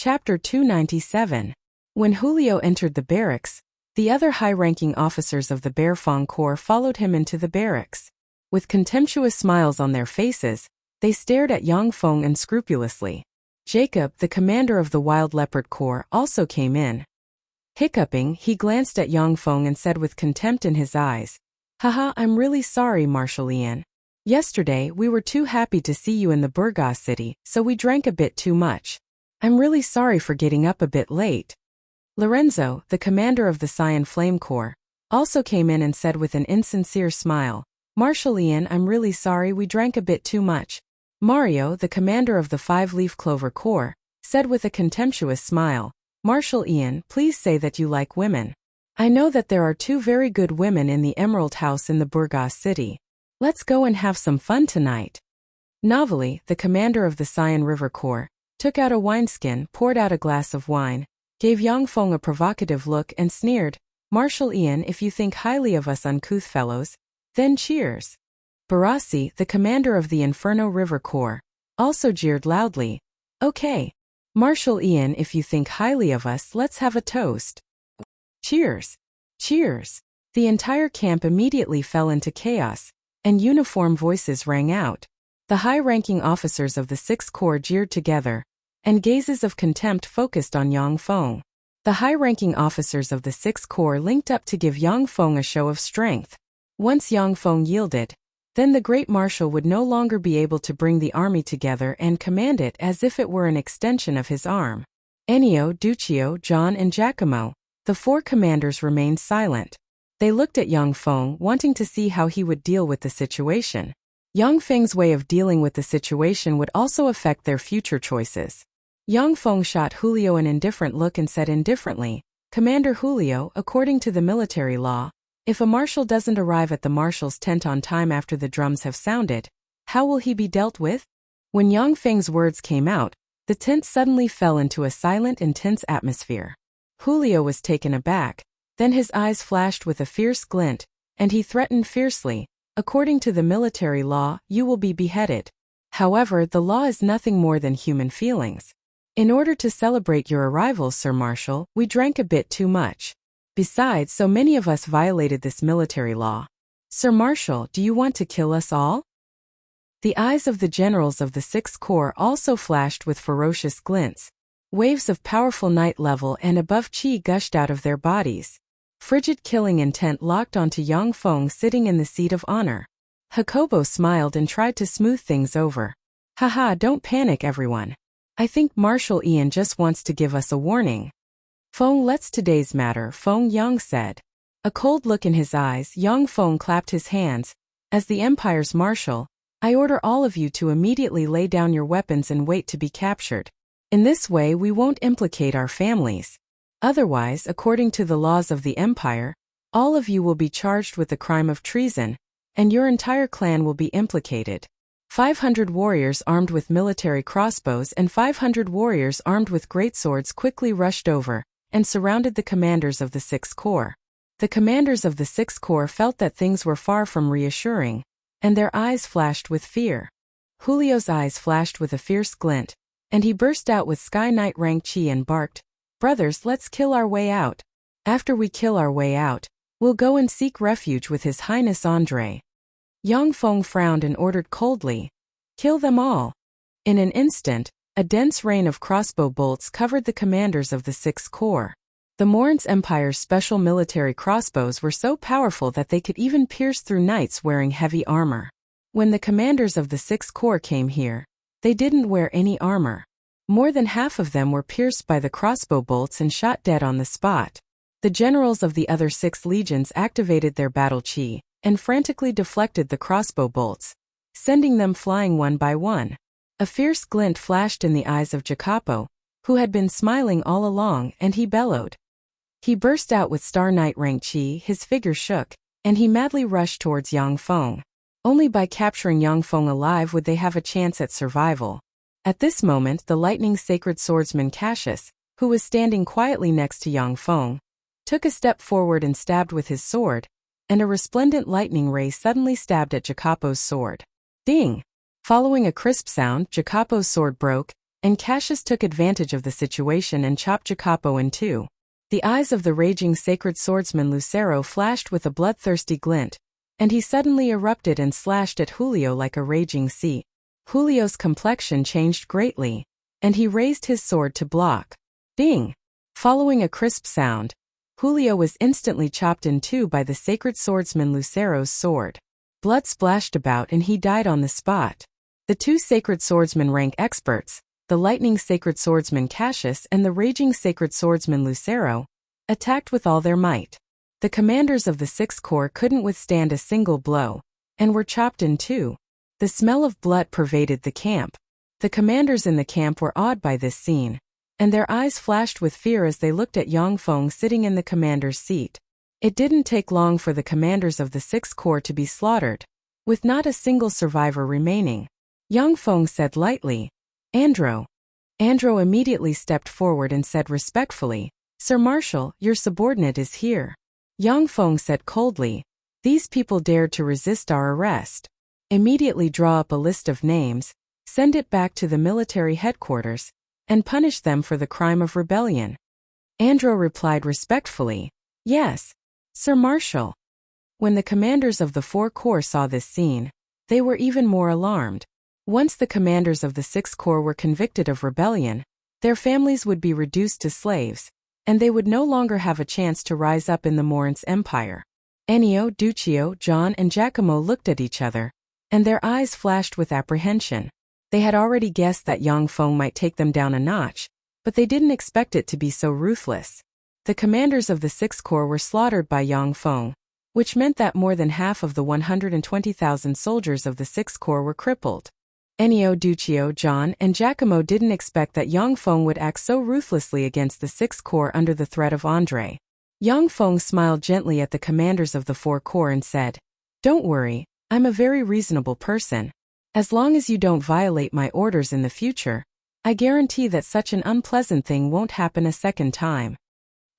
Chapter 297. When Julio entered the barracks, the other high-ranking officers of the Bearfang Corps followed him into the barracks. With contemptuous smiles on their faces, they stared at Yang Feng unscrupulously. Jacob, the commander of the Wild Leopard Corps, also came in. Hiccuping, he glanced at Yang Feng and said with contempt in his eyes, "Haha, I'm really sorry, Marshal Ian. Yesterday, we were too happy to see you in the Burgos city, so we drank a bit too much. I'm really sorry for getting up a bit late." Lorenzo, the commander of the Cyan Flame Corps, also came in and said with an insincere smile, "Marshal Ian, I'm really sorry we drank a bit too much." Mario, the commander of the Five-Leaf Clover Corps, said with a contemptuous smile, "Marshal Ian, please say that you like women. I know that there are two very good women in the Emerald House in the Burgos city. Let's go and have some fun tonight." Novelli, the commander of the Cyan River Corps, took out a wineskin, poured out a glass of wine, gave Yang Feng a provocative look and sneered, "Marshal Ian, if you think highly of us uncouth fellows, then cheers." Barassi, the commander of the Inferno River Corps, also jeered loudly, "Okay. Marshal Ian, if you think highly of us, let's have a toast." Cheers! Cheers! The entire camp immediately fell into chaos, and uniform voices rang out. The high-ranking officers of the Sixth Corps jeered together, and gazes of contempt focused on Yang Feng. The high-ranking officers of the Sixth Corps linked up to give Yang Feng a show of strength. Once Yang Feng yielded, then the great marshal would no longer be able to bring the army together and command it as if it were an extension of his arm. Ennio, Duccio, John and Giacomo, the four commanders, remained silent. They looked at Yang Feng, wanting to see how he would deal with the situation. Yang Feng's way of dealing with the situation would also affect their future choices. Yang Feng shot Julio an indifferent look and said indifferently, "Commander Julio, according to the military law, if a marshal doesn't arrive at the marshal's tent on time after the drums have sounded, how will he be dealt with?" When Yang Feng's words came out, the tent suddenly fell into a silent and tense atmosphere. Julio was taken aback, then his eyes flashed with a fierce glint, and he threatened fiercely, "According to the military law, you will be beheaded. However, the law is nothing more than human feelings. In order to celebrate your arrival, Sir Marshal, we drank a bit too much. Besides, so many of us violated this military law. Sir Marshal, do you want to kill us all?" The eyes of the generals of the Sixth Corps also flashed with ferocious glints. Waves of powerful night level and above chi gushed out of their bodies. Frigid killing intent locked onto Yang Feng sitting in the seat of honor. Jacobo smiled and tried to smooth things over. "Haha, don't panic everyone. I think Marshal Ian just wants to give us a warning." "Feng, let's today's matter," Feng Yang said. A cold look in his eyes, Yang Feng clapped his hands. "As the Empire's marshal, I order all of you to immediately lay down your weapons and wait to be captured. In this way we won't implicate our families. Otherwise, according to the laws of the Empire, all of you will be charged with the crime of treason, and your entire clan will be implicated." 500 warriors armed with military crossbows and 500 warriors armed with greatswords quickly rushed over and surrounded the commanders of the Sixth Corps. The commanders of the Sixth Corps felt that things were far from reassuring, and their eyes flashed with fear. Julio's eyes flashed with a fierce glint, and he burst out with Sky Knight rank chi and barked, "Brothers, let's kill our way out. After we kill our way out, we'll go and seek refuge with His Highness André." Yang Feng frowned and ordered coldly, "Kill them all." In an instant, a dense rain of crossbow bolts covered the commanders of the Sixth Corps. The Morin's Empire's special military crossbows were so powerful that they could even pierce through knights wearing heavy armor. When the commanders of the Sixth Corps came here, they didn't wear any armor. More than half of them were pierced by the crossbow bolts and shot dead on the spot. The generals of the other 6 legions activated their battle chi and frantically deflected the crossbow bolts, sending them flying one by one. A fierce glint flashed in the eyes of Jacopo, who had been smiling all along, and he bellowed. He burst out with Star Knight rank chi, his figure shook, and he madly rushed towards Yang Feng. Only by capturing Yang Feng alive would they have a chance at survival. At this moment the lightning sacred swordsman Cassius, who was standing quietly next to Yang Feng, took a step forward and stabbed with his sword, and a resplendent lightning ray suddenly stabbed at Jacopo's sword. Ding! Following a crisp sound, Jacopo's sword broke, and Cassius took advantage of the situation and chopped Jacopo in two. The eyes of the raging sacred swordsman Lucero flashed with a bloodthirsty glint, and he suddenly erupted and slashed at Julio like a raging sea. Julio's complexion changed greatly, and he raised his sword to block. Ding! Following a crisp sound, Julio was instantly chopped in two by the sacred swordsman Lucero's sword. Blood splashed about and he died on the spot. The two sacred swordsmen rank experts, the lightning sacred swordsman Cassius and the raging sacred swordsman Lucero, attacked with all their might. The commanders of the Sixth Corps couldn't withstand a single blow, and were chopped in two. The smell of blood pervaded the camp. The commanders in the camp were awed by this scene, and their eyes flashed with fear as they looked at Yang Feng sitting in the commander's seat. It didn't take long for the commanders of the Sixth Corps to be slaughtered, with not a single survivor remaining. Yang Feng said lightly, "Andro." Andro immediately stepped forward and said respectfully, "Sir Marshal, your subordinate is here." Yang Feng said coldly, "These people dared to resist our arrest. Immediately draw up a list of names, send it back to the military headquarters, and punish them for the crime of rebellion." Andro replied respectfully, "Yes, Sir Marshal." When the commanders of the four corps saw this scene, they were even more alarmed. Once the commanders of the Sixth Corps were convicted of rebellion, their families would be reduced to slaves, and they would no longer have a chance to rise up in the Morince Empire. Ennio, Duccio, John and Giacomo looked at each other, and their eyes flashed with apprehension. They had already guessed that Yang Feng might take them down a notch, but they didn't expect it to be so ruthless. The commanders of the Sixth Corps were slaughtered by Yang Feng, which meant that more than half of the 120,000 soldiers of the Sixth Corps were crippled. Ennio, Duccio, John, and Giacomo didn't expect that Yang Feng would act so ruthlessly against the Sixth Corps under the threat of André. Yang Feng smiled gently at the commanders of the four corps and said, "Don't worry, I'm a very reasonable person. As long as you don't violate my orders in the future, I guarantee that such an unpleasant thing won't happen a second time."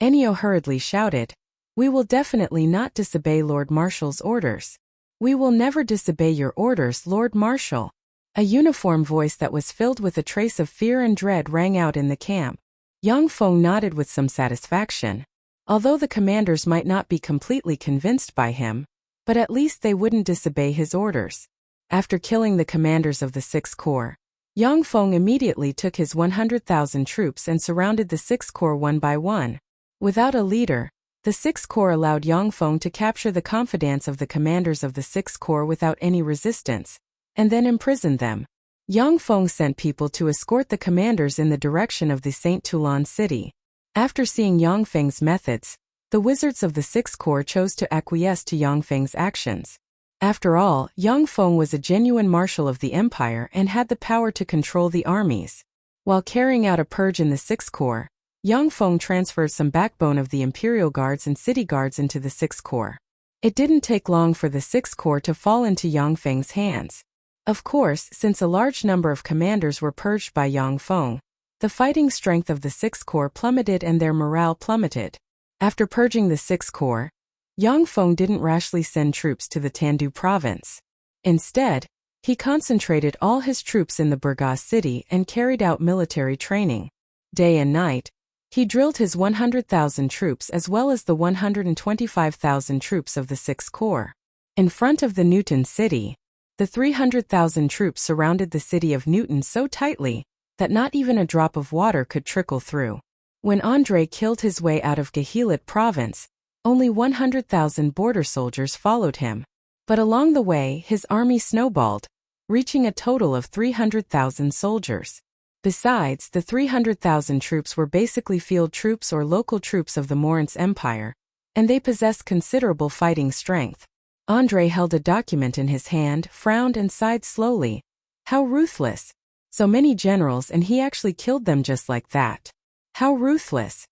Ennio hurriedly shouted, "We will definitely not disobey Lord Marshal's orders. We will never disobey your orders, Lord Marshal." A uniform voice that was filled with a trace of fear and dread rang out in the camp. Yang Feng nodded with some satisfaction. Although the commanders might not be completely convinced by him, but at least they wouldn't disobey his orders. After killing the commanders of the Sixth Corps, Yang Feng immediately took his 100,000 troops and surrounded the Sixth Corps one by one. Without a leader, the Sixth Corps allowed Yang Feng to capture the confidence of the commanders of the Sixth Corps without any resistance, and then imprisoned them. Yang Feng sent people to escort the commanders in the direction of the St. Toulon city. After seeing Yang Feng's methods, the wizards of the Sixth Corps chose to acquiesce to Yang Feng's actions. After all, Yang Feng was a genuine marshal of the empire and had the power to control the armies. While carrying out a purge in the Sixth Corps, Yang Feng transferred some backbone of the Imperial Guards and City Guards into the Sixth Corps. It didn't take long for the Sixth Corps to fall into Yang Feng's hands. Of course, since a large number of commanders were purged by Yang Feng, the fighting strength of the Sixth Corps plummeted and their morale plummeted. After purging the Sixth Corps, Yang Feng didn't rashly send troops to the Tandu province. Instead, he concentrated all his troops in the Burgas city and carried out military training. Day and night, he drilled his 100,000 troops as well as the 125,000 troops of the Sixth Corps. In front of the Newton city, the 300,000 troops surrounded the city of Newton so tightly that not even a drop of water could trickle through. When André killed his way out of Gahilat province, only 100,000 border soldiers followed him. But along the way, his army snowballed, reaching a total of 300,000 soldiers. Besides, the 300,000 troops were basically field troops or local troops of the Morince Empire, and they possessed considerable fighting strength. André held a document in his hand, frowned and sighed slowly. How ruthless! So many generals and he actually killed them just like that. How ruthless!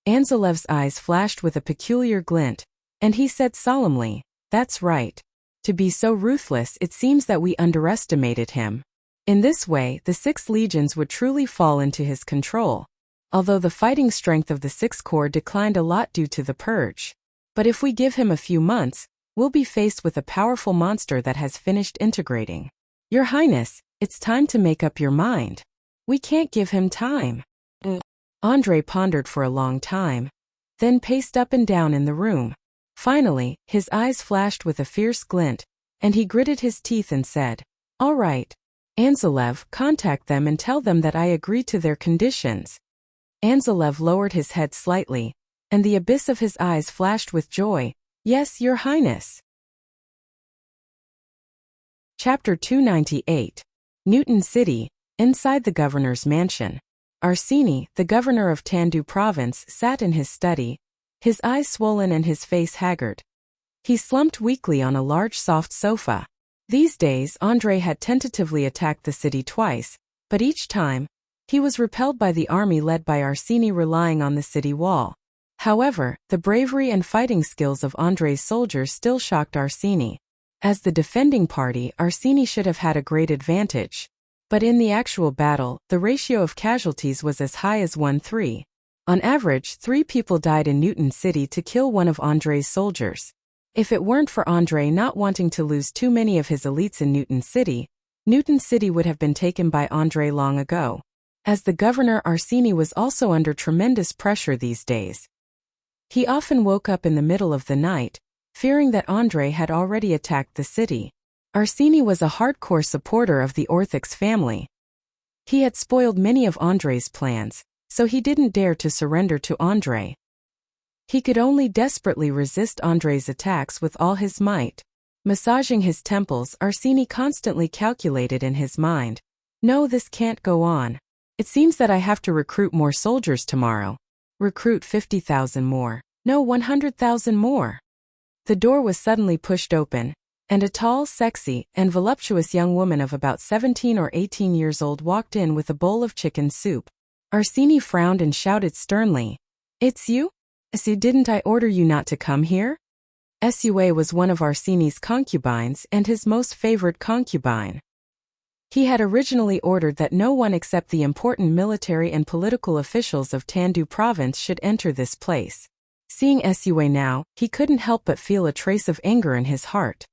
Anzelev's eyes flashed with a peculiar glint, and he said solemnly, "That's right. To be so ruthless, it seems that we underestimated him." In this way, the 6 legions would truly fall into his control, although the fighting strength of the Sixth Corps declined a lot due to the purge. But if we give him a few months, we'll be faced with a powerful monster that has finished integrating. Your Highness, it's time to make up your mind. We can't give him time. Andre pondered for a long time, then paced up and down in the room. Finally, his eyes flashed with a fierce glint, and he gritted his teeth and said, "All right. Anzalev, contact them and tell them that I agree to their conditions." Anzalev lowered his head slightly, and the abyss of his eyes flashed with joy. "Yes, Your Highness." Chapter 298. Newton City, inside the governor's mansion. Arsini, the governor of Tandu province, sat in his study, his eyes swollen and his face haggard. He slumped weakly on a large soft sofa. These days Andre had tentatively attacked the city twice, but each time, he was repelled by the army led by Arsini relying on the city wall. However, the bravery and fighting skills of Andre's soldiers still shocked Arsini. As the defending party, Arsini should have had a great advantage. But in the actual battle, the ratio of casualties was as high as 1-3. On average, 3 people died in Newton City to kill one of Andre's soldiers. If it weren't for Andre not wanting to lose too many of his elites in Newton City would have been taken by Andre long ago. As the governor, Arsini was also under tremendous pressure these days. He often woke up in the middle of the night, fearing that Andre had already attacked the city. Arsini was a hardcore supporter of the Orthics family. He had spoiled many of Andre's plans, so he didn't dare to surrender to Andre. He could only desperately resist Andre's attacks with all his might. Massaging his temples, Arsini constantly calculated in his mind. "No, this can't go on. It seems that I have to recruit more soldiers tomorrow. Recruit 50,000 more. No, 100,000 more." The door was suddenly pushed open, and a tall, sexy, and voluptuous young woman of about 17 or 18 years old walked in with a bowl of chicken soup. Arsini frowned and shouted sternly, "It's you? So didn't I order you not to come here?" Sua was one of Arsini's concubines and his most favored concubine. He had originally ordered that no one except the important military and political officials of Tandu province should enter this place. Seeing Sua now, he couldn't help but feel a trace of anger in his heart.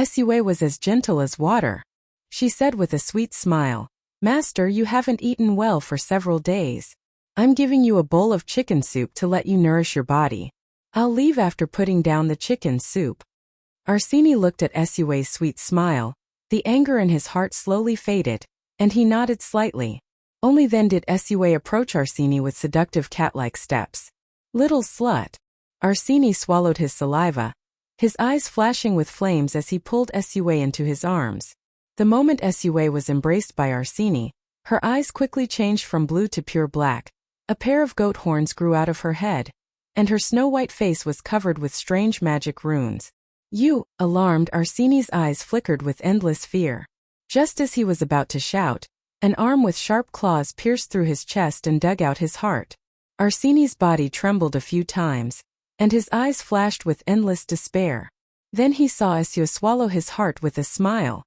Sua was as gentle as water. She said with a sweet smile, "Master, you haven't eaten well for several days. I'm giving you a bowl of chicken soup to let you nourish your body. I'll leave after putting down the chicken soup." Arsini looked at Sua's sweet smile. The anger in his heart slowly faded, and he nodded slightly. Only then did Sua approach Arsini with seductive cat-like steps. "Little slut." Arsini swallowed his saliva, his eyes flashing with flames as he pulled Sua into his arms. The moment Sua was embraced by Arsini, her eyes quickly changed from blue to pure black. A pair of goat horns grew out of her head, and her snow-white face was covered with strange magic runes. "You!" Alarmed, Arsini's eyes flickered with endless fear. Just as he was about to shout, an arm with sharp claws pierced through his chest and dug out his heart. Arsini's body trembled a few times, and his eyes flashed with endless despair. Then he saw Sua swallow his heart with a smile.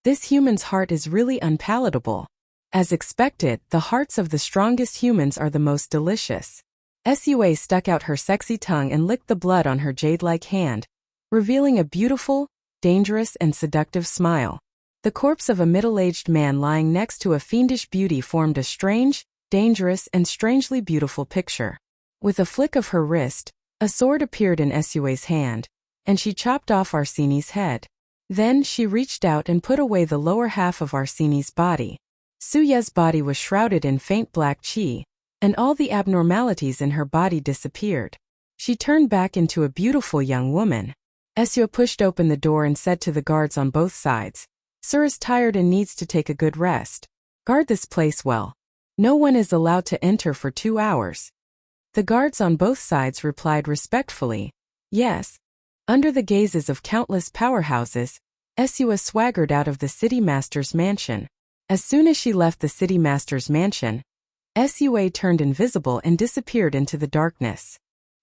This human's heart is really unpalatable. As expected, the hearts of the strongest humans are the most delicious. Sua stuck out her sexy tongue and licked the blood on her jade-like hand, revealing a beautiful, dangerous, and seductive smile. The corpse of a middle-aged man lying next to a fiendish beauty formed a strange, dangerous, and strangely beautiful picture. With a flick of her wrist, a sword appeared in Sua's hand, and she chopped off Arsini's head. Then she reached out and put away the lower half of Arsini's body. Suya's body was shrouded in faint black qi, and all the abnormalities in her body disappeared. She turned back into a beautiful young woman. Sua pushed open the door and said to the guards on both sides, "Sir is tired and needs to take a good rest. Guard this place well. No one is allowed to enter for 2 hours." The guards on both sides replied respectfully, "Yes." Under the gazes of countless powerhouses, Sua swaggered out of the city master's mansion. As soon as she left the city master's mansion, Sua turned invisible and disappeared into the darkness.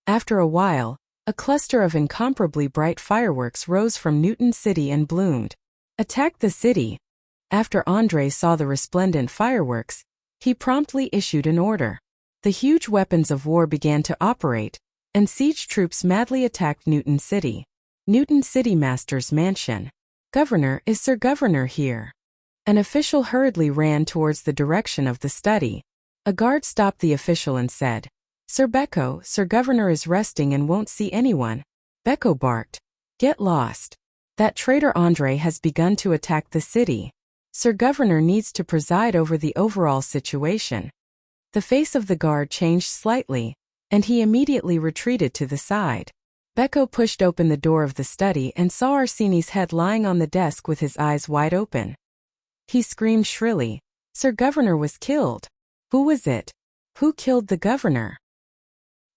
After a while, a cluster of incomparably bright fireworks rose from Newton City and bloomed. "Attack the city." After Andre saw the resplendent fireworks, he promptly issued an order. The huge weapons of war began to operate, and siege troops madly attacked Newton City. Newton City Master's Mansion. "Governor, is Sir Governor here?" An official hurriedly ran towards the direction of the study. A guard stopped the official and said, "Sir Beko, Sir Governor is resting and won't see anyone." Beko barked, "Get lost. That traitor Andre has begun to attack the city. Sir Governor needs to preside over the overall situation." The face of the guard changed slightly, and he immediately retreated to the side. Beko pushed open the door of the study and saw Arseni's head lying on the desk with his eyes wide open. He screamed shrilly, "Sir Governor was killed. Who was it? Who killed the governor?"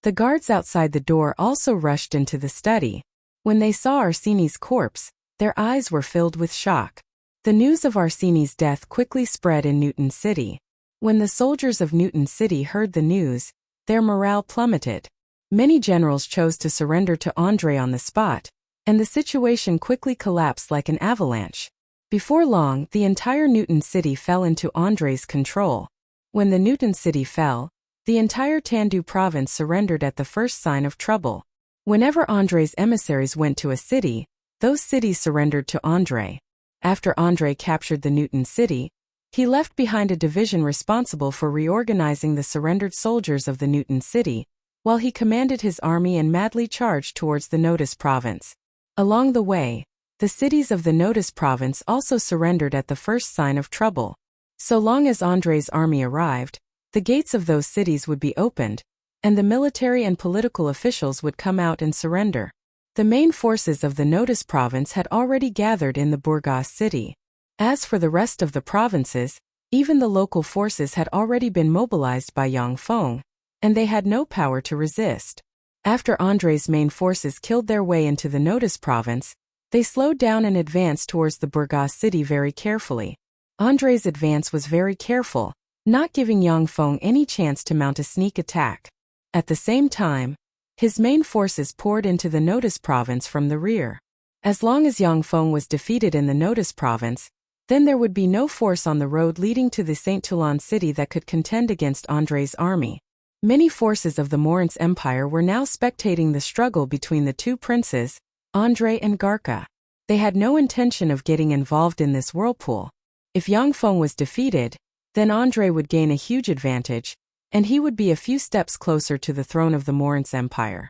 The guards outside the door also rushed into the study. When they saw Arseni's corpse, their eyes were filled with shock. The news of Arseni's death quickly spread in Newton City. When the soldiers of Newton City heard the news, their morale plummeted. Many generals chose to surrender to Andre on the spot, and the situation quickly collapsed like an avalanche. Before long, the entire Newton City fell into Andre's control. When the Newton City fell, the entire Tandu province surrendered at the first sign of trouble. Whenever Andre's emissaries went to a city, those cities surrendered to Andre. After Andre captured the Newton City, he left behind a division responsible for reorganizing the surrendered soldiers of the Newton City, while he commanded his army and madly charged towards the Notice province. Along the way, the cities of the Notice province also surrendered at the first sign of trouble. So long as Andre's army arrived, the gates of those cities would be opened, and the military and political officials would come out and surrender. The main forces of the Notice province had already gathered in the Burgas city. As for the rest of the provinces, even the local forces had already been mobilized by Yang Feng, and they had no power to resist. After Andre's main forces killed their way into the Notice province, they slowed down and advanced towards the Burgas city very carefully. Andre's advance was very careful, not giving Yang Feng any chance to mount a sneak attack. At the same time, his main forces poured into the Notice province from the rear. As long as Yang Feng was defeated in the Notice province, then there would be no force on the road leading to the Saint Toulon city that could contend against Andre's army. Many forces of the Morince Empire were now spectating the struggle between the two princes, Andre and Garca. They had no intention of getting involved in this whirlpool. If Yang Feng was defeated, then Andre would gain a huge advantage, and he would be a few steps closer to the throne of the Morince Empire.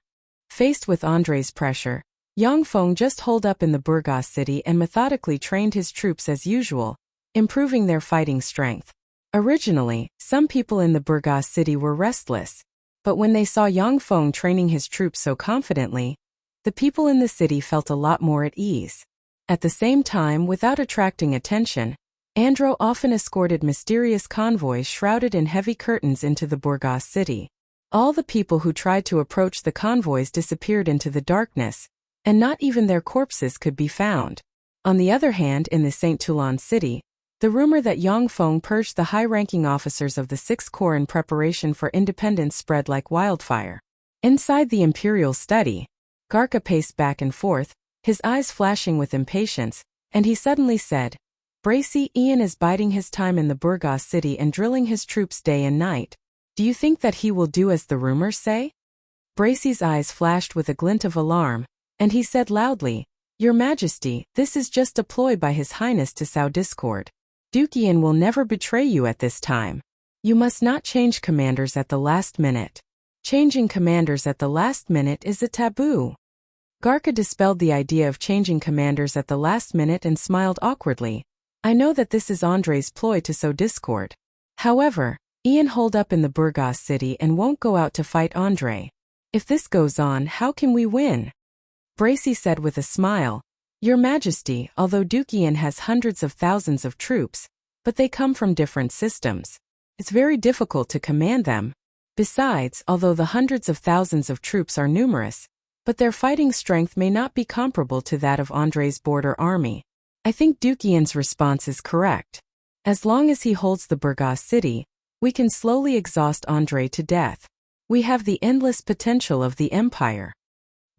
Faced with Andre's pressure, Yang Feng just holed up in the Burgas city and methodically trained his troops as usual, improving their fighting strength. Originally, some people in the Burgas city were restless, but when they saw Yang Feng training his troops so confidently, the people in the city felt a lot more at ease. At the same time, without attracting attention, Andro often escorted mysterious convoys shrouded in heavy curtains into the Burgas city. All the people who tried to approach the convoys disappeared into the darkness, and not even their corpses could be found. On the other hand, in the Saint Toulon city, the rumor that Yang Feng purged the high-ranking officers of the Sixth Corps in preparation for independence spread like wildfire. Inside the imperial study, Garca paced back and forth, his eyes flashing with impatience, and he suddenly said, "Bracy, Ian is biding his time in the Burgas city and drilling his troops day and night. Do you think that he will do as the rumors say?" Bracy's eyes flashed with a glint of alarm, and he said loudly, "Your Majesty, this is just a ploy by His Highness to sow discord. Duke Ian will never betray you at this time. You must not change commanders at the last minute. Changing commanders at the last minute is a taboo." Garca dispelled the idea of changing commanders at the last minute and smiled awkwardly. "I know that this is Andre's ploy to sow discord. However, Ian holed up in the Burgas city and won't go out to fight Andre. If this goes on, how can we win?" Bracy said with a smile, "Your Majesty, although Duke Ian has hundreds of thousands of troops, but they come from different systems. It's very difficult to command them. Besides, although the hundreds of thousands of troops are numerous, but their fighting strength may not be comparable to that of Andre's border army. I think Duke Ian's response is correct. As long as he holds the Burgas city, we can slowly exhaust Andre to death. We have the endless potential of the empire."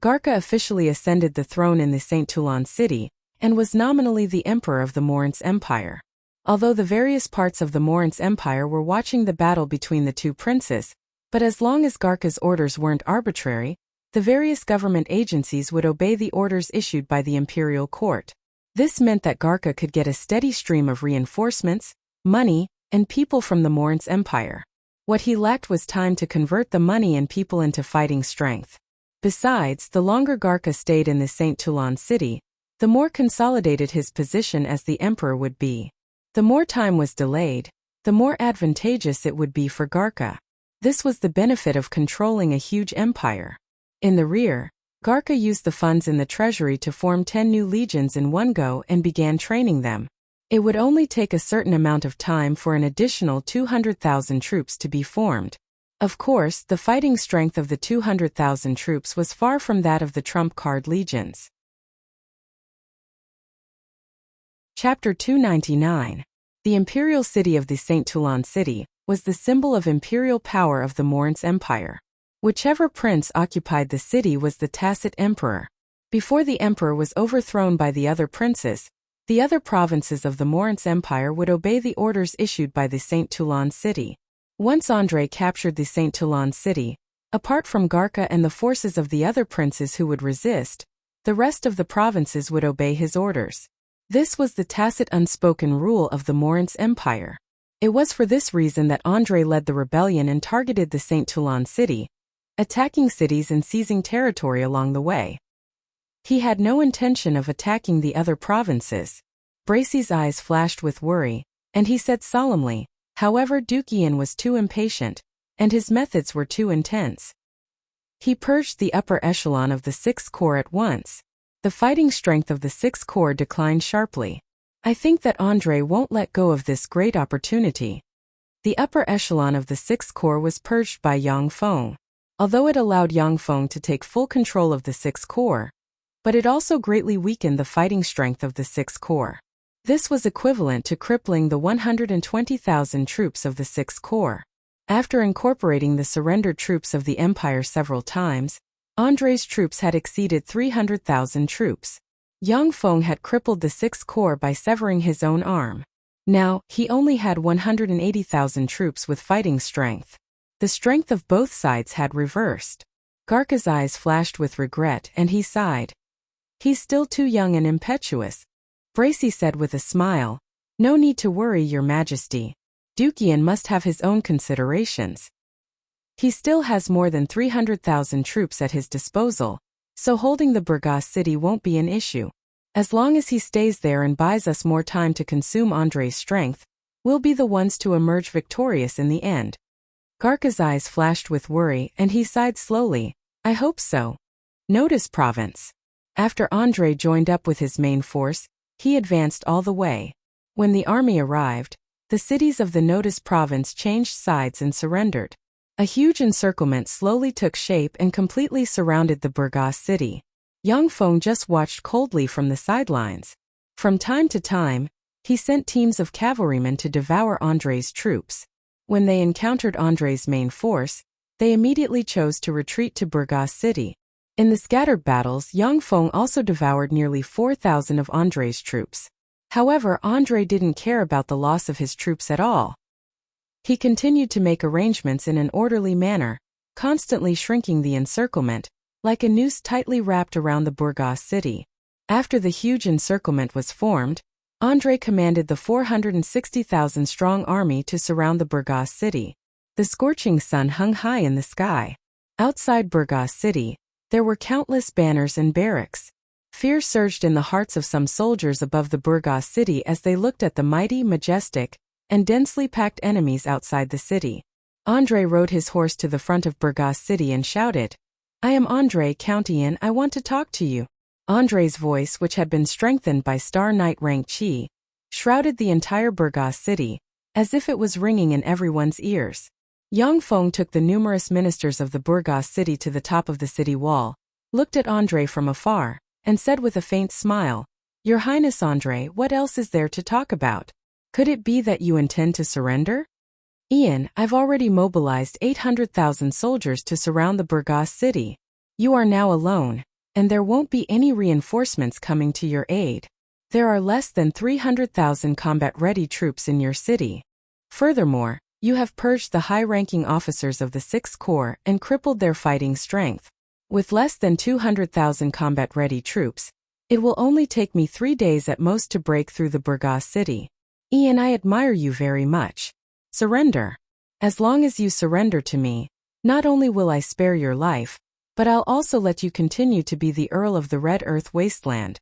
Garca officially ascended the throne in the Saint Toulon city, and was nominally the emperor of the Morince Empire. Although the various parts of the Morince Empire were watching the battle between the two princes, but as long as Garca's orders weren't arbitrary, the various government agencies would obey the orders issued by the imperial court. This meant that Garka could get a steady stream of reinforcements, money, and people from the Morin's empire. What he lacked was time to convert the money and people into fighting strength. Besides, the longer Garka stayed in the St. Toulon city, the more consolidated his position as the emperor would be. The more time was delayed, the more advantageous it would be for Garka. This was the benefit of controlling a huge empire. In the rear, Garka used the funds in the treasury to form 10 new legions in one go and began training them. It would only take a certain amount of time for an additional 200,000 troops to be formed. Of course, the fighting strength of the 200,000 troops was far from that of the trump card legions. Chapter 299. The imperial city of the St. Toulon city was the symbol of imperial power of the Morin's empire. Whichever prince occupied the city was the tacit emperor. Before the emperor was overthrown by the other princes, the other provinces of the Morin's empire would obey the orders issued by the St. Toulon city. Once André captured the St. Toulon city, apart from Garka and the forces of the other princes who would resist, the rest of the provinces would obey his orders. This was the tacit unspoken rule of the Morin's empire. It was for this reason that André led the rebellion and targeted the St. Toulon city, attacking cities and seizing territory along the way. He had no intention of attacking the other provinces. Bracy's eyes flashed with worry, and he said solemnly, however, Dukian was too impatient, and his methods were too intense. He purged the upper echelon of the 6th Corps at once. The fighting strength of the 6th Corps declined sharply. I think that André won't let go of this great opportunity. The upper echelon of the 6th Corps was purged by Yang Feng. Although it allowed Yang Feng to take full control of the 6th Corps, but it also greatly weakened the fighting strength of the 6th Corps. This was equivalent to crippling the 120,000 troops of the 6th Corps. After incorporating the surrendered troops of the Empire several times, André's troops had exceeded 300,000 troops. Yang Feng had crippled the 6th Corps by severing his own arm. Now, he only had 180,000 troops with fighting strength. The strength of both sides had reversed. Garka's eyes flashed with regret and he sighed. He's still too young and impetuous. Bracy said with a smile, no need to worry, Your Majesty. Dukian must have his own considerations. He still has more than 300,000 troops at his disposal, so holding the Burgas city won't be an issue. As long as he stays there and buys us more time to consume André's strength, we'll be the ones to emerge victorious in the end. Garka's eyes flashed with worry and he sighed slowly, I hope so. Notice Province. After André joined up with his main force, he advanced all the way. When the army arrived, the cities of the Notice Province changed sides and surrendered. A huge encirclement slowly took shape and completely surrounded the Burgas city. Yang Feng just watched coldly from the sidelines. From time to time, he sent teams of cavalrymen to devour André's troops. When they encountered André's main force, they immediately chose to retreat to Burgas city. In the scattered battles, Yang Feng also devoured nearly 4,000 of André's troops. However, André didn't care about the loss of his troops at all. He continued to make arrangements in an orderly manner, constantly shrinking the encirclement, like a noose tightly wrapped around the Burgas city. After the huge encirclement was formed, André commanded the 460,000-strong army to surround the Burgas city. The scorching sun hung high in the sky. Outside Burgas city, there were countless banners and barracks. Fear surged in the hearts of some soldiers above the Burgas city as they looked at the mighty, majestic, and densely packed enemies outside the city. André rode his horse to the front of Burgas city and shouted, I am André Countien, I want to talk to you. André's voice, which had been strengthened by Star Knight rank Qi, shrouded the entire Burgas city, as if it was ringing in everyone's ears. Yang Feng took the numerous ministers of the Burgas city to the top of the city wall, looked at André from afar, and said with a faint smile, Your Highness André, what else is there to talk about? Could it be that you intend to surrender? Ian, I've already mobilized 800,000 soldiers to surround the Burgas city. You are now alone, and there won't be any reinforcements coming to your aid. There are less than 300,000 combat-ready troops in your city. Furthermore, you have purged the high-ranking officers of the 6th Corps and crippled their fighting strength. With less than 200,000 combat-ready troops, It will only take me 3 days at most to break through the Burgas city. Ian, I admire you very much. Surrender. As long as you surrender to me, not only will I spare your life, but I'll also let you continue to be the Earl of the Red Earth Wasteland.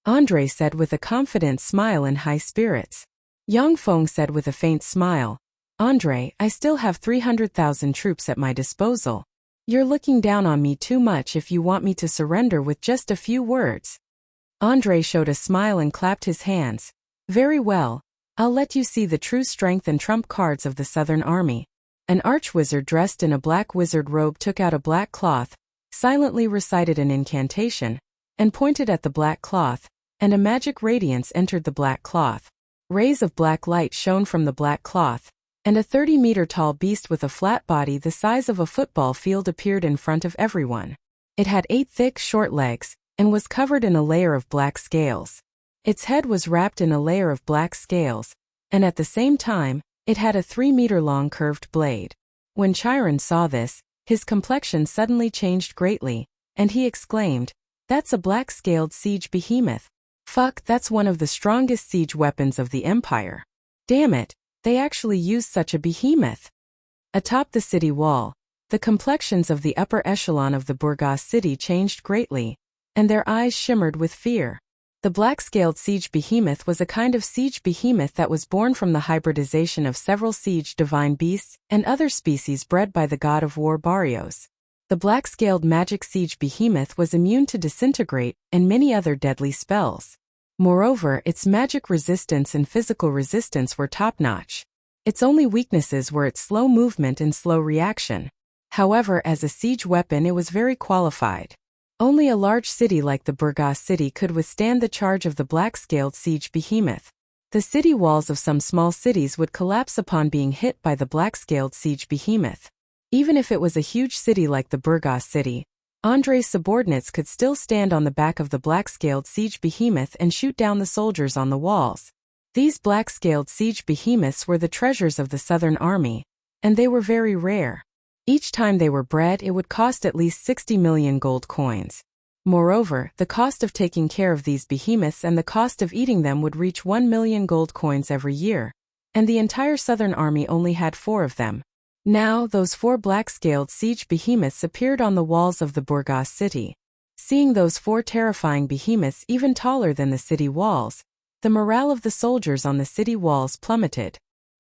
Andre said with a confident smile and high spirits. Yang Feng said with a faint smile, Andre, I still have 300,000 troops at my disposal. You're looking down on me too much if you want me to surrender with just a few words. Andre showed a smile and clapped his hands. Very well, I'll let you see the true strength and trump cards of the Southern Army. An archwizard dressed in a black wizard robe took out a black cloth, silently recited an incantation, and pointed at the black cloth, and a magic radiance entered the black cloth. Rays of black light shone from the black cloth, and a 30-meter-tall beast with a flat body the size of a football field appeared in front of everyone. It had 8 thick, short legs, and was covered in a layer of black scales. Its head was wrapped in a layer of black scales, and at the same time, it had a 3-meter-long curved blade. When Chiron saw this, his complexion suddenly changed greatly, and he exclaimed, "That's a black-scaled siege behemoth. Fuck, that's one of the strongest siege weapons of the Empire. Damn it, they actually used such a behemoth." Atop the city wall, the complexions of the upper echelon of the Burgas city changed greatly, and their eyes shimmered with fear. The black-scaled siege behemoth was a kind of siege behemoth that was born from the hybridization of several siege divine beasts and other species bred by the god of war Barrios. The black-scaled magic siege behemoth was immune to disintegrate and many other deadly spells. Moreover, its magic resistance and physical resistance were top-notch. Its only weaknesses were its slow movement and slow reaction. However, as a siege weapon it was very qualified. Only a large city like the Burgas city could withstand the charge of the black-scaled siege behemoth. The city walls of some small cities would collapse upon being hit by the black-scaled siege behemoth. Even if it was a huge city like the Burgas city, Andre's subordinates could still stand on the back of the black-scaled siege behemoth and shoot down the soldiers on the walls. These black-scaled siege behemoths were the treasures of the Southern Army, and they were very rare. Each time they were bred it would cost at least 60 million gold coins. Moreover, the cost of taking care of these behemoths and the cost of eating them would reach 1 million gold coins every year, and the entire Southern Army only had 4 of them. Now, those 4 black-scaled siege behemoths appeared on the walls of the Burgas city. Seeing those 4 terrifying behemoths even taller than the city walls, the morale of the soldiers on the city walls plummeted.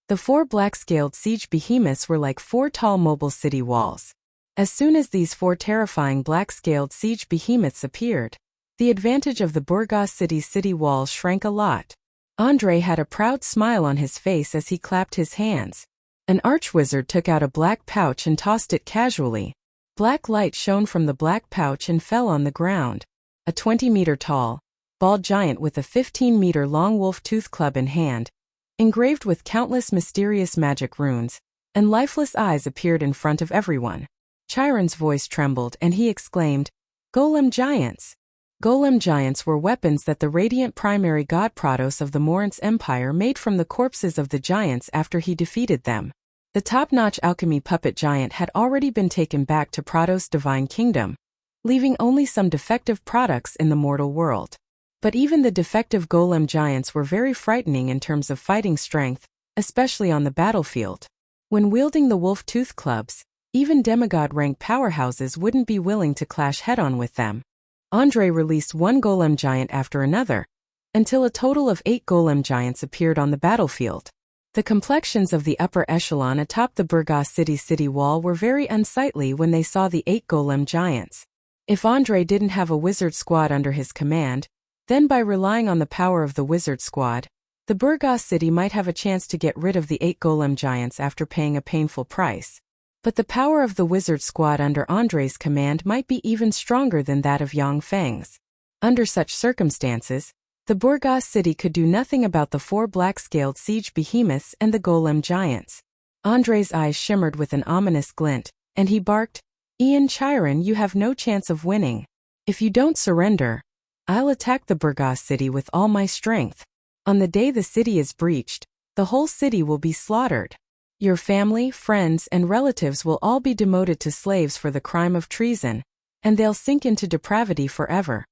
The 4 black-scaled siege behemoths were like 4 tall mobile city walls. As soon as these 4 terrifying black-scaled siege behemoths appeared, the advantage of the Burgas city's city walls shrank a lot. Andre had a proud smile on his face as he clapped his hands. An archwizard took out a black pouch and tossed it casually. Black light shone from the black pouch and fell on the ground. A 20-meter-tall, bald giant with a 15-meter-long wolf-tooth club in hand, engraved with countless mysterious magic runes, and lifeless eyes appeared in front of everyone. Chiron's voice trembled and he exclaimed, "Golem giants!" Golem giants were weapons that the radiant primary god Prados of the Morin's Empire made from the corpses of the giants after he defeated them. The top-notch alchemy puppet giant had already been taken back to Prados' divine kingdom, leaving only some defective products in the mortal world. But even the defective golem giants were very frightening in terms of fighting strength, especially on the battlefield. When wielding the wolf-tooth clubs, even demigod-rank powerhouses wouldn't be willing to clash head-on with them. Andre released 1 golem giant after another, until a total of 8 golem giants appeared on the battlefield. The complexions of the upper echelon atop the Burgas city wall were very unsightly when they saw the 8 golem giants. If Andre didn't have a wizard squad under his command, then by relying on the power of the wizard squad, the Burgas city might have a chance to get rid of the 8 golem giants after paying a painful price. But the power of the wizard squad under Andre's command might be even stronger than that of Yang Feng's. Under such circumstances, the Burgas city could do nothing about the 4 black-scaled siege behemoths and the golem giants. Andre's eyes shimmered with an ominous glint, and he barked, "Ian Chiron, you have no chance of winning. If you don't surrender, I'll attack the Burgas city with all my strength. On the day the city is breached, the whole city will be slaughtered. Your family, friends, and relatives will all be demoted to slaves for the crime of treason, and they'll sink into depravity forever."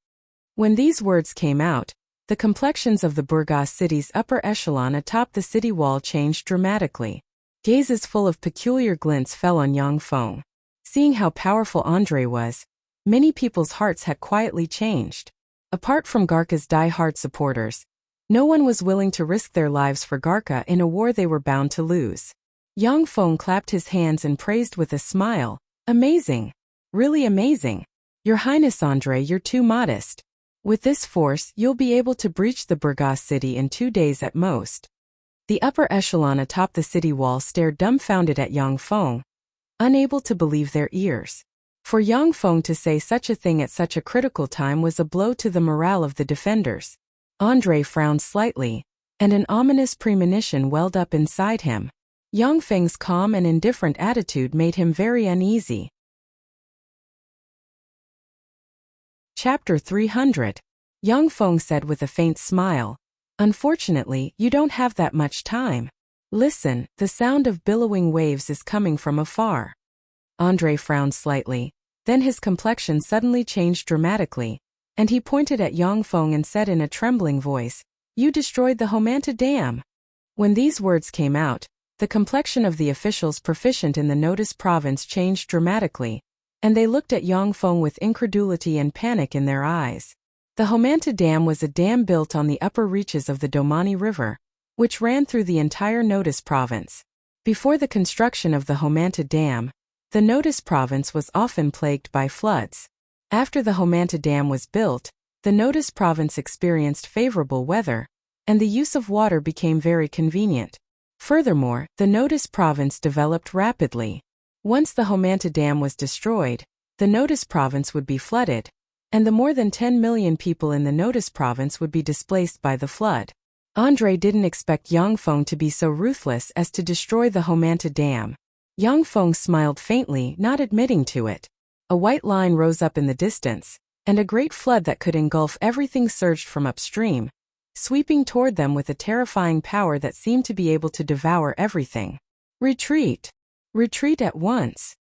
When these words came out, the complexions of the Burgas city's upper echelon atop the city wall changed dramatically. Gazes full of peculiar glints fell on Yang Feng. Seeing how powerful Andre was, many people's hearts had quietly changed. Apart from Garca's die-hard supporters, no one was willing to risk their lives for Garca in a war they were bound to lose. Yang Feng clapped his hands and praised with a smile. Amazing! Really amazing! Your Highness Andre, you're too modest. With this force, you'll be able to breach the Burgas city in 2 days at most. The upper echelon atop the city wall stared dumbfounded at Yang Feng, unable to believe their ears. For Yang Feng to say such a thing at such a critical time was a blow to the morale of the defenders. Andre frowned slightly, and an ominous premonition welled up inside him. Yang Feng's calm and indifferent attitude made him very uneasy. Chapter 300. Yang Feng said with a faint smile. Unfortunately, you don't have that much time. Listen, the sound of billowing waves is coming from afar. Andre frowned slightly, then his complexion suddenly changed dramatically, and he pointed at Yang Feng and said in a trembling voice, "You destroyed the Homanta Dam." When these words came out, the complexion of the officials proficient in the Notice province changed dramatically, and they looked at Yang Feng with incredulity and panic in their eyes. The Homanta Dam was a dam built on the upper reaches of the Domani River, which ran through the entire Notice province. Before the construction of the Homanta Dam, the Notice province was often plagued by floods. After the Homanta Dam was built, the Notice province experienced favorable weather, and the use of water became very convenient. Furthermore, the Notice province developed rapidly. Once the Homanta Dam was destroyed, the Notice province would be flooded, and the more than 10 million people in the Notice province would be displaced by the flood. Andre didn't expect Yang Feng to be so ruthless as to destroy the Homanta Dam. Yang Feng smiled faintly, not admitting to it. A white line rose up in the distance, and a great flood that could engulf everything surged from upstream, sweeping toward them with a terrifying power that seemed to be able to devour everything. Retreat! Retreat at once!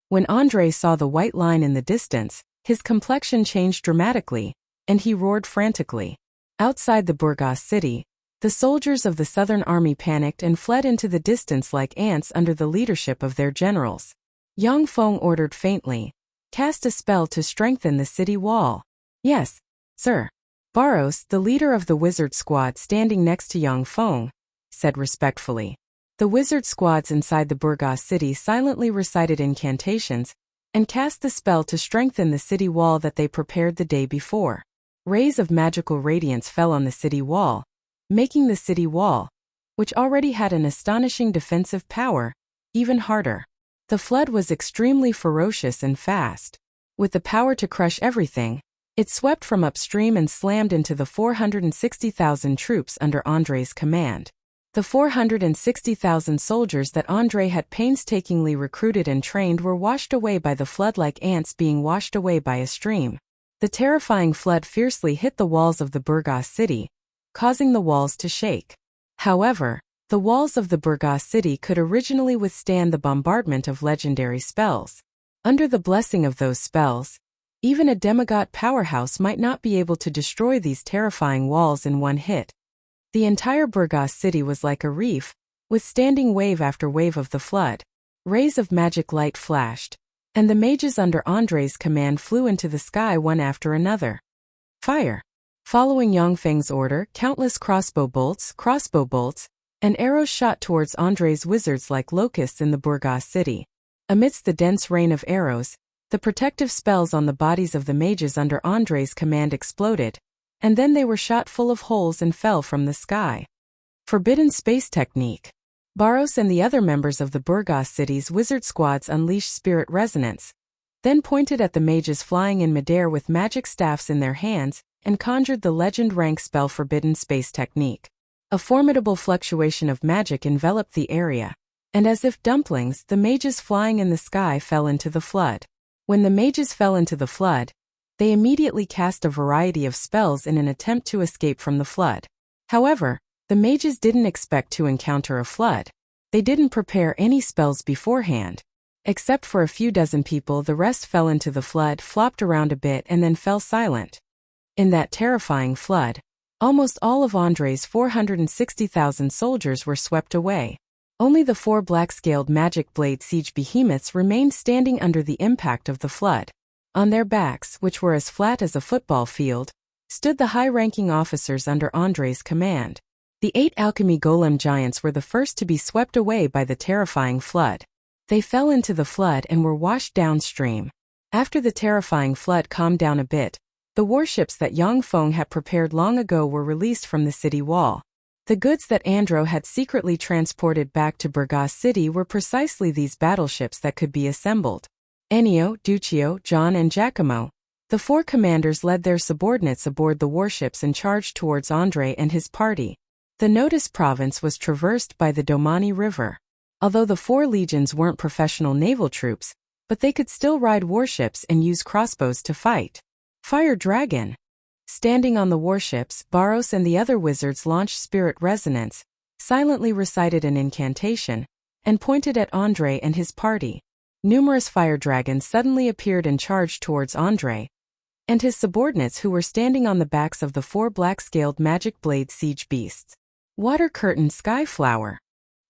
When Andre saw the white line in the distance, his complexion changed dramatically, and he roared frantically. Outside the Burgas city, the soldiers of the Southern Army panicked and fled into the distance like ants under the leadership of their generals. Yang Feng ordered faintly, "Cast a spell to strengthen the city wall." "Yes, sir." Barros, the leader of the wizard squad standing next to Yang Feng, said respectfully. The wizard squads inside the Burgas city silently recited incantations and cast the spell to strengthen the city wall that they prepared the day before. Rays of magical radiance fell on the city wall, making the city wall, which already had an astonishing defensive power, even harder. The flood was extremely ferocious and fast. With the power to crush everything, it swept from upstream and slammed into the 460,000 troops under Andre's command. The 460,000 soldiers that Andre had painstakingly recruited and trained were washed away by the flood like ants being washed away by a stream. The terrifying flood fiercely hit the walls of the Burgas city, causing the walls to shake. However, the walls of the Burgas city could originally withstand the bombardment of legendary spells. Under the blessing of those spells, even a demigod powerhouse might not be able to destroy these terrifying walls in one hit. The entire Burgas city was like a reef, withstanding wave after wave of the flood. Rays of magic light flashed, and the mages under Andre's command flew into the sky one after another. Fire! Following Yang Feng's order, countless crossbow bolts, and arrows shot towards Andre's wizards like locusts in the Burgas city. Amidst the dense rain of arrows, the protective spells on the bodies of the mages under Andre's command exploded, and then they were shot full of holes and fell from the sky. Forbidden space technique. Barros and the other members of the Burgas city's wizard squads unleashed spirit resonance, then pointed at the mages flying in midair with magic staffs in their hands, and conjured the legend rank spell Forbidden Space Technique. A formidable fluctuation of magic enveloped the area, and as if dumplings, the mages flying in the sky fell into the flood. When the mages fell into the flood, they immediately cast a variety of spells in an attempt to escape from the flood. However, the mages didn't expect to encounter a flood. They didn't prepare any spells beforehand. Except for a few dozen people, the rest fell into the flood, flopped around a bit and then fell silent. In that terrifying flood, almost all of Andrei's 460,000 soldiers were swept away. Only the 4 black-scaled magic blade siege behemoths remained standing under the impact of the flood. On their backs, which were as flat as a football field, stood the high-ranking officers under Andrei's command. The 8 alchemy golem giants were the first to be swept away by the terrifying flood. They fell into the flood and were washed downstream. After the terrifying flood calmed down a bit, the warships that Yang Feng had prepared long ago were released from the city wall. The goods that Andro had secretly transported back to Burgas City were precisely these battleships that could be assembled. Ennio, Duccio, John and Giacomo, the 4 commanders led their subordinates aboard the warships and charged towards Andrei and his party. The Notus province was traversed by the Domani River. Although the 4 legions weren't professional naval troops, but they could still ride warships and use crossbows to fight. Fire Dragon. Standing on the warships, Barros and the other wizards launched Spirit Resonance, silently recited an incantation, and pointed at Andrei and his party. Numerous fire dragons suddenly appeared and charged towards Andrei and his subordinates who were standing on the backs of the 4 black-scaled magic blade siege beasts. Water Curtain Skyflower.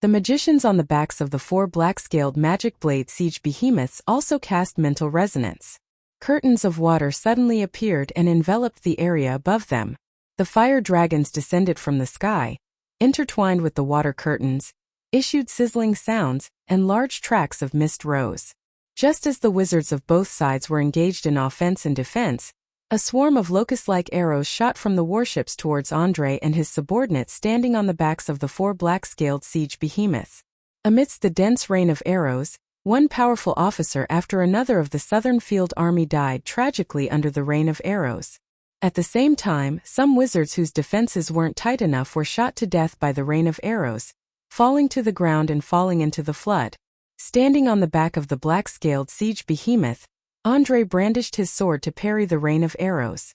The magicians on the backs of the 4 black-scaled magic blade siege behemoths also cast mental resonance. Curtains of water suddenly appeared and enveloped the area above them. The fire dragons descended from the sky, intertwined with the water curtains, issued sizzling sounds, and large tracts of mist rose. Just as the wizards of both sides were engaged in offense and defense, a swarm of locust-like arrows shot from the warships towards Andrei and his subordinates standing on the backs of the 4 black-scaled siege behemoths. Amidst the dense rain of arrows, one powerful officer after another of the Southern Field Army died tragically under the rain of arrows. At the same time, some wizards whose defenses weren't tight enough were shot to death by the rain of arrows, falling to the ground and falling into the flood. Standing on the back of the black-scaled siege behemoth, Andrei brandished his sword to parry the rain of arrows.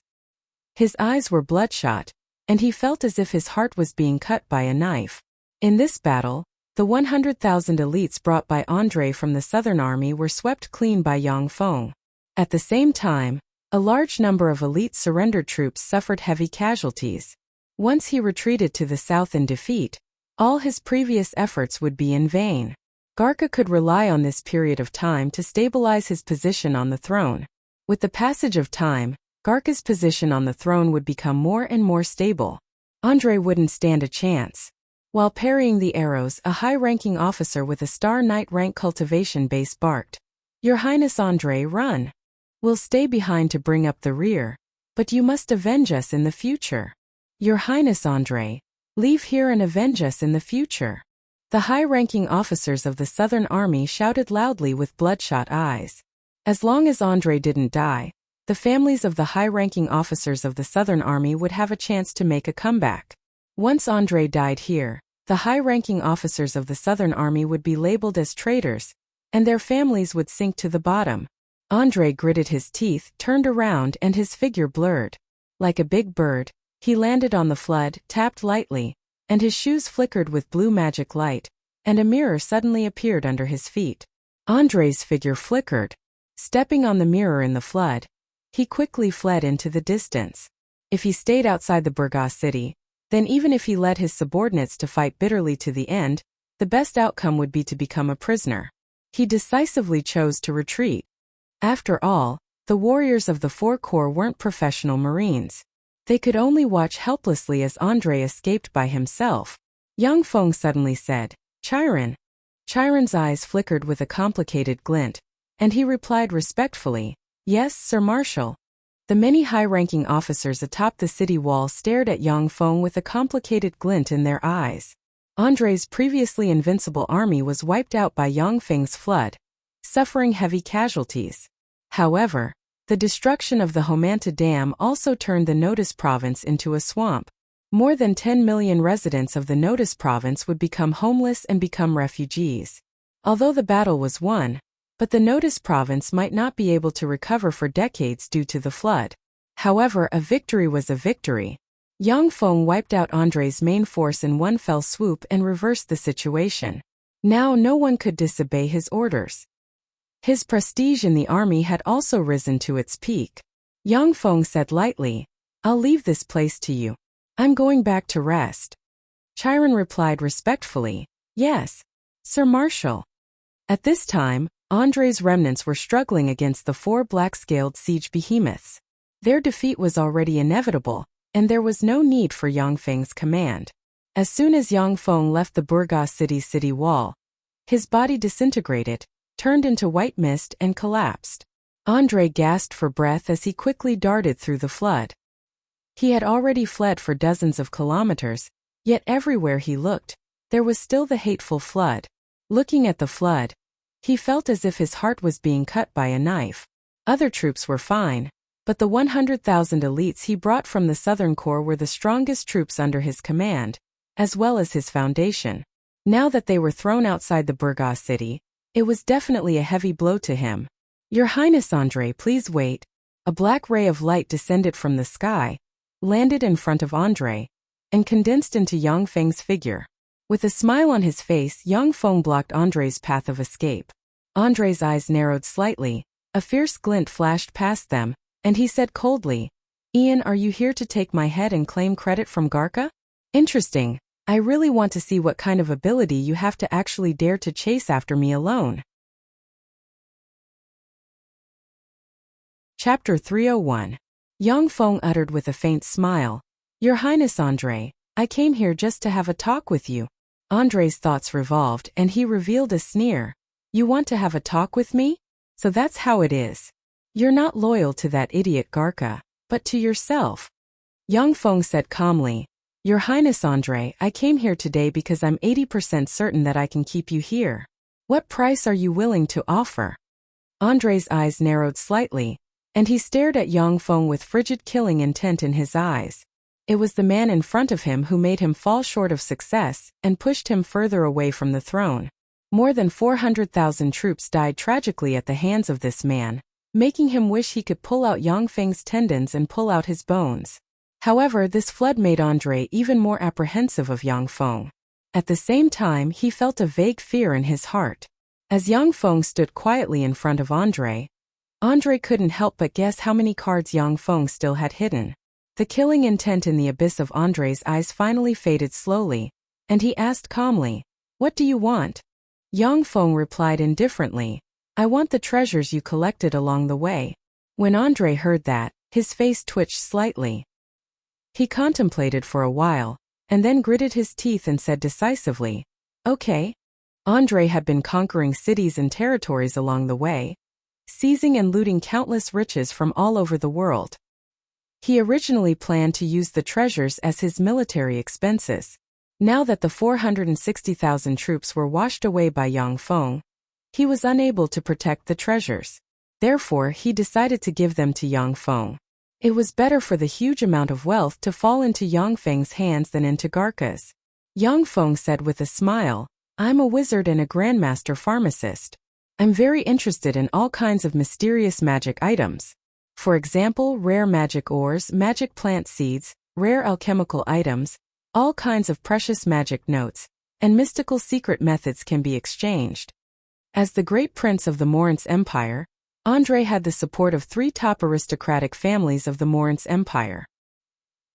His eyes were bloodshot, and he felt as if his heart was being cut by a knife. In this battle, the 100,000 elites brought by Andrei from the Southern Army were swept clean by Yang Feng. At the same time, a large number of elite surrendered troops suffered heavy casualties. Once he retreated to the south in defeat, all his previous efforts would be in vain. Garca could rely on this period of time to stabilize his position on the throne. With the passage of time, Garca's position on the throne would become more and more stable. Andrei wouldn't stand a chance. While parrying the arrows, a high-ranking officer with a Star Knight rank cultivation base barked, "Your Highness Andrei, run. We'll stay behind to bring up the rear, but you must avenge us in the future. Your Highness Andrei, leave here and avenge us in the future." The high-ranking officers of the Southern Army shouted loudly with bloodshot eyes. As long as Andrei didn't die, the families of the high-ranking officers of the Southern Army would have a chance to make a comeback. Once Andrei died here, the high-ranking officers of the Southern Army would be labeled as traitors, and their families would sink to the bottom. Andrei gritted his teeth, turned around, and his figure blurred. Like a big bird, he landed on the flood, tapped lightly, and his shoes flickered with blue magic light, and a mirror suddenly appeared under his feet. Andrei's figure flickered. Stepping on the mirror in the flood, he quickly fled into the distance. If he stayed outside the Burgas city, then even if he led his subordinates to fight bitterly to the end, the best outcome would be to become a prisoner. He decisively chose to retreat. After all, the warriors of the 4 Corps weren't professional Marines. They could only watch helplessly as Andrei escaped by himself. Yang Feng suddenly said, "Chiron." Chiron's eyes flickered with a complicated glint, and he replied respectfully, "Yes, Sir Marshal." The many high-ranking officers atop the city wall stared at Yang Feng with a complicated glint in their eyes. Andrei's previously invincible army was wiped out by Yang Feng's flood, suffering heavy casualties. However, the destruction of the Homanta Dam also turned the Notus province into a swamp. More than 10 million residents of the Notus province would become homeless and become refugees. Although the battle was won, but the Notus province might not be able to recover for decades due to the flood. However, a victory was a victory. Yang Feng wiped out Andrei's main force in one fell swoop and reversed the situation. Now no one could disobey his orders. His prestige in the army had also risen to its peak. Yang Feng said lightly, I'll leave this place to you. I'm going back to rest. Chiron replied respectfully, Yes, Sir Marshal. At this time, Andre's remnants were struggling against the 4 black-scaled siege behemoths. Their defeat was already inevitable, and there was no need for Yang Feng's command. As soon as Yang Feng left the Burgas city's city wall, his body disintegrated, turned into white mist and collapsed. Andre gasped for breath as he quickly darted through the flood. He had already fled for dozens of kilometers, yet everywhere he looked, there was still the hateful flood. Looking at the flood, he felt as if his heart was being cut by a knife. Other troops were fine, but the 100,000 elites he brought from the Southern Corps were the strongest troops under his command, as well as his foundation. Now that they were thrown outside the Burgas city, it was definitely a heavy blow to him. Your Highness Andre, please wait. A black ray of light descended from the sky, landed in front of Andre, and condensed into Yang Feng's figure. With a smile on his face, Yang Feng blocked Andre's path of escape. Andre's eyes narrowed slightly, a fierce glint flashed past them, and he said coldly, Ian, are you here to take my head and claim credit from Garca? Interesting. I really want to see what kind of ability you have to actually dare to chase after me alone. Chapter 301. Yang Feng uttered with a faint smile, Your Highness Andre, I came here just to have a talk with you. Andre's thoughts revolved and he revealed a sneer. You want to have a talk with me? So that's how it is. You're not loyal to that idiot Garca, but to yourself. Yang Feng said calmly, Your Highness Andre, I came here today because I'm 80% certain that I can keep you here. What price are you willing to offer? Andre's eyes narrowed slightly, and he stared at Yang Feng with frigid killing intent in his eyes. It was the man in front of him who made him fall short of success and pushed him further away from the throne. More than 400,000 troops died tragically at the hands of this man, making him wish he could pull out Yang Feng's tendons and pull out his bones. However, this flood made Andre even more apprehensive of Yang Feng. At the same time, he felt a vague fear in his heart. As Yang Feng stood quietly in front of Andre couldn't help but guess how many cards Yang Feng still had hidden. The killing intent in the abyss of Andre's eyes finally faded slowly, and he asked calmly, What do you want? Yang Feng replied indifferently, I want the treasures you collected along the way. When Andre heard that, his face twitched slightly. He contemplated for a while, and then gritted his teeth and said decisively, Okay. Andre had been conquering cities and territories along the way, seizing and looting countless riches from all over the world. He originally planned to use the treasures as his military expenses. Now that the 460,000 troops were washed away by Yang Feng, he was unable to protect the treasures. Therefore, he decided to give them to Yang Feng. It was better for the huge amount of wealth to fall into Yang Feng's hands than into Garca's. Yang Feng said with a smile, I'm a wizard and a grandmaster pharmacist. I'm very interested in all kinds of mysterious magic items. For example, rare magic ores, magic plant seeds, rare alchemical items, all kinds of precious magic notes, and mystical secret methods can be exchanged. As the great prince of the Morince Empire, Andre had the support of 3 top aristocratic families of the Morince Empire.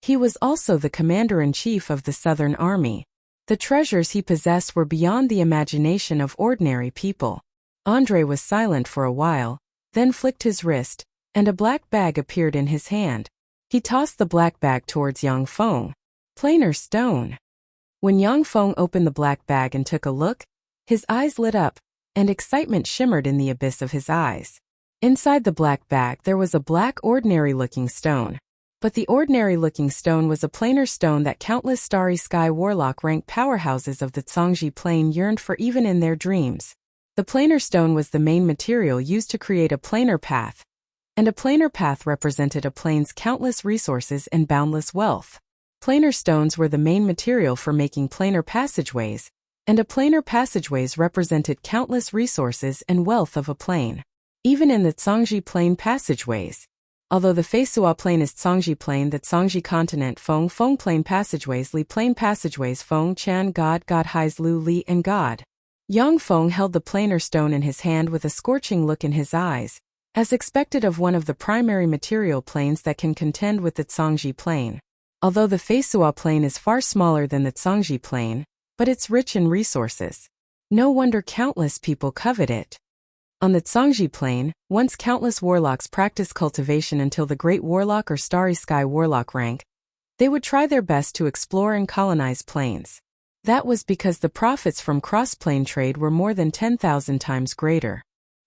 He was also the commander-in-chief of the Southern Army. The treasures he possessed were beyond the imagination of ordinary people. Andre was silent for a while, then flicked his wrist, and a black bag appeared in his hand. He tossed the black bag towards Yang Feng. Planar stone. When Yang Feng opened the black bag and took a look, his eyes lit up, and excitement shimmered in the abyss of his eyes. Inside the black bag there was a black ordinary-looking stone. But the ordinary-looking stone was a planar stone that countless Starry Sky Warlock rank powerhouses of the Zhangji Plain yearned for even in their dreams. The planar stone was the main material used to create a planar path, and a planar path represented a plane's countless resources and boundless wealth. Planar stones were the main material for making planar passageways, and a planar passageways represented countless resources and wealth of a plane. Even in the Zhangji Plain passageways, although the Feisua Plain is Zhangji Plain, the Zhangji Continent Feng Plain passageways, Li Plain passageways, Feng Chan God Hai's Lu Li and God. Yang Feng held the planar stone in his hand with a scorching look in his eyes. as expected of one of the primary material planes that can contend with the Zhangji plain. Although the Feisua plain is far smaller than the Zhangji plain, but it's rich in resources. No wonder countless people covet it. On the Zhangji plain, once countless warlocks practiced cultivation until the Great Warlock or Starry Sky Warlock rank. They would try their best to explore and colonize plains. That was because the profits from cross-plane trade were more than 10,000 times greater.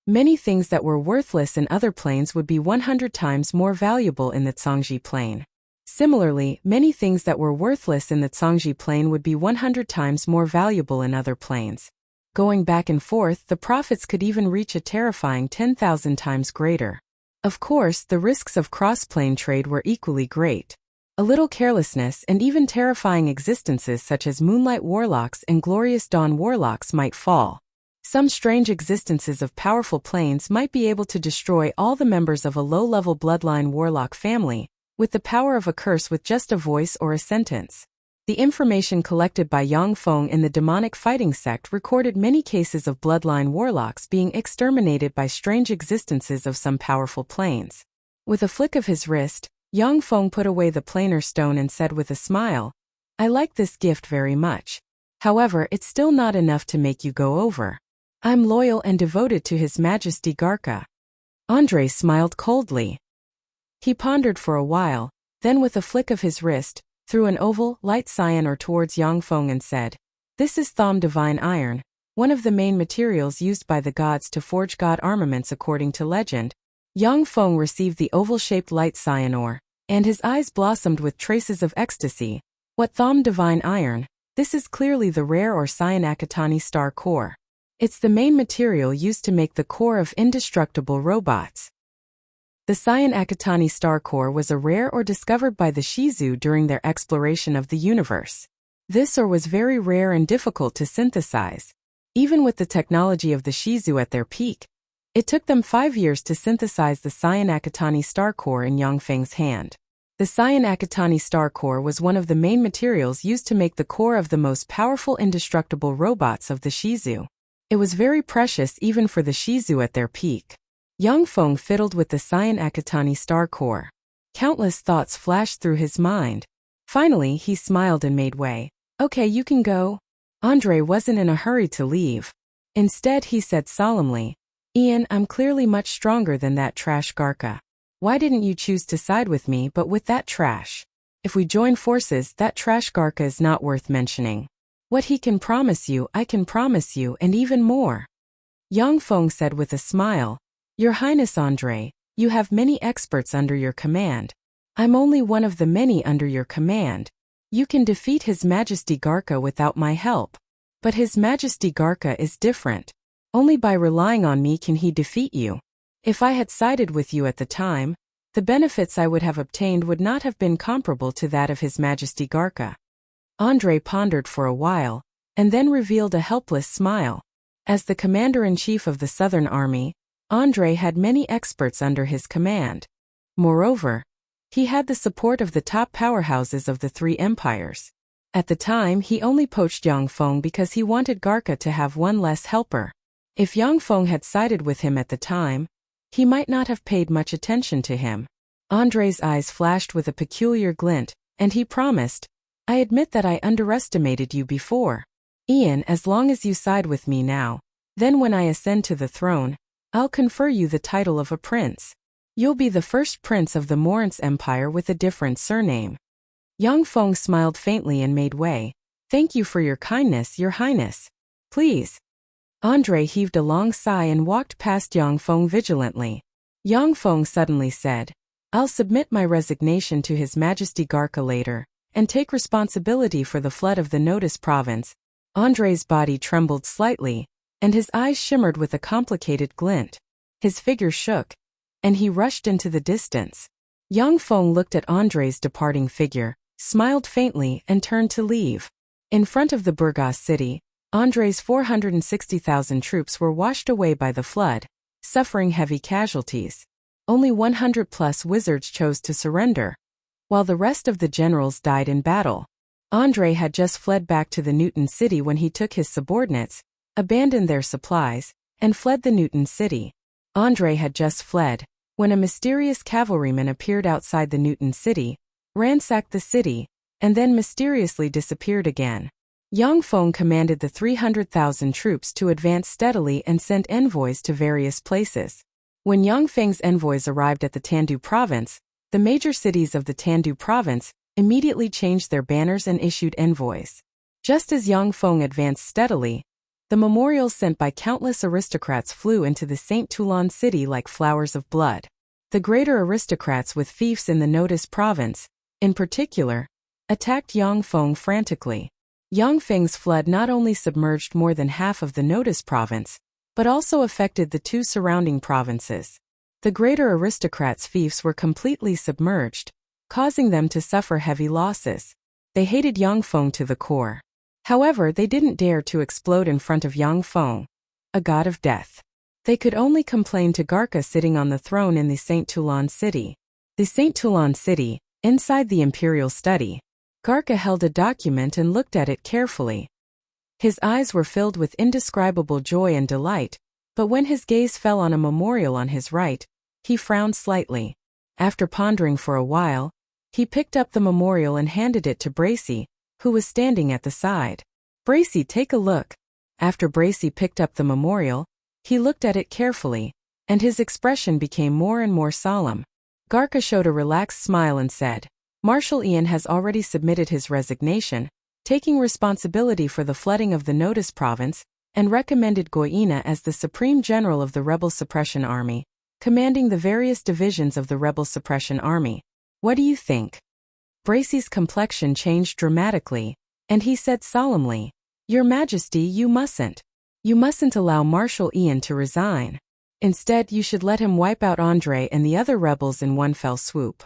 Many things that were worthless in other planes would be 100 times more valuable in the Zhangji plain. Similarly, many things that were worthless in the Zhangji plain would be 100 times more valuable in other planes. Going back and forth, the profits could even reach a terrifying 10,000 times greater. Of course, the risks of cross-plane trade were equally great. A little carelessness and even terrifying existences such as Moonlight Warlocks and Glorious Dawn Warlocks might fall. Some strange existences of powerful planes might be able to destroy all the members of a low-level bloodline warlock family, with the power of a curse with just a voice or a sentence. The information collected by Yang Feng in the demonic fighting sect recorded many cases of bloodline warlocks being exterminated by strange existences of some powerful planes. With a flick of his wrist, Yang Feng put away the planar stone and said with a smile, "I like this gift very much. However, it's still not enough to make you go over. I'm loyal and devoted to His Majesty Garca." Andre smiled coldly. He pondered for a while, then with a flick of his wrist, threw an oval, light cyan ore towards Yang Feng and said, "This is Thom Divine Iron, one of the main materials used by the gods to forge god armaments according to legend." Yang Feng received the oval-shaped light cyan ore, and his eyes blossomed with traces of ecstasy. What Thom Divine Iron? This is clearly the rare or cyan Akatani star core. It's the main material used to make the core of indestructible robots. The cyan Akatani star core was a rare ore discovered by the Shizu during their exploration of the universe. This ore was very rare and difficult to synthesize. Even with the technology of the Shizu at their peak, it took them 5 years to synthesize the cyan Akatani star core in Yang Feng's hand. The cyan Akatani star core was one of the main materials used to make the core of the most powerful indestructible robots of the Shizu. It was very precious even for the Shizu at their peak. Yang Feng fiddled with the cyan Akatani star core. Countless thoughts flashed through his mind. Finally, he smiled and made way. "Okay, you can go." Andre wasn't in a hurry to leave. Instead, he said solemnly, "Ian, I'm clearly much stronger than that trash Garca. Why didn't you choose to side with me but with that trash? If we join forces, that trash Garca is not worth mentioning. What he can promise you, I can promise you, and even more." Yang Feng said with a smile, "Your Highness Andre, you have many experts under your command. I'm only one of the many under your command. You can defeat His Majesty Garca without my help. But His Majesty Garca is different. Only by relying on me can he defeat you. If I had sided with you at the time, the benefits I would have obtained would not have been comparable to that of His Majesty Garca." Andre pondered for a while, and then revealed a helpless smile. As the commander-in-chief of the Southern Army, Andre had many experts under his command. Moreover, he had the support of the top powerhouses of the three empires. At the time, he only poached Yang Feng because he wanted Garca to have one less helper. If Yang Feng had sided with him at the time, he might not have paid much attention to him. Andre's eyes flashed with a peculiar glint, and he promised, "I admit that I underestimated you before. Ian, as long as you side with me now, then when I ascend to the throne, I'll confer you the title of a prince. You'll be the first prince of the Morance Empire with a different surname." Yang Feng smiled faintly and made way. "Thank you for your kindness, Your Highness. Please." Andre heaved a long sigh and walked past Yang Feng vigilantly. Yang Feng suddenly said, "I'll submit my resignation to His Majesty Garca later, and take responsibility for the flood of the Notice province." Andre's body trembled slightly, and his eyes shimmered with a complicated glint. His figure shook, and he rushed into the distance. Yang Feng looked at Andre's departing figure, smiled faintly, and turned to leave. In front of the Burgos city, Andre's 460,000 troops were washed away by the flood, suffering heavy casualties. Only 100+ wizards chose to surrender, while the rest of the generals died in battle. Andre had just fled back to the Newton city when he took his subordinates, abandoned their supplies, and fled the Newton city. André had just fled, when a mysterious cavalryman appeared outside the Newton city, ransacked the city, and then mysteriously disappeared again. Yang Feng commanded the 300,000 troops to advance steadily and sent envoys to various places. When Yang Feng's envoys arrived at the Tandu province, the major cities of the Tandu province immediately changed their banners and issued envoys. Just as Yang Feng advanced steadily, the memorials sent by countless aristocrats flew into the St. Toulon city like flowers of blood. The greater aristocrats with fiefs in the Notice province, in particular, attacked Yang Feng frantically. Yang Feng's flood not only submerged more than half of the Notice province, but also affected the two surrounding provinces. The greater aristocrats' fiefs were completely submerged, causing them to suffer heavy losses. They hated Yang Feng to the core. However, they didn't dare to explode in front of Yang Feng, a god of death. They could only complain to Garca sitting on the throne in the St. Toulon city. The St. Toulon city, inside the imperial study. Garca held a document and looked at it carefully. His eyes were filled with indescribable joy and delight, but when his gaze fell on a memorial on his right, he frowned slightly. After pondering for a while, he picked up the memorial and handed it to Bracy, who was standing at the side. "Bracy, take a look." After Bracy picked up the memorial, he looked at it carefully, and his expression became more and more solemn. Garca showed a relaxed smile and said, "Marshal Ian has already submitted his resignation, taking responsibility for the flooding of the Notice province, and recommended Goyina as the Supreme General of the Rebel Suppression Army, commanding the various divisions of the Rebel Suppression Army. What do you think?" Bracy's complexion changed dramatically, and he said solemnly, "Your Majesty, you mustn't. You mustn't allow Marshal Ian to resign. Instead, you should let him wipe out André and the other rebels in one fell swoop."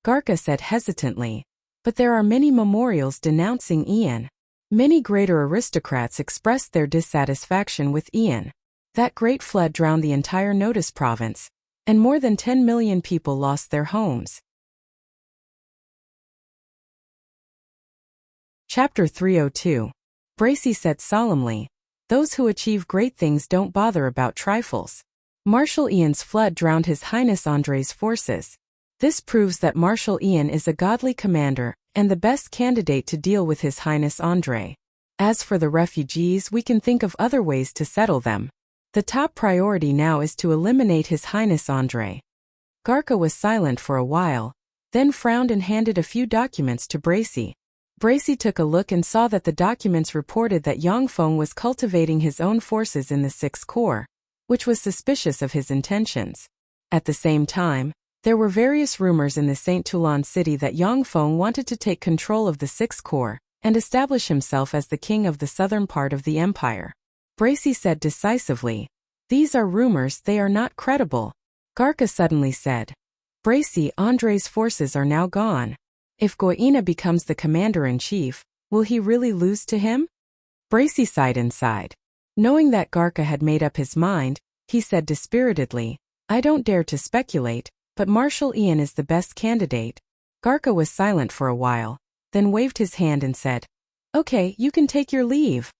Garca said hesitantly, "But there are many memorials denouncing Ian. Many greater aristocrats expressed their dissatisfaction with Ian. That great flood drowned the entire Notice province, and more than 10 million people lost their homes." Chapter 302. Bracy said solemnly, "Those who achieve great things don't bother about trifles. Marshal Ian's flood drowned His Highness André's forces. This proves that Marshal Ian is a godly commander and the best candidate to deal with His Highness André. As for the refugees, we can think of other ways to settle them. The top priority now is to eliminate His Highness André." Garca was silent for a while, then frowned and handed a few documents to Bracy. Bracy took a look and saw that the documents reported that Yang Feng was cultivating his own forces in the Sixth Corps, which was suspicious of his intentions. At the same time, there were various rumors in the St. Toulon city that Yang Feng wanted to take control of the Sixth Corps and establish himself as the king of the southern part of the empire. Bracy said decisively, "These are rumors, they are not credible." Garca suddenly said, "Bracy, André's forces are now gone. If Goyina becomes the commander-in-chief, will he really lose to him?" Bracy sighed inside. Knowing that Garca had made up his mind, he said dispiritedly, "I don't dare to speculate, but Marshal Ian is the best candidate." Garca was silent for a while, then waved his hand and said, "Okay, you can take your leave."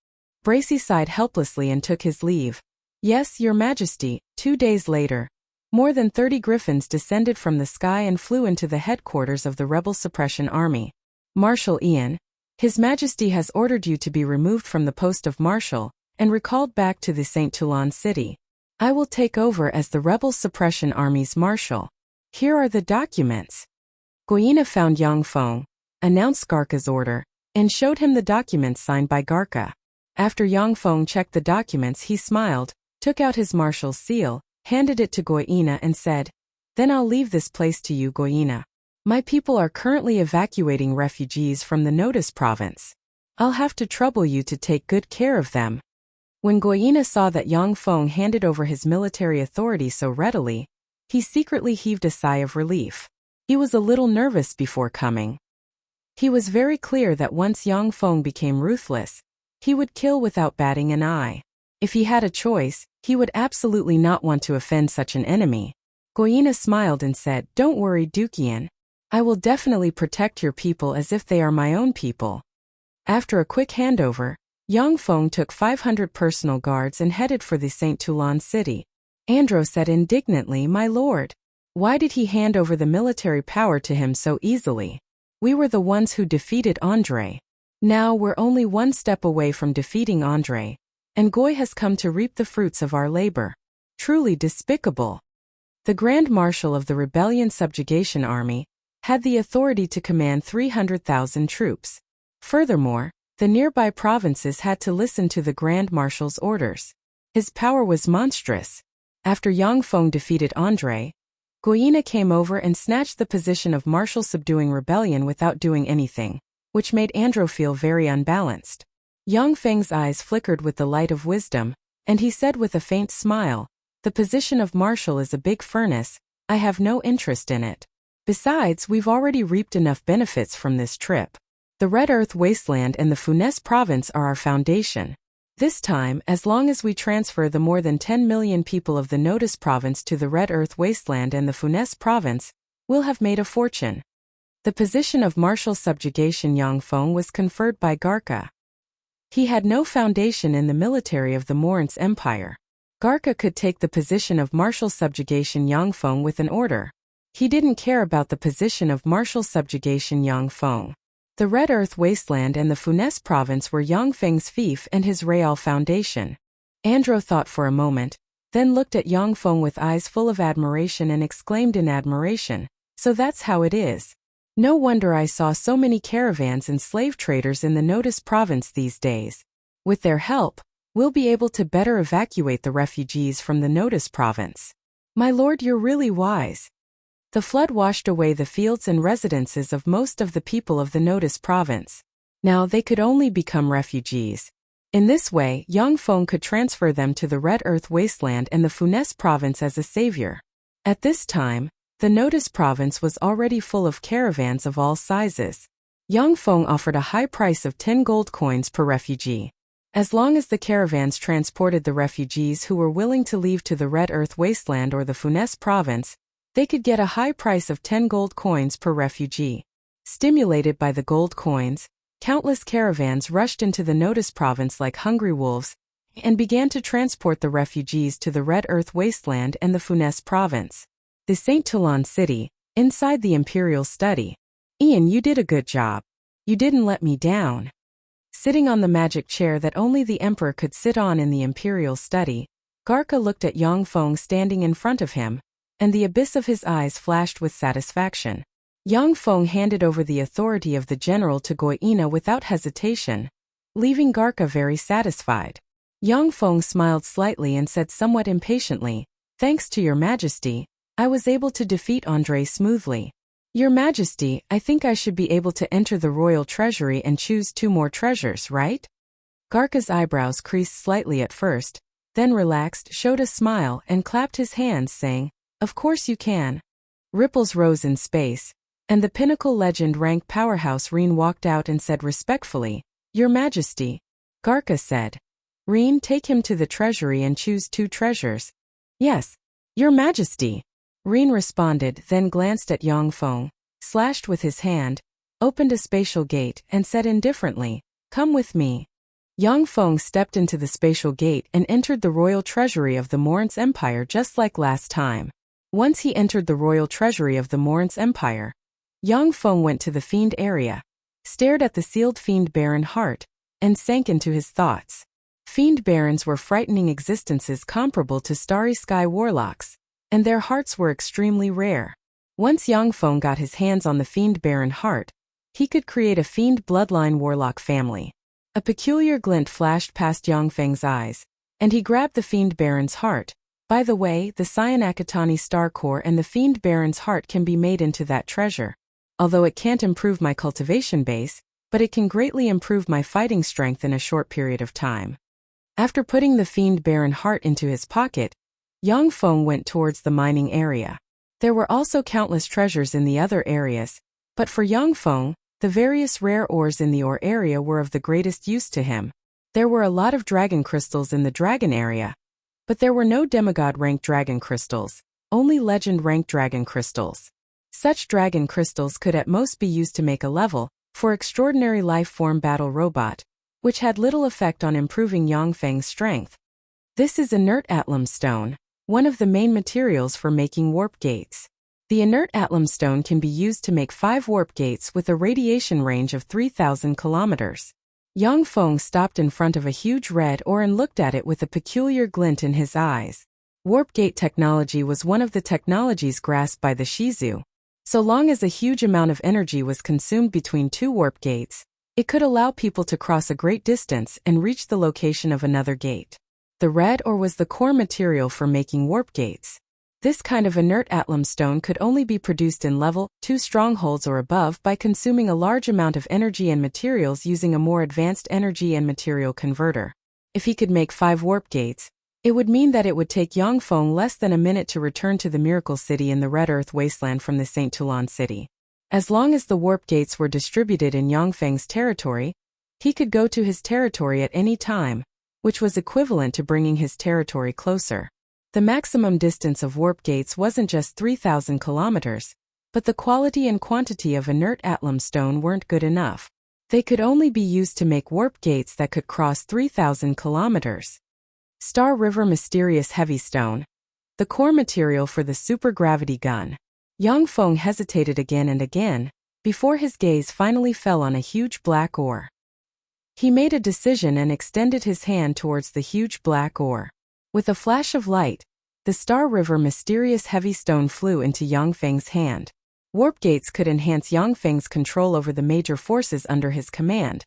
Bracy sighed helplessly and took his leave. "Yes, Your Majesty." 2 days later, more than 30 griffins descended from the sky and flew into the headquarters of the Rebel Suppression Army. "Marshal Ian, His Majesty has ordered you to be removed from the post of Marshal and recalled back to the St. Toulon city. I will take over as the Rebel Suppression Army's Marshal. Here are the documents." Goyina found Yang Feng, announced Garca's order, and showed him the documents signed by Garca. After Yang Feng checked the documents, he smiled, took out his marshal's seal, handed it to Goyina and said, "Then I'll leave this place to you, Goyina. My people are currently evacuating refugees from the Notice province. I'll have to trouble you to take good care of them." When Goyina saw that Yang Feng handed over his military authority so readily, he secretly heaved a sigh of relief. He was a little nervous before coming. He was very clear that once Yang Feng became ruthless, he would kill without batting an eye. If he had a choice, he would absolutely not want to offend such an enemy. Goyina smiled and said, "Don't worry, Dukian. I will definitely protect your people as if they are my own people." After a quick handover, Yang Feng took 500 personal guards and headed for the St. Toulon city. Andro said indignantly, "My lord. Why did he hand over the military power to him so easily? We were the ones who defeated Andre. Now we're only one step away from defeating Andre, and Goy has come to reap the fruits of our labor. Truly despicable." The Grand Marshal of the Rebellion Subjugation Army had the authority to command 300,000 troops. Furthermore, the nearby provinces had to listen to the Grand Marshal's orders. His power was monstrous. After Yang Feng defeated Andre, Goyina came over and snatched the position of Marshal, subduing rebellion without doing anything, which made Andro feel very unbalanced. Yang Feng's eyes flickered with the light of wisdom, and he said with a faint smile, "The position of Marshal is a big furnace. I have no interest in it. Besides, we've already reaped enough benefits from this trip. The Red Earth Wasteland and the Funès province are our foundation. This time, as long as we transfer the more than 10 million people of the Notice province to the Red Earth Wasteland and the Funès province, we'll have made a fortune." The position of Marshal Subjugation Yang Feng was conferred by Garca. He had no foundation in the military of the Morin's Empire. Garca could take the position of Marshal Subjugation Yang Feng with an order. He didn't care about the position of Marshal Subjugation Yang Feng. The Red Earth Wasteland and the Funès province were Yang Feng's fief and his real foundation. Andro thought for a moment, then looked at Yang Feng with eyes full of admiration and exclaimed in admiration, "So that's how it is. No wonder I saw so many caravans and slave traders in the Notice province these days. With their help, we'll be able to better evacuate the refugees from the Notice province. My lord, you're really wise." The flood washed away the fields and residences of most of the people of the Notice province. Now they could only become refugees. In this way, Yang Feng could transfer them to the Red Earth Wasteland and the Funès province as a savior. At this time, the Notice province was already full of caravans of all sizes. Yang Feng offered a high price of 10 gold coins per refugee. As long as the caravans transported the refugees who were willing to leave to the Red Earth Wasteland or the Funès province, they could get a high price of 10 gold coins per refugee. Stimulated by the gold coins, countless caravans rushed into the Notice province like hungry wolves, and began to transport the refugees to the Red Earth Wasteland and the Funès province. The Saint Toulon city, inside the Imperial study. "Ian, you did a good job. You didn't let me down." Sitting on the magic chair that only the Emperor could sit on in the Imperial study, Garca looked at Yang Feng standing in front of him, and the abyss of his eyes flashed with satisfaction. Yang Feng handed over the authority of the general to Goyina without hesitation, leaving Garca very satisfied. Yang Feng smiled slightly and said somewhat impatiently, "Thanks to your majesty, I was able to defeat Andre smoothly. Your majesty, I think I should be able to enter the royal treasury and choose 2 more treasures, right?" Garca's eyebrows creased slightly at first, then relaxed, showed a smile, and clapped his hands, saying, "Of course you can." Ripples rose in space, and the pinnacle legend rank powerhouse Reen walked out and said respectfully, "Your Majesty." Garca said, "Reen, take him to the treasury and choose 2 treasures." "Yes, Your Majesty." Reen responded, then glanced at Yang Feng, slashed with his hand, opened a spatial gate, and said indifferently, "Come with me." Yang Feng stepped into the spatial gate and entered the royal treasury of the Morin's Empire just like last time. Once he entered the royal treasury of the Morin's Empire, Yang Feng went to the fiend area, stared at the sealed fiend baron heart, and sank into his thoughts. Fiend barons were frightening existences comparable to starry sky warlocks, and their hearts were extremely rare. Once Yang Feng got his hands on the fiend baron heart, he could create a fiend bloodline warlock family. A peculiar glint flashed past Yang Feng's eyes, and he grabbed the fiend baron's heart. "By the way, the Cyanakatani star core and the fiend baron's heart can be made into that treasure. Although it can't improve my cultivation base, but it can greatly improve my fighting strength in a short period of time." After putting the fiend baron heart into his pocket, Yang Feng went towards the mining area. There were also countless treasures in the other areas, but for Yang Feng, the various rare ores in the ore area were of the greatest use to him. There were a lot of dragon crystals in the dragon area, but there were no demigod-ranked dragon crystals, only legend-ranked dragon crystals. Such dragon crystals could at most be used to make a level for extraordinary life-form battle robot, which had little effect on improving Yang Feng's strength. "This is inert Atlam stone. one of the main materials for making warp gates. The inert alum stone can be used to make 5 warp gates with a radiation range of 3,000 kilometers. Yang Feng stopped in front of a huge red ore and looked at it with a peculiar glint in his eyes. Warp gate technology was one of the technologies grasped by the Shizu. So long as a huge amount of energy was consumed between 2 warp gates, it could allow people to cross a great distance and reach the location of another gate. The red ore was the core material for making warp gates. This kind of inert alum stone could only be produced in level 2 strongholds or above by consuming a large amount of energy and materials using a more advanced energy and material converter. If he could make 5 warp gates, it would mean that it would take Yang Feng less than a minute to return to the Miracle City in the Red Earth Wasteland from the St. Toulon City. As long as the warp gates were distributed in Yang Feng's territory, he could go to his territory at any time, which was equivalent to bringing his territory closer. The maximum distance of warp gates wasn't just 3,000 kilometers, but the quality and quantity of inert alum stone weren't good enough. They could only be used to make warp gates that could cross 3,000 kilometers. Star River Mysterious Heavy Stone, the core material for the supergravity gun. Yang Feng hesitated again and again, before his gaze finally fell on a huge black ore. He made a decision and extended his hand towards the huge black ore. With a flash of light, the Star River Mysterious Heavy Stone flew into Yang Feng's hand. Warp gates could enhance Yang Feng's control over the major forces under his command,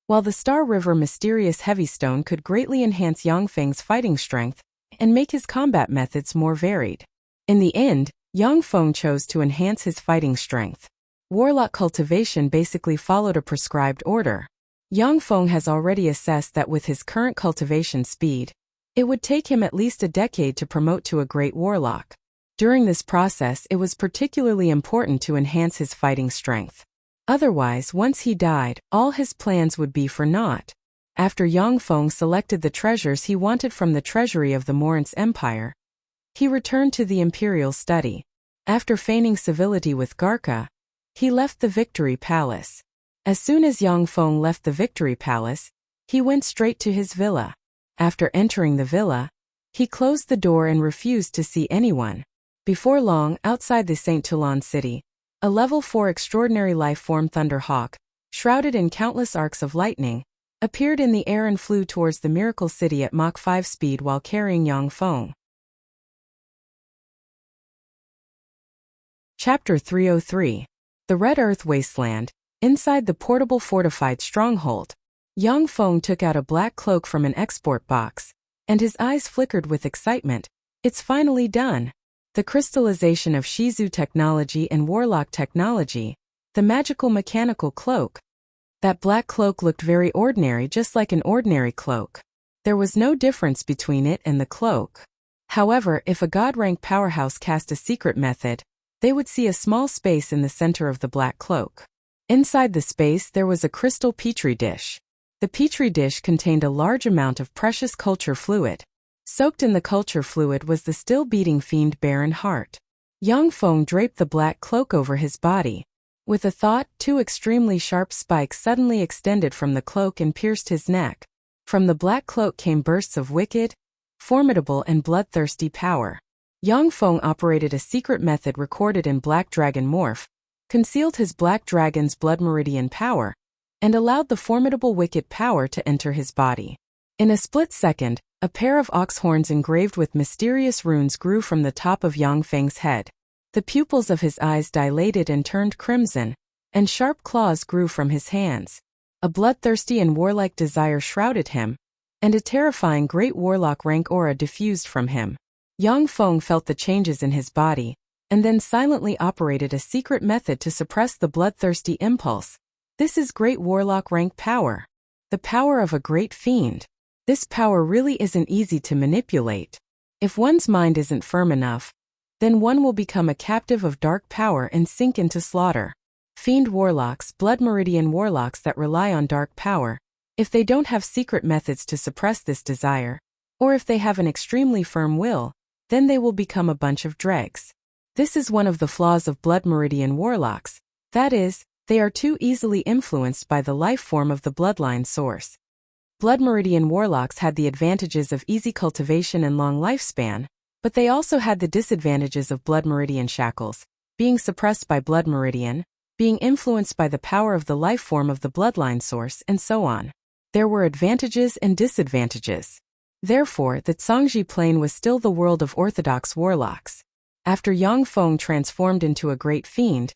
while the Star River Mysterious Heavy Stone could greatly enhance Yang Feng's fighting strength and make his combat methods more varied. In the end, Yang Feng chose to enhance his fighting strength. Warlock cultivation basically followed a prescribed order. Yang Feng has already assessed that with his current cultivation speed, it would take him at least a decade to promote to a great warlock. During this process, it was particularly important to enhance his fighting strength. Otherwise, once he died, all his plans would be for naught. After Yang Feng selected the treasures he wanted from the treasury of the Morince Empire, he returned to the Imperial Study. After feigning civility with Garca, he left the Victory Palace. As soon as Yang Feng left the Victory Palace, he went straight to his villa. After entering the villa, he closed the door and refused to see anyone. Before long, outside the St. Toulon City, a level 4 extraordinary life-form Thunderhawk, shrouded in countless arcs of lightning, appeared in the air and flew towards the Miracle City at Mach 5 speed while carrying Yang Feng. Chapter 303. The Red Earth Wasteland. Inside the portable fortified stronghold, Yang Feng took out a black cloak from an export box, and his eyes flickered with excitement. It's finally done. The crystallization of Shizu technology and Warlock technology, the magical mechanical cloak. That black cloak looked very ordinary, just like an ordinary cloak. There was no difference between it and the cloak. However, if a god-rank powerhouse cast a secret method, they would see a small space in the center of the black cloak. Inside the space there was a crystal petri dish. The petri dish contained a large amount of precious culture fluid. Soaked in the culture fluid was the still-beating fiend Baron Heart. Yang Feng draped the black cloak over his body. With a thought, 2 extremely sharp spikes suddenly extended from the cloak and pierced his neck. From the black cloak came bursts of wicked, formidable and bloodthirsty power. Yang Feng operated a secret method recorded in Black Dragon Morph, concealed his Black Dragon's blood meridian power, and allowed the formidable wicked power to enter his body. In a split second, a pair of ox horns engraved with mysterious runes grew from the top of Yang Feng's head. The pupils of his eyes dilated and turned crimson, and sharp claws grew from his hands. A bloodthirsty and warlike desire shrouded him, and a terrifying great warlock rank aura diffused from him. Yang Feng felt the changes in his body, and then silently operated a secret method to suppress the bloodthirsty impulse. This is great warlock rank power. The power of a great fiend. This power really isn't easy to manipulate. If one's mind isn't firm enough, then one will become a captive of dark power and sink into slaughter. Fiend warlocks, blood meridian warlocks that rely on dark power, if they don't have secret methods to suppress this desire, or if they have an extremely firm will, then they will become a bunch of dregs. This is one of the flaws of blood meridian warlocks, that is, they are too easily influenced by the life form of the bloodline source. Blood meridian warlocks had the advantages of easy cultivation and long lifespan, But they also had the disadvantages of blood meridian shackles, being suppressed by blood meridian, being influenced by the power of the life form of the bloodline source, and so on. There were advantages and disadvantages. Therefore, the Zhangji Plain was still the world of orthodox warlocks. After Yang Feng transformed into a great fiend,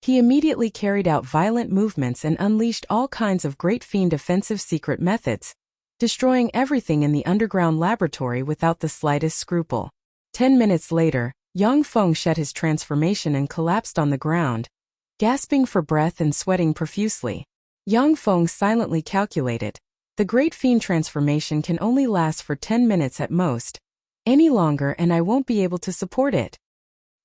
he immediately carried out violent movements and unleashed all kinds of great fiend offensive secret methods, destroying everything in the underground laboratory without the slightest scruple. 10 minutes later, Yang Feng shed his transformation and collapsed on the ground, gasping for breath and sweating profusely. Yang Feng silently calculated, the Great Fiend transformation can only last for 10 minutes at most. Any longer and I won't be able to support it.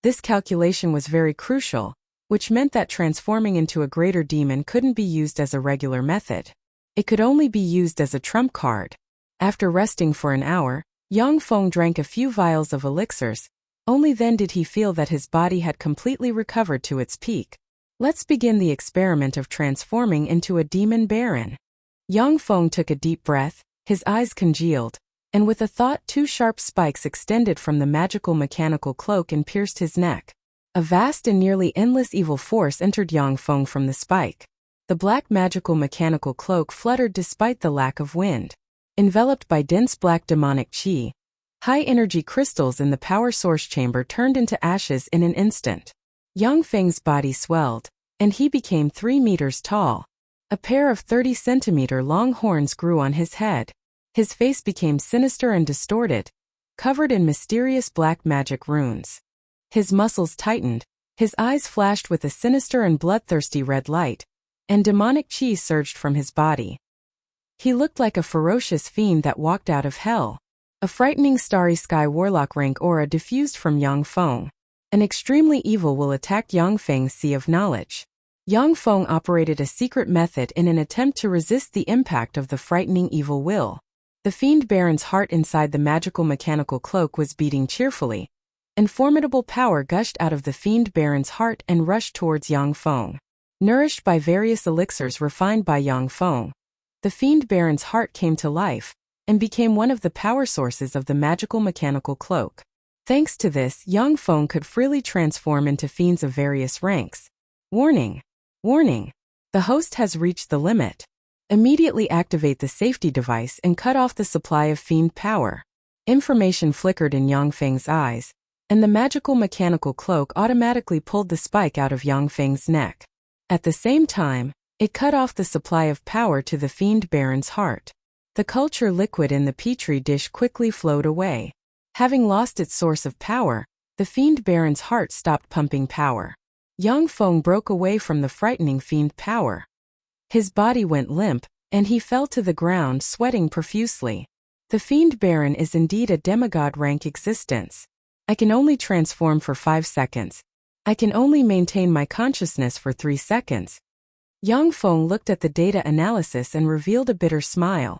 This calculation was very crucial, which meant that transforming into a greater demon couldn't be used as a regular method. It could only be used as a trump card. After resting for an hour, Yang Feng drank a few vials of elixirs. Only then did he feel that his body had completely recovered to its peak. Let's begin the experiment of transforming into a demon baron. Yang Feng took a deep breath, his eyes congealed, and with a thought 2 sharp spikes extended from the magical mechanical cloak and pierced his neck. A vast and nearly endless evil force entered Yang Feng from the spike. The black magical mechanical cloak fluttered despite the lack of wind. Enveloped by dense black demonic qi, high-energy crystals in the power source chamber turned into ashes in an instant. Yang Feng's body swelled, and he became 3 meters tall. A pair of 30-centimeter long horns grew on his head. His face became sinister and distorted, covered in mysterious black magic runes. His muscles tightened, his eyes flashed with a sinister and bloodthirsty red light, and demonic qi surged from his body. He looked like a ferocious fiend that walked out of hell. A frightening starry sky warlock rank aura diffused from Yang Feng. An extremely evil will attacked Yang Feng's sea of knowledge. Yang Feng operated a secret method in an attempt to resist the impact of the frightening evil will. The Fiend Baron's heart inside the magical mechanical cloak was beating cheerfully, and formidable power gushed out of the Fiend Baron's heart and rushed towards Yang Feng. Nourished by various elixirs refined by Yang Feng, the Fiend Baron's heart came to life, and became one of the power sources of the magical mechanical cloak. Thanks to this, Yang Feng could freely transform into fiends of various ranks. Warning! Warning! The host has reached the limit. Immediately activate the safety device and cut off the supply of fiend power. Information flickered in Yang Feng's eyes, and the magical mechanical cloak automatically pulled the spike out of Yang Feng's neck. At the same time, it cut off the supply of power to the Fiend Baron's heart. The culture liquid in the petri dish quickly flowed away. Having lost its source of power, the Fiend Baron's heart stopped pumping power. Yang Feng broke away from the frightening fiend power. His body went limp, and he fell to the ground sweating profusely. The Fiend Baron is indeed a demigod rank existence. I can only transform for 5 seconds. I can only maintain my consciousness for 3 seconds. Yang Feng looked at the data analysis and revealed a bitter smile.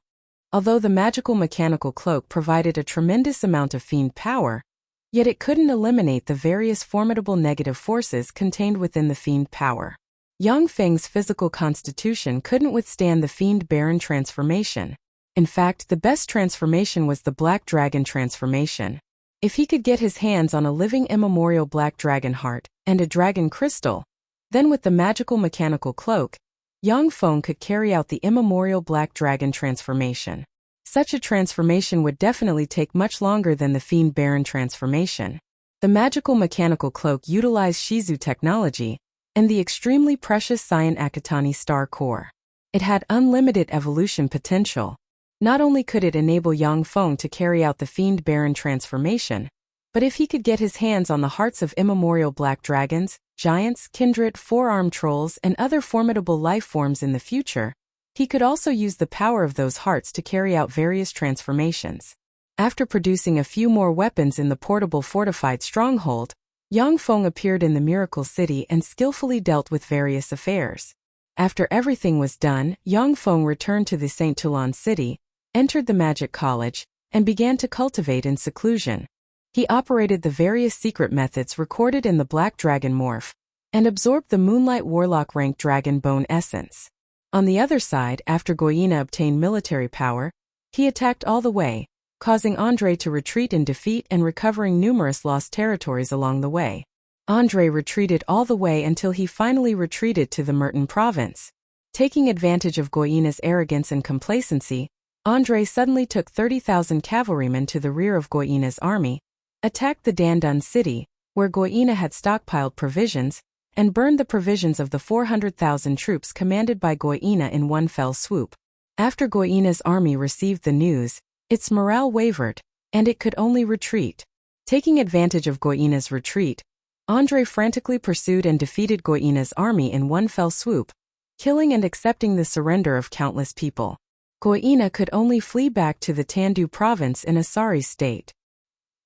Although the magical mechanical cloak provided a tremendous amount of fiend power, yet it couldn't eliminate the various formidable negative forces contained within the fiend power. Yang Feng's physical constitution couldn't withstand the Fiend Baron transformation. In fact, the best transformation was the Black Dragon transformation. If he could get his hands on a living immemorial Black Dragon heart and a dragon crystal, then with the magical mechanical cloak, Yang Feng could carry out the immemorial Black Dragon transformation. Such a transformation would definitely take much longer than the Fiend Baron transformation. The magical mechanical cloak utilized Shizu technology and the extremely precious Cyan Akatani star core. It had unlimited evolution potential. Not only could it enable Yang Feng to carry out the Fiend Baron transformation, but if he could get his hands on the hearts of immemorial black dragons, giants, kindred, four-armed trolls, and other formidable life forms in the future, he could also use the power of those hearts to carry out various transformations. After producing a few more weapons in the portable fortified stronghold, Yang Feng appeared in the Miracle City and skillfully dealt with various affairs. After everything was done, Yang Feng returned to the St. Toulon city, entered the Magic College, and began to cultivate in seclusion. He operated the various secret methods recorded in the Black Dragon morph, and absorbed the Moonlight Warlock rank Dragon Bone essence. On the other side, after Goyina obtained military power, he attacked all the way, causing Andrei to retreat in defeat and recovering numerous lost territories along the way. Andrei retreated all the way until he finally retreated to the Merton province. Taking advantage of Goina's arrogance and complacency, Andrei suddenly took 30,000 cavalrymen to the rear of Goina's army, attacked the Dandun city, where Goina had stockpiled provisions, and burned the provisions of the 400,000 troops commanded by Goina in one fell swoop. After Goina's army received the news, its morale wavered, and it could only retreat. Taking advantage of Goina's retreat, Andrei frantically pursued and defeated Goina's army in one fell swoop, killing and accepting the surrender of countless people. Goina could only flee back to the Tandu province in a sorry state.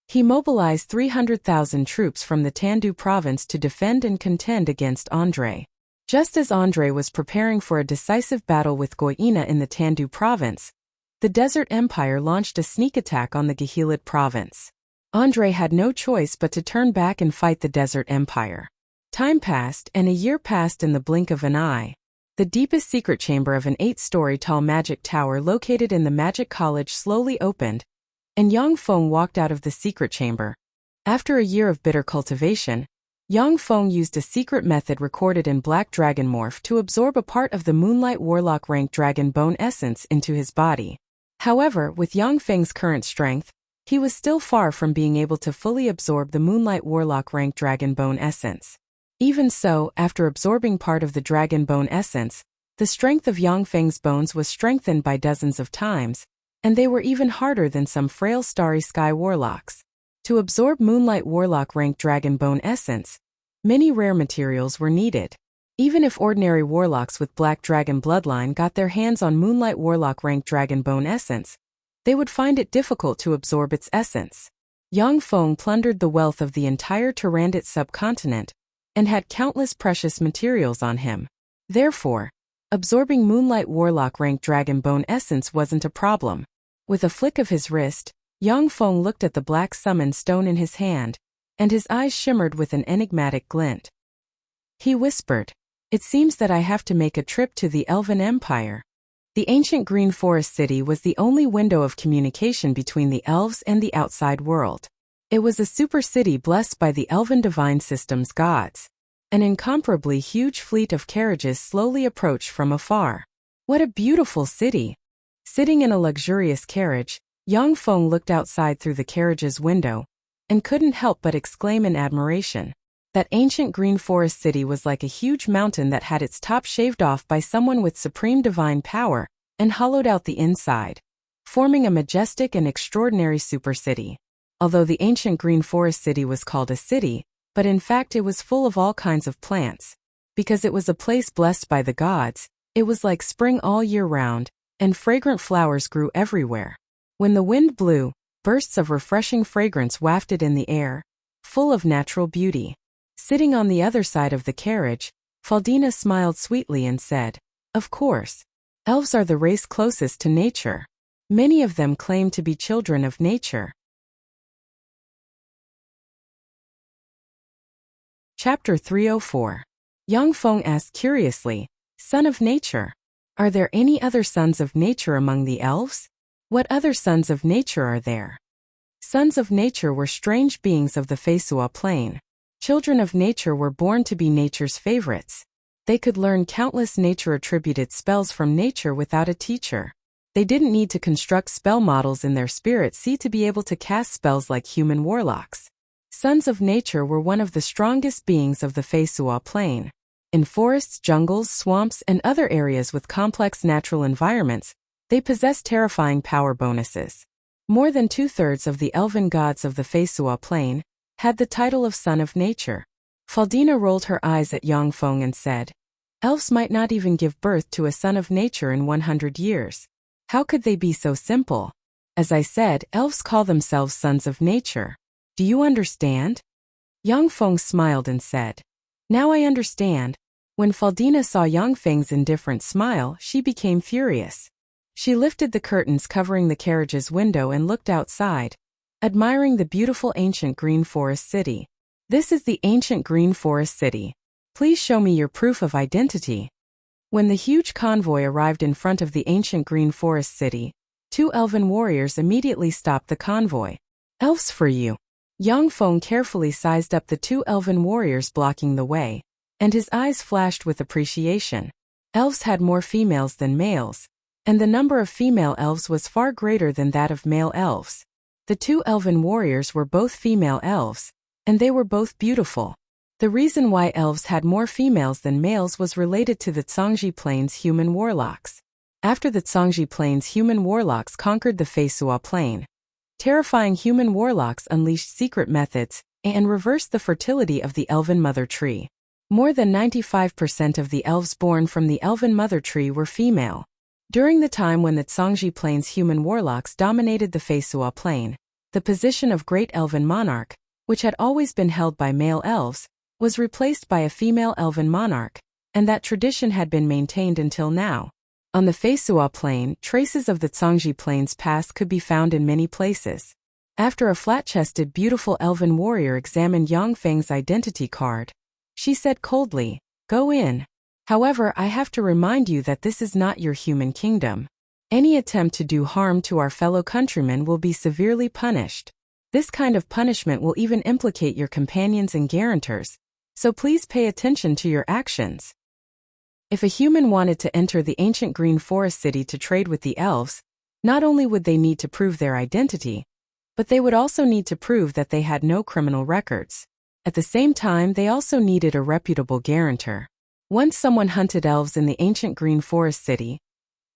He mobilized 300,000 troops from the Tandu province to defend and contend against Andrei. Just as Andrei was preparing for a decisive battle with Goina in the Tandu province, the Desert Empire launched a sneak attack on the Gihilid province. Andrei had no choice but to turn back and fight the Desert Empire. Time passed, and a year passed in the blink of an eye. The deepest secret chamber of an 8-story tall magic tower located in the Magic College slowly opened, and Yang Feng walked out of the secret chamber. After a year of bitter cultivation, Yang Feng used a secret method recorded in Black Dragon Morph to absorb a part of the Moonlight Warlock rank Dragon Bone essence into his body. However, with Yang Feng's current strength, he was still far from being able to fully absorb the Moonlight Warlock rank Dragon Bone essence. Even so, after absorbing part of the Dragon Bone essence, the strength of Yang Feng's bones was strengthened by dozens of times, and they were even harder than some frail Starry Sky Warlocks. To absorb Moonlight Warlock rank Dragon Bone essence, many rare materials were needed. Even if ordinary warlocks with Black Dragon bloodline got their hands on Moonlight Warlock rank Dragon Bone essence, they would find it difficult to absorb its essence. Yang Feng plundered the wealth of the entire Tyrandit subcontinent and had countless precious materials on him. Therefore, absorbing Moonlight Warlock rank Dragon Bone essence wasn't a problem. With a flick of his wrist, Yang Feng looked at the black summon stone in his hand, and his eyes shimmered with an enigmatic glint. He whispered, "It seems that I have to make a trip to the Elven Empire." The ancient Green Forest City was the only window of communication between the elves and the outside world. It was a super city blessed by the Elven divine system's gods. An incomparably huge fleet of carriages slowly approached from afar. What a beautiful city! Sitting in a luxurious carriage, Yang Feng looked outside through the carriage's window, and couldn't help but exclaim in admiration. That ancient Green Forest City was like a huge mountain that had its top shaved off by someone with supreme divine power, and hollowed out the inside, forming a majestic and extraordinary super city. Although the ancient Green Forest City was called a city, but in fact it was full of all kinds of plants. Because it was a place blessed by the gods, it was like spring all year round, and fragrant flowers grew everywhere. When the wind blew, bursts of refreshing fragrance wafted in the air, full of natural beauty. Sitting on the other side of the carriage, Faldina smiled sweetly and said, "Of course. Elves are the race closest to nature. Many of them claim to be children of nature." Chapter 304. Yang Feng asked curiously, "Son of nature? Are there any other sons of nature among the elves? What other sons of nature are there?" Sons of nature were strange beings of the Feisua plain. Children of nature were born to be nature's favorites. They could learn countless nature-attributed spells from nature without a teacher. They didn't need to construct spell models in their spirit sea to be able to cast spells like human warlocks. Sons of nature were one of the strongest beings of the Feisua plain. In forests, jungles, swamps, and other areas with complex natural environments, they possess terrifying power bonuses. More than 2/3 of the elven gods of the Feisua plain had the title of Son of Nature. Faldina rolled her eyes at Yang Feng and said, "Elves might not even give birth to a son of nature in 100 years. How could they be so simple? As I said, elves call themselves sons of nature. Do you understand?" Yang Feng smiled and said, "Now I understand." When Faldina saw Yang Feng's indifferent smile, she became furious. She lifted the curtains covering the carriage's window and looked outside, admiring the beautiful ancient Green Forest City. "This is the ancient Green Forest City. Please show me your proof of identity." When the huge convoy arrived in front of the ancient Green Forest City, Two elven warriors immediately stopped the convoy. Elves for you. Yang Feng carefully sized up the two elven warriors blocking the way, and his eyes flashed with appreciation. Elves had more females than males, and the number of female elves was far greater than that of male elves. The two elven warriors were both female elves, and they were both beautiful. The reason why elves had more females than males was related to the Zhangji Plains human warlocks. After the Zhangji Plains human warlocks conquered the Feisua Plain, terrifying human warlocks unleashed secret methods and reversed the fertility of the elven mother tree. More than 95% of the elves born from the elven mother tree were female. During the time when the Zhangji Plains human warlocks dominated the Feisua Plain, the position of Great Elven Monarch, which had always been held by male elves, was replaced by a female elven monarch, and that tradition had been maintained until now. On the Feisua Plain, traces of the Zhangji Plains past could be found in many places. After a flat-chested beautiful elven warrior examined Yang Feng's identity card, she said coldly, "Go in. However, I have to remind you that this is not your human kingdom. Any attempt to do harm to our fellow countrymen will be severely punished. This kind of punishment will even implicate your companions and guarantors, so please pay attention to your actions." If a human wanted to enter the ancient Green Forest City to trade with the elves, not only would they need to prove their identity, but they would also need to prove that they had no criminal records. At the same time, they also needed a reputable guarantor. Once someone hunted elves in the ancient Green Forest City,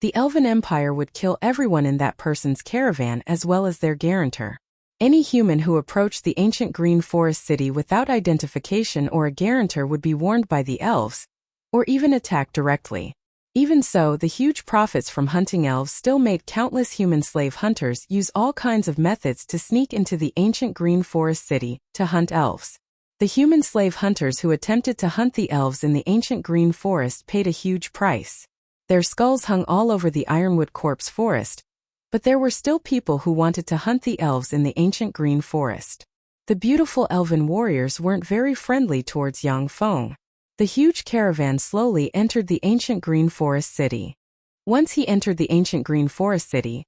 the Elven Empire would kill everyone in that person's caravan as well as their guarantor. Any human who approached the ancient Green Forest City without identification or a guarantor would be warned by the elves, or even attacked directly. Even so, the huge profits from hunting elves still made countless human slave hunters use all kinds of methods to sneak into the ancient Green Forest City to hunt elves. The human slave hunters who attempted to hunt the elves in the ancient Green Forest paid a huge price. Their skulls hung all over the Ironwood Corpse Forest, but there were still people who wanted to hunt the elves in the ancient Green Forest. The beautiful elven warriors weren't very friendly towards Yang Feng. The huge caravan slowly entered the ancient Green Forest City. Once he entered the ancient Green Forest City,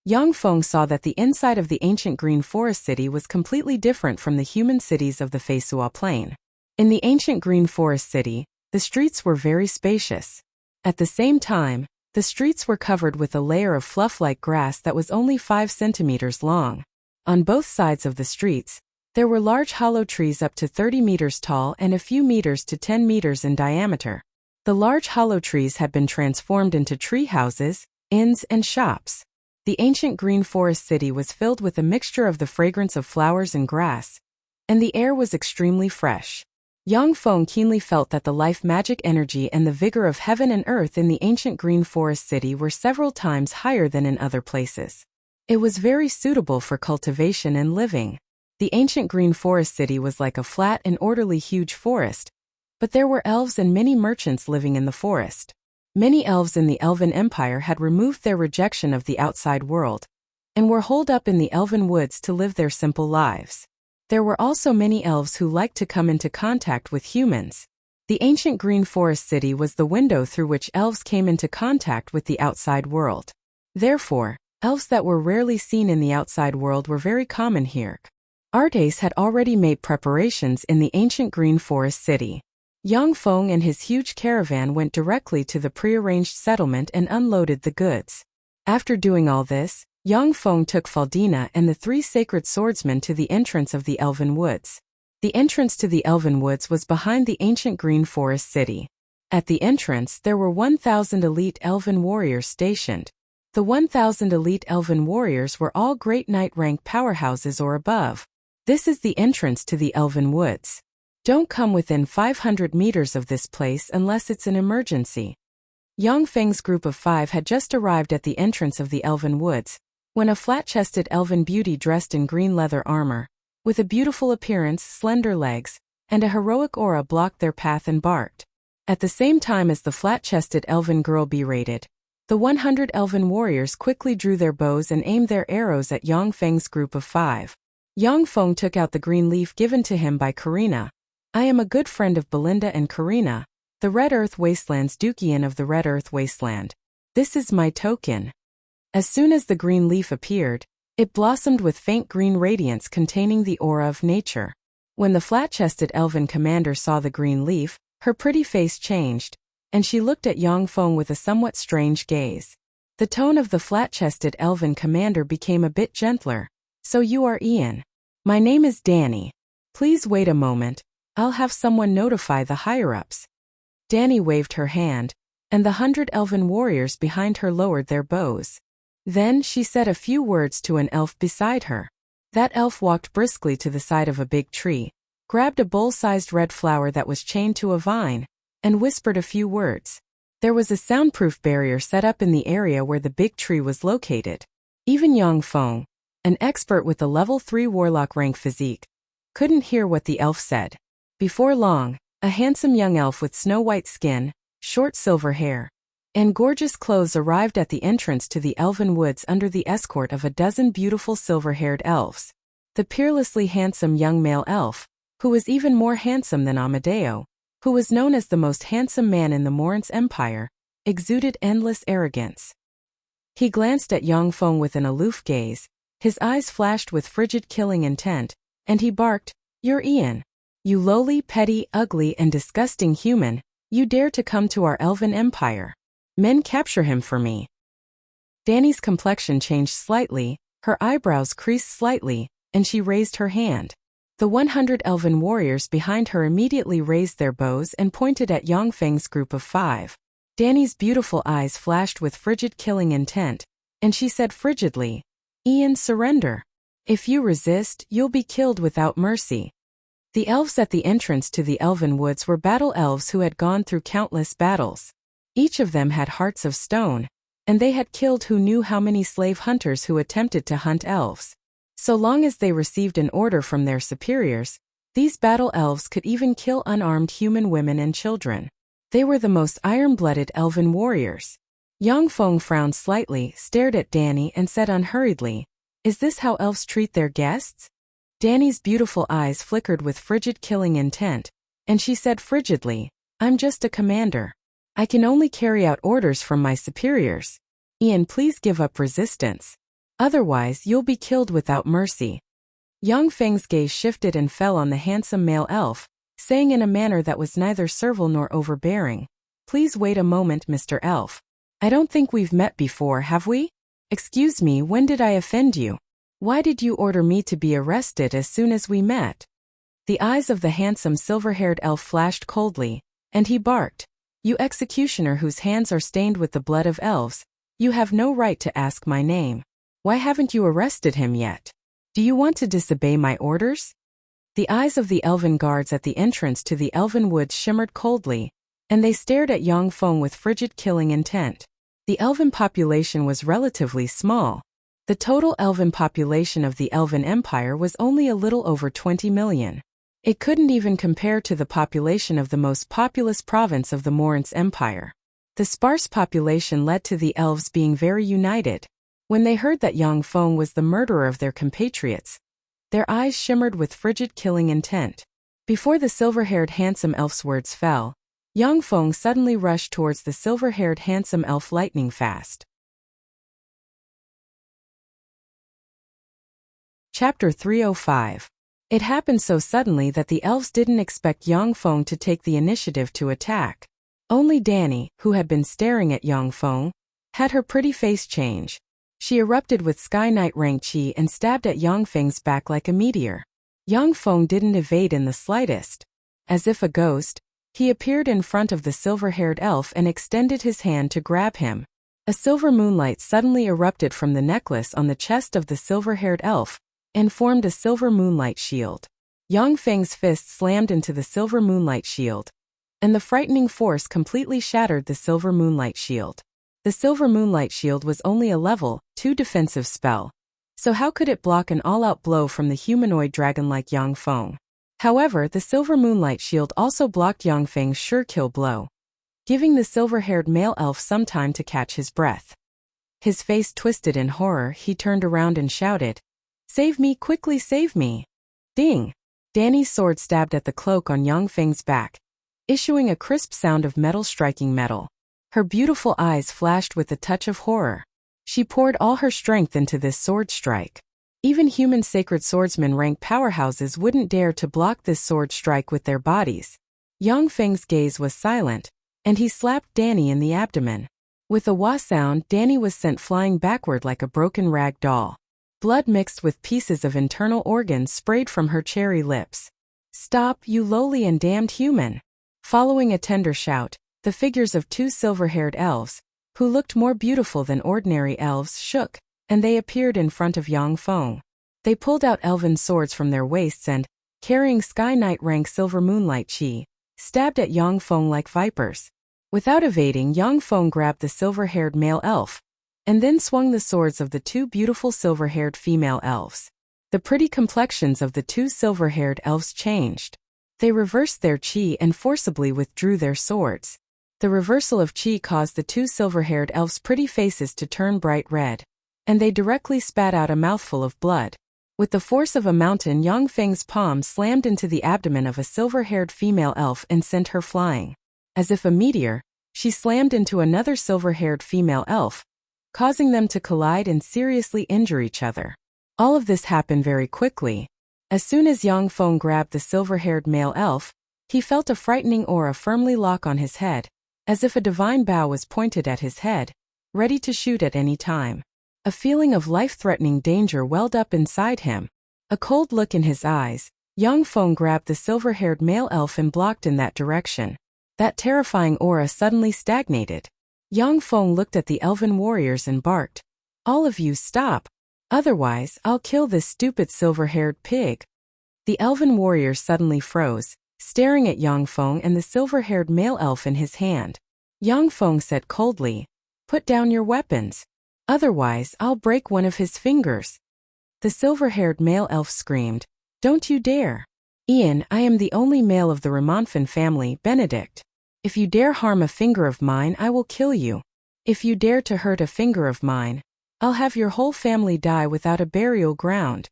Yang Feng saw that the inside of the ancient Green Forest City was completely different from the human cities of the Feisua Plain. In the ancient Green Forest City, the streets were very spacious. At the same time, the streets were covered with a layer of fluff-like grass that was only 5 centimeters long. On both sides of the streets, there were large hollow trees up to 30 meters tall and a few meters to 10 meters in diameter. The large hollow trees had been transformed into tree houses, inns, and shops. The ancient Green Forest City was filled with a mixture of the fragrance of flowers and grass, and the air was extremely fresh. Yang Feng keenly felt that the life magic energy and the vigor of heaven and earth in the ancient Green Forest City were several times higher than in other places. It was very suitable for cultivation and living. The ancient Green Forest City was like a flat and orderly huge forest, but there were elves and many merchants living in the forest. Many elves in the Elven Empire had removed their rejection of the outside world, and were holed up in the elven woods to live their simple lives. There were also many elves who liked to come into contact with humans. The ancient Green Forest City was the window through which elves came into contact with the outside world. Therefore, elves that were rarely seen in the outside world were very common here. Artes had already made preparations in the ancient Green Forest City. Yang Feng and his huge caravan went directly to the prearranged settlement and unloaded the goods. After doing all this, Yang Feng took Faldina and the 3 sacred swordsmen to the entrance of the Elven Woods. The entrance to the Elven Woods was behind the ancient Green Forest City. At the entrance, there were 1,000 elite elven warriors stationed. The 1,000 elite elven warriors were all great knight rank powerhouses or above. This is the entrance to the Elven Woods. Don't come within 500 meters of this place unless it's an emergency. Yang Feng's group of 5 had just arrived at the entrance of the Elven Woods, when a flat-chested elven beauty dressed in green leather armor, with a beautiful appearance, slender legs, and a heroic aura blocked their path and barked. At the same time as the flat-chested elven girl berated, the 100 elven warriors quickly drew their bows and aimed their arrows at Yang Feng's group of 5. Yang Feng took out the green leaf given to him by Karina. I am a good friend of Belinda and Karina, the Red Earth Wasteland's Dukian of the Red Earth Wasteland. This is my token. As soon as the green leaf appeared, it blossomed with faint green radiance containing the aura of nature. When the flat-chested elven commander saw the green leaf, her pretty face changed, and she looked at Yang Feng with a somewhat strange gaze. The tone of the flat-chested elven commander became a bit gentler. So you are Ian. My name is Danny. Please wait a moment, I'll have someone notify the higher-ups. Danny waved her hand, and the 100 elven warriors behind her lowered their bows. Then she said a few words to an elf beside her. That elf walked briskly to the side of a big tree, grabbed a bowl-sized red flower that was chained to a vine, and whispered a few words. There was a soundproof barrier set up in the area where the big tree was located. Even Yang Feng, an expert with a level 3 warlock rank physique, couldn't hear what the elf said. Before long, a handsome young elf with snow-white skin, short silver hair, and gorgeous clothes arrived at the entrance to the elven woods under the escort of a dozen beautiful silver-haired elves. The peerlessly handsome young male elf, who was even more handsome than Amadeo, who was known as the most handsome man in the Morin's Empire, exuded endless arrogance. He glanced at Yang Feng with an aloof gaze, his eyes flashed with frigid killing intent, and he barked, "You're Ian. You lowly, petty, ugly, and disgusting human, you dare to come to our elven empire. Men, capture him for me." Danny's complexion changed slightly, her eyebrows creased slightly, and she raised her hand. The 100 elven warriors behind her immediately raised their bows and pointed at Yang Feng's group of 5. Danny's beautiful eyes flashed with frigid killing intent, and she said frigidly, "Ian, surrender. If you resist, you'll be killed without mercy." The elves at the entrance to the elven woods were battle elves who had gone through countless battles. Each of them had hearts of stone, and they had killed who knew how many slave hunters who attempted to hunt elves. So long as they received an order from their superiors, these battle elves could even kill unarmed human women and children. They were the most iron-blooded elven warriors. Yang Feng frowned slightly, stared at Danny, and said unhurriedly, "Is this how elves treat their guests?" Danny's beautiful eyes flickered with frigid killing intent, and she said frigidly, "I'm just a commander. I can only carry out orders from my superiors. Ian, please give up resistance. Otherwise, you'll be killed without mercy." Yang Feng's gaze shifted and fell on the handsome male elf, saying in a manner that was neither servile nor overbearing, "Please wait a moment, Mr. Elf. I don't think we've met before, have we? Excuse me, when did I offend you? Why did you order me to be arrested as soon as we met?" The eyes of the handsome silver-haired elf flashed coldly, and he barked, "You executioner whose hands are stained with the blood of elves, you have no right to ask my name. Why haven't you arrested him yet? Do you want to disobey my orders?" The eyes of the elven guards at the entrance to the elven woods shimmered coldly, and they stared at Yang Feng with frigid killing intent. The elven population was relatively small. The total elven population of the Elven Empire was only a little over 20 million. It couldn't even compare to the population of the most populous province of the Morin's Empire. The sparse population led to the elves being very united. When they heard that Yang Feng was the murderer of their compatriots, their eyes shimmered with frigid killing intent. Before the silver-haired handsome elf's words fell, Yang Feng suddenly rushed towards the silver-haired handsome elf lightning fast. Chapter 305. It happened so suddenly that the elves didn't expect Yang Feng to take the initiative to attack. Only Danny, who had been staring at Yang Feng, had her pretty face change. She erupted with Sky Knight rank chi and stabbed at Yang Feng's back like a meteor. Yang Feng didn't evade in the slightest. As if a ghost, he appeared in front of the silver-haired elf and extended his hand to grab him. A silver moonlight suddenly erupted from the necklace on the chest of the silver-haired elf, and formed a silver moonlight shield. Yang Feng's fist slammed into the silver moonlight shield, and the frightening force completely shattered the silver moonlight shield. The silver moonlight shield was only a level 2 defensive spell, so how could it block an all-out blow from the humanoid dragon like Yang Feng? However, the silver moonlight shield also blocked Yang Feng's sure-kill blow, giving the silver-haired male elf some time to catch his breath. His face twisted in horror, he turned around and shouted, "Save me, quickly save me!" Ding! Danny's sword stabbed at the cloak on Yang Feng's back, issuing a crisp sound of metal striking metal. Her beautiful eyes flashed with a touch of horror. She poured all her strength into this sword strike. Even human sacred swordsman rank powerhouses wouldn't dare to block this sword strike with their bodies. Yang Feng's gaze was silent, and he slapped Danny in the abdomen. With a wah sound, Danny was sent flying backward like a broken rag doll. Blood mixed with pieces of internal organs sprayed from her cherry lips. "Stop, you lowly and damned human!" Following a tender shout, the figures of two silver-haired elves, who looked more beautiful than ordinary elves, shook, and they appeared in front of Yang Feng. They pulled out elven swords from their waists and, carrying Sky Knight rank silver moonlight chi, stabbed at Yang Feng like vipers. Without evading, Yang Feng grabbed the silver-haired male elf, and then swung the swords of the two beautiful silver-haired female elves. The pretty complexions of the two silver-haired elves changed. They reversed their chi and forcibly withdrew their swords. The reversal of chi caused the two silver-haired elves' pretty faces to turn bright red, and they directly spat out a mouthful of blood. With the force of a mountain, Yang Feng's palm slammed into the abdomen of a silver-haired female elf and sent her flying. As if a meteor, she slammed into another silver-haired female elf, causing them to collide and seriously injure each other. All of this happened very quickly. As soon as Yang Feng grabbed the silver-haired male elf, he felt a frightening aura firmly lock on his head, as if a divine bow was pointed at his head, ready to shoot at any time. A feeling of life-threatening danger welled up inside him. A cold look in his eyes, Yang Feng grabbed the silver-haired male elf and blocked in that direction. That terrifying aura suddenly stagnated. Yang Feng looked at the elven warriors and barked, "All of you stop! Otherwise, I'll kill this stupid silver-haired pig." The elven warriors suddenly froze, staring at Yang Feng and the silver-haired male elf in his hand. Yang Feng said coldly, "Put down your weapons. Otherwise, I'll break one of his fingers." The silver-haired male elf screamed, "Don't you dare! Ian, I am the only male of the Ramonfin family, Benedict. If you dare harm a finger of mine, I will kill you. If you dare to hurt a finger of mine, I'll have your whole family die without a burial ground."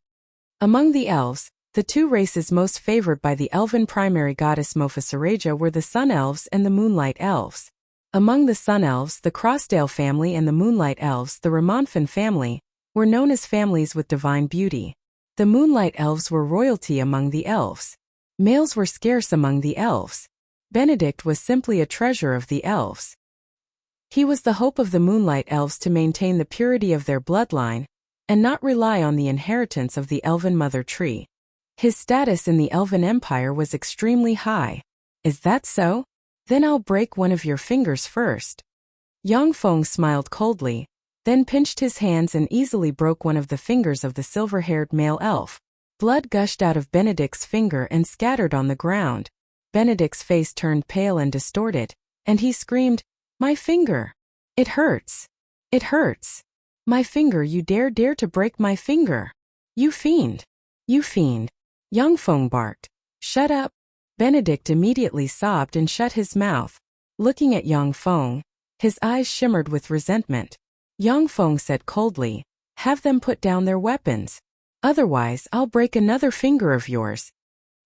Among the elves, the two races most favored by the elven primary goddess Mophisareja were the Sun Elves and the Moonlight Elves. Among the Sun Elves, the Crossdale family, and the Moonlight Elves, the Ramonfin family, were known as families with divine beauty. The Moonlight Elves were royalty among the elves. Males were scarce among the elves. Benedict was simply a treasure of the elves. He was the hope of the Moonlight Elves to maintain the purity of their bloodline, and not rely on the inheritance of the elven mother tree. His status in the Elven Empire was extremely high. "Is that so? Then I'll break one of your fingers first." Yang Feng smiled coldly, then pinched his hands and easily broke one of the fingers of the silver-haired male elf. Blood gushed out of Benedict's finger and scattered on the ground. Benedict's face turned pale and distorted, and he screamed, "My finger! It hurts! It hurts! My finger, you dare to break my finger! You fiend! You fiend!" Yang Feng barked, "Shut up!" Benedict immediately sobbed and shut his mouth. Looking at Yang Feng, his eyes shimmered with resentment. Yang Feng said coldly, "Have them put down their weapons. Otherwise, I'll break another finger of yours."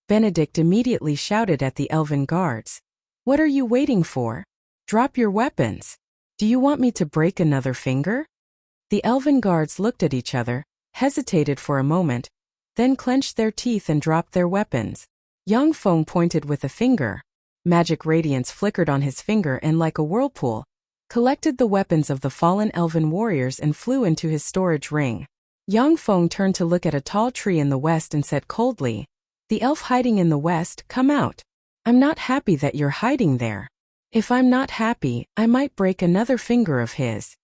Benedict immediately shouted at the elven guards, "What are you waiting for? Drop your weapons. Do you want me to break another finger?" The elven guards looked at each other, hesitated for a moment, then clenched their teeth and dropped their weapons. Yang Feng pointed with a finger. Magic radiance flickered on his finger and, like a whirlpool, collected the weapons of the fallen elven warriors and flew into his storage ring. Yang Feng turned to look at a tall tree in the west and said coldly, "The elf hiding in the west, come out. I'm not happy that you're hiding there. If I'm not happy, I might break another finger of his."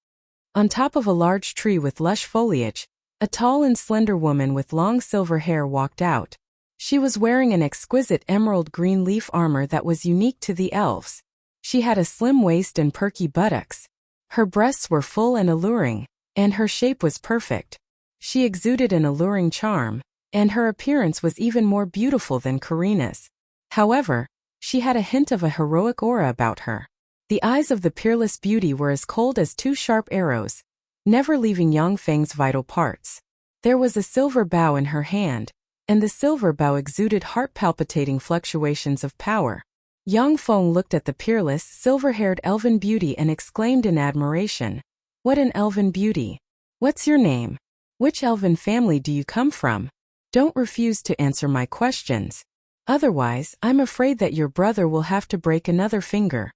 On top of a large tree with lush foliage, a tall and slender woman with long silver hair walked out. She was wearing an exquisite emerald green leaf armor that was unique to the elves. She had a slim waist and perky buttocks. Her breasts were full and alluring, and her shape was perfect. She exuded an alluring charm, and her appearance was even more beautiful than Karina's. However, she had a hint of a heroic aura about her. The eyes of the peerless beauty were as cold as two sharp arrows, never leaving Yang Feng's vital parts. There was a silver bow in her hand, and the silver bow exuded heart-palpitating fluctuations of power. Yang Feng looked at the peerless, silver-haired elven beauty and exclaimed in admiration, What an elven beauty. What's your name? Which elven family do you come from? Don't refuse to answer my questions. Otherwise, I'm afraid that your brother will have to break another finger.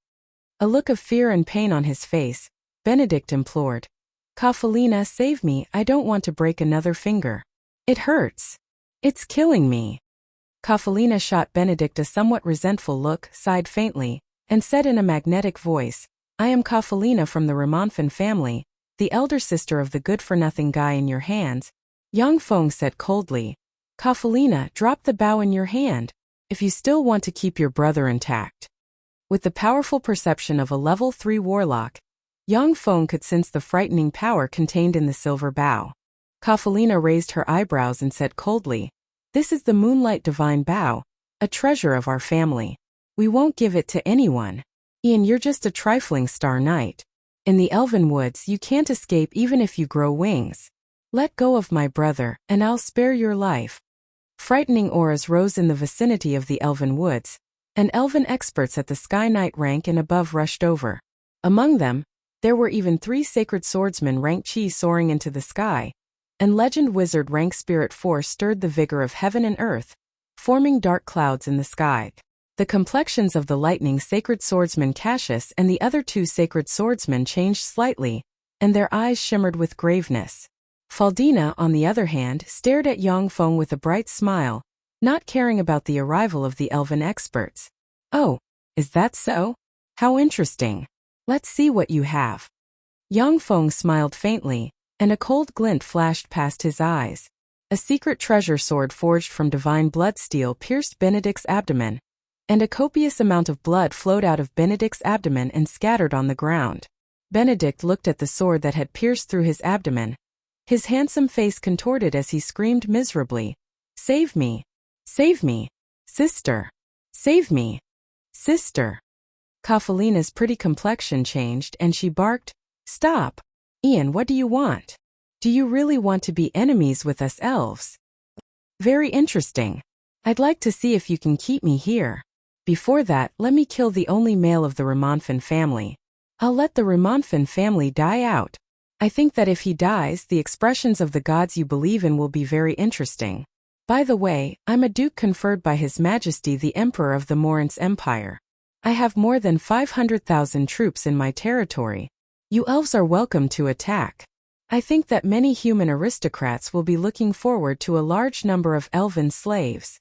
A look of fear and pain on his face, Benedict implored. Kafalina, save me, I don't want to break another finger. It hurts. It's killing me. Kafalina shot Benedict a somewhat resentful look, sighed faintly, and said in a magnetic voice, I am Kafalina from the Ramonfin family, the elder sister of the good-for-nothing guy in your hands. Yang Feng said coldly. Kafalina, drop the bow in your hand, if you still want to keep your brother intact. With the powerful perception of a level 3 warlock, Yang Feng could sense the frightening power contained in the silver bow. Kafalina raised her eyebrows and said coldly, This is the Moonlight Divine Bow, a treasure of our family. We won't give it to anyone. Ian, you're just a trifling star knight. In the Elven Woods you can't escape even if you grow wings. Let go of my brother, and I'll spare your life. Frightening auras rose in the vicinity of the Elven Woods, and Elven experts at the Sky Knight rank and above rushed over. Among them, there were even 3 Sacred Swordsmen rank Chi soaring into the sky, and Legend Wizard rank Spirit Force stirred the vigor of heaven and earth, forming dark clouds in the sky. The complexions of the lightning Sacred Swordsman Cassius and the other 2 Sacred Swordsmen changed slightly, and their eyes shimmered with graveness. Faldina, on the other hand, stared at Yang Feng with a bright smile, not caring about the arrival of the Elven experts. Oh, is that so? How interesting. Let's see what you have. Yang Feng smiled faintly, and a cold glint flashed past his eyes. A secret treasure sword forged from divine blood steel pierced Benedict's abdomen, and a copious amount of blood flowed out of Benedict's abdomen and scattered on the ground. Benedict looked at the sword that had pierced through his abdomen. His handsome face contorted as he screamed miserably, Save me! Save me! Sister! Save me! Sister! Kafalina's pretty complexion changed and she barked, Stop! Ian, what do you want? Do you really want to be enemies with us elves? Very interesting. I'd like to see if you can keep me here. Before that, let me kill the only male of the Ramonfin family. I'll let the Ramonfin family die out. I think that if he dies, the expressions of the gods you believe in will be very interesting. By the way, I'm a duke conferred by His Majesty the Emperor of the Morance Empire. I have more than 500,000 troops in my territory. You elves are welcome to attack. I think that many human aristocrats will be looking forward to a large number of elven slaves.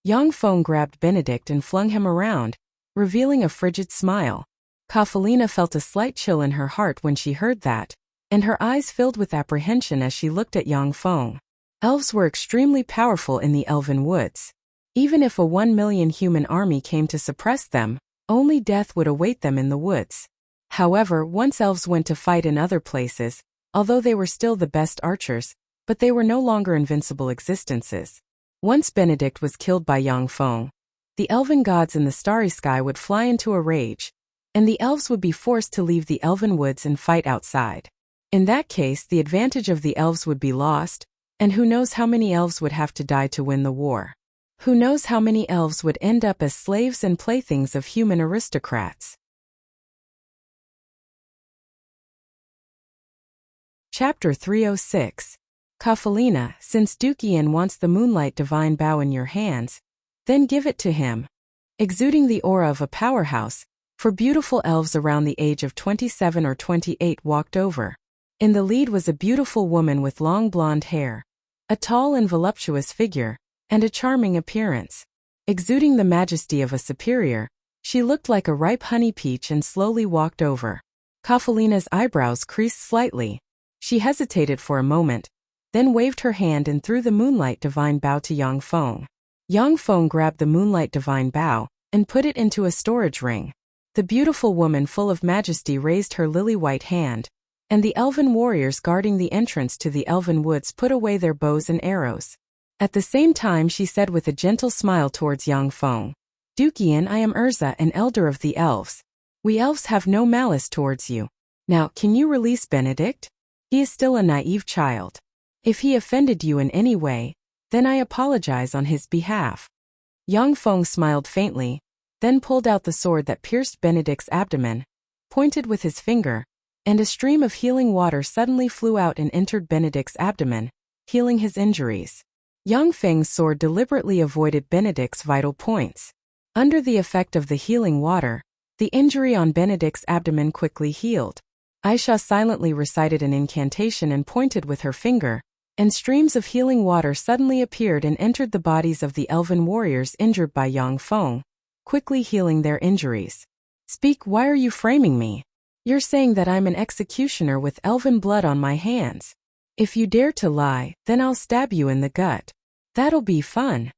Yang Feng grabbed Benedict and flung him around, revealing a frigid smile. Kafalina felt a slight chill in her heart when she heard that, and her eyes filled with apprehension as she looked at Yang Feng. Elves were extremely powerful in the Elven Woods. Even if a 1 million human army came to suppress them, only death would await them in the woods. However, once elves went to fight in other places, although they were still the best archers, but they were no longer invincible existences. Once Benedict was killed by Yang Feng, the elven gods in the starry sky would fly into a rage, and the elves would be forced to leave the Elven Woods and fight outside. In that case, the advantage of the elves would be lost, and who knows how many elves would have to die to win the war. Who knows how many elves would end up as slaves and playthings of human aristocrats. Chapter 306. Kafalina, since Duke Ian wants the Moonlight Divine Bow in your hands, then give it to him. Exuding the aura of a powerhouse, for beautiful elves around the age of 27 or 28 walked over. In the lead was a beautiful woman with long blonde hair, a tall and voluptuous figure, and a charming appearance. Exuding the majesty of a superior, she looked like a ripe honey peach and slowly walked over. Kafalina's eyebrows creased slightly. She hesitated for a moment, then waved her hand and threw the Moonlight Divine Bow to Yang Feng. Yang Feng grabbed the Moonlight Divine Bow and put it into a storage ring. The beautiful woman full of majesty raised her lily-white hand, and the elven warriors guarding the entrance to the Elven Woods put away their bows and arrows. At the same time she said with a gentle smile towards Yang Feng, Duke Ian, I am Urza, an elder of the elves. We elves have no malice towards you. Now, can you release Benedict? He is still a naive child. If he offended you in any way, then I apologize on his behalf. Yang Feng smiled faintly, then pulled out the sword that pierced Benedict's abdomen, pointed with his finger, and a stream of healing water suddenly flew out and entered Benedict's abdomen, healing his injuries. Yang Feng's sword deliberately avoided Benedict's vital points. Under the effect of the healing water, the injury on Benedict's abdomen quickly healed. Aisha silently recited an incantation and pointed with her finger, and streams of healing water suddenly appeared and entered the bodies of the elven warriors injured by Yang Feng, quickly healing their injuries. Speak, why are you framing me? You're saying that I'm an executioner with elven blood on my hands. If you dare to lie, then I'll stab you in the gut. That'll be fun.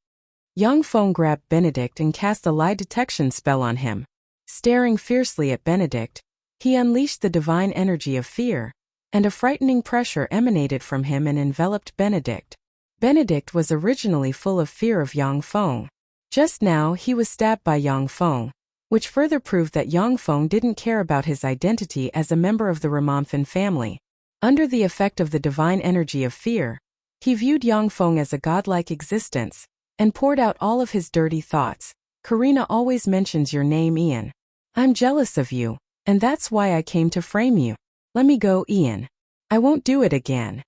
Yang Feng grabbed Benedict and cast a lie detection spell on him. Staring fiercely at Benedict, he unleashed the divine energy of fear, and a frightening pressure emanated from him and enveloped Benedict. Benedict was originally full of fear of Yang Feng. Just now he was stabbed by Yang Feng, which further proved that Yang Feng didn't care about his identity as a member of the Ramonfin family. Under the effect of the divine energy of fear, he viewed Yang Feng as a godlike existence, and poured out all of his dirty thoughts. Karina always mentions your name, Ian. I'm jealous of you, and that's why I came to frame you. Let me go, Ian. I won't do it again.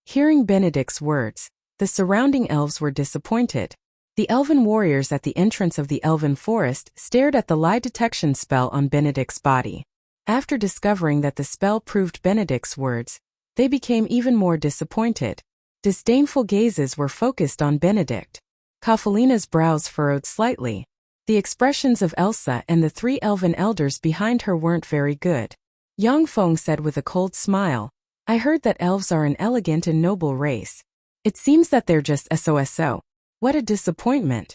Hearing Benedict's words, the surrounding elves were disappointed. The elven warriors at the entrance of the elven forest stared at the lie detection spell on Benedict's body. After discovering that the spell proved Benedict's words, they became even more disappointed. Disdainful gazes were focused on Benedict. Kafelina's brows furrowed slightly. The expressions of Elsa and the 3 elven elders behind her weren't very good. Yang Feng said with a cold smile, I heard that elves are an elegant and noble race. It seems that they're just SOSO. What a disappointment.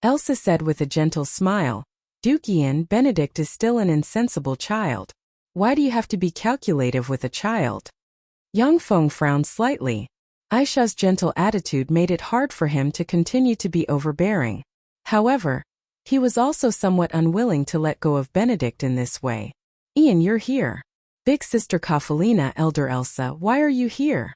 Elsa said with a gentle smile, Duke Ian, Benedict is still an insensible child. Why do you have to be calculative with a child? Yang Feng frowned slightly. Aisha's gentle attitude made it hard for him to continue to be overbearing. However, he was also somewhat unwilling to let go of Benedict in this way. Ian, you're here. Big sister Kafelina, Elder Elsa, why are you here?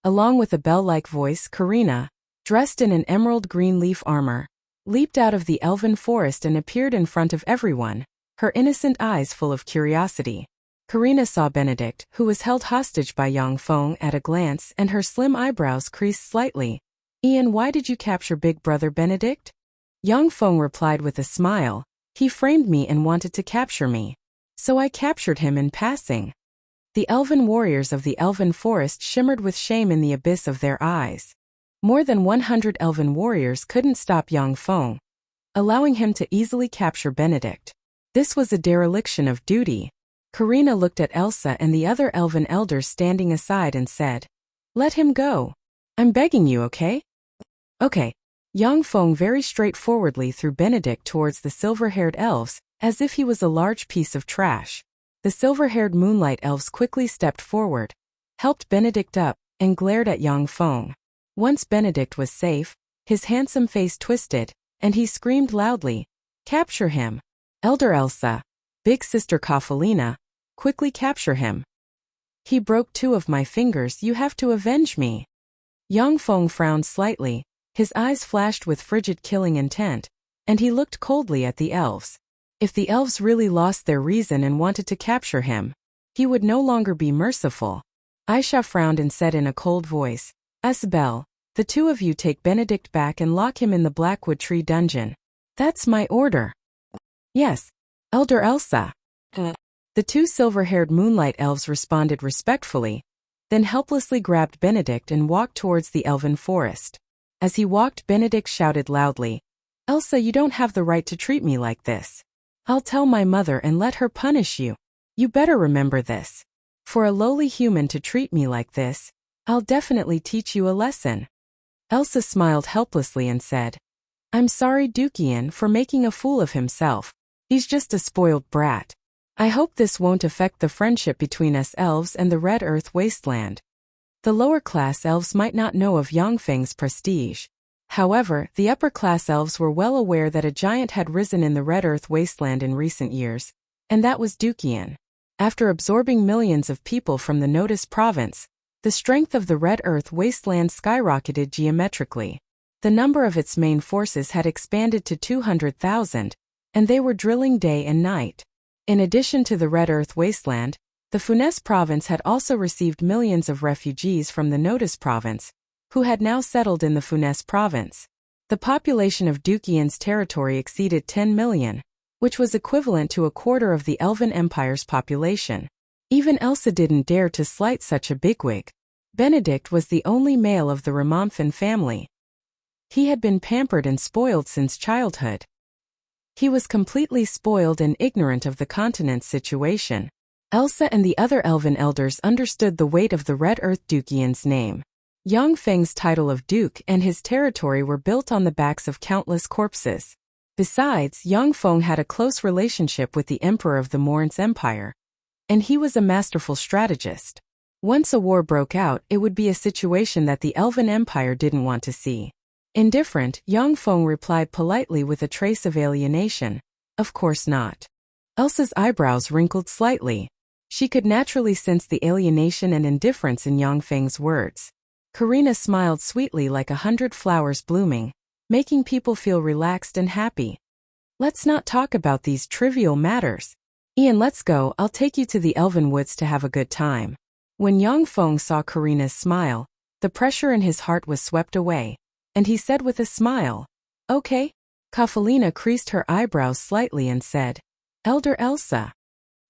Along with a bell-like voice, Karina, dressed in an emerald green leaf armor, leaped out of the elven forest and appeared in front of everyone, her innocent eyes full of curiosity. Karina saw Benedict, who was held hostage by Yang Feng, at a glance, and her slim eyebrows creased slightly. Ian, why did you capture Big Brother Benedict? Yang Feng replied with a smile, he framed me and wanted to capture me. So I captured him in passing. The elven warriors of the elven forest shimmered with shame in the abyss of their eyes. More than 100 elven warriors couldn't stop Yang Feng, allowing him to easily capture Benedict. This was a dereliction of duty. Karina looked at Elsa and the other elven elders standing aside and said, Let him go. I'm begging you, okay? Okay. Yang Feng very straightforwardly threw Benedict towards the silver-haired elves, as if he was a large piece of trash. The silver-haired moonlight elves quickly stepped forward, helped Benedict up, and glared at Yang Feng. Once Benedict was safe, his handsome face twisted, and he screamed loudly, Capture him! Elder Elsa, Big Sister Kafelina, quickly capture him. He broke 2 of my fingers, you have to avenge me. Yang Feng frowned slightly, his eyes flashed with frigid killing intent, and he looked coldly at the elves. If the elves really lost their reason and wanted to capture him, he would no longer be merciful. Aisha frowned and said in a cold voice, Asbel, the 2 of you take Benedict back and lock him in the Blackwood Tree dungeon. That's my order. Yes, Elder Elsa. The 2 silver-haired moonlight elves responded respectfully, then helplessly grabbed Benedict and walked towards the elven forest. As he walked, Benedict shouted loudly, Elsa, you don't have the right to treat me like this. I'll tell my mother and let her punish you. You better remember this. For a lowly human to treat me like this, I'll definitely teach you a lesson. Elsa smiled helplessly and said, I'm sorry, Duke Ian, for making a fool of himself. He's just a spoiled brat. I hope this won't affect the friendship between us elves and the Red Earth Wasteland. The lower-class elves might not know of Yang Feng's prestige. However, the upper-class elves were well aware that a giant had risen in the Red Earth Wasteland in recent years, and that was Duke Ian. After absorbing millions of people from the Notice province, the strength of the Red Earth Wasteland skyrocketed geometrically. The number of its main forces had expanded to 200,000, and they were drilling day and night. In addition to the Red Earth Wasteland, The Funes province had also received millions of refugees from the Notus province, who had now settled in the Funes province. The population of Dukian's territory exceeded 10 million, which was equivalent to a quarter of the Elven Empire's population. Even Elsa didn't dare to slight such a bigwig. Benedict was the only male of the Ramonfin family. He had been pampered and spoiled since childhood. He was completely spoiled and ignorant of the continent's situation. Elsa and the other elven elders understood the weight of the Red Earth Dukian's name. Yang Feng's title of duke and his territory were built on the backs of countless corpses. Besides, Yang Feng had a close relationship with the emperor of the Morin's Empire, and he was a masterful strategist. Once a war broke out, it would be a situation that the Elven Empire didn't want to see. Indifferent, Yang Feng replied politely with a trace of alienation. Of course not. Elsa's eyebrows wrinkled slightly. She could naturally sense the alienation and indifference in Yang Feng's words. Karina smiled sweetly like 100 flowers blooming, making people feel relaxed and happy. Let's not talk about these trivial matters. Ian, let's go, I'll take you to the Elven Woods to have a good time. When Yang Feng saw Karina's smile, the pressure in his heart was swept away, and he said with a smile, "Okay." Kafalina creased her eyebrows slightly and said, "Elder Elsa."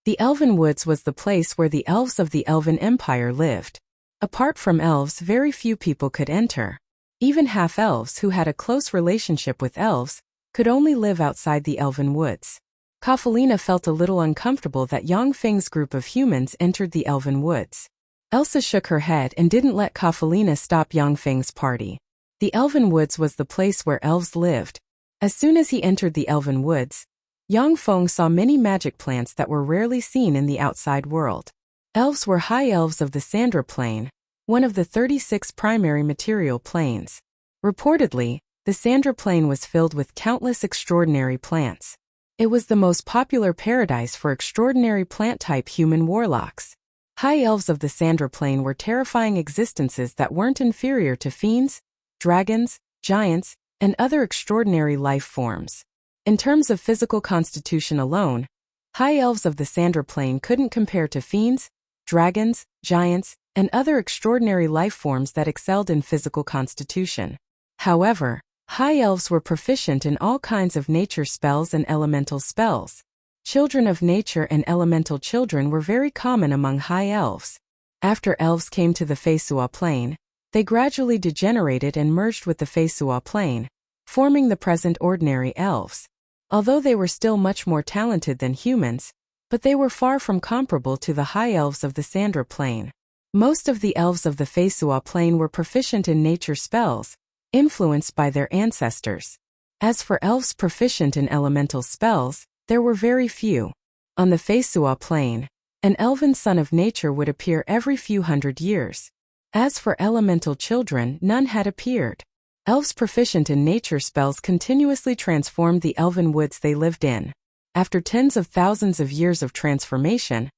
The Elven Woods was the place where the elves of the Elven Empire lived. Apart from elves, very few people could enter. Even half-elves who had a close relationship with elves could only live outside the Elven Woods. Kafalina felt a little uncomfortable that Yang Feng's group of humans entered the Elven Woods. Elsa shook her head and didn't let Kafalina stop Yang Feng's party. The Elven Woods was the place where elves lived. As soon as he entered the Elven Woods, Yang Feng saw many magic plants that were rarely seen in the outside world. Elves were high elves of the Sandra Plane, one of the 36 primary material planes. Reportedly, the Sandra Plane was filled with countless extraordinary plants. It was the most popular paradise for extraordinary plant-type human warlocks. High elves of the Sandra Plane were terrifying existences that weren't inferior to fiends, dragons, giants, and other extraordinary life forms. In terms of physical constitution alone, high elves of the Sandra Plane couldn't compare to fiends, dragons, giants, and other extraordinary life forms that excelled in physical constitution. However, high elves were proficient in all kinds of nature spells and elemental spells. Children of nature and elemental children were very common among high elves. After elves came to the Feisua Plane, they gradually degenerated and merged with the Feisua Plane, forming the present ordinary elves. Although they were still much more talented than humans, but they were far from comparable to the high elves of the Sandra Plane. Most of the elves of the Feisua Plane were proficient in nature spells, influenced by their ancestors. As for elves proficient in elemental spells, there were very few. On the Feisua Plane, an elven son of nature would appear every few hundred years. As for elemental children, none had appeared. Elves proficient in nature spells continuously transformed the elven woods they lived in. After tens of thousands of years of transformation,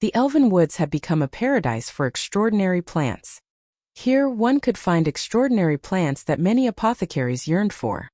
the Elven Woods had become a paradise for extraordinary plants. Here one could find extraordinary plants that many apothecaries yearned for.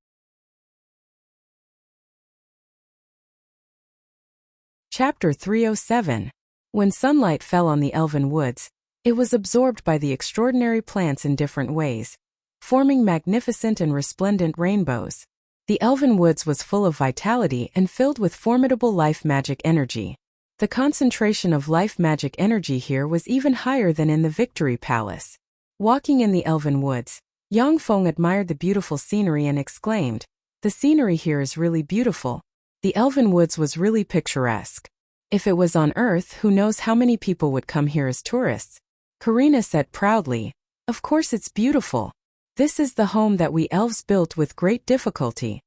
Chapter 307. When sunlight fell on the Elven Woods, it was absorbed by the extraordinary plants in different ways, forming magnificent and resplendent rainbows. The Elven Woods was full of vitality and filled with formidable life magic energy. The concentration of life magic energy here was even higher than in the Victory Palace. Walking in the Elven Woods, Yang Feng admired the beautiful scenery and exclaimed, "The scenery here is really beautiful. The Elven Woods was really picturesque. If it was on Earth, who knows how many people would come here as tourists?" Karina said proudly, "Of course it's beautiful. This is the home that we elves built with great difficulty."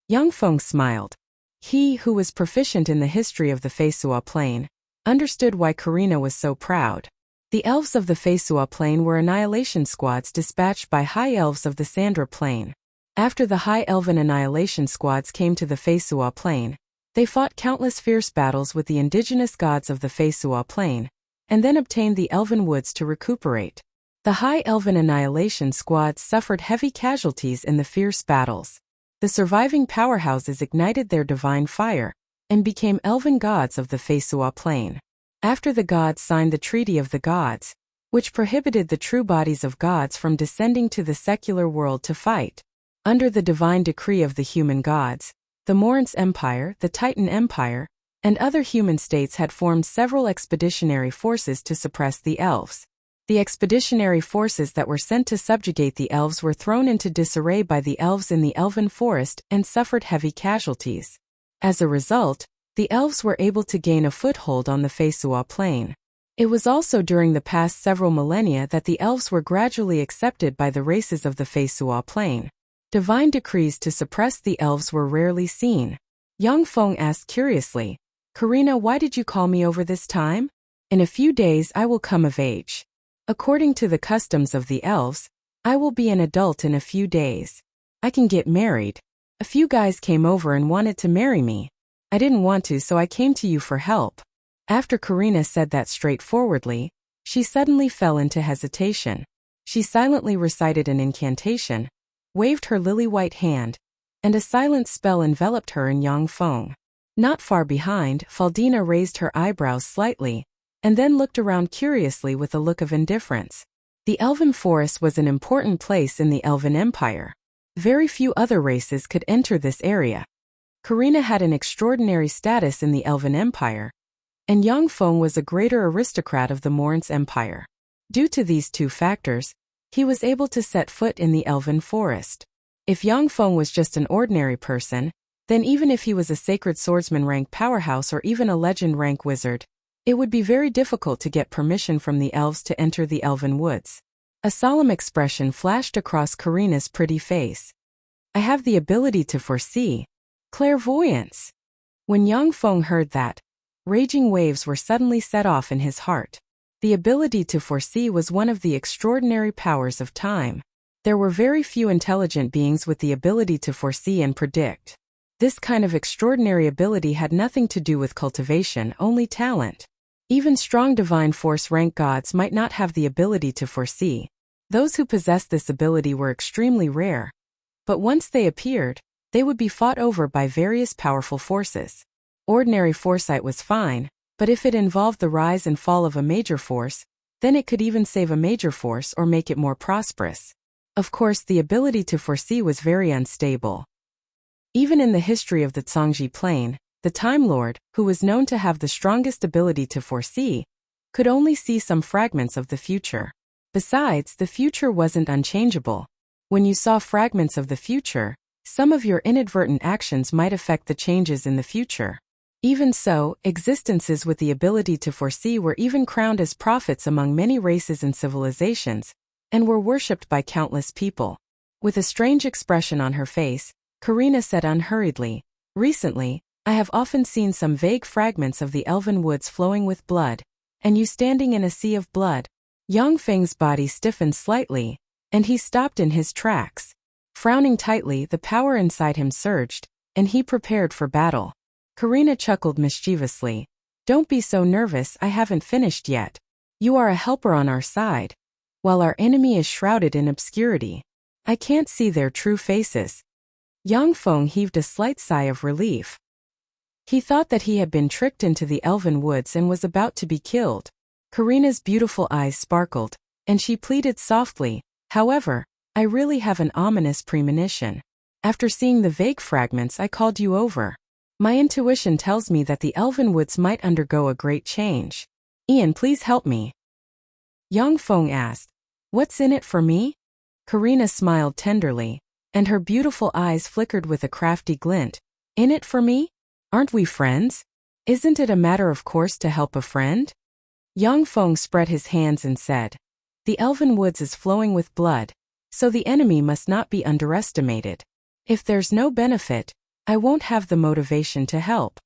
Yang Feng smiled. He, who was proficient in the history of the Feisua Plane, understood why Karina was so proud. The elves of the Feisua Plane were annihilation squads dispatched by high elves of the Sandra Plane. After the high elven annihilation squads came to the Feisua Plane, they fought countless fierce battles with the indigenous gods of the Feisua Plane, and then obtained the Elven Woods to recuperate. The high elven annihilation squads suffered heavy casualties in the fierce battles. The surviving powerhouses ignited their divine fire and became elven gods of the Feisua Plane. After the gods signed the Treaty of the Gods, which prohibited the true bodies of gods from descending to the secular world to fight, under the divine decree of the human gods, the Morinth Empire, the Titan Empire, and other human states had formed several expeditionary forces to suppress the elves. The expeditionary forces that were sent to subjugate the elves were thrown into disarray by the elves in the elven forest and suffered heavy casualties. As a result, the elves were able to gain a foothold on the Feisua plain. It was also during the past several millennia that the elves were gradually accepted by the races of the Feisua plain. Divine decrees to suppress the elves were rarely seen. Yang Feng asked curiously, "Karina, why did you call me over this time? In a few days I will come of age. According to the customs of the elves, I will be an adult in a few days. I can get married. A few guys came over and wanted to marry me. I didn't want to, so I came to you for help." After Karina said that straightforwardly, she suddenly fell into hesitation. She silently recited an incantation, waved her lily-white hand, and a silent spell enveloped her and Yang Feng. Not far behind, Faldina raised her eyebrows slightly, and then looked around curiously with a look of indifference. The Elven Forest was an important place in the Elven Empire. Very few other races could enter this area. Karina had an extraordinary status in the Elven Empire, and Yang Feng was a greater aristocrat of the Morinth Empire. Due to these two factors, he was able to set foot in the Elven Forest. If Yang Feng was just an ordinary person, then even if he was a sacred swordsman rank powerhouse or even a legend rank wizard, it would be very difficult to get permission from the elves to enter the Elven Woods. A solemn expression flashed across Karina's pretty face. "I have the ability to foresee. Clairvoyance." When Yang Feng heard that, raging waves were suddenly set off in his heart. The ability to foresee was one of the extraordinary powers of time. There were very few intelligent beings with the ability to foresee and predict. This kind of extraordinary ability had nothing to do with cultivation, only talent. Even strong divine force rank gods might not have the ability to foresee. Those who possessed this ability were extremely rare. But once they appeared, they would be fought over by various powerful forces. Ordinary foresight was fine, but if it involved the rise and fall of a major force, then it could even save a major force or make it more prosperous. Of course, the ability to foresee was very unstable. Even in the history of the Zhangji Plain, the Time Lord, who was known to have the strongest ability to foresee, could only see some fragments of the future. Besides, the future wasn't unchangeable. When you saw fragments of the future, some of your inadvertent actions might affect the changes in the future. Even so, existences with the ability to foresee were even crowned as prophets among many races and civilizations, and were worshipped by countless people. With a strange expression on her face, Karina said unhurriedly, "Recently, I have often seen some vague fragments of the Elven Woods flowing with blood, and you standing in a sea of blood." Yang Feng's body stiffened slightly, and he stopped in his tracks. Frowning tightly, the power inside him surged, and he prepared for battle. Karina chuckled mischievously. "Don't be so nervous, I haven't finished yet. You are a helper on our side, while our enemy is shrouded in obscurity. I can't see their true faces." Yang Feng heaved a slight sigh of relief. He thought that he had been tricked into the Elven Woods and was about to be killed. Karina's beautiful eyes sparkled, and she pleaded softly, "However, I really have an ominous premonition. After seeing the vague fragments, I called you over. My intuition tells me that the Elven Woods might undergo a great change. Ian, please help me." Yang Feng asked, "What's in it for me?" Karina smiled tenderly, and her beautiful eyes flickered with a crafty glint. "In it for me? Aren't we friends? Isn't it a matter of course to help a friend?" Yang Feng spread his hands and said, "The Elven Woods is flowing with blood, so the enemy must not be underestimated. If there's no benefit, I won't have the motivation to help."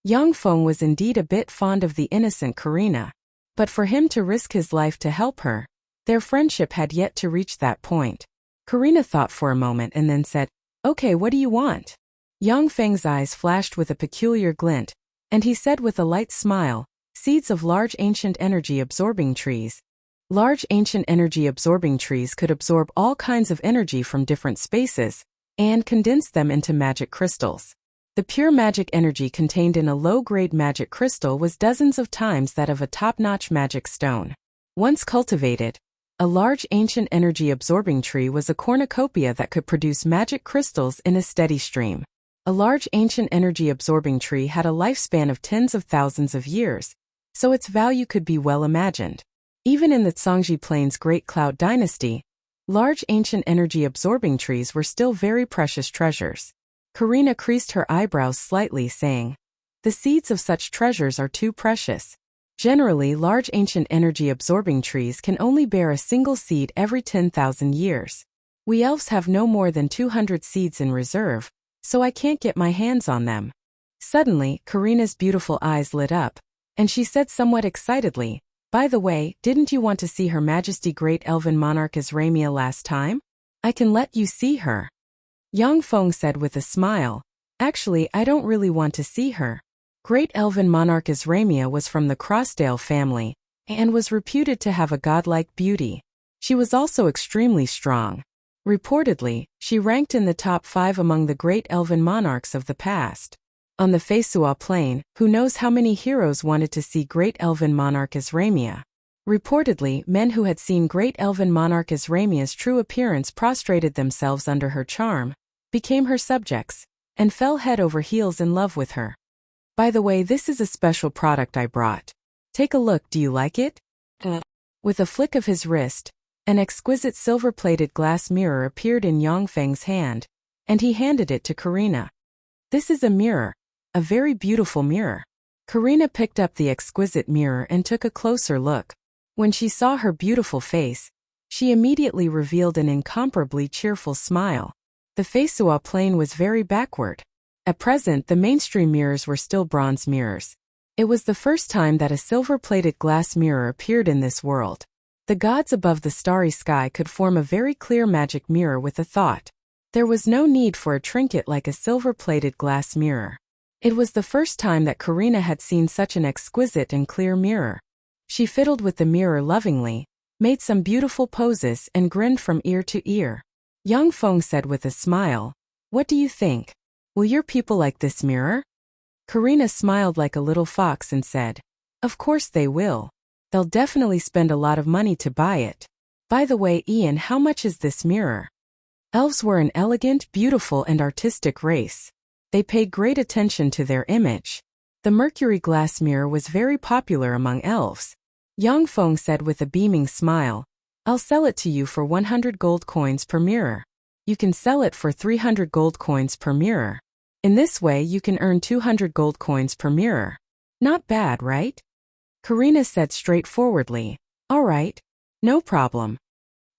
Yang Feng was indeed a bit fond of the innocent Karina, but for him to risk his life to help her, their friendship had yet to reach that point. Karina thought for a moment and then said, "Okay, what do you want?" Yang Feng's eyes flashed with a peculiar glint, and he said with a light smile, "Seeds of large ancient energy-absorbing trees." Large ancient energy-absorbing trees could absorb all kinds of energy from different spaces, and condense them into magic crystals. The pure magic energy contained in a low-grade magic crystal was dozens of times that of a top-notch magic stone. Once cultivated, a large ancient energy-absorbing tree was a cornucopia that could produce magic crystals in a steady stream. A large ancient energy-absorbing tree had a lifespan of tens of thousands of years, so its value could be well imagined. Even in the Zhangji Plains Great Cloud Dynasty, large ancient energy-absorbing trees were still very precious treasures. Karina creased her eyebrows slightly, saying, "The seeds of such treasures are too precious. Generally, large ancient energy-absorbing trees can only bear a single seed every 10,000 years. We elves have no more than 200 seeds in reserve, so I can't get my hands on them." Suddenly, Karina's beautiful eyes lit up, and she said somewhat excitedly, "By the way, didn't you want to see Her Majesty Great Elven Monarch Azramia last time? I can let you see her." Yang Feng said with a smile, "Actually, I don't really want to see her." Great Elven Monarch Azramia was from the Crossdale family, and was reputed to have a godlike beauty. She was also extremely strong. Reportedly, she ranked in the top 5 among the great elven monarchs of the past. On the Feisua Plain, who knows how many heroes wanted to see Great Elven Monarch Azramia? Reportedly, men who had seen Great Elven Monarch Azramia's true appearance prostrated themselves under her charm, became her subjects, and fell head over heels in love with her. "By the way, this is a special product I brought. Take a look, do you like it?" With a flick of his wrist, an exquisite silver-plated glass mirror appeared in Yang Feng's hand, and he handed it to Karina. "This is a mirror, a very beautiful mirror." Karina picked up the exquisite mirror and took a closer look. When she saw her beautiful face, she immediately revealed an incomparably cheerful smile. The Feisua Plain was very backward. At present, the mainstream mirrors were still bronze mirrors. It was the first time that a silver-plated glass mirror appeared in this world. The gods above the starry sky could form a very clear magic mirror with a thought. There was no need for a trinket like a silver-plated glass mirror. It was the first time that Karina had seen such an exquisite and clear mirror. She fiddled with the mirror lovingly, made some beautiful poses and grinned from ear to ear. Yang Feng said with a smile, "What do you think? Will your people like this mirror?" Karina smiled like a little fox and said, "Of course they will. They'll definitely spend a lot of money to buy it. By the way, Ian, how much is this mirror?" Elves were an elegant, beautiful and artistic race. They paid great attention to their image. The mercury glass mirror was very popular among elves. Yang Feng said with a beaming smile, "I'll sell it to you for 100 gold coins per mirror. You can sell it for 300 gold coins per mirror. In this way you can earn 200 gold coins per mirror. Not bad, right?" Karina said straightforwardly, "All right. No problem."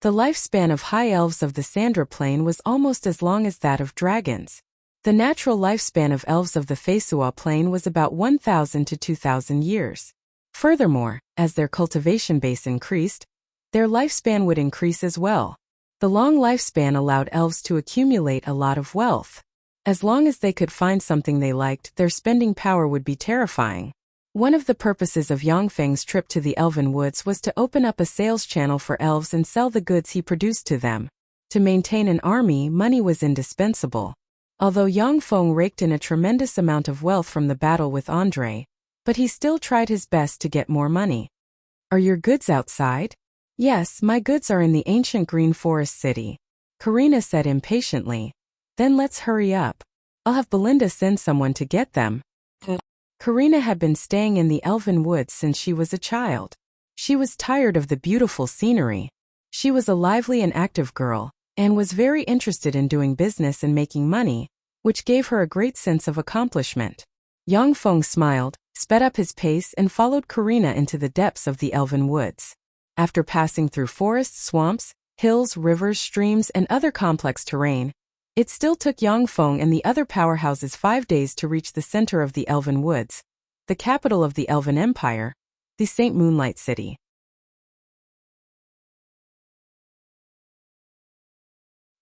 The lifespan of high elves of the Sandra Plain was almost as long as that of dragons. The natural lifespan of elves of the Feisua Plain was about 1,000 to 2,000 years. Furthermore, as their cultivation base increased, their lifespan would increase as well. The long lifespan allowed elves to accumulate a lot of wealth. As long as they could find something they liked, their spending power would be terrifying. One of the purposes of Yang Feng's trip to the Elven Woods was to open up a sales channel for elves and sell the goods he produced to them. To maintain an army, money was indispensable. Although Yang Feng raked in a tremendous amount of wealth from the battle with Andre, but he still tried his best to get more money. "Are your goods outside?" "Yes, my goods are in the ancient Green Forest City," Karina said impatiently. "Then let's hurry up. I'll have Belinda send someone to get them." Karina had been staying in the Elven Woods since she was a child. She was tired of the beautiful scenery. She was a lively and active girl, and was very interested in doing business and making money, which gave her a great sense of accomplishment. Yang Feng smiled, sped up his pace and followed Karina into the depths of the Elven Woods. After passing through forests, swamps, hills, rivers, streams and other complex terrain, it still took Yang Feng and the other powerhouses 5 days to reach the center of the Elven Woods, the capital of the Elven Empire, the St. Moonlight City.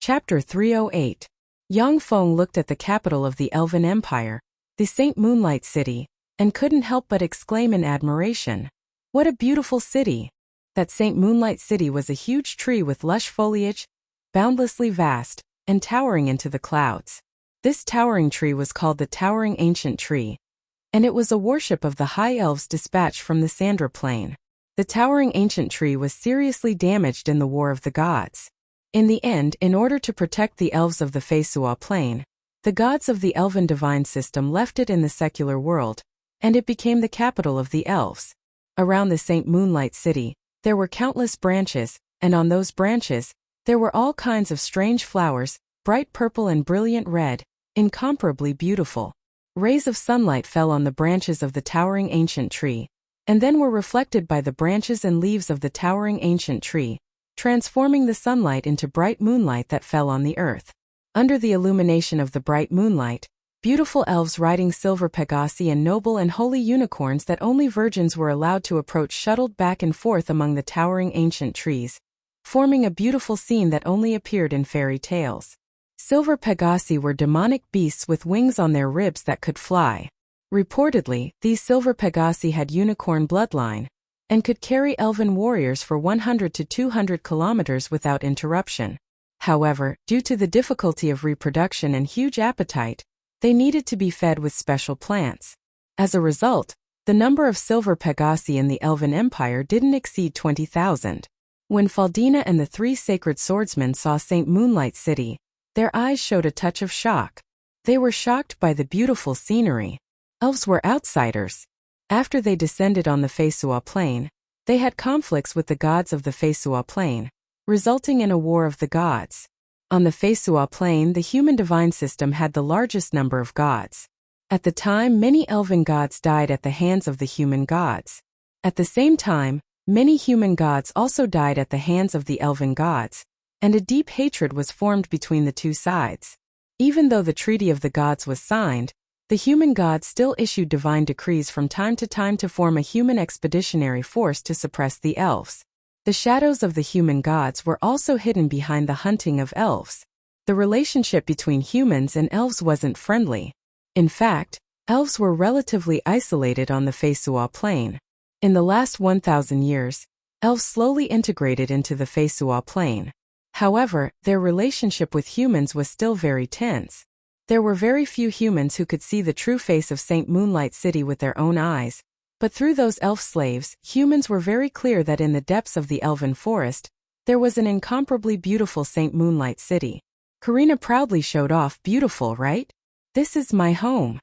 Chapter 308. Yang Feng looked at the capital of the Elven Empire, the St. Moonlight City, and couldn't help but exclaim in admiration. What a beautiful city! That St. Moonlight City was a huge tree with lush foliage, boundlessly vast, and towering into the clouds. This towering tree was called the Towering Ancient Tree, and it was a worship of the High Elves dispatched from the Sandra Plain. The Towering Ancient Tree was seriously damaged in the War of the Gods. In the end, in order to protect the elves of the Feisua Plain, the gods of the elven divine system left it in the secular world, and it became the capital of the elves. Around the Saint Moonlight City, there were countless branches, and on those branches, there were all kinds of strange flowers, bright purple and brilliant red, incomparably beautiful. Rays of sunlight fell on the branches of the Towering Ancient Tree, and then were reflected by the branches and leaves of the Towering Ancient Tree, transforming the sunlight into bright moonlight that fell on the earth. Under the illumination of the bright moonlight, beautiful elves riding silver pegasi and noble and holy unicorns that only virgins were allowed to approach shuttled back and forth among the towering ancient trees, forming a beautiful scene that only appeared in fairy tales. Silver pegasi were demonic beasts with wings on their ribs that could fly. Reportedly, these silver pegasi had unicorn bloodline, and could carry elven warriors for 100 to 200 kilometers without interruption. However, due to the difficulty of reproduction and huge appetite, they needed to be fed with special plants. As a result, the number of silver pegasi in the Elven Empire didn't exceed 20,000. When Faldina and the three sacred swordsmen saw Saint Moonlight City, their eyes showed a touch of shock. They were shocked by the beautiful scenery. Elves were outsiders. After they descended on the Feisua Plain, they had conflicts with the gods of the Feisua Plain, resulting in a war of the gods. On the Feisua Plain, the human divine system had the largest number of gods. At the time, many elven gods died at the hands of the human gods. At the same time, many human gods also died at the hands of the elven gods, and a deep hatred was formed between the two sides. Even though the Treaty of the Gods was signed, the human gods still issued divine decrees from time to form a human expeditionary force to suppress the elves. The shadows of the human gods were also hidden behind the hunting of elves. The relationship between humans and elves wasn't friendly. In fact, elves were relatively isolated on the Feisua Plain. In the last 1,000 years, elves slowly integrated into the Feisua Plain. However, their relationship with humans was still very tense. There were very few humans who could see the true face of Saint Moonlight City with their own eyes, but through those elf slaves, humans were very clear that in the depths of the elven forest, there was an incomparably beautiful Saint Moonlight City. Karina proudly showed off, "Beautiful, right? This is my home."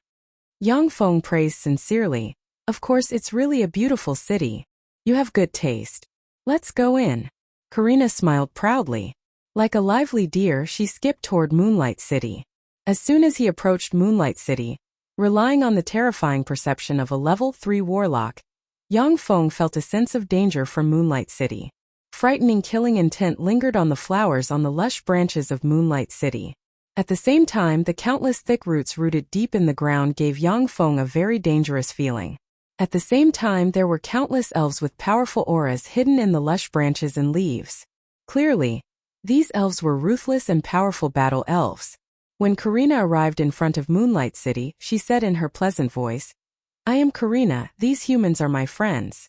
Yang Feng praised sincerely, "Of course, it's really a beautiful city. You have good taste. Let's go in." Karina smiled proudly. Like a lively deer, she skipped toward Moonlight City. As soon as he approached Moonlight City, relying on the terrifying perception of a level 3 warlock, Yang Feng felt a sense of danger from Moonlight City. Frightening killing intent lingered on the flowers on the lush branches of Moonlight City. At the same time, the countless thick roots rooted deep in the ground gave Yang Feng a very dangerous feeling. At the same time, there were countless elves with powerful auras hidden in the lush branches and leaves. Clearly, these elves were ruthless and powerful battle elves. When Karina arrived in front of Moonlight City, she said in her pleasant voice, "I am Karina, these humans are my friends.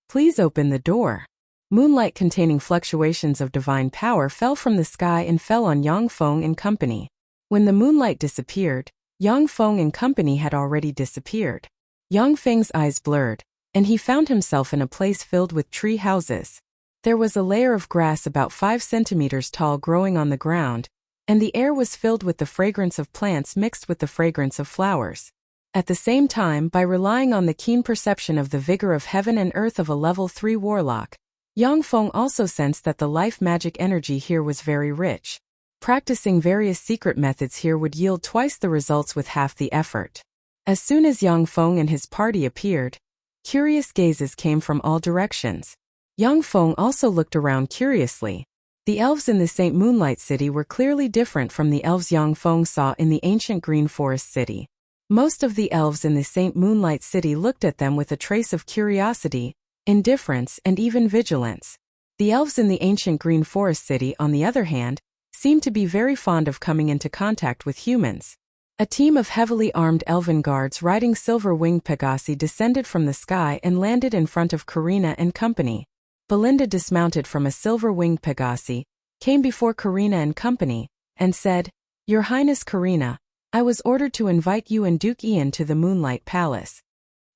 Please open the door." Moonlight containing fluctuations of divine power fell from the sky and fell on Yang Feng and company. When the moonlight disappeared, Yang Feng and company had already disappeared. Yang Feng's eyes blurred, and he found himself in a place filled with tree houses. There was a layer of grass about 5 centimeters tall growing on the ground, and the air was filled with the fragrance of plants mixed with the fragrance of flowers. At the same time, by relying on the keen perception of the vigor of heaven and earth of a level 3 warlock, Yang Feng also sensed that the life magic energy here was very rich. Practicing various secret methods here would yield twice the results with half the effort. As soon as Yang Feng and his party appeared, curious gazes came from all directions. Yang Feng also looked around curiously. The elves in the Saint Moonlight City were clearly different from the elves Yang Feng saw in the ancient Green Forest City. Most of the elves in the Saint Moonlight City looked at them with a trace of curiosity, indifference, and even vigilance. The elves in the ancient Green Forest City, on the other hand, seemed to be very fond of coming into contact with humans. A team of heavily armed elven guards riding silver-winged Pegasi descended from the sky and landed in front of Karina and company. Belinda dismounted from a silver-winged Pegasi, came before Karina and company, and said, "Your Highness Karina, I was ordered to invite you and Duke Ian to the Moonlight Palace.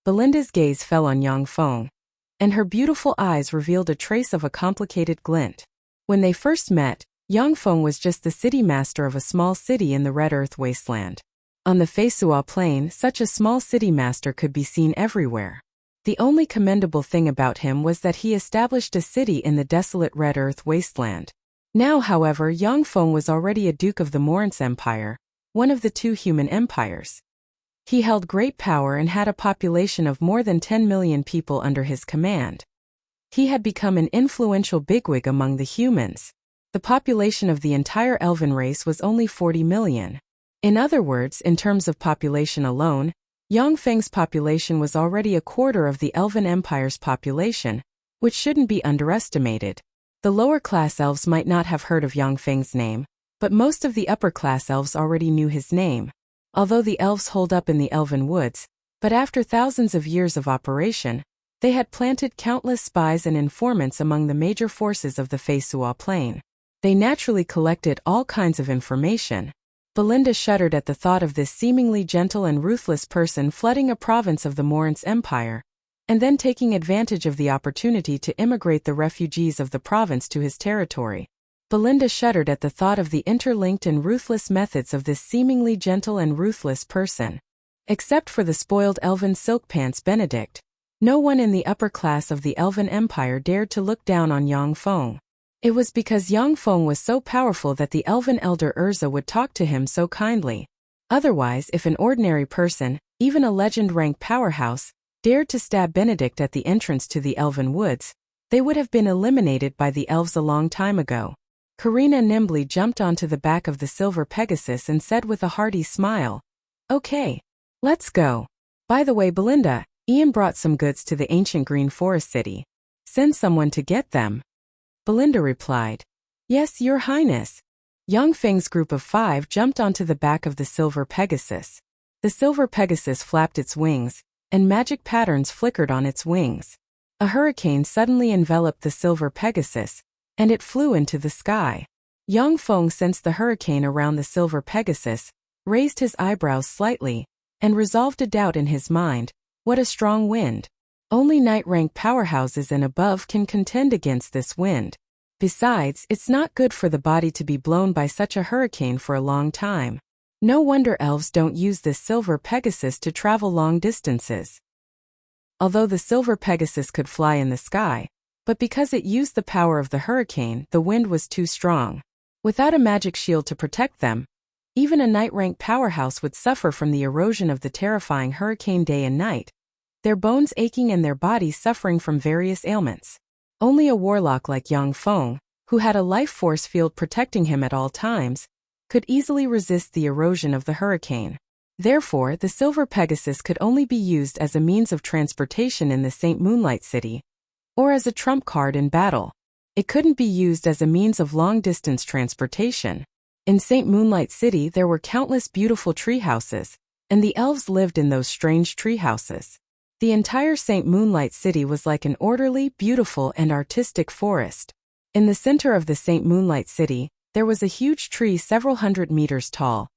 Belinda's gaze fell on Yang Feng, and her beautiful eyes revealed a trace of a complicated glint. When they first met, Yang Feng was just the city master of a small city in the Red Earth wasteland. On the Feisua Plain, such a small city master could be seen everywhere. The only commendable thing about him was that he established a city in the desolate Red Earth wasteland. Now, however, Yang Feng was already a duke of the Morin's Empire, one of the two human empires. He held great power and had a population of more than 10 million people under his command. He had become an influential bigwig among the humans. The population of the entire elven race was only 40 million. In other words, in terms of population alone, Yang Feng's population was already a quarter of the Elven Empire's population, which shouldn't be underestimated. The lower-class elves might not have heard of Yang Feng's name, but most of the upper-class elves already knew his name. Although the elves holed up in the elven woods, but after thousands of years of operation, they had planted countless spies and informants among the major forces of the Feisua Plain. They naturally collected all kinds of information. Belinda shuddered at the thought of this seemingly gentle and ruthless person flooding a province of the Morin's Empire, and then taking advantage of the opportunity to immigrate the refugees of the province to his territory. Belinda shuddered at the thought of the interlinked and ruthless methods of this seemingly gentle and ruthless person. Except for the spoiled elven silk pants Benedict, no one in the upper class of the Elven Empire dared to look down on Yang Feng. It was because Yang Feng was so powerful that the elven elder Urza would talk to him so kindly. Otherwise, if an ordinary person, even a legend-rank powerhouse, dared to stab Benedict at the entrance to the elven woods, they would have been eliminated by the elves a long time ago. Karina nimbly jumped onto the back of the silver Pegasus and said with a hearty smile, "Okay, let's go. By the way, Belinda, Ian brought some goods to the ancient Green Forest City. Send someone to get them." Belinda replied, "Yes, Your Highness." Yang Feng's group of 5 jumped onto the back of the silver Pegasus. The silver Pegasus flapped its wings, and magic patterns flickered on its wings. A hurricane suddenly enveloped the silver Pegasus, and it flew into the sky. Yang Feng sensed the hurricane around the silver Pegasus, raised his eyebrows slightly, and resolved a doubt in his mind. What a strong wind! Only knight-rank powerhouses and above can contend against this wind. Besides, it's not good for the body to be blown by such a hurricane for a long time. No wonder elves don't use this silver Pegasus to travel long distances. Although the silver Pegasus could fly in the sky, but because it used the power of the hurricane, the wind was too strong. Without a magic shield to protect them, even a knight-rank powerhouse would suffer from the erosion of the terrifying hurricane day and night, their bones aching and their bodies suffering from various ailments. Only a warlock like Yang Feng, who had a life force field protecting him at all times, could easily resist the erosion of the hurricane. Therefore, the silver Pegasus could only be used as a means of transportation in the St. Moonlight City, or as a trump card in battle. It couldn't be used as a means of long-distance transportation. In St. Moonlight City there were countless beautiful tree houses, and the elves lived in those strange tree houses. The entire St. Moonlight City was like an orderly, beautiful, and artistic forest. In the center of the St. Moonlight City, there was a huge tree several hundred meters tall,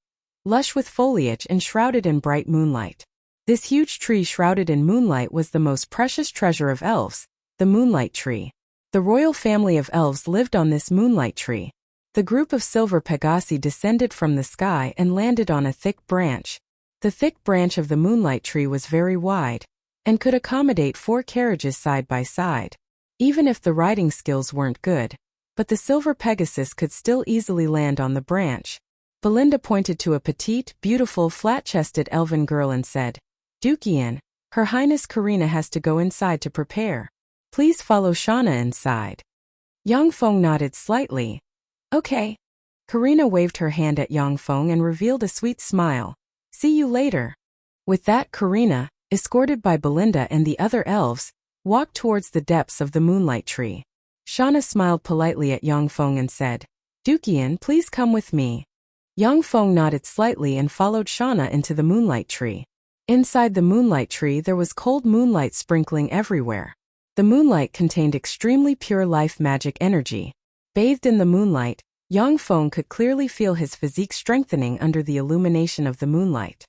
lush with foliage and shrouded in bright moonlight. This huge tree shrouded in moonlight was the most precious treasure of elves, the Moonlight Tree. The royal family of elves lived on this moonlight tree. The group of silver Pegasi descended from the sky and landed on a thick branch. The thick branch of the moonlight tree was very wide, and could accommodate 4 carriages side by side. Even if the riding skills weren't good, but the silver Pegasus could still easily land on the branch. Belinda pointed to a petite, beautiful, flat-chested elven girl and said, "Duke Ian, Her Highness Karina has to go inside to prepare. Please follow Shauna inside." Yang Feng nodded slightly. "Okay." Karina waved her hand at Yang Feng and revealed a sweet smile. "See you later." With that, Karina, escorted by Belinda and the other elves, walked towards the depths of the moonlight tree. Shauna smiled politely at Yang Feng and said, "Duke Ian, please come with me." Yang Feng nodded slightly and followed Shauna into the moonlight tree. Inside the moonlight tree there was cold moonlight sprinkling everywhere. The moonlight contained extremely pure life magic energy. Bathed in the moonlight, Yang Feng could clearly feel his physique strengthening under the illumination of the moonlight.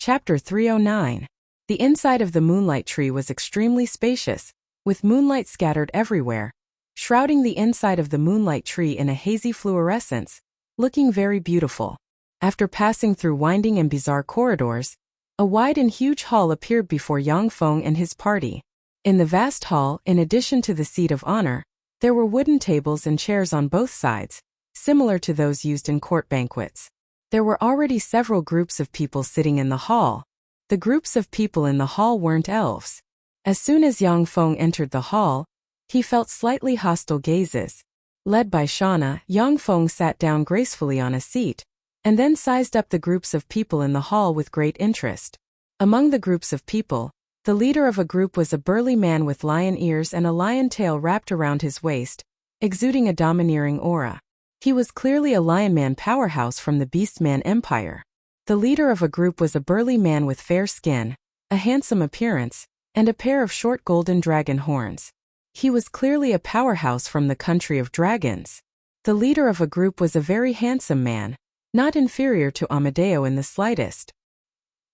Chapter 309. The inside of the moonlight tree was extremely spacious, with moonlight scattered everywhere, shrouding the inside of the moonlight tree in a hazy fluorescence, looking very beautiful. After passing through winding and bizarre corridors, a wide and huge hall appeared before Yang Feng and his party. In the vast hall, in addition to the seat of honor, there were wooden tables and chairs on both sides, similar to those used in court banquets. There were already several groups of people sitting in the hall. The groups of people in the hall weren't elves. As soon as Yang Feng entered the hall, he felt slightly hostile gazes. Led by Shauna, Yang Feng sat down gracefully on a seat, and then sized up the groups of people in the hall with great interest. Among the groups of people, the leader of a group was a burly man with lion ears and a lion tail wrapped around his waist, exuding a domineering aura. He was clearly a lion man powerhouse from the Beastman Empire. The leader of a group was a burly man with fair skin, a handsome appearance, and a pair of short golden dragon horns. He was clearly a powerhouse from the country of dragons. The leader of a group was a very handsome man, not inferior to Amadeo in the slightest.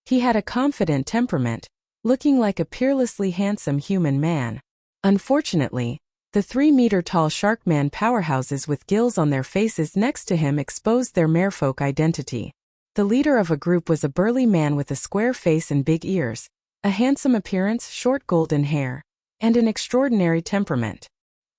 He had a confident temperament, looking like a peerlessly handsome human man. Unfortunately, the 3-meter-tall Sharkman powerhouses with gills on their faces next to him exposed their merfolk identity. The leader of a group was a burly man with a square face and big ears, a handsome appearance, short golden hair, and an extraordinary temperament.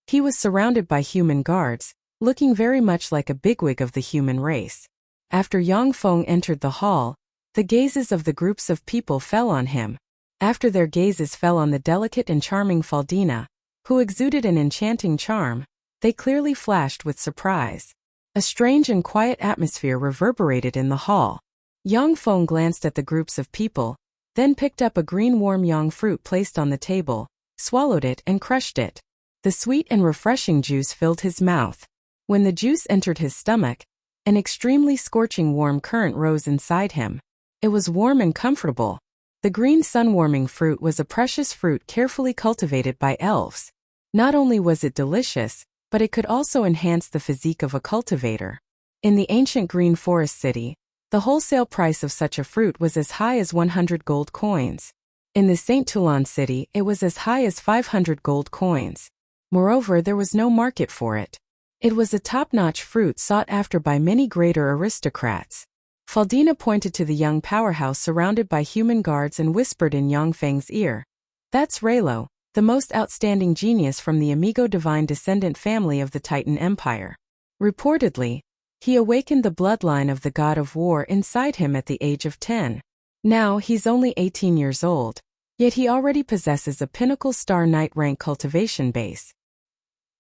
He was surrounded by human guards, looking very much like a bigwig of the human race. After Yang Feng entered the hall, the gazes of the groups of people fell on him. After their gazes fell on the delicate and charming Faldina, who exuded an enchanting charm, they clearly flashed with surprise. A strange and quiet atmosphere reverberated in the hall. Yang Feng glanced at the groups of people, then picked up a green warm yang fruit placed on the table, swallowed it and crushed it. The sweet and refreshing juice filled his mouth. When the juice entered his stomach, an extremely scorching warm current rose inside him. It was warm and comfortable. The green sun-warming fruit was a precious fruit carefully cultivated by elves. Not only was it delicious, but it could also enhance the physique of a cultivator. In the ancient Green Forest City, the wholesale price of such a fruit was as high as 100 gold coins. In the St. Toulon city, it was as high as 500 gold coins. Moreover, there was no market for it. It was a top-notch fruit sought after by many greater aristocrats. Faldina pointed to the young powerhouse surrounded by human guards and whispered in Yang Feng's ear, "That's Raylo, the most outstanding genius from the Amigo divine descendant family of the Titan Empire. Reportedly, he awakened the bloodline of the god of war inside him at the age of 10. Now he's only 18 years old, yet he already possesses a pinnacle star knight rank cultivation base.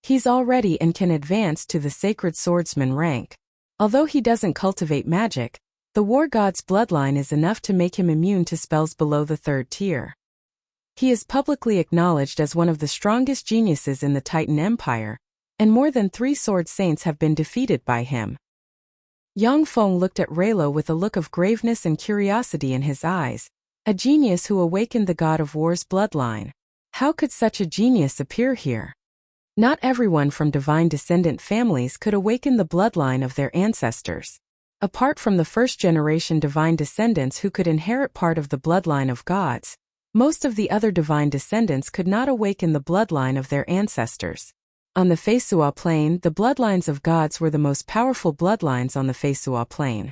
He's already and can advance to the sacred swordsman rank. Although he doesn't cultivate magic, the war god's bloodline is enough to make him immune to spells below the 3rd tier. He is publicly acknowledged as one of the strongest geniuses in the Titan Empire, and more than 3 sword saints have been defeated by him." Yang Feng looked at Raylo with a look of graveness and curiosity in his eyes. A genius who awakened the god of war's bloodline. How could such a genius appear here? Not everyone from divine descendant families could awaken the bloodline of their ancestors. Apart from the first-generation divine descendants who could inherit part of the bloodline of gods, most of the other divine descendants could not awaken the bloodline of their ancestors. On the Feisua plane, the bloodlines of gods were the most powerful bloodlines on the Feisua plane.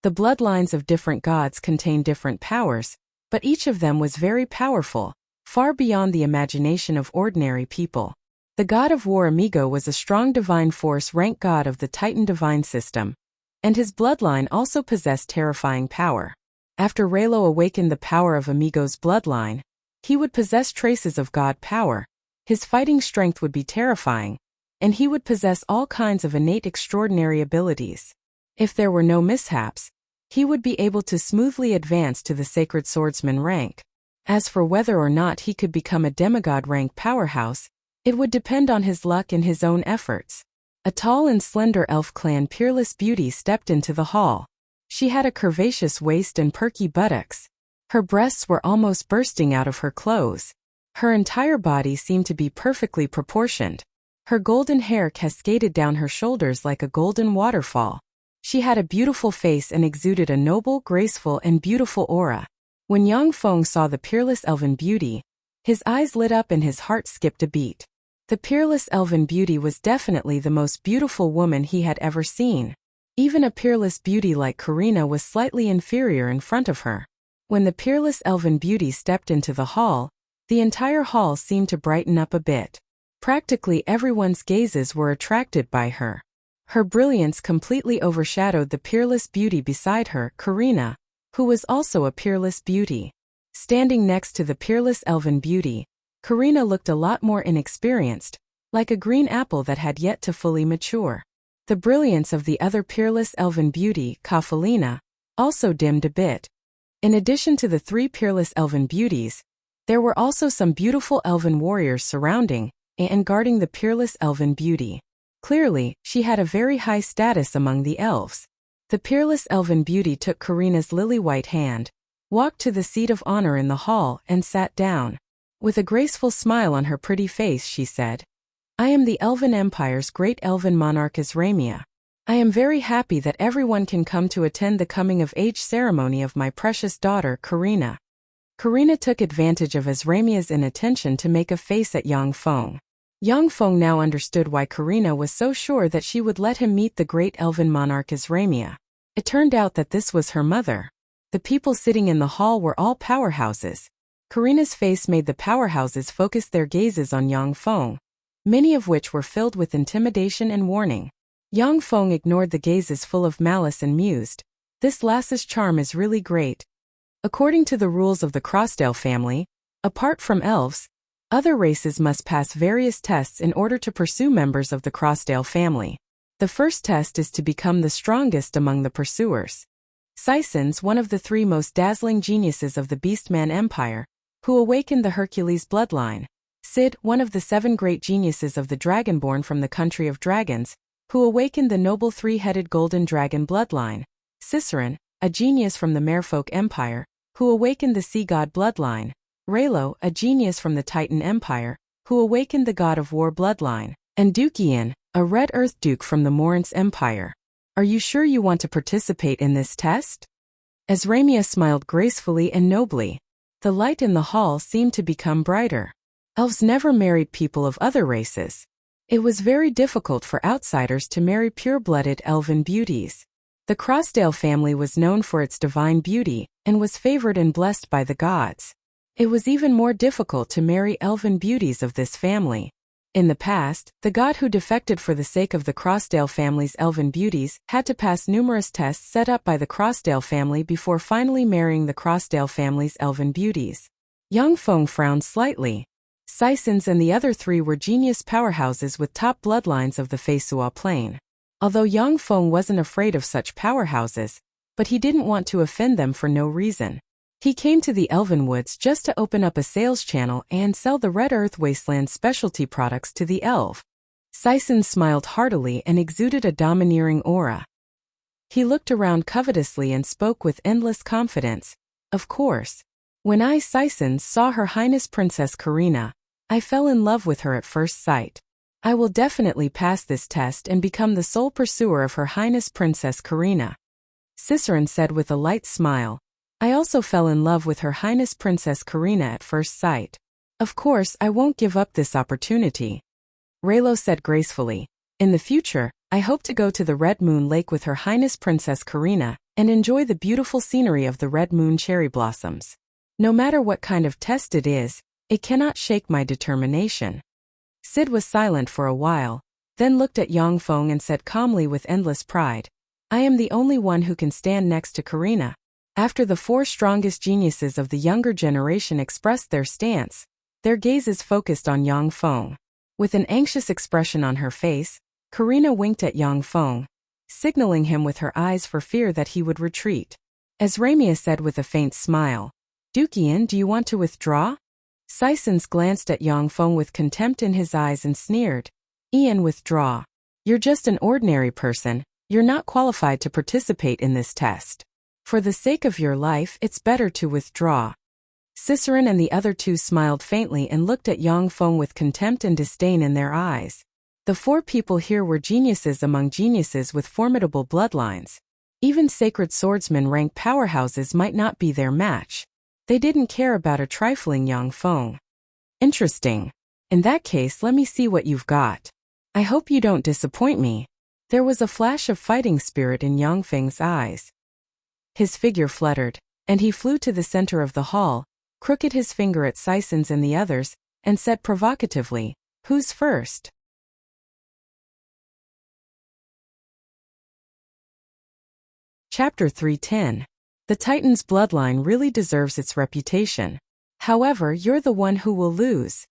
The bloodlines of different gods contained different powers, but each of them was very powerful, far beyond the imagination of ordinary people. The god of war Amigo was a strong divine force rank god of the Titan divine system, and his bloodline also possessed terrifying power. After Raylo awakened the power of Amigo's bloodline, he would possess traces of god power, his fighting strength would be terrifying, and he would possess all kinds of innate extraordinary abilities. If there were no mishaps, he would be able to smoothly advance to the sacred swordsman rank. As for whether or not he could become a demigod rank powerhouse, it would depend on his luck and his own efforts. A tall and slender elf-clan peerless beauty stepped into the hall. She had a curvaceous waist and perky buttocks. Her breasts were almost bursting out of her clothes. Her entire body seemed to be perfectly proportioned. Her golden hair cascaded down her shoulders like a golden waterfall. She had a beautiful face and exuded a noble, graceful, and beautiful aura. When Yang Feng saw the peerless elven beauty, his eyes lit up and his heart skipped a beat. The peerless elven beauty was definitely the most beautiful woman he had ever seen. Even a peerless beauty like Karina was slightly inferior in front of her. When the peerless elven beauty stepped into the hall, the entire hall seemed to brighten up a bit. Practically everyone's gazes were attracted by her. Her brilliance completely overshadowed the peerless beauty beside her, Karina, who was also a peerless beauty. Standing next to the peerless elven beauty, Karina looked a lot more inexperienced, like a green apple that had yet to fully mature. The brilliance of the other peerless elven beauty, Kafalina, also dimmed a bit. In addition to the three peerless elven beauties, there were also some beautiful elven warriors surrounding and guarding the peerless elven beauty. Clearly, she had a very high status among the elves. The peerless elven beauty took Karina's lily-white hand, walked to the seat of honor in the hall, and sat down. With a graceful smile on her pretty face, she said, "I am the Elven Empire's great elven monarch Azramia. I am very happy that everyone can come to attend the coming-of-age ceremony of my precious daughter, Karina." Karina took advantage of Azramia's inattention to make a face at Yang Feng. Yang Feng now understood why Karina was so sure that she would let him meet the great elven monarch Azramia. It turned out that this was her mother. The people sitting in the hall were all powerhouses. Karina's face made the powerhouses focus their gazes on Yang Feng, many of which were filled with intimidation and warning. Yang Feng ignored the gazes full of malice and mused, "This lass's charm is really great." According to the rules of the Crossdale family, apart from elves, other races must pass various tests in order to pursue members of the Crossdale family. The first test is to become the strongest among the pursuers. Sisons, one of the three most dazzling geniuses of the Beastman Empire, who awakened the Hercules bloodline. Sid, one of the 7 great geniuses of the Dragonborn from the country of dragons, who awakened the noble 3-headed golden dragon bloodline. Ciceron, a genius from the Merfolk Empire, who awakened the sea god bloodline. Raylo, a genius from the Titan Empire, who awakened the god of war bloodline. And Dukian, a red earth duke from the Morance Empire. Are you sure you want to participate in this test? Azramia smiled gracefully and nobly. The light in the hall seemed to become brighter. Elves never married people of other races. It was very difficult for outsiders to marry pure-blooded elven beauties. The Crossdale family was known for its divine beauty, and was favored and blessed by the gods. It was even more difficult to marry elven beauties of this family. In the past, the god who defected for the sake of the Crossdale family's elven beauties had to pass numerous tests set up by the Crossdale family before finally marrying the Crossdale family's elven beauties. Yang Feng frowned slightly. Sisons and the other 3 were genius powerhouses with top bloodlines of the Feisua Plain. Although Yang Feng wasn't afraid of such powerhouses, but he didn't want to offend them for no reason. He came to the Elven Woods just to open up a sales channel and sell the Red Earth Wasteland specialty products to the elf. Sison smiled heartily and exuded a domineering aura. He looked around covetously and spoke with endless confidence. Of course. When I, Sison, saw Her Highness Princess Karina, I fell in love with her at first sight. I will definitely pass this test and become the sole pursuer of Her Highness Princess Karina. Ciceron said with a light smile. I also fell in love with Her Highness Princess Karina at first sight. Of course, I won't give up this opportunity. Raylo said gracefully. In the future, I hope to go to the Red Moon Lake with Her Highness Princess Karina and enjoy the beautiful scenery of the Red Moon cherry blossoms. No matter what kind of test it is, it cannot shake my determination. Sid was silent for a while, then looked at Yang Feng and said calmly with endless pride, I am the only one who can stand next to Karina. After the 4 strongest geniuses of the younger generation expressed their stance, their gazes focused on Yang Feng. With an anxious expression on her face, Karina winked at Yang Feng, signaling him with her eyes for fear that he would retreat. Azramia said with a faint smile, Dukian, do you want to withdraw? Sisons glanced at Yang Feng with contempt in his eyes and sneered, Ian, withdraw. You're just an ordinary person, you're not qualified to participate in this test. For the sake of your life, it's better to withdraw. Cicerone and the other two smiled faintly and looked at Yang Feng with contempt and disdain in their eyes. The four people here were geniuses among geniuses with formidable bloodlines. Even sacred swordsman rank powerhouses might not be their match. They didn't care about a trifling Yang Feng. Interesting. In that case, let me see what you've got. I hope you don't disappoint me. There was a flash of fighting spirit in Yang Feng's eyes. His figure fluttered, and he flew to the center of the hall, crooked his finger at Sisons and the others, and said provocatively, "Who's first?" Chapter 310. The Titan's bloodline really deserves its reputation. However, you're the one who will lose.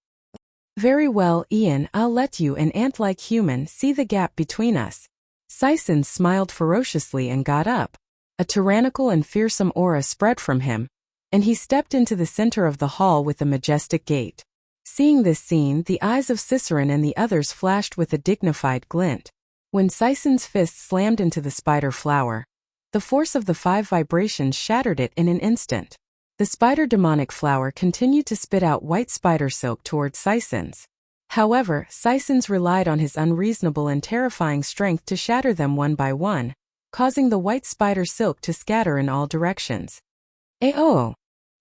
Very well, Ian, I'll let you, an ant-like human, see the gap between us. Sisons smiled ferociously and got up. A tyrannical and fearsome aura spread from him, and he stepped into the center of the hall with a majestic gait. Seeing this scene, the eyes of Cicerone and the others flashed with a dignified glint. When Sisons' fist slammed into the spider flower, the force of the 5 vibrations shattered it in an instant. The spider demonic flower continued to spit out white spider silk towards Sisons. However, Sisons relied on his unreasonable and terrifying strength to shatter them one by one, causing the white spider silk to scatter in all directions. Ayo!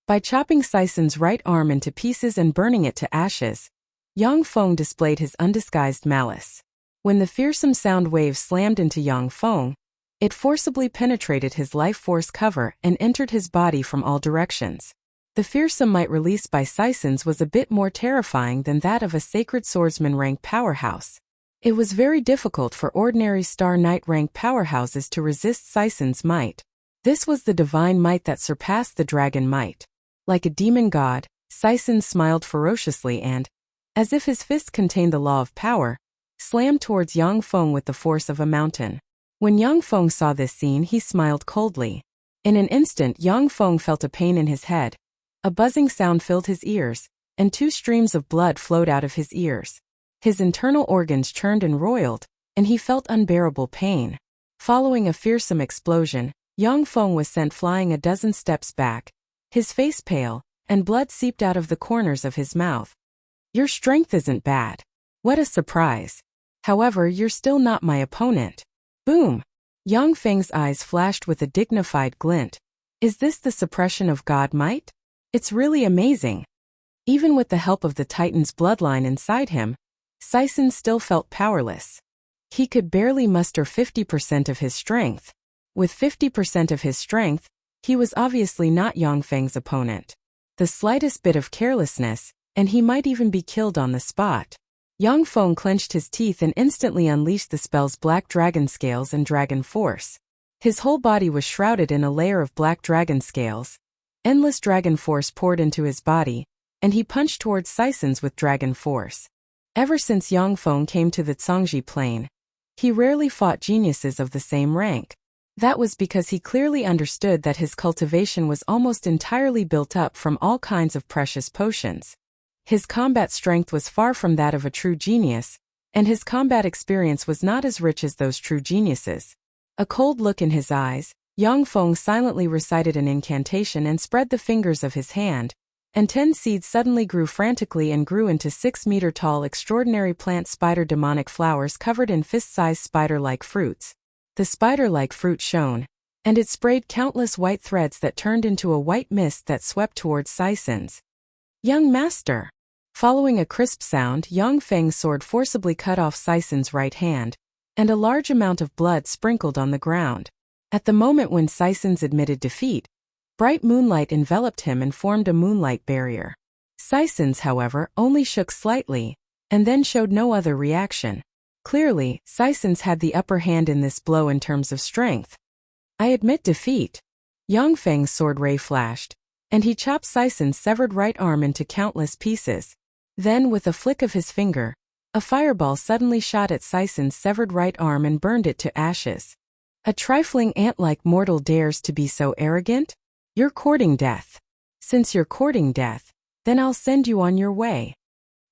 By chopping Sisons' right arm into pieces and burning it to ashes, Yang Feng displayed his undisguised malice. When the fearsome sound wave slammed into Yang Feng, it forcibly penetrated his life force cover and entered his body from all directions. The fearsome might released by Sisons was a bit more terrifying than that of a sacred swordsman rank powerhouse. It was very difficult for ordinary Star Knight rank powerhouses to resist Sisons' might. This was the divine might that surpassed the dragon might. Like a demon god, Sisons smiled ferociously and, as if his fist contained the law of power, slammed towards Yang Feng with the force of a mountain. When Yang Feng saw this scene, he smiled coldly. In an instant, Yang Feng felt a pain in his head. A buzzing sound filled his ears, and 2 streams of blood flowed out of his ears. His internal organs churned and roiled, and he felt unbearable pain. Following a fearsome explosion, Yang Feng was sent flying a dozen steps back, his face pale, and blood seeped out of the corners of his mouth. Your strength isn't bad. What a surprise. However, you're still not my opponent. Boom! Yang Feng's eyes flashed with a dignified glint. Is this the suppression of God might? It's really amazing. Even with the help of the Titan's bloodline inside him, Sisons still felt powerless. He could barely muster 50% of his strength. With 50% of his strength, he was obviously not Yang Feng's opponent. The slightest bit of carelessness, and he might even be killed on the spot. Yang Feng clenched his teeth and instantly unleashed the spell's black dragon scales and dragon force. His whole body was shrouded in a layer of black dragon scales. Endless dragon force poured into his body, and he punched towards Sisons with dragon force. Ever since Yang Feng came to the Zhongji Plain, he rarely fought geniuses of the same rank. That was because he clearly understood that his cultivation was almost entirely built up from all kinds of precious potions. His combat strength was far from that of a true genius, and his combat experience was not as rich as those true geniuses. A cold look in his eyes, Yang Feng silently recited an incantation and spread the fingers of his hand, and 10 seeds suddenly grew frantically and grew into 6-meter-tall extraordinary plant spider demonic flowers covered in fist-sized spider-like fruits. The spider-like fruit shone, and it sprayed countless white threads that turned into a white mist that swept towards Sisons. Young master! Following a crisp sound, Yang Feng's sword forcibly cut off Sisons' right hand, and a large amount of blood sprinkled on the ground. At the moment when Sisons admitted defeat, bright moonlight enveloped him and formed a moonlight barrier. Sisons, however, only shook slightly, and then showed no other reaction. Clearly, Sisons had the upper hand in this blow in terms of strength. I admit defeat. Yang Feng's sword ray flashed, and he chopped Sisons' severed right arm into countless pieces. Then, with a flick of his finger, a fireball suddenly shot at Sisons' severed right arm and burned it to ashes. A trifling ant-like mortal dares to be so arrogant? You're courting death. Since you're courting death, then I'll send you on your way.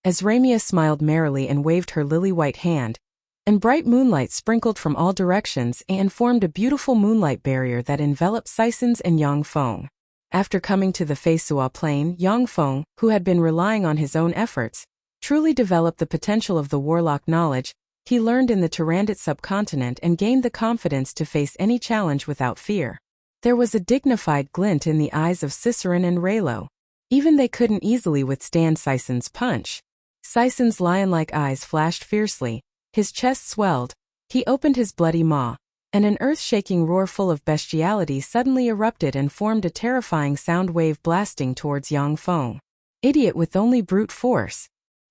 As Ramia smiled merrily and waved her lily-white hand, and bright moonlight sprinkled from all directions and formed a beautiful moonlight barrier that enveloped Sisons and Yang Feng. After coming to the Feisua Plain, Yangfeng, who had been relying on his own efforts, truly developed the potential of the warlock knowledge he learned in the Tyrannid subcontinent and gained the confidence to face any challenge without fear. There was a dignified glint in the eyes of Cicerin and Raylo. Even they couldn't easily withstand Sison's punch. Sison's lion-like eyes flashed fiercely, his chest swelled, he opened his bloody maw, and an earth-shaking roar full of bestiality suddenly erupted and formed a terrifying sound wave blasting towards Yangfeng. Idiot with only brute force.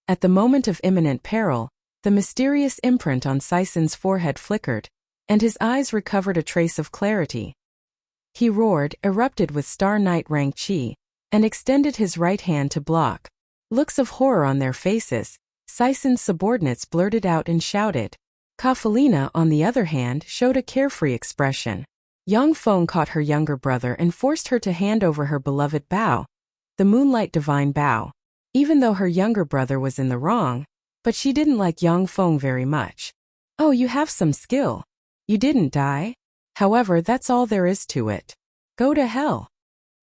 At the moment of imminent peril, the mysterious imprint on Sison's forehead flickered, and his eyes recovered a trace of clarity. He roared, erupted with Star Knight rank chi, and extended his right hand to block. Looks of horror on their faces, Sison's subordinates blurted out and shouted. Kafalina, on the other hand, showed a carefree expression. Yangfeng caught her younger brother and forced her to hand over her beloved bow, the Moonlight Divine Bow. Even though her younger brother was in the wrong, but she didn't like Yangfeng very much. Oh, you have some skill. You didn't die? However, that's all there is to it. Go to hell.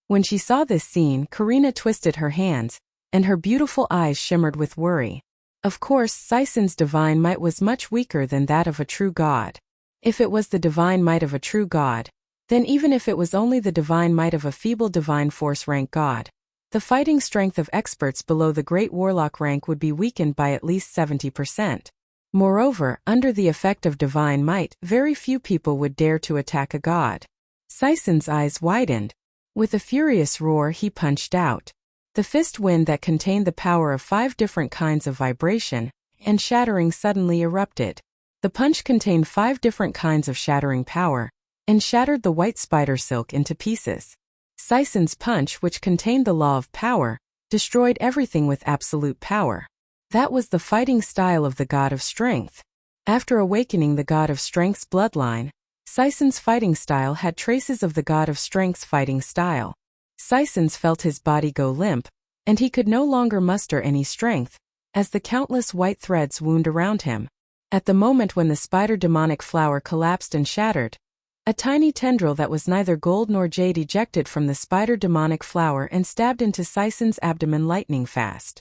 When she saw this scene, Karina twisted her hands, and her beautiful eyes shimmered with worry. Of course, Sison's divine might was much weaker than that of a true god. If it was the divine might of a true god, then even if it was only the divine might of a feeble divine force rank god, the fighting strength of experts below the great warlock rank would be weakened by at least 70%. Moreover, under the effect of divine might, very few people would dare to attack a god. Sison's eyes widened. With a furious roar, he punched out. The fist wind that contained the power of 5 different kinds of vibration and shattering suddenly erupted. The punch contained 5 different kinds of shattering power and shattered the white spider silk into pieces. Sison's punch, which contained the law of power, destroyed everything with absolute power. That was the fighting style of the god of strength. After awakening the god of strength's bloodline, Sison's fighting style had traces of the god of strength's fighting style. Sison's felt his body go limp, and he could no longer muster any strength, as the countless white threads wound around him. At the moment when the spider demonic flower collapsed and shattered, a tiny tendril that was neither gold nor jade ejected from the spider demonic flower and stabbed into Sison's abdomen lightning fast.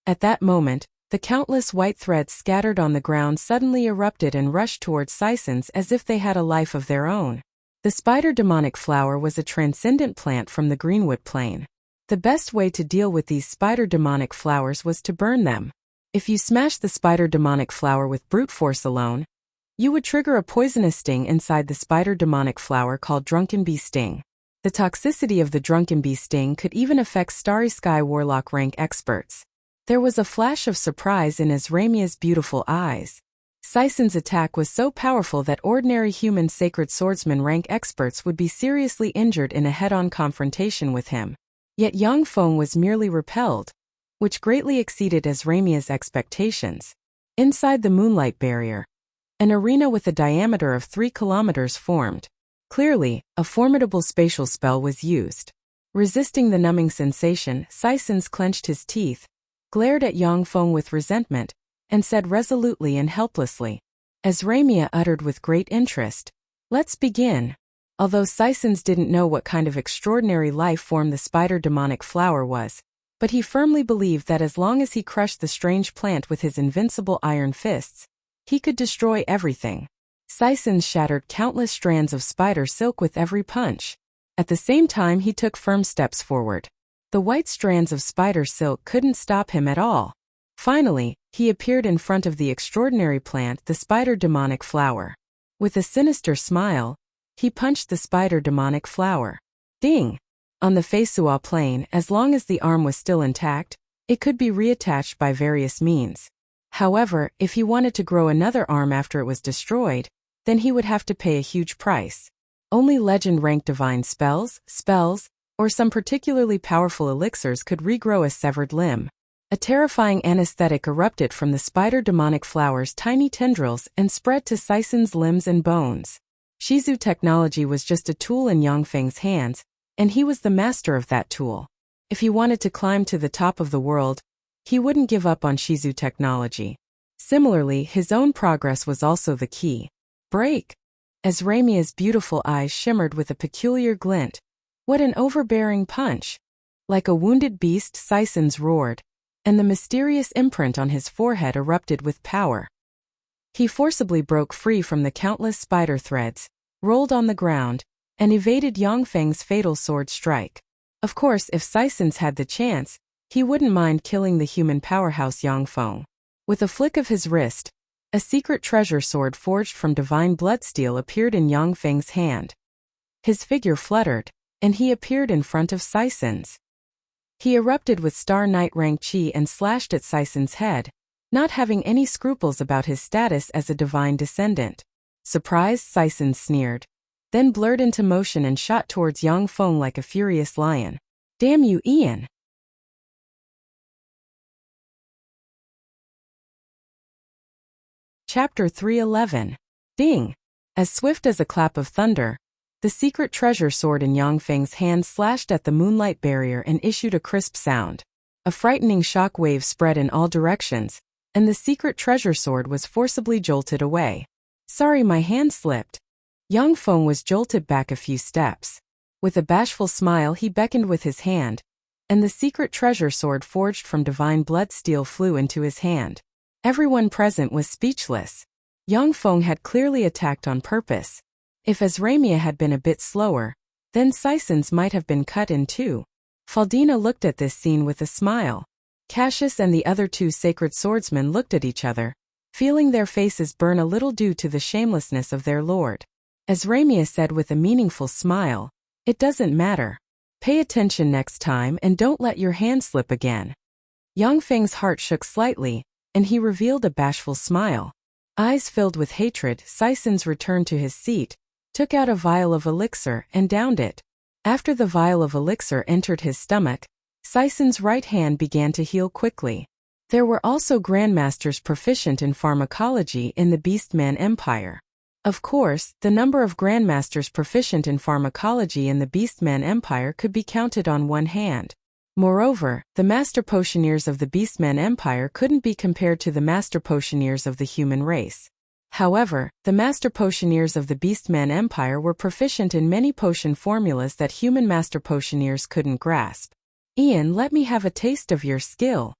At that moment, the countless white threads scattered on the ground suddenly erupted and rushed towards Sison's as if they had a life of their own. The spider demonic flower was a transcendent plant from the Greenwood Plain. The best way to deal with these spider demonic flowers was to burn them. If you smash the spider demonic flower with brute force alone, you would trigger a poisonous sting inside the spider demonic flower called Drunken Bee Sting. The toxicity of the Drunken Bee Sting could even affect Starry Sky Warlock rank experts. There was a flash of surprise in Azramia's beautiful eyes. Sison's attack was so powerful that ordinary human sacred swordsman rank experts would be seriously injured in a head-on confrontation with him. Yet Yangfeng was merely repelled, which greatly exceeded Azramia's expectations. Inside the moonlight barrier, an arena with a diameter of 3 kilometers formed. Clearly, a formidable spatial spell was used. Resisting the numbing sensation, Sison's clenched his teeth, glared at Yangfeng with resentment, and said resolutely and helplessly. Azramia uttered with great interest, "Let's begin." Although Sison's didn't know what kind of extraordinary life form the spider demonic flower was, but he firmly believed that as long as he crushed the strange plant with his invincible iron fists, he could destroy everything. Sison's shattered countless strands of spider silk with every punch. At the same time, he took firm steps forward. The white strands of spider silk couldn't stop him at all. Finally, he appeared in front of the extraordinary plant, the spider demonic flower. With a sinister smile, he punched the spider demonic flower. Ding! On the Feisua Plain, as long as the arm was still intact, it could be reattached by various means. However, if he wanted to grow another arm after it was destroyed, then he would have to pay a huge price. Only legend-ranked divine spells, or some particularly powerful elixirs could regrow a severed limb. A terrifying anesthetic erupted from the spider demonic flower's tiny tendrils and spread to Sison's limbs and bones. Shizu technology was just a tool in Yangfeng's hands, and he was the master of that tool. If he wanted to climb to the top of the world, he wouldn't give up on Shizu technology. Similarly, his own progress was also the key. Break! Azramia's beautiful eyes shimmered with a peculiar glint. What an overbearing punch! Like a wounded beast, Sisons roared, and the mysterious imprint on his forehead erupted with power. He forcibly broke free from the countless spider threads, rolled on the ground, and evaded Yongfeng's fatal sword strike. Of course, if Sisons had the chance, he wouldn't mind killing the human powerhouse Yongfeng. With a flick of his wrist, a secret treasure sword forged from divine bloodsteel appeared in Yongfeng's hand. His figure fluttered, and he appeared in front of Sisons. He erupted with Star Knight rank chi and slashed at Sisons' head, not having any scruples about his status as a divine descendant. Surprised, Sisons sneered, then blurred into motion and shot towards Yongfeng like a furious lion. Damn you, Ian! Chapter 311. Ding! As swift as a clap of thunder, the secret treasure sword in Yongfeng's hand slashed at the moonlight barrier and issued a crisp sound. A frightening shock wave spread in all directions, and the secret treasure sword was forcibly jolted away. Sorry, my hand slipped. Yongfeng was jolted back a few steps. With a bashful smile he beckoned with his hand, and the secret treasure sword forged from divine bloodsteel flew into his hand. Everyone present was speechless. Yongfeng had clearly attacked on purpose. If Azramia had been a bit slower, then Sisons might have been cut in two. Faldina looked at this scene with a smile. Cassius and the other two sacred swordsmen looked at each other, feeling their faces burn a little due to the shamelessness of their lord. Azramia said with a meaningful smile, "It doesn't matter. Pay attention next time and don't let your hand slip again." Yongfeng's heart shook slightly, and he revealed a bashful smile. Eyes filled with hatred, Sisons returned to his seat, took out a vial of elixir and downed it. After the vial of elixir entered his stomach, Sisons' right hand began to heal quickly. There were also grandmasters proficient in pharmacology in the Beastman Empire. Of course, the number of grandmasters proficient in pharmacology in the Beastman Empire could be counted on one hand. Moreover, the master potioneers of the Beastman Empire couldn't be compared to the master potioneers of the human race. However, the master potioneers of the Beastman Empire were proficient in many potion formulas that human master potioneers couldn't grasp. "Ian, let me have a taste of your skill."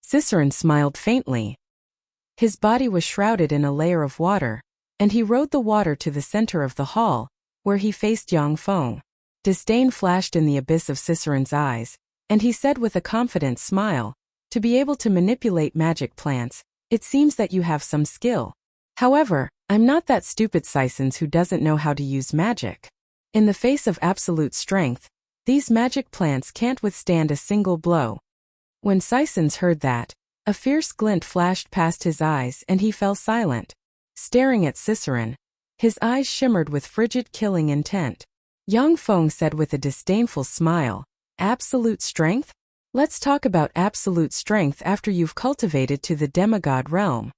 Ciceron smiled faintly. His body was shrouded in a layer of water, and he rode the water to the center of the hall, where he faced Yongfeng. Disdain flashed in the abyss of Ciceron's eyes, and he said with a confident smile, "To be able to manipulate magic plants, it seems that you have some skill. However, I'm not that stupid Sisons who doesn't know how to use magic. In the face of absolute strength, these magic plants can't withstand a single blow." When Sisons heard that, a fierce glint flashed past his eyes and he fell silent, staring at Ciceron. His eyes shimmered with frigid killing intent. Yongfeng said with a disdainful smile, "Absolute strength? Let's talk about absolute strength after you've cultivated to the demigod realm."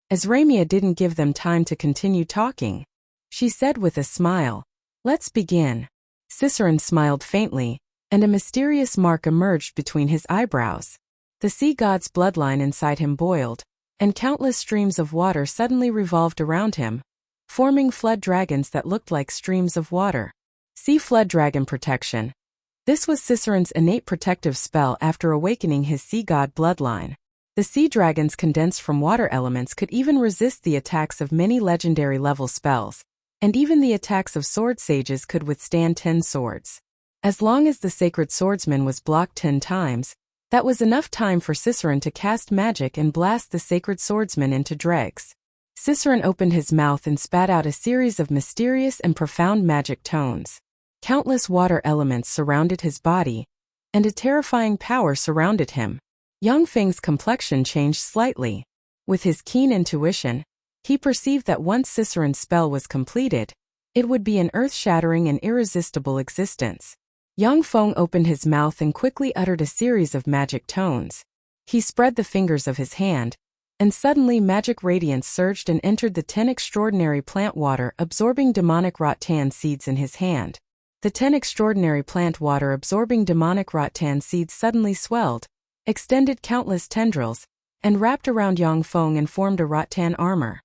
Azramia didn't give them time to continue talking. She said with a smile, "Let's begin." Ciceron smiled faintly, and a mysterious mark emerged between his eyebrows. The sea god's bloodline inside him boiled, and countless streams of water suddenly revolved around him, forming flood dragons that looked like streams of water. Sea flood dragon protection. This was Ciceron's innate protective spell after awakening his sea god bloodline. The sea dragons condensed from water elements could even resist the attacks of many legendary level spells, and even the attacks of sword sages could withstand 10 swords. As long as the sacred swordsman was blocked 10 times, that was enough time for Ciceron to cast magic and blast the sacred swordsman into dregs. Ciceron opened his mouth and spat out a series of mysterious and profound magic tones. Countless water elements surrounded his body, and a terrifying power surrounded him. Yongfeng's complexion changed slightly. With his keen intuition, he perceived that once Ciceron's spell was completed, it would be an earth-shattering and irresistible existence. Yongfeng opened his mouth and quickly uttered a series of magic tones. He spread the fingers of his hand, and suddenly magic radiance surged and entered the 10 extraordinary plant water absorbing demonic rattan seeds in his hand. The 10 extraordinary plant water absorbing demonic rattan seeds suddenly swelled, extended countless tendrils, and wrapped around Yongfeng and formed a rattan armor.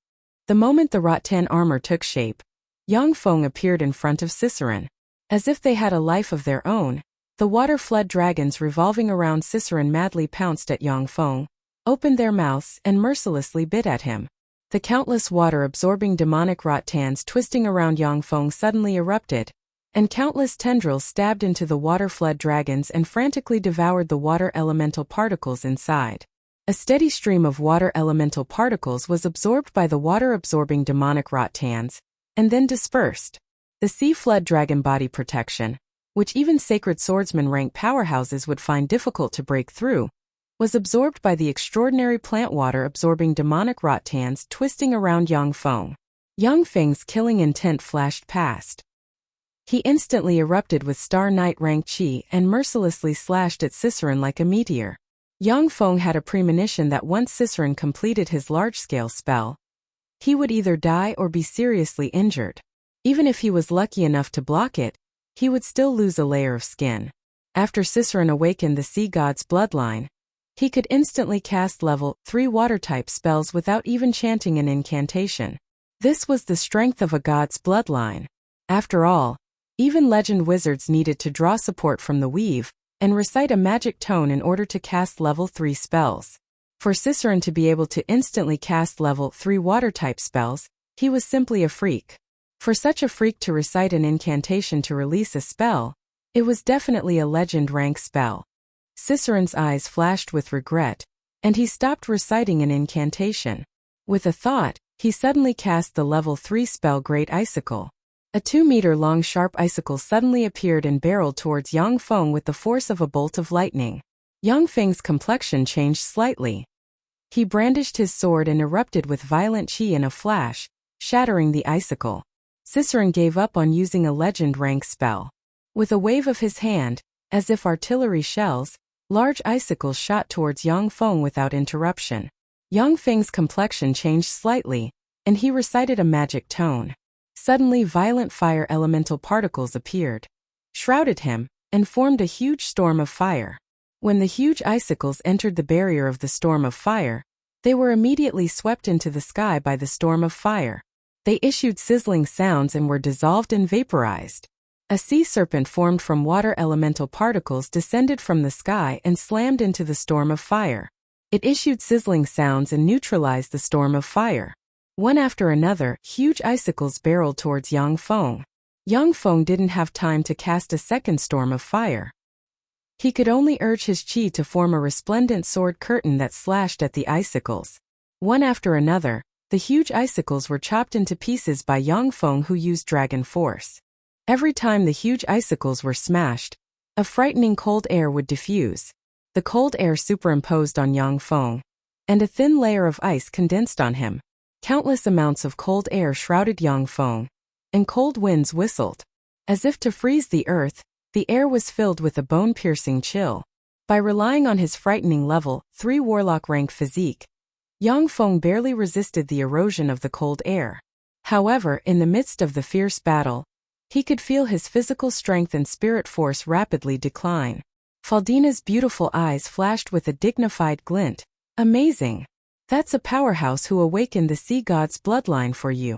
The moment the rattan armor took shape, Yongfeng appeared in front of Ciceron. As if they had a life of their own, the water-flood dragons revolving around Ciceron madly pounced at Yangfeng, opened their mouths and mercilessly bit at him. The countless water-absorbing demonic rattans twisting around Yangfeng suddenly erupted, and countless tendrils stabbed into the water-flood dragons and frantically devoured the water elemental particles inside. A steady stream of water elemental particles was absorbed by the water-absorbing demonic rattans, and then dispersed. The sea flood dragon body protection, which even sacred swordsman rank powerhouses would find difficult to break through, was absorbed by the extraordinary plant water-absorbing demonic rattans twisting around Yangfeng. Yangfeng's killing intent flashed past. He instantly erupted with Star Knight rank chi and mercilessly slashed at Ciceron like a meteor. Yangfeng had a premonition that once Ciceron completed his large-scale spell, he would either die or be seriously injured. Even if he was lucky enough to block it, he would still lose a layer of skin. After Ciceron awakened the sea god's bloodline, he could instantly cast level 3 water-type spells without even chanting an incantation. This was the strength of a god's bloodline. After all, even legend wizards needed to draw support from the weave and recite a magic tone in order to cast level 3 spells. For Ciceron to be able to instantly cast level 3 water-type spells, he was simply a freak. For such a freak to recite an incantation to release a spell, it was definitely a legend rank spell. Ciceron's eyes flashed with regret, and he stopped reciting an incantation. With a thought, he suddenly cast the level 3 spell Great Icicle. A 2-meter-long sharp icicle suddenly appeared and barreled towards Yangfeng with the force of a bolt of lightning. Yangfeng's complexion changed slightly. He brandished his sword and erupted with violent chi in a flash, shattering the icicle. Ciceron gave up on using a legend-rank spell. With a wave of his hand, as if artillery shells, large icicles shot towards Yangfeng without interruption. Yangfeng's complexion changed slightly, and he recited a magic tone. Suddenly violent fire elemental particles appeared, shrouded him, and formed a huge storm of fire. When the huge icicles entered the barrier of the storm of fire, they were immediately swept into the sky by the storm of fire. They issued sizzling sounds and were dissolved and vaporized. A sea serpent formed from water elemental particles descended from the sky and slammed into the storm of fire. It issued sizzling sounds and neutralized the storm of fire. One after another, huge icicles barreled towards Yangfeng. Yangfeng didn't have time to cast a second storm of fire. He could only urge his chi to form a resplendent sword curtain that slashed at the icicles. One after another, the huge icicles were chopped into pieces by Yangfeng, who used dragon force. Every time the huge icicles were smashed, a frightening cold air would diffuse. The cold air superimposed on Yangfeng, and a thin layer of ice condensed on him. Countless amounts of cold air shrouded Yangfeng, and cold winds whistled. As if to freeze the earth, the air was filled with a bone-piercing chill. By relying on his frightening level 3 warlock rank physique, Yangfeng barely resisted the erosion of the cold air. However, in the midst of the fierce battle, he could feel his physical strength and spirit force rapidly decline. Faldina's beautiful eyes flashed with a dignified glint. Amazing! That's a powerhouse who awakened the sea god's bloodline for you.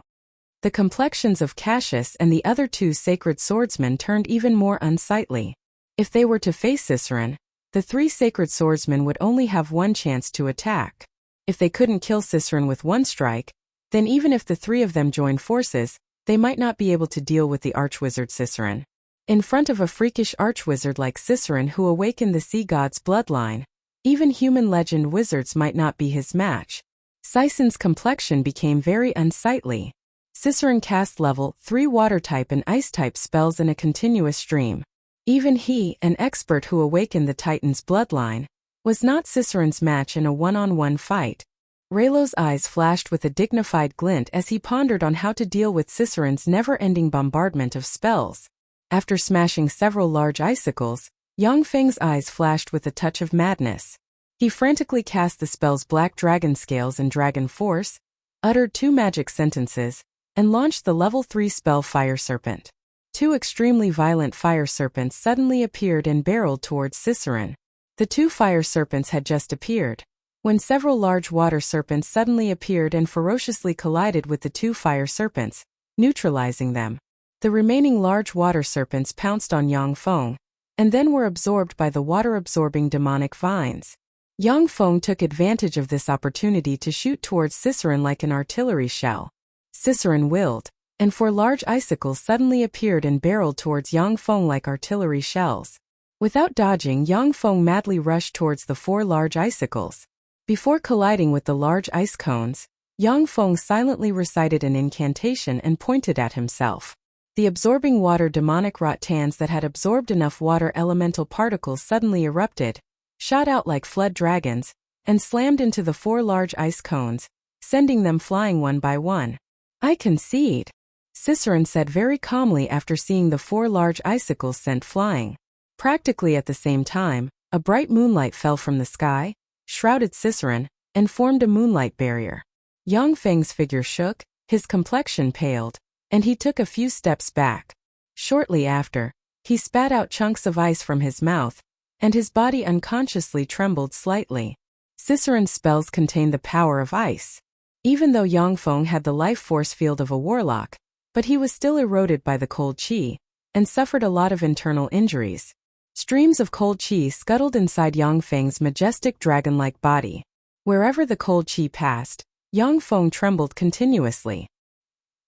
The complexions of Cassius and the other 2 sacred swordsmen turned even more unsightly. If they were to face Ciceron, the 3 sacred swordsmen would only have one chance to attack. If they couldn't kill Ciceron with one strike, then even if the 3 of them joined forces, they might not be able to deal with the archwizard Ciceron. In front of a freakish archwizard like Ciceron who awakened the sea god's bloodline, even human legend wizards might not be his match. Ciceron's complexion became very unsightly. Ciceron cast level 3 water-type and ice-type spells in a continuous stream. Even he, an expert who awakened the Titan's bloodline, was not Ciceron's match in a one-on-one fight. Raylo's eyes flashed with a dignified glint as he pondered on how to deal with Ciceron's never-ending bombardment of spells. After smashing several large icicles, Yangfeng's eyes flashed with a touch of madness. He frantically cast the spells Black Dragon Scales and Dragon Force, uttered 2 magic sentences, and launched the level 3 spell Fire Serpent. 2 extremely violent fire serpents suddenly appeared and barreled towards Ciceron. The 2 fire serpents had just appeared, when several large water serpents suddenly appeared and ferociously collided with the 2 fire serpents, neutralizing them. The remaining large water serpents pounced on Yang Feng, and then were absorbed by the water-absorbing demonic vines. Yang Feng took advantage of this opportunity to shoot towards Cicerone like an artillery shell. Cicerone willed, and four large icicles suddenly appeared and barreled towards Yang Feng like artillery shells. Without dodging, Yang Feng madly rushed towards the four large icicles. Before colliding with the large ice cones, Yang Feng silently recited an incantation and pointed at himself. The absorbing water demonic rattans that had absorbed enough water elemental particles suddenly erupted, shot out like flood dragons, and slammed into the four large ice cones, sending them flying one by one. "I concede," Cicerone said very calmly after seeing the four large icicles sent flying. Practically at the same time, a bright moonlight fell from the sky, shrouded Cicerone, and formed a moonlight barrier. Yang Feng's figure shook, his complexion paled, and he took a few steps back. Shortly after, he spat out chunks of ice from his mouth, and his body unconsciously trembled slightly. Cicerone's spells contained the power of ice. Even though Yang Feng had the life force field of a warlock, but he was still eroded by the cold qi, and suffered a lot of internal injuries. Streams of cold qi scuttled inside Yang Feng's majestic dragon-like body. Wherever the cold qi passed, Yang Feng trembled continuously.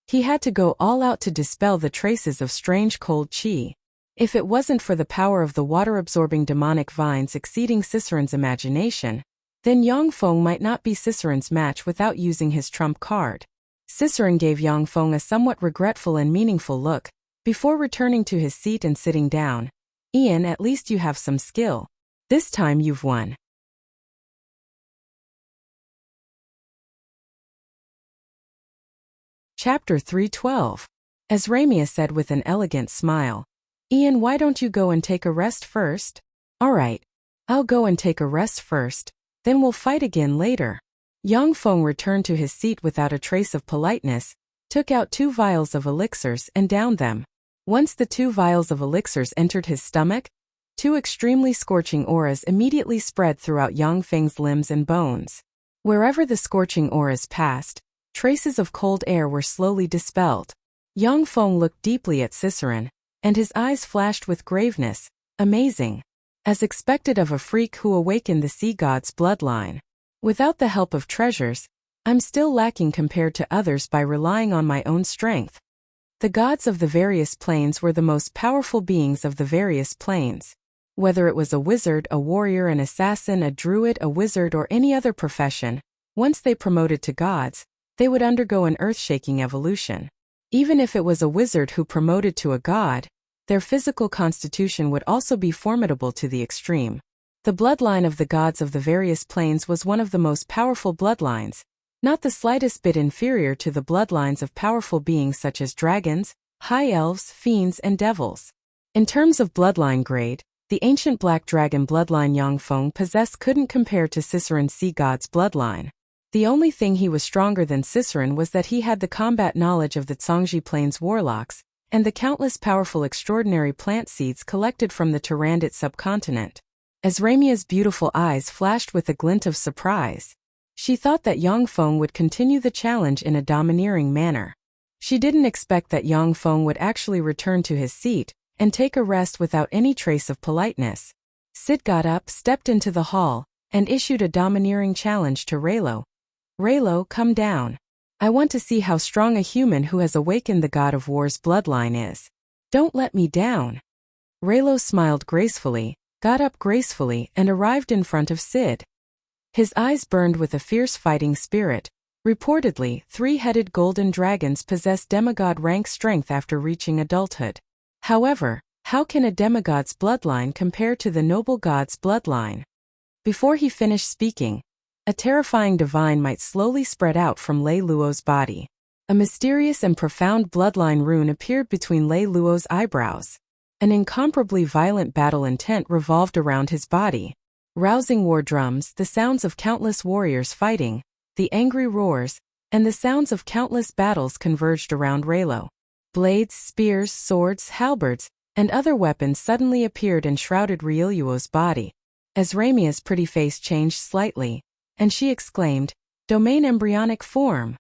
He had to go all out to dispel the traces of strange cold qi. If it wasn't for the power of the water-absorbing demonic vines exceeding Cicerone's imagination, then Yang Feng might not be Cicerone's match without using his trump card. Cicerone gave Yang Feng a somewhat regretful and meaningful look, before returning to his seat and sitting down. "Ian, at least you have some skill. This time you've won." Chapter 312. As Ramia said with an elegant smile, "Ian, why don't you go and take a rest first?" "All right. I'll go and take a rest first, then we'll fight again later." Yang Feng returned to his seat without a trace of politeness, took out 2 vials of elixirs and downed them. Once the 2 vials of elixirs entered his stomach, 2 extremely scorching auras immediately spread throughout Yang Feng's limbs and bones. Wherever the scorching auras passed, traces of cold air were slowly dispelled. Yang Feng looked deeply at Cicerone, and his eyes flashed with graveness. "Amazing. As expected of a freak who awakened the sea god's bloodline. Without the help of treasures, I'm still lacking compared to others by relying on my own strength." The gods of the various planes were the most powerful beings of the various planes. Whether it was a wizard, a warrior, an assassin, a druid, a wizard, or any other profession, once they promoted to gods, they would undergo an earth-shaking evolution. Even if it was a wizard who promoted to a god, their physical constitution would also be formidable to the extreme. The bloodline of the gods of the various planes was one of the most powerful bloodlines, not the slightest bit inferior to the bloodlines of powerful beings such as dragons, high elves, fiends, and devils. In terms of bloodline grade, the ancient black dragon bloodline Yang Feng possessed couldn't compare to Cicerone's sea god's bloodline. The only thing he was stronger than Cicerone was that he had the combat knowledge of the Zhongji Plains warlocks, and the countless powerful extraordinary plant seeds collected from the Turandot subcontinent. As Ramia's beautiful eyes flashed with a glint of surprise, she thought that Yang Feng would continue the challenge in a domineering manner. She didn't expect that Yang Feng would actually return to his seat and take a rest without any trace of politeness. Sid got up, stepped into the hall, and issued a domineering challenge to Raylo. "Raylo, come down. I want to see how strong a human who has awakened the god of war's bloodline is. Don't let me down." Raylo smiled gracefully, got up gracefully, and arrived in front of Sid. His eyes burned with a fierce fighting spirit. Reportedly, 3-headed golden dragons possess demigod rank strength after reaching adulthood. However, how can a demigod's bloodline compare to the noble god's bloodline? Before he finished speaking, a terrifying divine might slowly spread out from Lei Luo's body. A mysterious and profound bloodline rune appeared between Lei Luo's eyebrows. An incomparably violent battle intent revolved around his body. Rousing war drums, the sounds of countless warriors fighting, the angry roars, and the sounds of countless battles converged around Raylo. Blades, spears, swords, halberds, and other weapons suddenly appeared and shrouded Ryuluo's body. As Ramia's pretty face changed slightly, and she exclaimed, "Domain embryonic form."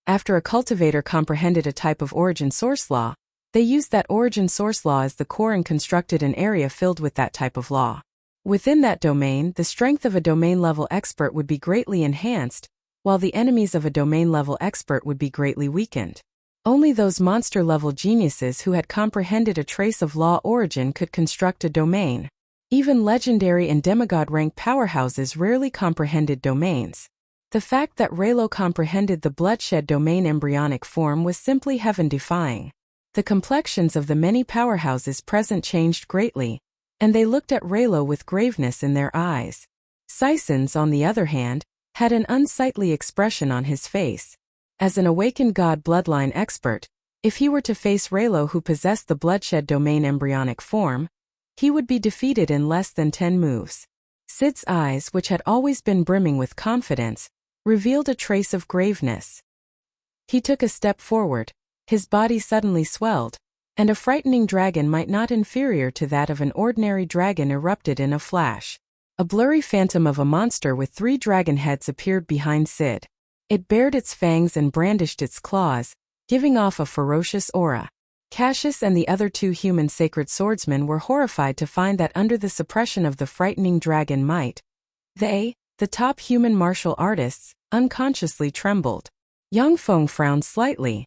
After a cultivator comprehended a type of origin source law, They used that origin source law as the core and constructed an area filled with that type of law. Within that domain, the strength of a domain-level expert would be greatly enhanced, while the enemies of a domain-level expert would be greatly weakened. Only those monster-level geniuses who had comprehended a trace of law origin could construct a domain. Even legendary and demigod-rank powerhouses rarely comprehended domains. The fact that Raylo comprehended the bloodshed domain embryonic form was simply heaven-defying. The complexions of the many powerhouses present changed greatly, and they looked at Raylo with graveness in their eyes. Sysons, on the other hand, had an unsightly expression on his face. As an awakened god bloodline expert, if he were to face Raylo who possessed the bloodshed domain embryonic form, he would be defeated in less than 10 moves. Sid's eyes, which had always been brimming with confidence, revealed a trace of graveness. He took a step forward, his body suddenly swelled, and a frightening dragon might not inferior to that of an ordinary dragon erupted in a flash. A blurry phantom of a monster with 3 dragon heads appeared behind Sid. It bared its fangs and brandished its claws, giving off a ferocious aura. Cassius and the other 2 human sacred swordsmen were horrified to find that under the suppression of the frightening dragon might, they, the top human martial artists, unconsciously trembled. Yang Feng frowned slightly.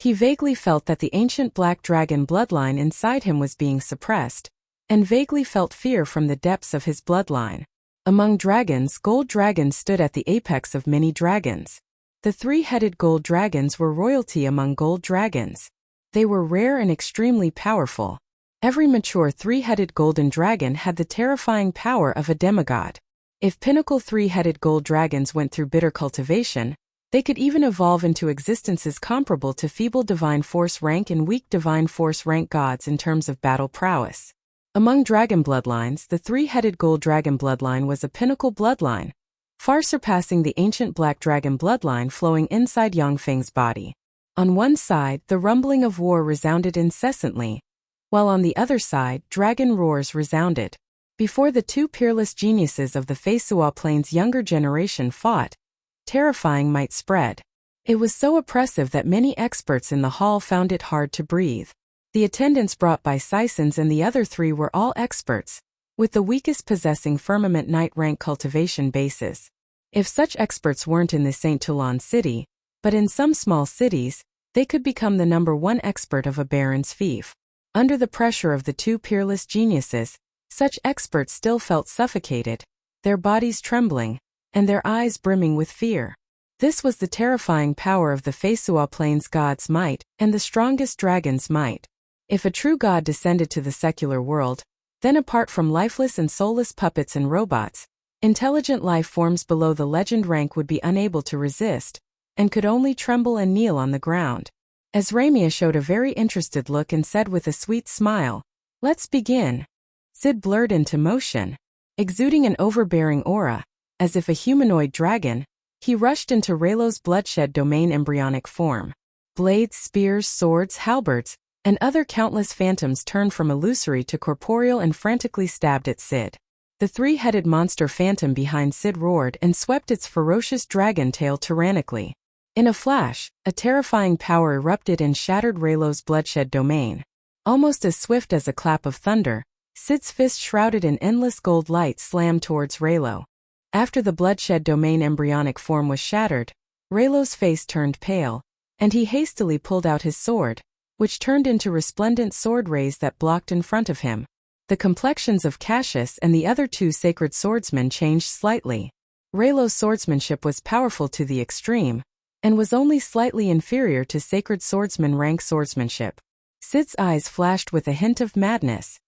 He vaguely felt that the ancient black dragon bloodline inside him was being suppressed, and vaguely felt fear from the depths of his bloodline. Among dragons, gold dragons stood at the apex of many dragons. The 3-headed gold dragons were royalty among gold dragons. They were rare and extremely powerful. Every mature 3-headed golden dragon had the terrifying power of a demigod. If pinnacle 3-headed gold dragons went through bitter cultivation, they could even evolve into existences comparable to feeble divine force rank and weak divine force rank gods in terms of battle prowess. Among dragon bloodlines, the 3-headed gold dragon bloodline was a pinnacle bloodline, far surpassing the ancient black dragon bloodline flowing inside Yang Feng's body. On one side, the rumbling of war resounded incessantly, while on the other side, dragon roars resounded. Before the 2 peerless geniuses of the Feisua Plains younger generation fought, terrifying might spread. It was so oppressive that many experts in the hall found it hard to breathe. The attendants brought by Sysons and the other 3 were all experts, with the weakest possessing firmament knight rank cultivation bases. If such experts weren't in the St. Toulon city, but in some small cities, they could become the number 1 expert of a baron's fief. Under the pressure of the 2 peerless geniuses, such experts still felt suffocated, their bodies trembling, and their eyes brimming with fear. This was the terrifying power of the Feisua Plains god's might, and the strongest dragon's might. If a true god descended to the secular world, then apart from lifeless and soulless puppets and robots, intelligent life forms below the legend rank would be unable to resist, and could only tremble and kneel on the ground. As Ramia showed a very interested look and said with a sweet smile, "Let's begin." Sid blurred into motion. Exuding an overbearing aura, as if a humanoid dragon, he rushed into Raylo's bloodshed domain embryonic form. Blades, spears, swords, halberds, and other countless phantoms turned from illusory to corporeal and frantically stabbed at Sid. The 3-headed monster phantom behind Sid roared and swept its ferocious dragon tail tyrannically. In a flash, a terrifying power erupted and shattered Raylo's bloodshed domain. Almost as swift as a clap of thunder, Sid's fist shrouded in endless gold light slammed towards Raylo. After the bloodshed domain embryonic form was shattered, Raylo's face turned pale, and he hastily pulled out his sword, which turned into resplendent sword rays that blocked in front of him. The complexions of Cassius and the other 2 sacred swordsmen changed slightly. Raylo's swordsmanship was powerful to the extreme, and was only slightly inferior to sacred swordsman rank swordsmanship. Sid's eyes flashed with a hint of madness.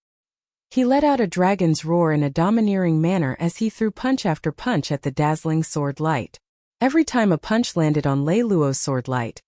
He let out a dragon's roar in a domineering manner as he threw punch after punch at the dazzling sword light. Every time a punch landed on Lei Luo's sword light,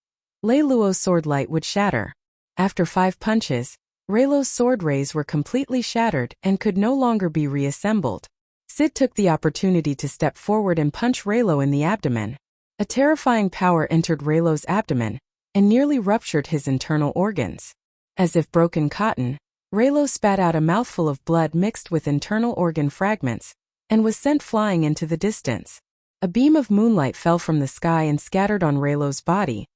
Lei Luo's sword light would shatter. After 5 punches, Raylo's sword rays were completely shattered and could no longer be reassembled. Sid took the opportunity to step forward and punch Raylo in the abdomen. A terrifying power entered Raylo's abdomen and nearly ruptured his internal organs. As if broken cotton, Raylo spat out a mouthful of blood mixed with internal organ fragments, and was sent flying into the distance. A beam of moonlight fell from the sky and scattered on Raylo's body,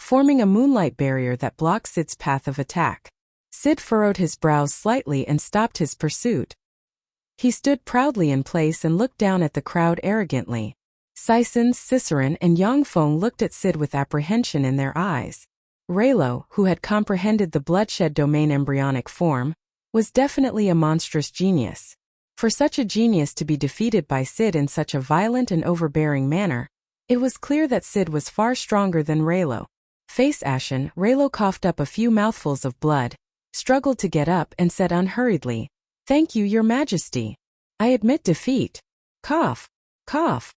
forming a moonlight barrier that blocked Sid's path of attack. Sid furrowed his brows slightly and stopped his pursuit. He stood proudly in place and looked down at the crowd arrogantly. Sison, Ciceron, and Yangfeng looked at Sid with apprehension in their eyes. Raylo, who had comprehended the bloodshed domain embryonic form, was definitely a monstrous genius. For such a genius to be defeated by Sid in such a violent and overbearing manner, it was clear that Sid was far stronger than Raylo. Face ashen, Raylo coughed up a few mouthfuls of blood, struggled to get up and said unhurriedly, "Thank you, Your Majesty. I admit defeat." Cough. Cough.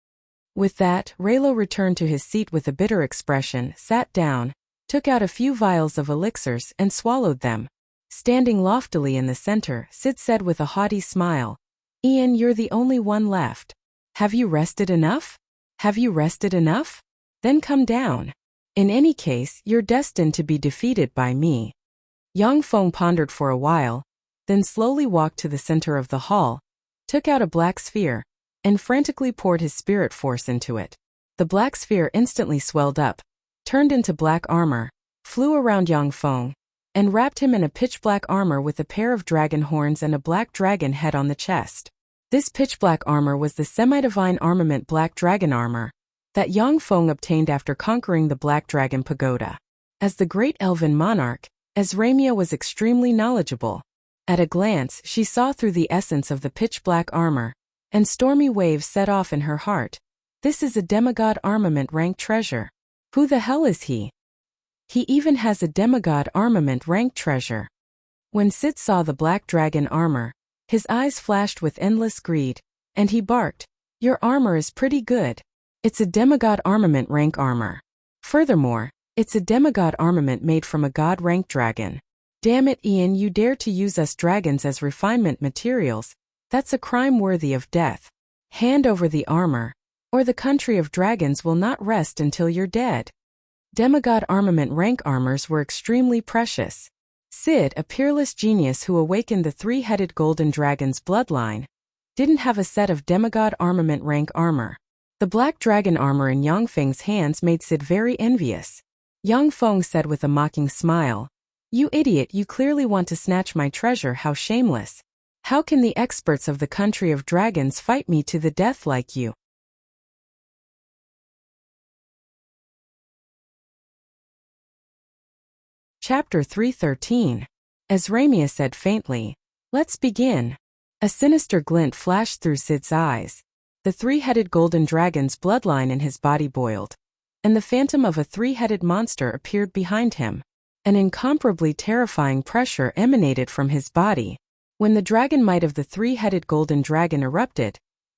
With that, Raylo returned to his seat with a bitter expression, sat down, took out a few vials of elixirs and swallowed them. Standing loftily in the center, Sid said with a haughty smile, "Ian, you're the only one left. Have you rested enough? Have you rested enough? Then come down. In any case, you're destined to be defeated by me." Yangfeng pondered for a while, then slowly walked to the center of the hall, took out a black sphere, and frantically poured his spirit force into it. The black sphere instantly swelled up, turned into black armor, flew around Yangfeng, and wrapped him in a pitch-black armor with a pair of dragon horns and a black dragon head on the chest. This pitch-black armor was the semi-divine armament black dragon armor that Yangfeng obtained after conquering the Black Dragon Pagoda. As the great elven monarch, Azramia was extremely knowledgeable. At a glance, she saw through the essence of the pitch-black armor, and stormy waves set off in her heart. This is a demigod armament rank treasure. Who the hell is he? He even has a demigod armament rank treasure. When Sid saw the black dragon armor, his eyes flashed with endless greed, and he barked, "Your armor is pretty good. It's a demigod armament rank armor. Furthermore, it's a demigod armament made from a god rank dragon. Damn it, Ian, you dare to use us dragons as refinement materials. That's a crime worthy of death. Hand over the armor, or the country of dragons will not rest until you're dead." Demigod armament rank armors were extremely precious. Sid, a peerless genius who awakened the three-headed golden dragon's bloodline, didn't have a set of demigod armament rank armor. The black dragon armor in Yangfeng's hands made Sid very envious. Yangfeng said with a mocking smile, "You idiot, you clearly want to snatch my treasure, how shameless. How can the experts of the country of dragons fight me to the death like you?" Chapter 313. Azramia said faintly, "Let's begin." A sinister glint flashed through Sid's eyes. The three-headed golden dragon's bloodline in his body boiled, and the phantom of a three-headed monster appeared behind him. An incomparably terrifying pressure emanated from his body. When the dragon might of the three-headed golden dragon erupted,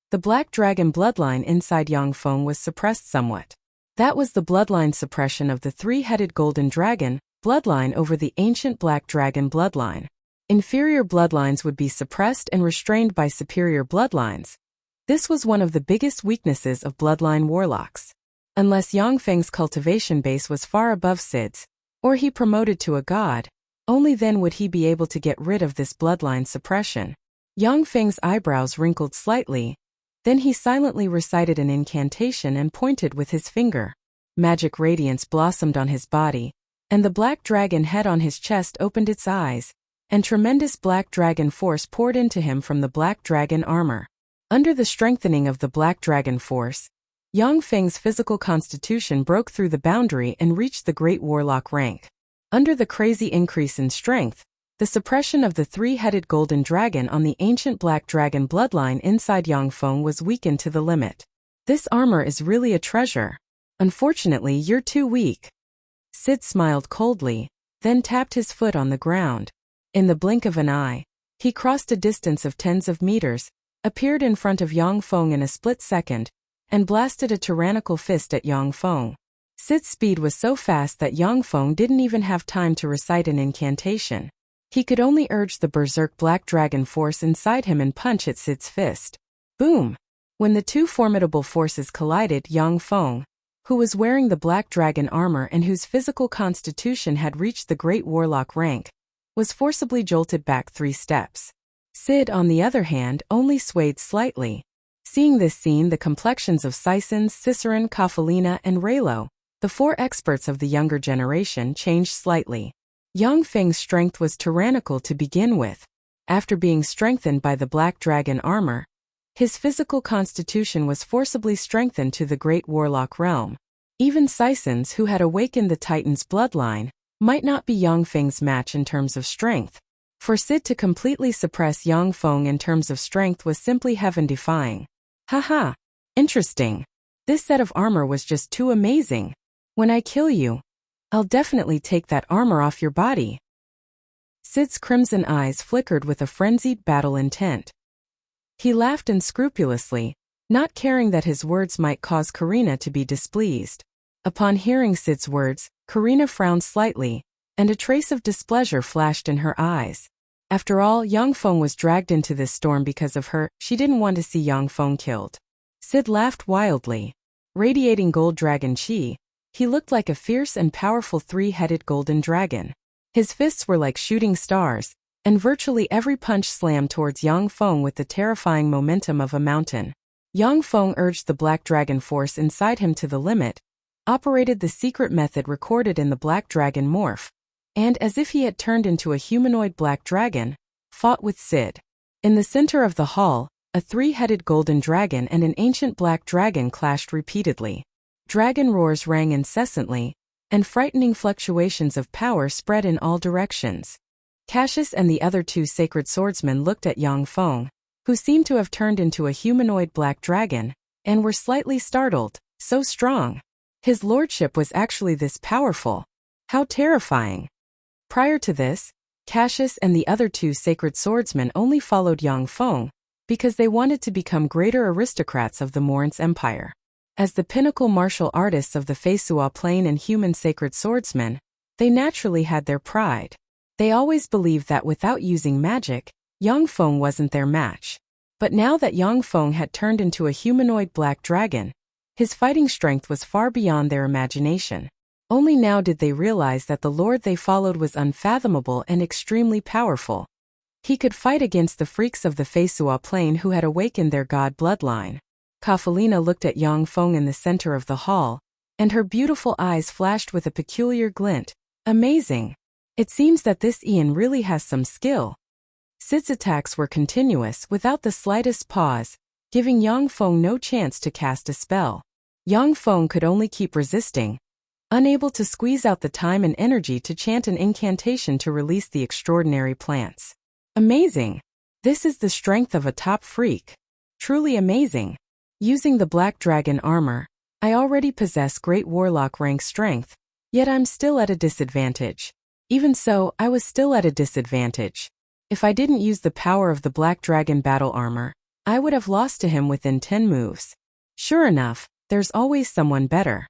the black dragon bloodline inside Yangfeng was suppressed somewhat. That was the bloodline suppression of the three-headed golden dragon bloodline over the ancient black dragon bloodline. Inferior bloodlines would be suppressed and restrained by superior bloodlines. This was one of the biggest weaknesses of bloodline warlocks. Unless Yangfeng's cultivation base was far above Sid's, or he promoted to a god, only then would he be able to get rid of this bloodline suppression. Yangfeng's eyebrows wrinkled slightly, then he silently recited an incantation and pointed with his finger. Magic radiance blossomed on his body, and the black dragon head on his chest opened its eyes, and tremendous black dragon force poured into him from the black dragon armor. Under the strengthening of the black dragon force, Yangfeng's physical constitution broke through the boundary and reached the great warlock rank. Under the crazy increase in strength, the suppression of the three-headed golden dragon on the ancient black dragon bloodline inside Yangfeng was weakened to the limit. "This armor is really a treasure. Unfortunately, you're too weak." Sid smiled coldly, then tapped his foot on the ground. In the blink of an eye, he crossed a distance of tens of meters, appeared in front of Yangfeng in a split second, and blasted a tyrannical fist at Yangfeng. Sid's speed was so fast that Yangfeng didn't even have time to recite an incantation. He could only urge the berserk black dragon force inside him and punch at Sid's fist. Boom! When the two formidable forces collided, Yangfeng, who was wearing the black dragon armor and whose physical constitution had reached the great warlock rank, was forcibly jolted back 3 steps. Sid, on the other hand, only swayed slightly. Seeing this scene, the complexions of Sison, Ciceron, Kafalina, and Raylo The four experts of the younger generation changed slightly. Yang Feng's strength was tyrannical to begin with. After being strengthened by the Black Dragon armor, his physical constitution was forcibly strengthened to the Great Warlock realm. Even Sisons, who had awakened the Titan's bloodline, might not be Yang Feng's match in terms of strength. For Sid to completely suppress Yang Feng in terms of strength was simply heaven-defying. Haha. Interesting. This set of armor was just too amazing. When I kill you, I'll definitely take that armor off your body. Sid's crimson eyes flickered with a frenzied battle intent. He laughed unscrupulously, not caring that his words might cause Karina to be displeased. Upon hearing Sid's words, Karina frowned slightly, and a trace of displeasure flashed in her eyes. After all, Yang Feng was dragged into this storm because of her. She didn't want to see Yang Feng killed. Sid laughed wildly. Radiating gold dragon chi, he looked like a fierce and powerful three-headed golden dragon. His fists were like shooting stars, and virtually every punch slammed towards Yang Feng with the terrifying momentum of a mountain. Yang Feng urged the Black Dragon force inside him to the limit, operated the secret method recorded in the Black Dragon morph, and as if he had turned into a humanoid Black Dragon, fought with Sid. In the center of the hall, a three-headed golden dragon and an ancient Black Dragon clashed repeatedly. Dragon roars rang incessantly, and frightening fluctuations of power spread in all directions. Cassius and the other two sacred swordsmen looked at Yang Feng, who seemed to have turned into a humanoid Black Dragon, and were slightly startled. So strong. His lordship was actually this powerful. How terrifying. Prior to this, Cassius and the other two sacred swordsmen only followed Yang Feng because they wanted to become greater aristocrats of the Morin's Empire. As the pinnacle martial artists of the Feisua Plain and human sacred swordsmen, they naturally had their pride. They always believed that without using magic, Yang Feng wasn't their match. But now that Yang Feng had turned into a humanoid Black Dragon, his fighting strength was far beyond their imagination. Only now did they realize that the lord they followed was unfathomable and extremely powerful. He could fight against the freaks of the Feisua Plain who had awakened their god bloodline. Kafalina looked at Yang Feng in the center of the hall, and her beautiful eyes flashed with a peculiar glint. Amazing. It seems that this Ian really has some skill. Sid's attacks were continuous without the slightest pause, giving Yang Feng no chance to cast a spell. Yang Feng could only keep resisting, unable to squeeze out the time and energy to chant an incantation to release the extraordinary plants. Amazing. This is the strength of a top freak. Truly amazing. Using the Black Dragon armor, I already possess Great Warlock rank strength, yet I'm still at a disadvantage. Even so, I was still at a disadvantage. If I didn't use the power of the Black Dragon battle armor, I would have lost to him within 10 moves. Sure enough, there's always someone better.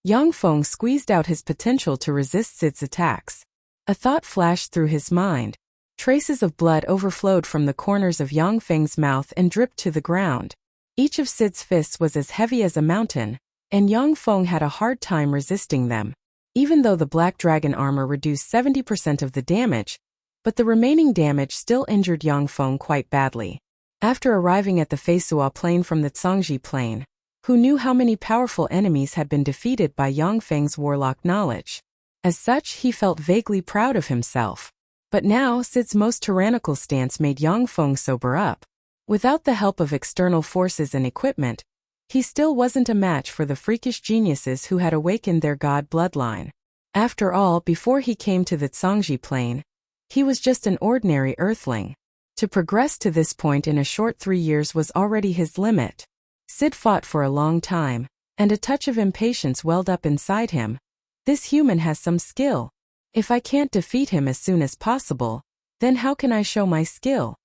Yang Feng squeezed out his potential to resist Sid's attacks. A thought flashed through his mind. Traces of blood overflowed from the corners of Yang Feng's mouth and dripped to the ground. Each of Sid's fists was as heavy as a mountain, and Yang Feng had a hard time resisting them. Even though the Black Dragon armor reduced 70% of the damage, but the remaining damage still injured Yang Feng quite badly. After arriving at the Feisua Plain from the Zhangji Plain, who knew how many powerful enemies had been defeated by Yang Feng's warlock knowledge? As such, he felt vaguely proud of himself. But now, Sid's most tyrannical stance made Yang Feng sober up. Without the help of external forces and equipment, he still wasn't a match for the freakish geniuses who had awakened their god bloodline. After all, before he came to the Zhangji Plain, he was just an ordinary earthling. To progress to this point in a short 3 years was already his limit. Sid fought for a long time, and a touch of impatience welled up inside him. This human has some skill. If I can't defeat him as soon as possible, then how can I show my skill?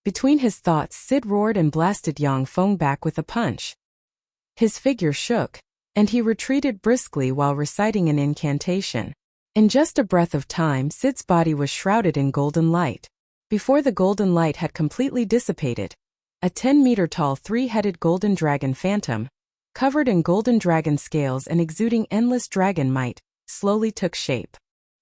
Between his thoughts, Sid roared and blasted Yang Feng back with a punch. His figure shook, and he retreated briskly while reciting an incantation. In just a breath of time, Sid's body was shrouded in golden light. Before the golden light had completely dissipated, a 10-meter-tall three-headed golden dragon phantom, covered in golden dragon scales and exuding endless dragon might, slowly took shape.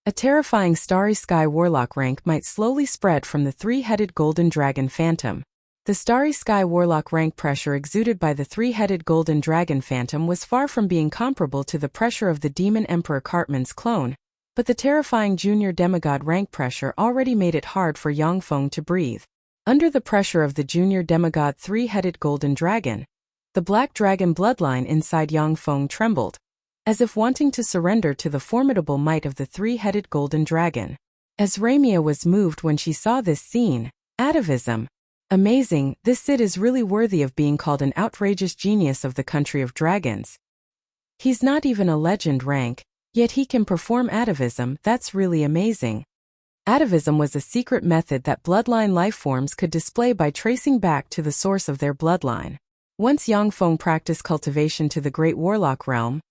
A terrifying starry sky warlock rank might slowly spread from the three-headed golden dragon phantom. The starry sky warlock rank pressure exuded by the three-headed golden dragon phantom was far from being comparable to the pressure of the demon Emperor Cartman's clone, but the terrifying junior demigod rank pressure already made it hard for Yangfeng to breathe. Under the pressure of the junior demigod three-headed golden dragon, the black dragon bloodline inside Yangfeng trembled, as if wanting to surrender to the formidable might of the three-headed golden dragon. As Ramia was moved when she saw this scene, atavism. Amazing, this Sid is really worthy of being called an outrageous genius of the country of dragons. He's not even a legend rank, yet he can perform atavism. That's really amazing. Atavism was a secret method that bloodline lifeforms could display by tracing back to the source of their bloodline. Once Yangfeng practiced cultivation to the Great Warlock realm,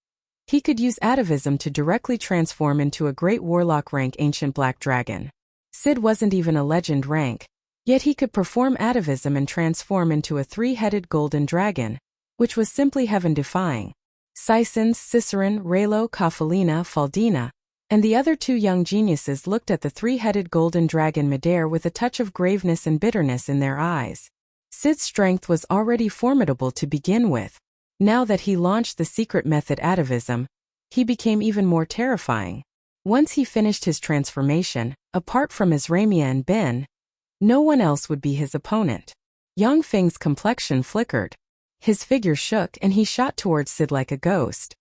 he could use atavism to directly transform into a Great Warlock rank ancient black dragon. Sid wasn't even a legend rank, yet he could perform atavism and transform into a three-headed golden dragon, which was simply heaven-defying. Sysons, Cicerin, Raylo, Kafalina, Faldina, and the other two young geniuses looked at the three-headed golden dragon midair with a touch of graveness and bitterness in their eyes. Sid's strength was already formidable to begin with. Now that he launched the secret method atavism, he became even more terrifying. Once he finished his transformation, apart from Ramia and Ben, no one else would be his opponent. Yangfeng's complexion flickered. His figure shook and he shot towards Sid like a ghost.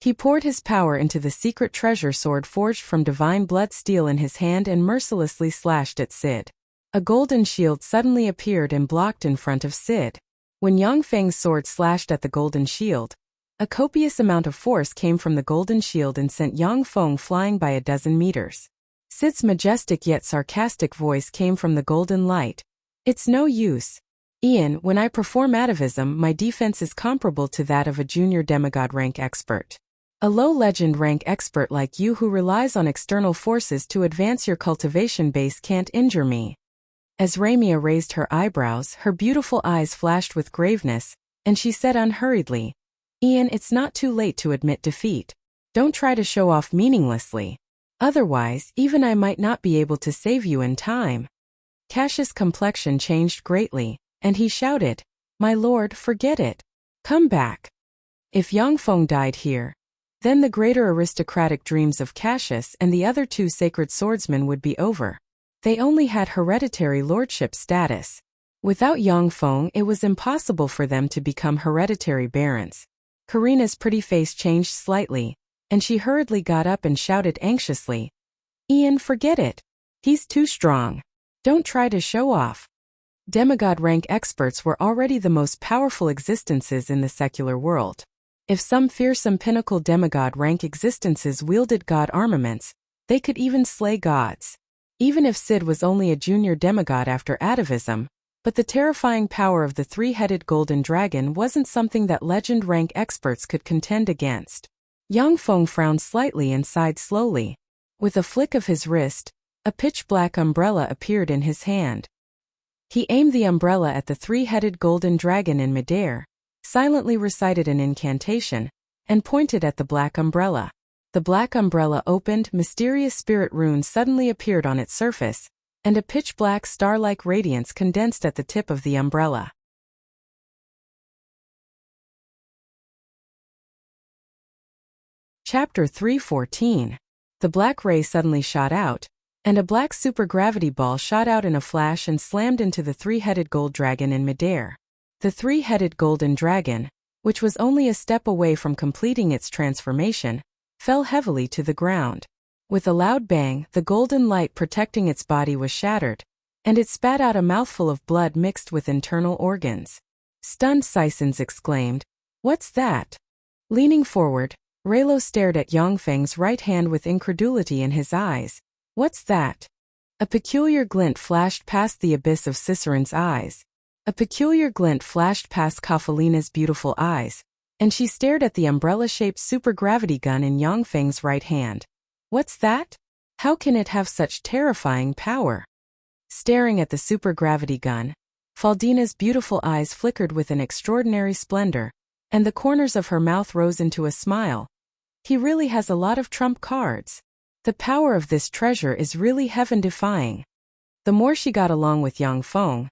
He poured his power into the secret treasure sword forged from divine blood steel in his hand and mercilessly slashed at Sid. A golden shield suddenly appeared and blocked in front of Sid. When Yangfeng's sword slashed at the golden shield, a copious amount of force came from the golden shield and sent Yangfeng flying by a dozen meters. Sid's majestic yet sarcastic voice came from the golden light. It's no use. Ian, when I perform atavism, my defense is comparable to that of a junior demigod rank expert. A low legend rank expert like you who relies on external forces to advance your cultivation base can't injure me. As Ramia raised her eyebrows, her beautiful eyes flashed with graveness, and she said unhurriedly, Ian, it's not too late to admit defeat. Don't try to show off meaninglessly. Otherwise, even I might not be able to save you in time. Cassius' complexion changed greatly, and he shouted, My lord, forget it. Come back. If Yangfeng died here, then the greater aristocratic dreams of Cassius and the other two sacred swordsmen would be over. They only had hereditary lordship status. Without Yangfeng, it was impossible for them to become hereditary barons. Karina's pretty face changed slightly, and she hurriedly got up and shouted anxiously, Ian, forget it. He's too strong. Don't try to show off. Demigod rank experts were already the most powerful existences in the secular world. If some fearsome pinnacle demigod rank existences wielded god armaments, they could even slay gods. Even if Sid was only a junior demigod after atavism, but the terrifying power of the three-headed golden dragon wasn't something that legend rank experts could contend against. Yangfeng frowned slightly and sighed slowly. With a flick of his wrist, a pitch-black umbrella appeared in his hand. He aimed the umbrella at the three-headed golden dragon in midair, silently recited an incantation, and pointed at the black umbrella. The black umbrella opened, mysterious spirit runes suddenly appeared on its surface, and a pitch-black star-like radiance condensed at the tip of the umbrella. Chapter 3:14. The black ray suddenly shot out, and a black supergravity ball shot out in a flash and slammed into the three-headed gold dragon in midair. The three-headed golden dragon, which was only a step away from completing its transformation, fell heavily to the ground. With a loud bang, the golden light protecting its body was shattered, and it spat out a mouthful of blood mixed with internal organs. Stunned Sysons exclaimed, What's that? Leaning forward, Raylo stared at Yangfeng's right hand with incredulity in his eyes. What's that? A peculiar glint flashed past the abyss of Ciceron's eyes. A peculiar glint flashed past Kafalina's beautiful eyes, and she stared at the umbrella-shaped supergravity gun in Yangfeng's right hand. What's that? How can it have such terrifying power? Staring at the supergravity gun, Faldina's beautiful eyes flickered with an extraordinary splendor, and the corners of her mouth rose into a smile. He really has a lot of trump cards. The power of this treasure is really heaven-defying. The more she got along with Yangfeng,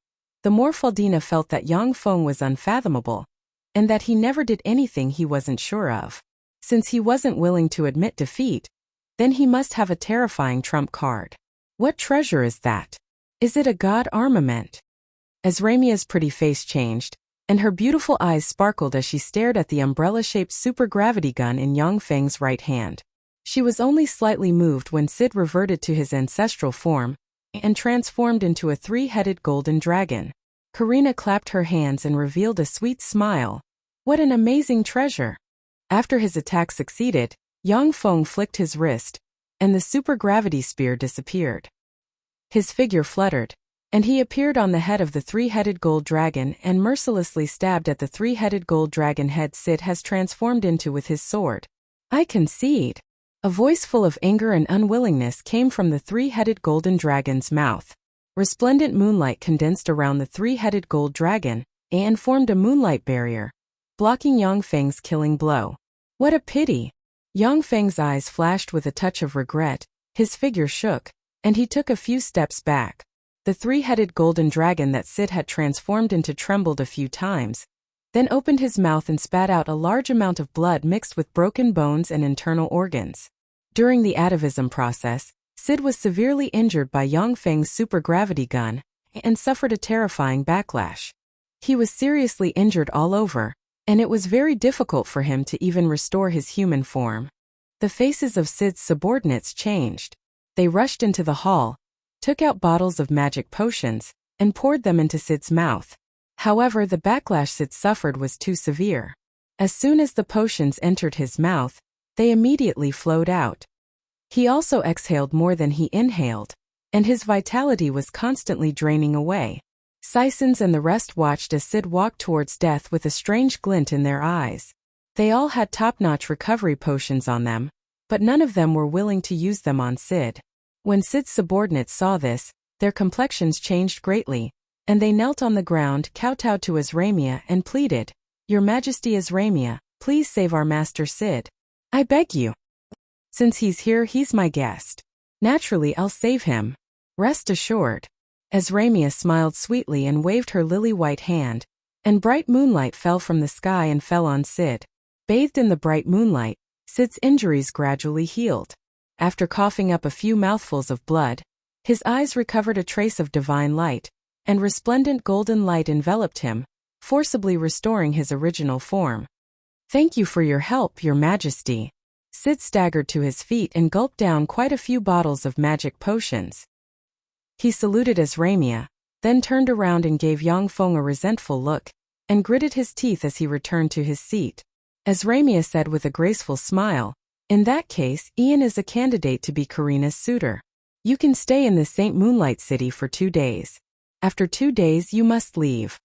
the more Faldina felt that Yang Feng was unfathomable, and that he never did anything he wasn't sure of. Since he wasn't willing to admit defeat, then he must have a terrifying trump card. What treasure is that? Is it a god armament? Azramia's pretty face changed, and her beautiful eyes sparkled as she stared at the umbrella-shaped supergravity gun in Yang Feng's right hand. She was only slightly moved when Sid reverted to his ancestral form and transformed into a three-headed golden dragon. Karina clapped her hands and revealed a sweet smile. What an amazing treasure! After his attack succeeded, Yang Feng flicked his wrist, and the supergravity spear disappeared. His figure fluttered, and he appeared on the head of the three-headed gold dragon and mercilessly stabbed at the three-headed gold dragon head Sid has transformed into with his sword. I concede. A voice full of anger and unwillingness came from the three-headed golden dragon's mouth. Resplendent moonlight condensed around the three-headed gold dragon and formed a moonlight barrier, blocking Yang Feng's killing blow. What a pity! Yang Feng's eyes flashed with a touch of regret, his figure shook, and he took a few steps back. The three-headed golden dragon that Sid had transformed into trembled a few times, then opened his mouth and spat out a large amount of blood mixed with broken bones and internal organs. During the atavism process, Sid was severely injured by Yang Feng's supergravity gun and suffered a terrifying backlash. He was seriously injured all over, and it was very difficult for him to even restore his human form. The faces of Sid's subordinates changed. They rushed into the hall, took out bottles of magic potions, and poured them into Sid's mouth. However, the backlash Sid suffered was too severe. As soon as the potions entered his mouth, they immediately flowed out. He also exhaled more than he inhaled, and his vitality was constantly draining away. Sysons and the rest watched as Sid walked towards death with a strange glint in their eyes. They all had top-notch recovery potions on them, but none of them were willing to use them on Sid. When Sid's subordinates saw this, their complexions changed greatly, and they knelt on the ground, kowtowed to Azramia and pleaded, "Your Majesty Azramia, please save our master Sid. I beg you. Since he's here, he's my guest. Naturally, I'll save him. Rest assured." Azramia smiled sweetly and waved her lily-white hand, and bright moonlight fell from the sky and fell on Sid. Bathed in the bright moonlight, Sid's injuries gradually healed. After coughing up a few mouthfuls of blood, his eyes recovered a trace of divine light, and resplendent golden light enveloped him, forcibly restoring his original form. "Thank you for your help, Your Majesty." Sid staggered to his feet and gulped down quite a few bottles of magic potions. He saluted Azramia, then turned around and gave Yang Feng a resentful look, and gritted his teeth as he returned to his seat. Azramia said with a graceful smile, "In that case, Ian is a candidate to be Karina's suitor. You can stay in the St. Moonlight City for 2 days. After 2 days you must leave."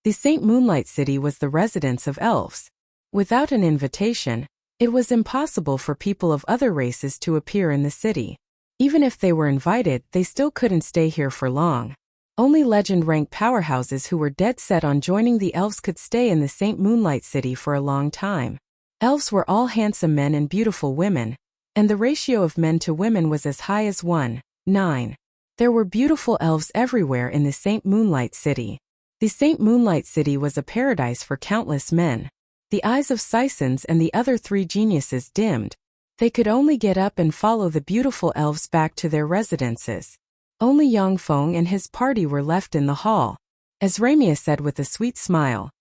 The St. Moonlight City was the residence of elves. Without an invitation, it was impossible for people of other races to appear in the city. Even if they were invited, they still couldn't stay here for long. Only legend-ranked powerhouses who were dead set on joining the elves could stay in the St. Moonlight City for a long time. Elves were all handsome men and beautiful women, and the ratio of men to women was as high as 1:9. There were beautiful elves everywhere in the St. Moonlight City. The St. Moonlight City was a paradise for countless men. The eyes of Sysons and the other 3 geniuses dimmed. They could only get up and follow the beautiful elves back to their residences. Only Yang Feng and his party were left in the hall. Azramia said with a sweet smile,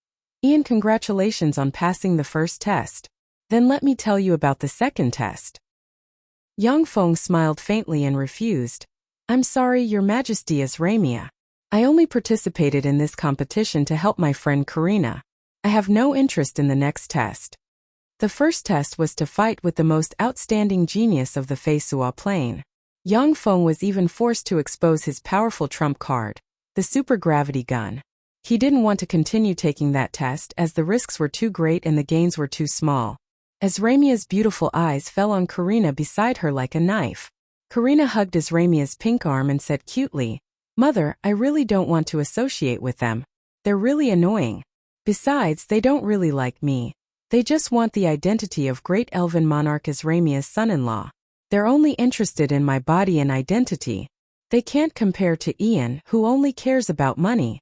"Ian, congratulations on passing the first test. Then let me tell you about the second test." Yang Feng smiled faintly and refused. "I'm sorry, Your Majesty Azramia. I only participated in this competition to help my friend Karina. I have no interest in the next test." The first test was to fight with the most outstanding genius of the Feisua Plain. Yang Feng was even forced to expose his powerful trump card, the supergravity gun. He didn't want to continue taking that test as the risks were too great and the gains were too small. Azramia's beautiful eyes fell on Karina beside her like a knife. Karina hugged Azramia's pink arm and said cutely, "Mother, I really don't want to associate with them. They're really annoying. Besides, they don't really like me. They just want the identity of great elven monarch Azramia's son-in-law. They're only interested in my body and identity. They can't compare to Ian, who only cares about money."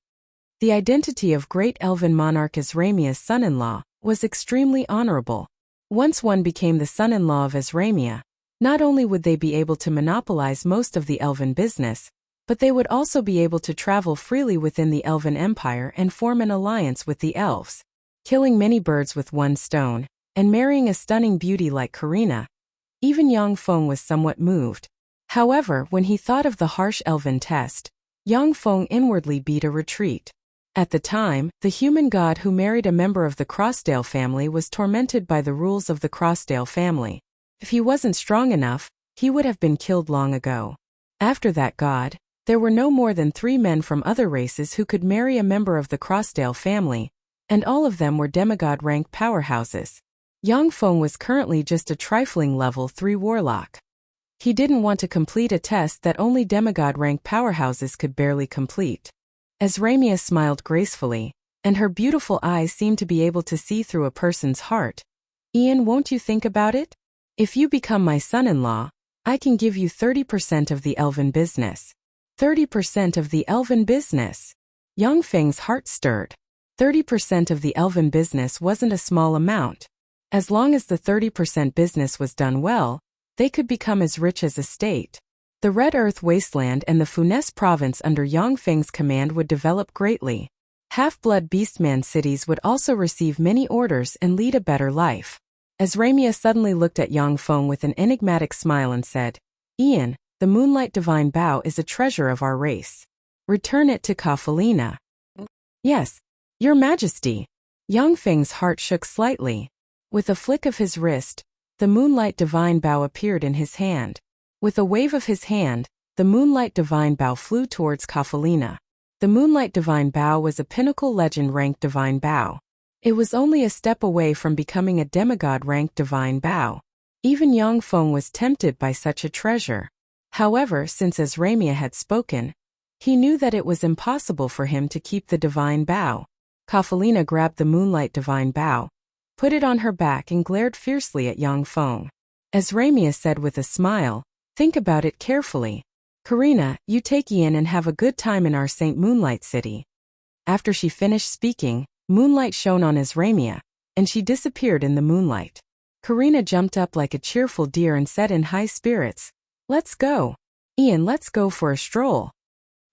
The identity of great elven monarch Azramia's son-in-law was extremely honorable. Once one became the son-in-law of Azramia, not only would they be able to monopolize most of the elven business, but they would also be able to travel freely within the elven empire and form an alliance with the elves, killing many birds with one stone, and marrying a stunning beauty like Karina. Even Yang Feng was somewhat moved. However, when he thought of the harsh elven test, Yang Feng inwardly beat a retreat. At the time, the human god who married a member of the Crossdale family was tormented by the rules of the Crossdale family. If he wasn't strong enough, he would have been killed long ago. After that god, there were no more than 3 men from other races who could marry a member of the Crossdale family, and all of them were demigod-rank powerhouses. Yang Feng was currently just a trifling level 3 warlock. He didn't want to complete a test that only demigod-rank powerhouses could barely complete. Azramia smiled gracefully, and her beautiful eyes seemed to be able to see through a person's heart. Ian, won't you think about it? If you become my son-in-law, I can give you 30% of the elven business. 30% of the elven business. Yang Feng's heart stirred. 30% of the elven business wasn't a small amount. As long as the 30% business was done well, they could become as rich as a state. The Red Earth Wasteland and the Funès province under Yang Feng's command would develop greatly. Half-blood beastman cities would also receive many orders and lead a better life. Azramia suddenly looked at Yang Feng with an enigmatic smile and said, Ian, the Moonlight Divine Bow is a treasure of our race. Return it to Kafalina. Yes, Your Majesty. Yang Feng's heart shook slightly. With a flick of his wrist, the Moonlight Divine Bow appeared in his hand. With a wave of his hand, the Moonlight Divine Bow flew towards Kafalina. The Moonlight Divine Bow was a pinnacle legend-ranked Divine Bow. It was only a step away from becoming a demigod-ranked Divine Bow. Even Yang Feng was tempted by such a treasure. However, since Azramia had spoken, he knew that it was impossible for him to keep the Divine Bow. Kafalina grabbed the Moonlight Divine Bow, put it on her back and glared fiercely at Yang Feng. Azramia said with a smile, Think about it carefully. Karina, you take Ian and have a good time in our Saint Moonlight City. After she finished speaking, moonlight shone on Azramia, and she disappeared in the moonlight. Karina jumped up like a cheerful deer and said in high spirits, Let's go. Ian, let's go for a stroll.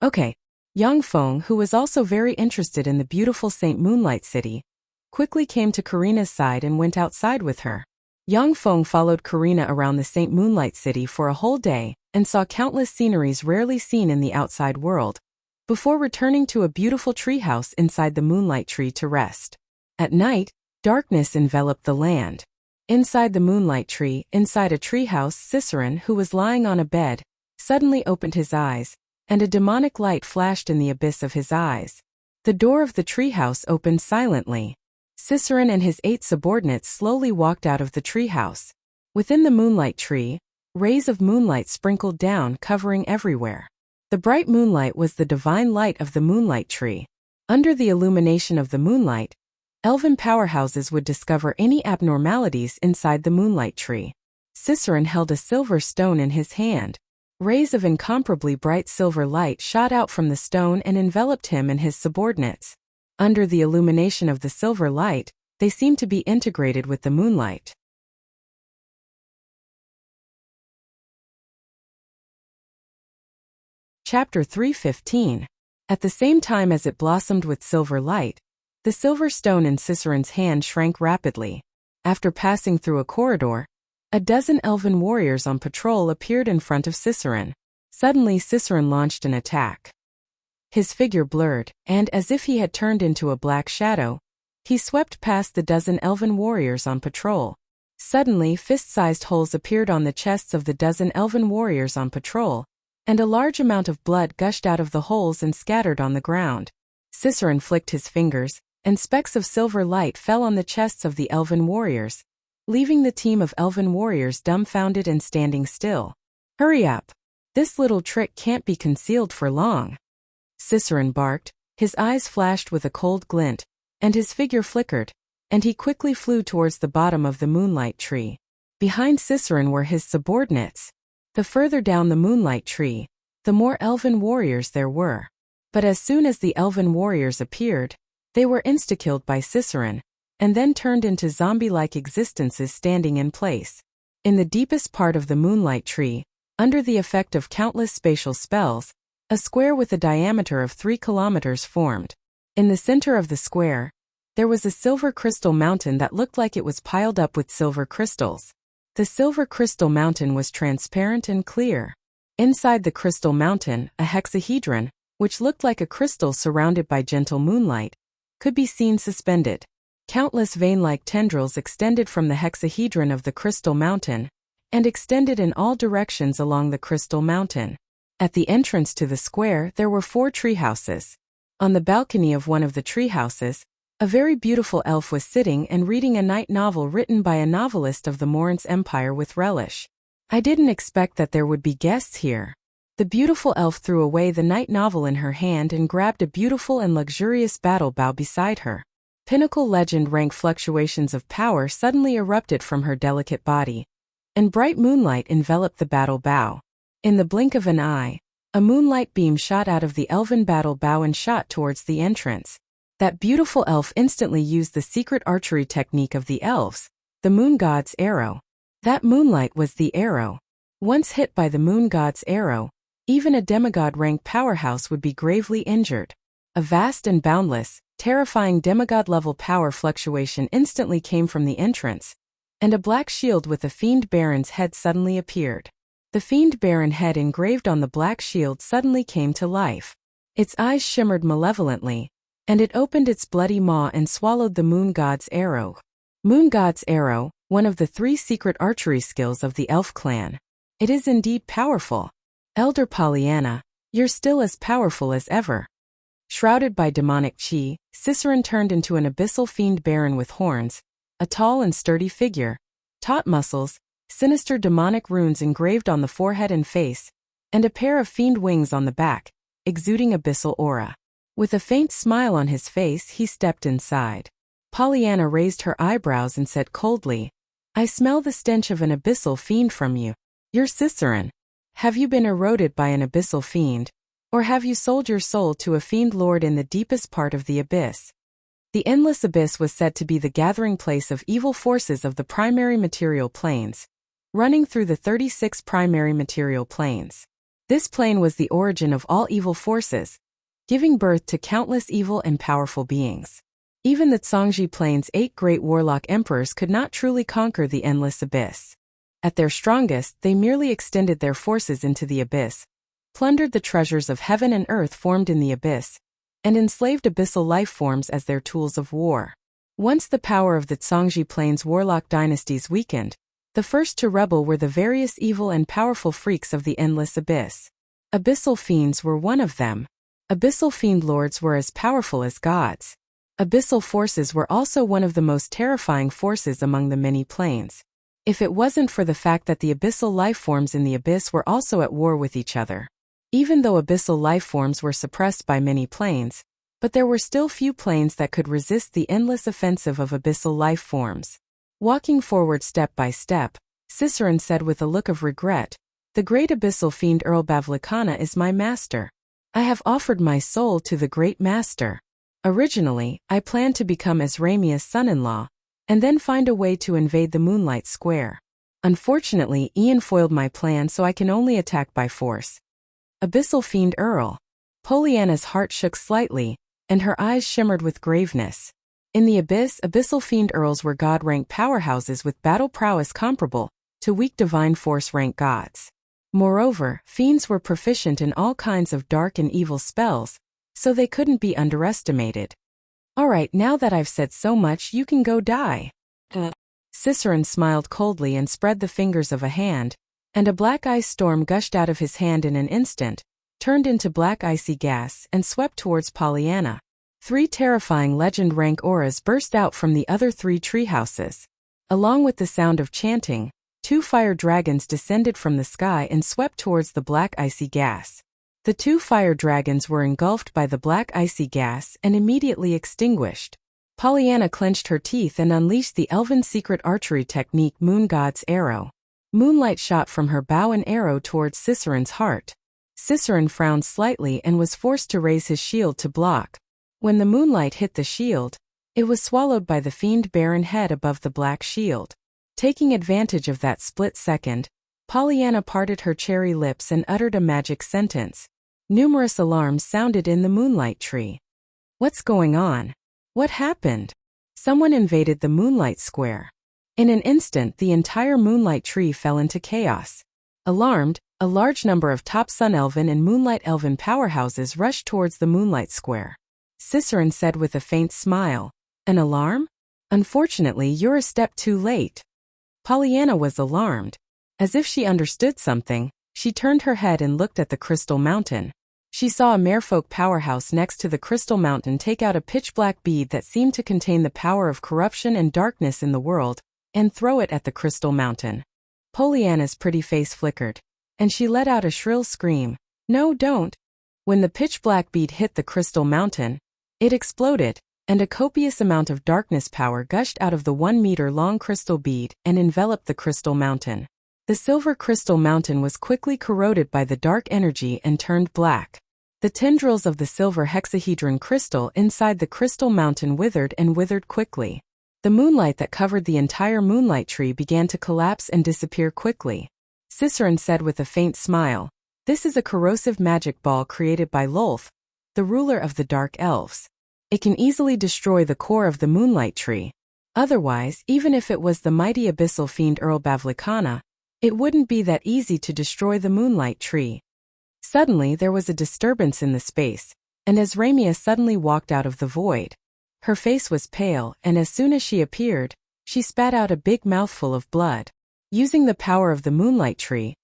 Okay. Yang Feng, who was also very interested in the beautiful Saint Moonlight City, quickly came to Karina's side and went outside with her. Yang Feng followed Karina around the Saint Moonlight City for a whole day and saw countless sceneries rarely seen in the outside world, before returning to a beautiful treehouse inside the Moonlight Tree to rest. At night, darkness enveloped the land. Inside the Moonlight Tree, inside a treehouse, Ciceron, who was lying on a bed, suddenly opened his eyes, and a demonic light flashed in the abyss of his eyes. The door of the treehouse opened silently. Ciceron and his 8 subordinates slowly walked out of the treehouse. Within the Moonlight Tree, rays of moonlight sprinkled down, covering everywhere. The bright moonlight was the divine light of the Moonlight Tree. Under the illumination of the moonlight, elven powerhouses would discover any abnormalities inside the Moonlight Tree. Ciceron held a silver stone in his hand. Rays of incomparably bright silver light shot out from the stone and enveloped him and his subordinates. Under the illumination of the silver light, they seemed to be integrated with the moonlight. Chapter 3:15. At the same time as it blossomed with silver light, the silver stone in Ciceron's hand shrank rapidly. After passing through a corridor, a dozen elven warriors on patrol appeared in front of Ciceron. Suddenly Ciceron launched an attack. His figure blurred, and as if he had turned into a black shadow, he swept past the dozen elven warriors on patrol. Suddenly fist-sized holes appeared on the chests of the dozen elven warriors on patrol, and a large amount of blood gushed out of the holes and scattered on the ground. Ciceron flicked his fingers, and specks of silver light fell on the chests of the elven warriors, leaving the team of elven warriors dumbfounded and standing still. Hurry up! This little trick can't be concealed for long. Ciceron barked, his eyes flashed with a cold glint, and his figure flickered, and he quickly flew towards the bottom of the Moonlight Tree. Behind Ciceron were his subordinates. The further down the Moonlight Tree, the more elven warriors there were. But as soon as the elven warriors appeared, they were insta-killed by Ciceron, and then turned into zombie-like existences standing in place. In the deepest part of the Moonlight Tree, under the effect of countless spatial spells, a square with a diameter of 3 kilometers formed. In the center of the square, there was a silver crystal mountain that looked like it was piled up with silver crystals. The silver crystal mountain was transparent and clear. Inside the crystal mountain, a hexahedron, which looked like a crystal surrounded by gentle moonlight, could be seen suspended. Countless vein-like tendrils extended from the hexahedron of the crystal mountain, and extended in all directions along the crystal mountain. At the entrance to the square there were 4 treehouses. On the balcony of one of the treehouses, a very beautiful elf was sitting and reading a night novel written by a novelist of the Morans Empire with relish. I didn't expect that there would be guests here. The beautiful elf threw away the night novel in her hand and grabbed a beautiful and luxurious battle bow beside her. Pinnacle legend rank fluctuations of power suddenly erupted from her delicate body, and bright moonlight enveloped the battle bow. In the blink of an eye, a moonlight beam shot out of the elven battle bow and shot towards the entrance. That beautiful elf instantly used the secret archery technique of the elves, the moon god's arrow. That moonlight was the arrow. Once hit by the moon god's arrow, even a demigod-rank powerhouse would be gravely injured. A vast and boundless, terrifying demigod-level power fluctuation instantly came from the entrance, and a black shield with a fiend baron's head suddenly appeared. The fiend baron head engraved on the black shield suddenly came to life. Its eyes shimmered malevolently, and it opened its bloody maw and swallowed the moon god's arrow. Moon god's arrow, one of the 3 secret archery skills of the elf clan. It is indeed powerful. Elder Pollyanna, you're still as powerful as ever. Shrouded by demonic chi, Ciceron turned into an abyssal fiend baron with horns, a tall and sturdy figure, taut muscles, sinister demonic runes engraved on the forehead and face, and a pair of fiend wings on the back, exuding abyssal aura. With a faint smile on his face, he stepped inside. Pollyanna raised her eyebrows and said coldly, "I smell the stench of an abyssal fiend from you. You're Ciceron. Have you been eroded by an abyssal fiend? Or have you sold your soul to a fiend lord in the deepest part of the abyss?" The endless abyss was said to be the gathering place of evil forces of the primary material planes, running through the 36 primary material planes. This plane was the origin of all evil forces, giving birth to countless evil and powerful beings. Even the Zhongji plane's 8 great warlock emperors could not truly conquer the endless abyss. At their strongest, they merely extended their forces into the abyss, plundered the treasures of heaven and earth formed in the abyss, and enslaved abyssal life forms as their tools of war. Once the power of the Zhongji plane's warlock dynasties weakened, the first to rebel were the various evil and powerful freaks of the endless abyss. Abyssal fiends were one of them. Abyssal fiend lords were as powerful as gods. Abyssal forces were also one of the most terrifying forces among the many planes. If it wasn't for the fact that the abyssal life forms in the abyss were also at war with each other. Even though abyssal life forms were suppressed by many planes, but there were still few planes that could resist the endless offensive of abyssal life forms. Walking forward step by step, Ciceron said with a look of regret, "The great abyssal fiend Earl Bavlicana is my master. I have offered my soul to the great master. Originally, I planned to become Asramia's son-in-law, and then find a way to invade the Moonlight Square. Unfortunately, Ian foiled my plan, so I can only attack by force." Abyssal fiend Earl. Pollyanna's heart shook slightly, and her eyes shimmered with graveness. In the abyss, abyssal fiend Earls were god-rank powerhouses with battle prowess comparable to weak divine force-rank gods. Moreover, fiends were proficient in all kinds of dark and evil spells, so they couldn't be underestimated. "Alright, now that I've said so much, you can go die." Ciceron smiled coldly and spread the fingers of a hand, and a black ice storm gushed out of his hand in an instant, turned into black icy gas, and swept towards Pollyanna. 3 terrifying legend-rank auras burst out from the other 3 treehouses. Along with the sound of chanting, 2 fire dragons descended from the sky and swept towards the black icy gas. The 2 fire dragons were engulfed by the black icy gas and immediately extinguished. Pollyanna clenched her teeth and unleashed the elven secret archery technique Moon God's Arrow. Moonlight shot from her bow and arrow towards Ciceron's heart. Ciceron frowned slightly and was forced to raise his shield to block. When the moonlight hit the shield, it was swallowed by the fiend barren head above the black shield. Taking advantage of that split second, Pollyanna parted her cherry lips and uttered a magic sentence. Numerous alarms sounded in the moonlight tree. What's going on? What happened? Someone invaded the moonlight square. In an instant, the entire moonlight tree fell into chaos. Alarmed, a large number of top Sun Elven and Moonlight Elven powerhouses rushed towards the moonlight square. Ciceron said with a faint smile, "An alarm? Unfortunately, you're a step too late." Pollyanna was alarmed. As if she understood something, she turned her head and looked at the Crystal Mountain. She saw a merfolk powerhouse next to the Crystal Mountain take out a pitch-black bead that seemed to contain the power of corruption and darkness in the world, and throw it at the Crystal Mountain. Pollyanna's pretty face flickered, and she let out a shrill scream. "No, don't!" When the pitch-black bead hit the Crystal Mountain, it exploded, and a copious amount of darkness power gushed out of the 1-meter-long crystal bead and enveloped the Crystal Mountain. The silver Crystal Mountain was quickly corroded by the dark energy and turned black. The tendrils of the silver hexahedron crystal inside the Crystal Mountain withered and withered quickly. The moonlight that covered the entire moonlight tree began to collapse and disappear quickly. Ciceron said with a faint smile, "This is a corrosive magic ball created by Lolth, the ruler of the Dark Elves. It can easily destroy the core of the moonlight tree. Otherwise, even if it was the mighty abyssal fiend Earl Bavlicana, it wouldn't be that easy to destroy the moonlight tree." Suddenly there was a disturbance in the space, and Azramia suddenly walked out of the void. Her face was pale, and as soon as she appeared, she spat out a big mouthful of blood. Using the power of the moonlight tree,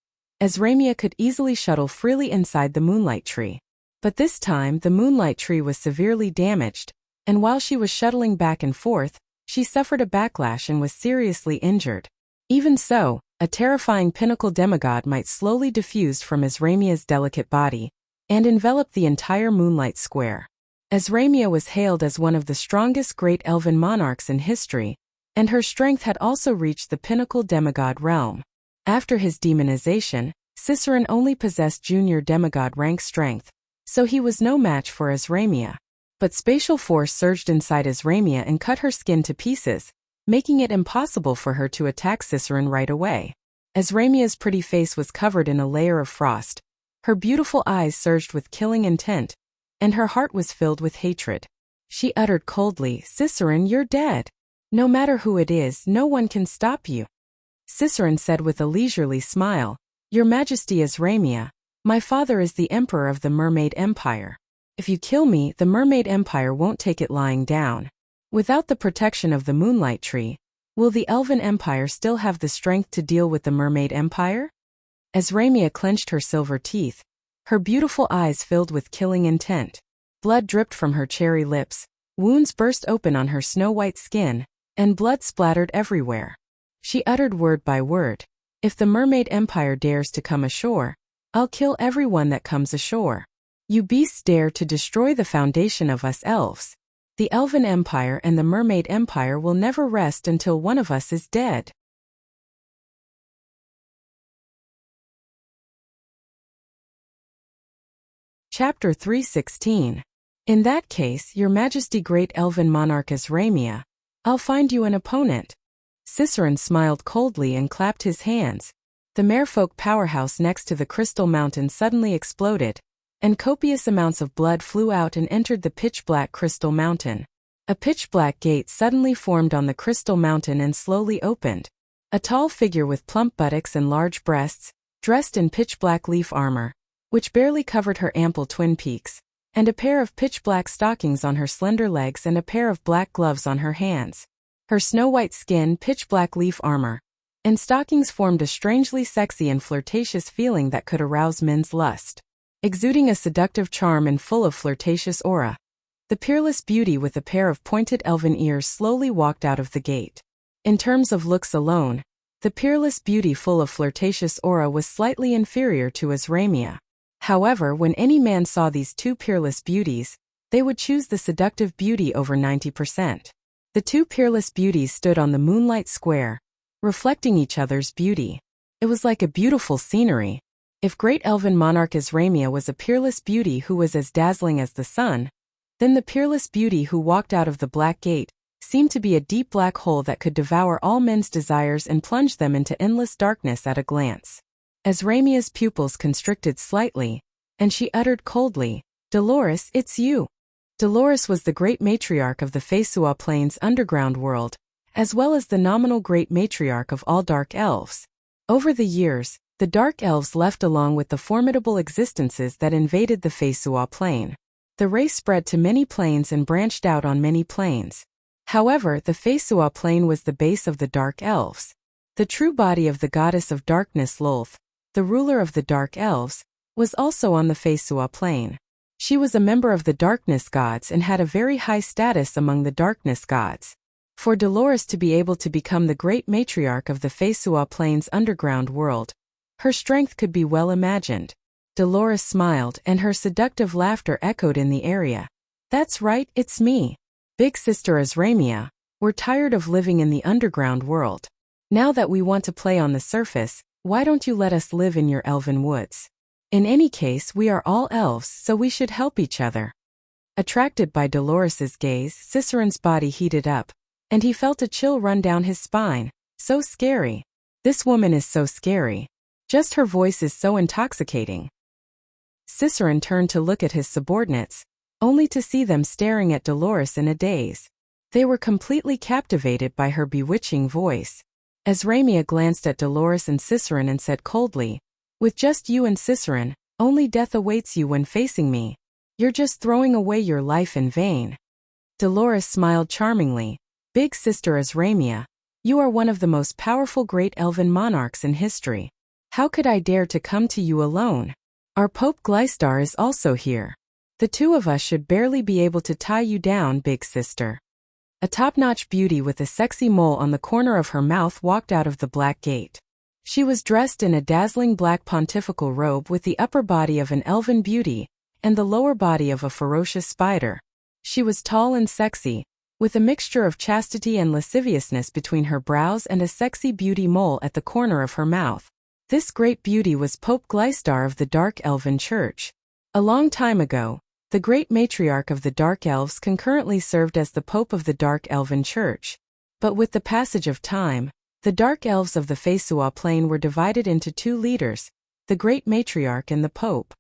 Azramia could easily shuttle freely inside the moonlight tree. But this time the moonlight tree was severely damaged, and while she was shuttling back and forth, she suffered a backlash and was seriously injured. Even so, a terrifying pinnacle demigod might slowly diffuse from Azramia's delicate body and envelop the entire moonlight square. Azramia was hailed as one of the strongest great elven monarchs in history, and her strength had also reached the pinnacle demigod realm. After his demonization, Ciceron only possessed junior demigod rank strength, so he was no match for Azramia. But spatial force surged inside Azramia and cut her skin to pieces, making it impossible for her to attack Ciceron right away. Azramia's pretty face was covered in a layer of frost. Her beautiful eyes surged with killing intent, and her heart was filled with hatred. She uttered coldly, "Ciceron, you're dead. No matter who it is, no one can stop you." Ciceron said with a leisurely smile, "Your Majesty Azramia, my father is the Emperor of the Mermaid Empire. If you kill me, the Mermaid Empire won't take it lying down. Without the protection of the Moonlight Tree, will the Elven Empire still have the strength to deal with the Mermaid Empire?" Azramia clenched her silver teeth. Her beautiful eyes filled with killing intent. Blood dripped from her cherry lips, wounds burst open on her snow-white skin, and blood splattered everywhere. She uttered word by word, "If the Mermaid Empire dares to come ashore, I'll kill everyone that comes ashore. You beasts dare to destroy the foundation of us elves. The Elven Empire and the Mermaid Empire will never rest until one of us is dead." Chapter 316. In that case, Your Majesty Great Elven Monarch Azramia, I'll find you an opponent. Ciceron smiled coldly and clapped his hands. The merfolk powerhouse next to the Crystal Mountain suddenly exploded, and copious amounts of blood flew out and entered the pitch-black Crystal Mountain. A pitch-black gate suddenly formed on the Crystal Mountain and slowly opened. A tall figure with plump buttocks and large breasts, dressed in pitch-black leaf armor, which barely covered her ample twin peaks, and a pair of pitch-black stockings on her slender legs and a pair of black gloves on her hands. Her snow-white skin, pitch-black leaf armor, and stockings formed a strangely sexy and flirtatious feeling that could arouse men's lust. Exuding a seductive charm and full of flirtatious aura, the peerless beauty with a pair of pointed elven ears slowly walked out of the gate. In terms of looks alone, the peerless beauty full of flirtatious aura was slightly inferior to Azramia. However, when any man saw these two peerless beauties, they would choose the seductive beauty over 90%. The two peerless beauties stood on the moonlight square, reflecting each other's beauty. It was like a beautiful scenery. If great elven monarch Azramia was a peerless beauty who was as dazzling as the sun, then the peerless beauty who walked out of the Black Gate seemed to be a deep black hole that could devour all men's desires and plunge them into endless darkness at a glance. Azramia's pupils constricted slightly, and she uttered coldly, "Dolores, it's you." Dolores was the great matriarch of the Feisua Plains underground world, as well as the nominal great matriarch of all dark elves. Over the years, the dark elves left along with the formidable existences that invaded the Feisua Plain. The race spread to many planes and branched out on many planes. However, the Feisua Plain was the base of the dark elves. The true body of the goddess of darkness Lolth, the ruler of the dark elves, was also on the Feisua Plain. She was a member of the darkness gods and had a very high status among the darkness gods. For Dolores to be able to become the great matriarch of the Feisua Plains underground world, her strength could be well imagined. Dolores smiled and her seductive laughter echoed in the area. "That's right, it's me. Big Sister Azramia. We're tired of living in the underground world. Now that we want to play on the surface, why don't you let us live in your elven woods? In any case, we are all elves, so we should help each other." Attracted by Dolores's gaze, Ciceron's body heated up, and he felt a chill run down his spine. So scary. This woman is so scary. Just her voice is so intoxicating. Ciceron turned to look at his subordinates, only to see them staring at Dolores in a daze. They were completely captivated by her bewitching voice. Azramia glanced at Dolores and Ciceron and said coldly, "With just you and Ciceron, only death awaits you when facing me. You're just throwing away your life in vain." Dolores smiled charmingly. "Big Sister Azramia, you are one of the most powerful great elven monarchs in history. How could I dare to come to you alone? Our Pope Gleistar is also here. The two of us should barely be able to tie you down, Big Sister." A top-notch beauty with a sexy mole on the corner of her mouth walked out of the Black Gate. She was dressed in a dazzling black pontifical robe with the upper body of an elven beauty and the lower body of a ferocious spider. She was tall and sexy, with a mixture of chastity and lasciviousness between her brows and a sexy beauty mole at the corner of her mouth. This great beauty was Pope Gleistar of the Dark Elven Church. A long time ago, the great matriarch of the Dark Elves concurrently served as the Pope of the Dark Elven Church. But with the passage of time, the Dark Elves of the Feisua Plain were divided into two leaders, the Great Matriarch and the Pope.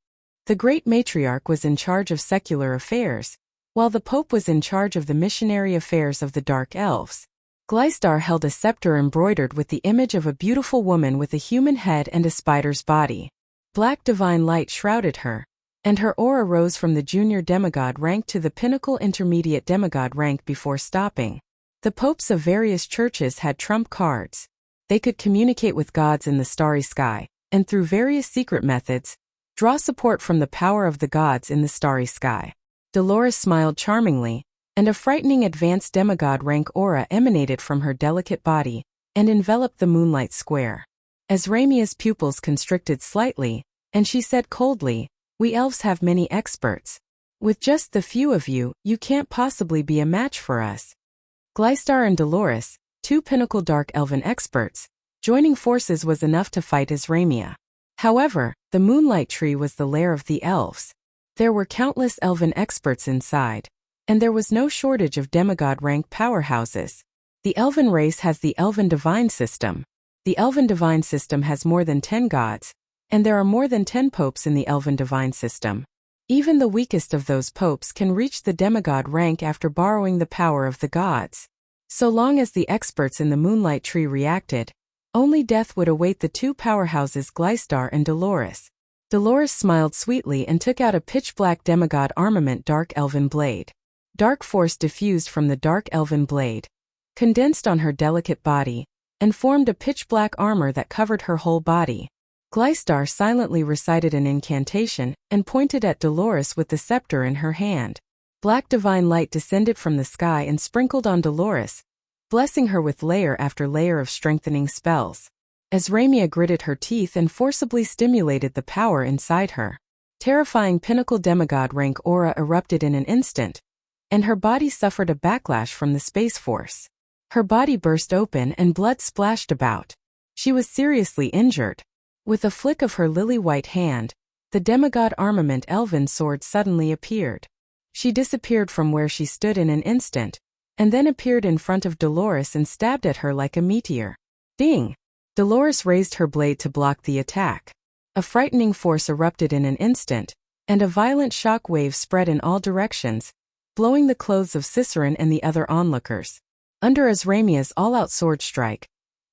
The Great Matriarch was in charge of secular affairs, while the Pope was in charge of the missionary affairs of the Dark Elves. Gleistar held a scepter embroidered with the image of a beautiful woman with a human head and a spider's body. Black divine light shrouded her, and her aura rose from the junior demigod rank to the pinnacle intermediate demigod rank before stopping. The popes of various churches had trump cards. They could communicate with gods in the starry sky, and through various secret methods, draw support from the power of the gods in the starry sky. Dolores smiled charmingly, and a frightening advanced demigod rank aura emanated from her delicate body, and enveloped the moonlight square. Azramia's pupils constricted slightly, and she said coldly, "We elves have many experts. With just the few of you, you can't possibly be a match for us." Gleistar and Dolores, two pinnacle dark elven experts, joining forces was enough to fight Azramia. However, the Moonlight Tree was the lair of the elves. There were countless elven experts inside, and there was no shortage of demigod rank powerhouses. The elven race has the Elven Divine System. The Elven Divine System has more than 10 gods, and there are more than 10 popes in the Elven Divine System. Even the weakest of those popes can reach the demigod rank after borrowing the power of the gods. So long as the experts in the Moonlight Tree reacted, only death would await the two powerhouses Gleistar and Dolores. Dolores smiled sweetly and took out a pitch-black demigod armament dark elven blade. Dark force diffused from the dark elven blade, condensed on her delicate body, and formed a pitch-black armor that covered her whole body. Gleistar silently recited an incantation and pointed at Dolores with the scepter in her hand. Black divine light descended from the sky and sprinkled on Dolores, blessing her with layer after layer of strengthening spells. Azramia gritted her teeth and forcibly stimulated the power inside her. Terrifying pinnacle demigod rank aura erupted in an instant, and her body suffered a backlash from the space force. Her body burst open and blood splashed about. She was seriously injured. With a flick of her lily-white hand, the demigod armament elven sword suddenly appeared. She disappeared from where she stood in an instant, and then appeared in front of Dolores and stabbed at her like a meteor. Ding! Dolores raised her blade to block the attack. A frightening force erupted in an instant, and a violent shock wave spread in all directions, blowing the clothes of Cicerone and the other onlookers. Under Azramia's all-out sword strike,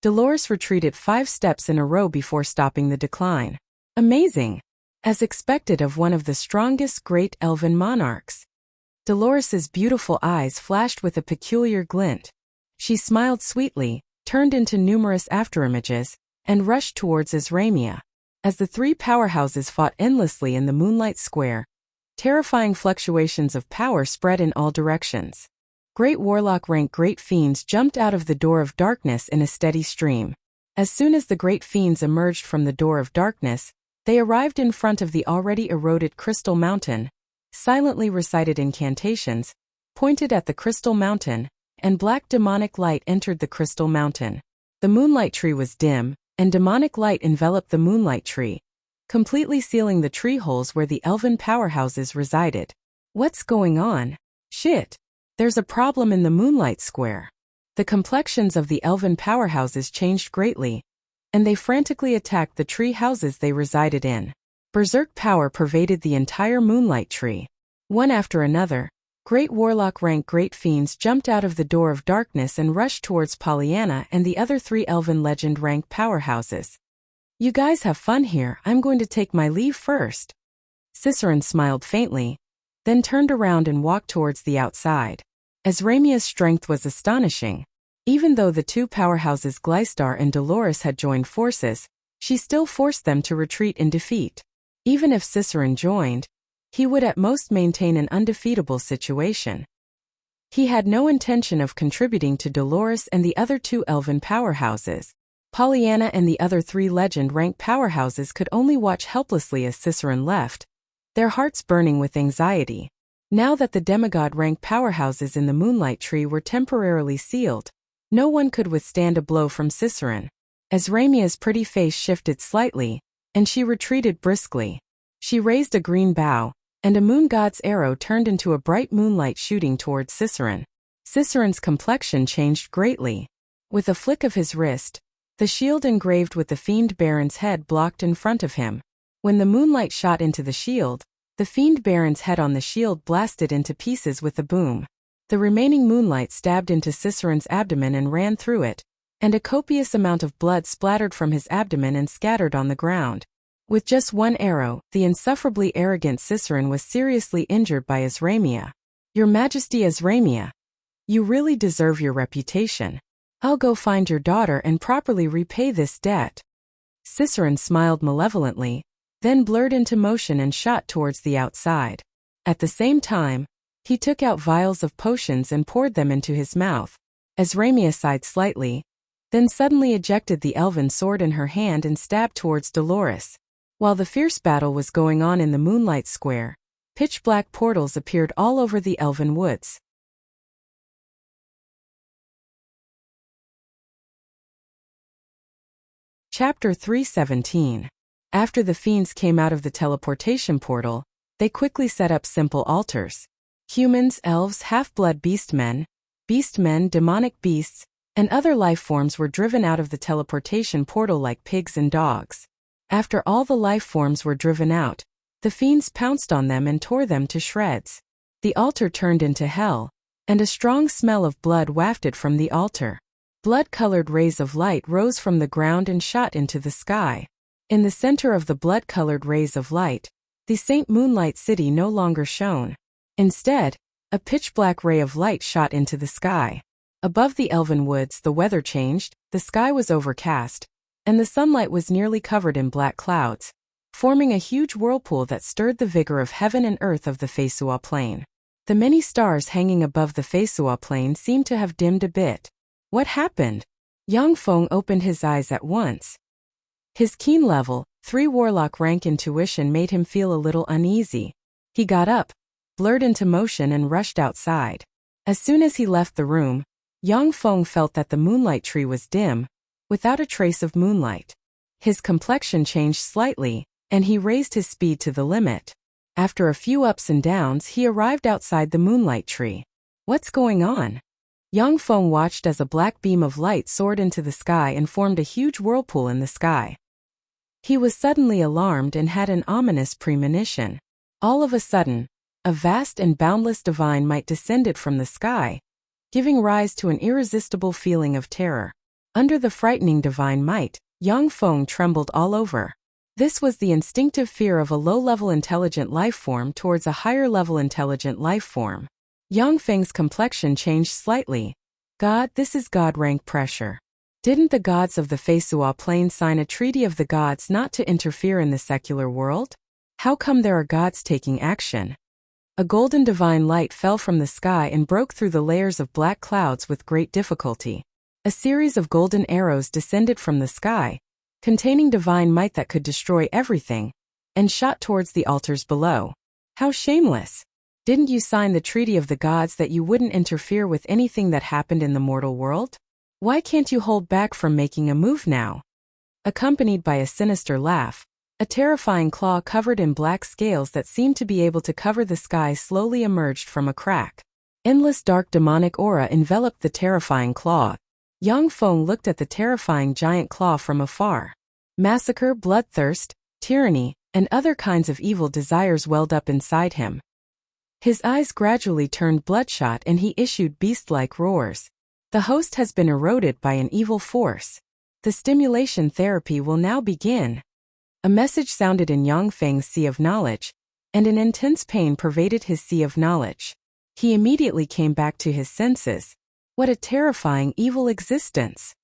Dolores retreated 5 steps in a row before stopping the decline. Amazing! As expected of one of the strongest great elven monarchs. Dolores's beautiful eyes flashed with a peculiar glint. She smiled sweetly, turned into numerous afterimages, and rushed towards Azramia. As the 3 powerhouses fought endlessly in the moonlight square, terrifying fluctuations of power spread in all directions. Great warlock rank great fiends jumped out of the door of darkness in a steady stream. As soon as the great fiends emerged from the door of darkness, they arrived in front of the already eroded crystal mountain, silently recited incantations, pointed at the crystal mountain, and black demonic light entered the crystal mountain. The moonlight tree was dim, and demonic light enveloped the moonlight tree, completely sealing the tree holes where the elven powerhouses resided. What's going on? Shit! There's a problem in the moonlight square. The complexions of the elven powerhouses changed greatly, and they frantically attacked the tree houses they resided in. Berserk power pervaded the entire moonlight tree. One after another, great warlock rank great fiends jumped out of the door of darkness and rushed towards Pollyanna and the other 3 elven legend rank powerhouses. You guys have fun here, I'm going to take my leave first. Cicerone smiled faintly, then turned around and walked towards the outside. Azramia's strength was astonishing. Even though the 2 powerhouses Gleistar and Dolores had joined forces, she still forced them to retreat in defeat. Even if Cicerone joined, he would at most maintain an undefeatable situation. He had no intention of contributing to Dolores and the other 2 elven powerhouses. Pollyanna and the other 3 legend rank powerhouses could only watch helplessly as Cicerone left, their hearts burning with anxiety. Now that the demigod rank powerhouses in the moonlight tree were temporarily sealed, no one could withstand a blow from Cicerone. Azramia's pretty face shifted slightly, and she retreated briskly. She raised a green bow, and a moon god's arrow turned into a bright moonlight shooting towards Cicerone. Cicerone's complexion changed greatly. With a flick of his wrist, the shield engraved with the Fiend Baron's head blocked in front of him. When the moonlight shot into the shield, the Fiend Baron's head on the shield blasted into pieces with a boom. The remaining moonlight stabbed into Cicerone's abdomen and ran through it, and a copious amount of blood splattered from his abdomen and scattered on the ground. With just 1 arrow, the insufferably arrogant Cicerone was seriously injured by Azramia. Your Majesty Azramia, you really deserve your reputation. I'll go find your daughter and properly repay this debt. Cicerone smiled malevolently, then blurred into motion and shot towards the outside. At the same time, he took out vials of potions and poured them into his mouth. Azramia sighed slightly, then suddenly ejected the elven sword in her hand and stabbed towards Dolores. While the fierce battle was going on in the moonlight square, pitch-black portals appeared all over the elven woods. Chapter 317. After the fiends came out of the teleportation portal, they quickly set up simple altars. Humans, elves, half-blood beastmen, demonic beasts, and other life forms were driven out of the teleportation portal like pigs and dogs. After all the life forms were driven out, the fiends pounced on them and tore them to shreds. The altar turned into hell, and a strong smell of blood wafted from the altar. Blood-colored rays of light rose from the ground and shot into the sky. In the center of the blood-colored rays of light, the Saint Moonlight City no longer shone. Instead, a pitch-black ray of light shot into the sky. Above the elven woods the weather changed, the sky was overcast, and the sunlight was nearly covered in black clouds, forming a huge whirlpool that stirred the vigor of heaven and earth of the Feisua plain. The many stars hanging above the Feisua plain seemed to have dimmed a bit. What happened? Yang Feng opened his eyes at once. His keen level 3 warlock rank intuition made him feel a little uneasy. He got up, blurred into motion and rushed outside. As soon as he left the room, Yang Feng felt that the moonlight tree was dim, without a trace of moonlight. His complexion changed slightly, and he raised his speed to the limit. After a few ups and downs, he arrived outside the moonlight tree. What's going on? Yang Feng watched as a black beam of light soared into the sky and formed a huge whirlpool in the sky. He was suddenly alarmed and had an ominous premonition. All of a sudden, a vast and boundless divine might descended from the sky, giving rise to an irresistible feeling of terror. Under the frightening divine might, Yang Feng trembled all over. This was the instinctive fear of a low-level intelligent life form towards a higher-level intelligent life form. Yang Feng's complexion changed slightly. God, this is God-rank pressure. Didn't the gods of the Feisua Plain sign a treaty of the gods not to interfere in the secular world? How come there are gods taking action? A golden divine light fell from the sky and broke through the layers of black clouds with great difficulty. A series of golden arrows descended from the sky, containing divine might that could destroy everything, and shot towards the altars below. How shameless! Didn't you sign the treaty of the gods that you wouldn't interfere with anything that happened in the mortal world? Why can't you hold back from making a move now? Accompanied by a sinister laugh, a terrifying claw covered in black scales that seemed to be able to cover the sky slowly emerged from a crack. Endless dark demonic aura enveloped the terrifying claw. Yang Feng looked at the terrifying giant claw from afar. Massacre, bloodthirst, tyranny, and other kinds of evil desires welled up inside him. His eyes gradually turned bloodshot and he issued beast-like roars. The host has been eroded by an evil force. The stimulation therapy will now begin. A message sounded in Yang Feng's sea of knowledge, and an intense pain pervaded his sea of knowledge. He immediately came back to his senses. What a terrifying evil existence!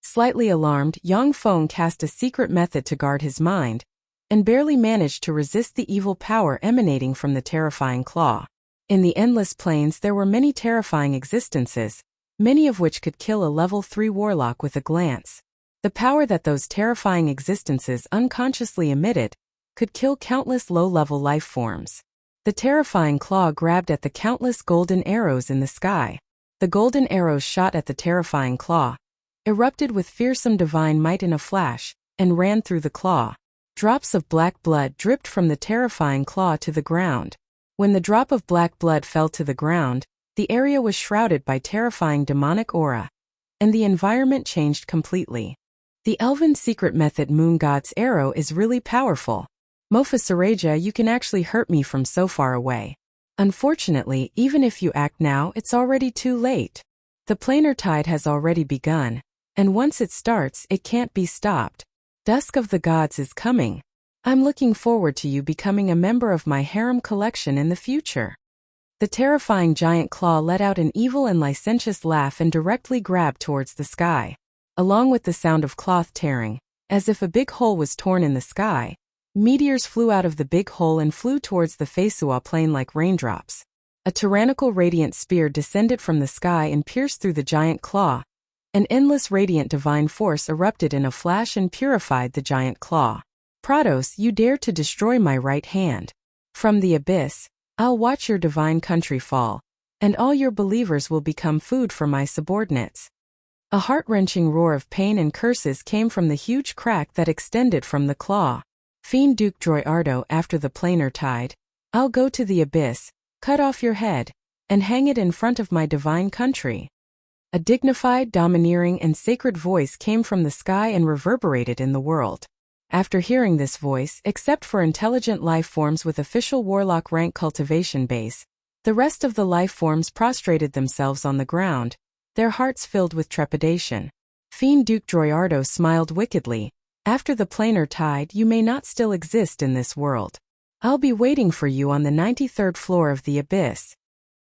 Slightly alarmed, Yang Feng cast a secret method to guard his mind, and barely managed to resist the evil power emanating from the terrifying claw. In the endless plains there were many terrifying existences, many of which could kill a level 3 warlock with a glance. The power that those terrifying existences unconsciously emitted could kill countless low-level life forms. The terrifying claw grabbed at the countless golden arrows in the sky. The golden arrows shot at the terrifying claw, erupted with fearsome divine might in a flash, and ran through the claw. Drops of black blood dripped from the terrifying claw to the ground. When the drop of black blood fell to the ground, the area was shrouded by terrifying demonic aura, and the environment changed completely. The elven secret method Moon God's arrow is really powerful. Mofa Sareja, you can actually hurt me from so far away. Unfortunately, even if you act now, it's already too late. The planar tide has already begun, and once it starts, it can't be stopped. Dusk of the Gods is coming. I'm looking forward to you becoming a member of my harem collection in the future. The terrifying giant claw let out an evil and licentious laugh and directly grabbed towards the sky. Along with the sound of cloth tearing, as if a big hole was torn in the sky, meteors flew out of the big hole and flew towards the Feisua Plain like raindrops. A tyrannical radiant spear descended from the sky and pierced through the giant claw. An endless radiant divine force erupted in a flash and purified the giant claw. Prados, you dare to destroy my right hand. From the abyss, I'll watch your divine country fall, and all your believers will become food for my subordinates. A heart-wrenching roar of pain and curses came from the huge crack that extended from the claw. Fiend Duke Droyardo, after the planar tide, I'll go to the abyss, cut off your head, and hang it in front of my divine country. A dignified, domineering, and sacred voice came from the sky and reverberated in the world. After hearing this voice, except for intelligent life forms with official warlock rank cultivation base, the rest of the life forms prostrated themselves on the ground, their hearts filled with trepidation. Fiend Duke Droyardo smiled wickedly. After the planar tide, you may not still exist in this world. I'll be waiting for you on the 93rd floor of the abyss.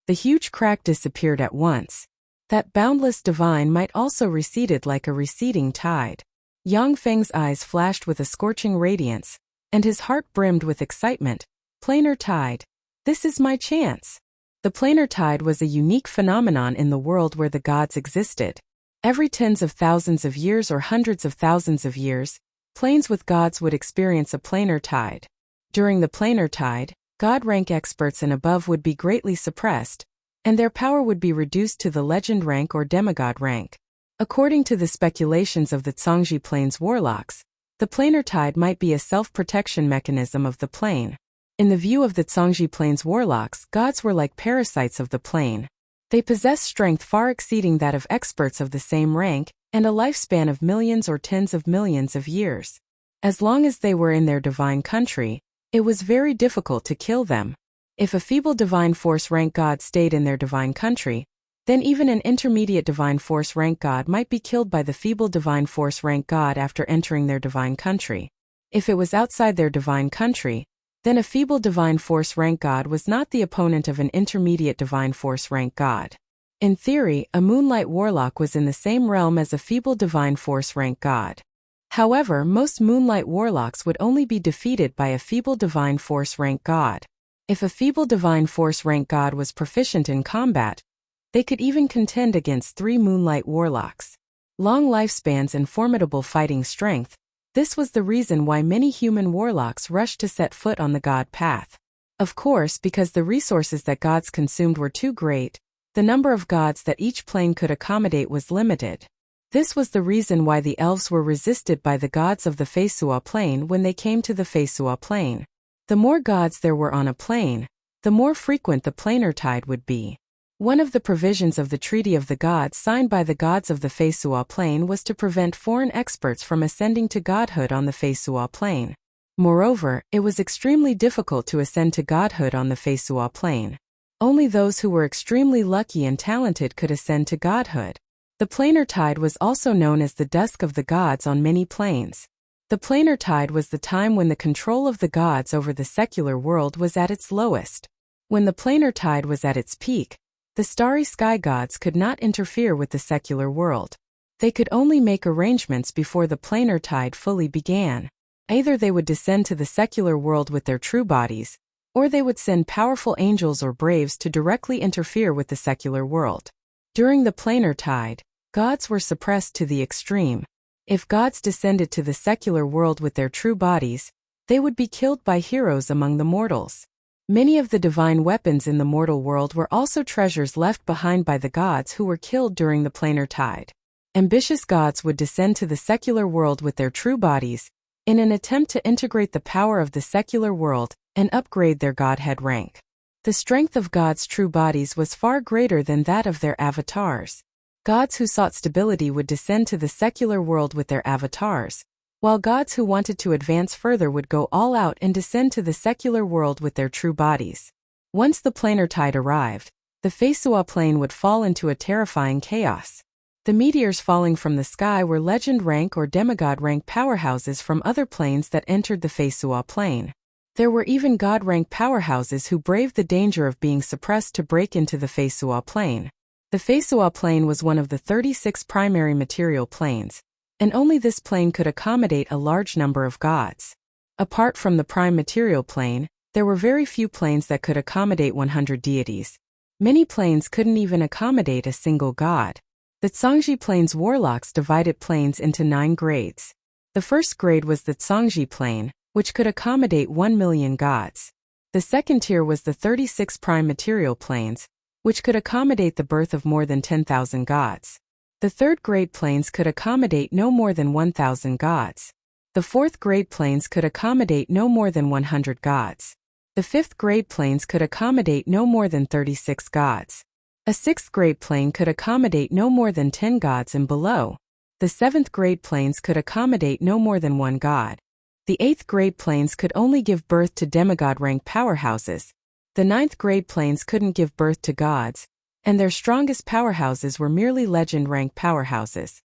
The huge crack disappeared at once. That boundless divine might also receded like a receding tide. Yang Feng's eyes flashed with a scorching radiance, and his heart brimmed with excitement. Planar tide. This is my chance. The planar tide was a unique phenomenon in the world where the gods existed. Every tens of thousands of years or hundreds of thousands of years, planes with gods would experience a planar tide. During the planar tide, god rank experts and above would be greatly suppressed, and their power would be reduced to the legend rank or demigod rank. According to the speculations of the Zhangji Plains warlocks, The planar tide might be a self-protection mechanism of the plane. In the view of the Zhangji Plane's warlocks, gods were like parasites of the plane. They possess strength far exceeding that of experts of the same rank, and a lifespan of millions or tens of millions of years. As long as they were in their divine country, it was very difficult to kill them. If a feeble divine force rank god stayed in their divine country, then even an intermediate divine force rank god might be killed by the feeble divine force rank god after entering their divine country. If it was outside their divine country, then a feeble divine force rank god was not the opponent of an intermediate divine force rank god. In theory, a moonlight warlock was in the same realm as a feeble divine force rank god. However, most moonlight warlocks would only be defeated by a feeble divine force rank god. If a feeble divine force rank god was proficient in combat, they could even contend against 3 moonlight warlocks. Long lifespans and formidable fighting strength. This was the reason why many human warlocks rushed to set foot on the god path. Of course, because the resources that gods consumed were too great, the number of gods that each plane could accommodate was limited. This was the reason why the elves were resisted by the gods of the Feisua plane when they came to the Feisua plane. The more gods there were on a plane, the more frequent the planar tide would be. One of the provisions of the Treaty of the Gods signed by the gods of the Feisua plane was to prevent foreign experts from ascending to godhood on the Feisua plane. Moreover, it was extremely difficult to ascend to godhood on the Feisua plane. Only those who were extremely lucky and talented could ascend to godhood. The planar tide was also known as the dusk of the gods on many planes. The planar tide was the time when the control of the gods over the secular world was at its lowest. When the planar tide was at its peak, the starry sky gods could not interfere with the secular world. They could only make arrangements before the planar tide fully began. Either they would descend to the secular world with their true bodies, or they would send powerful angels or braves to directly interfere with the secular world. During the planar tide, gods were suppressed to the extreme. If gods descended to the secular world with their true bodies, they would be killed by heroes among the mortals. Many of the divine weapons in the mortal world were also treasures left behind by the gods who were killed during the planar tide. Ambitious gods would descend to the secular world with their true bodies, in an attempt to integrate the power of the secular world and upgrade their godhead rank. The strength of gods' true bodies was far greater than that of their avatars. Gods who sought stability would descend to the secular world with their avatars, while gods who wanted to advance further would go all out and descend to the secular world with their true bodies. Once the planar tide arrived, the Feisua plane would fall into a terrifying chaos. The meteors falling from the sky were legend rank or demigod rank powerhouses from other planes that entered the Feisua plane. There were even god rank powerhouses who braved the danger of being suppressed to break into the Feisua plane. The Feisua plane was one of the 36 primary material planes, and only this plane could accommodate a large number of gods. Apart from the prime material plane, there were very few planes that could accommodate 100 deities. Many planes couldn't even accommodate a single god. The Zhangji plane's warlocks divided planes into 9 grades. The first grade was the Zhangji plane, which could accommodate 1 million gods. The second tier was the 36 prime material planes, which could accommodate the birth of more than 10,000 gods. The third grade planes could accommodate no more than 1,000 gods. The fourth grade planes could accommodate no more than 100 gods. The fifth grade planes could accommodate no more than 36 gods. A sixth grade plane could accommodate no more than 10 gods and below. The seventh grade planes could accommodate no more than 1 god. The eighth grade planes could only give birth to demigod rank powerhouses. The ninth grade planes couldn't give birth to gods, and their strongest powerhouses were merely legend rank powerhouses.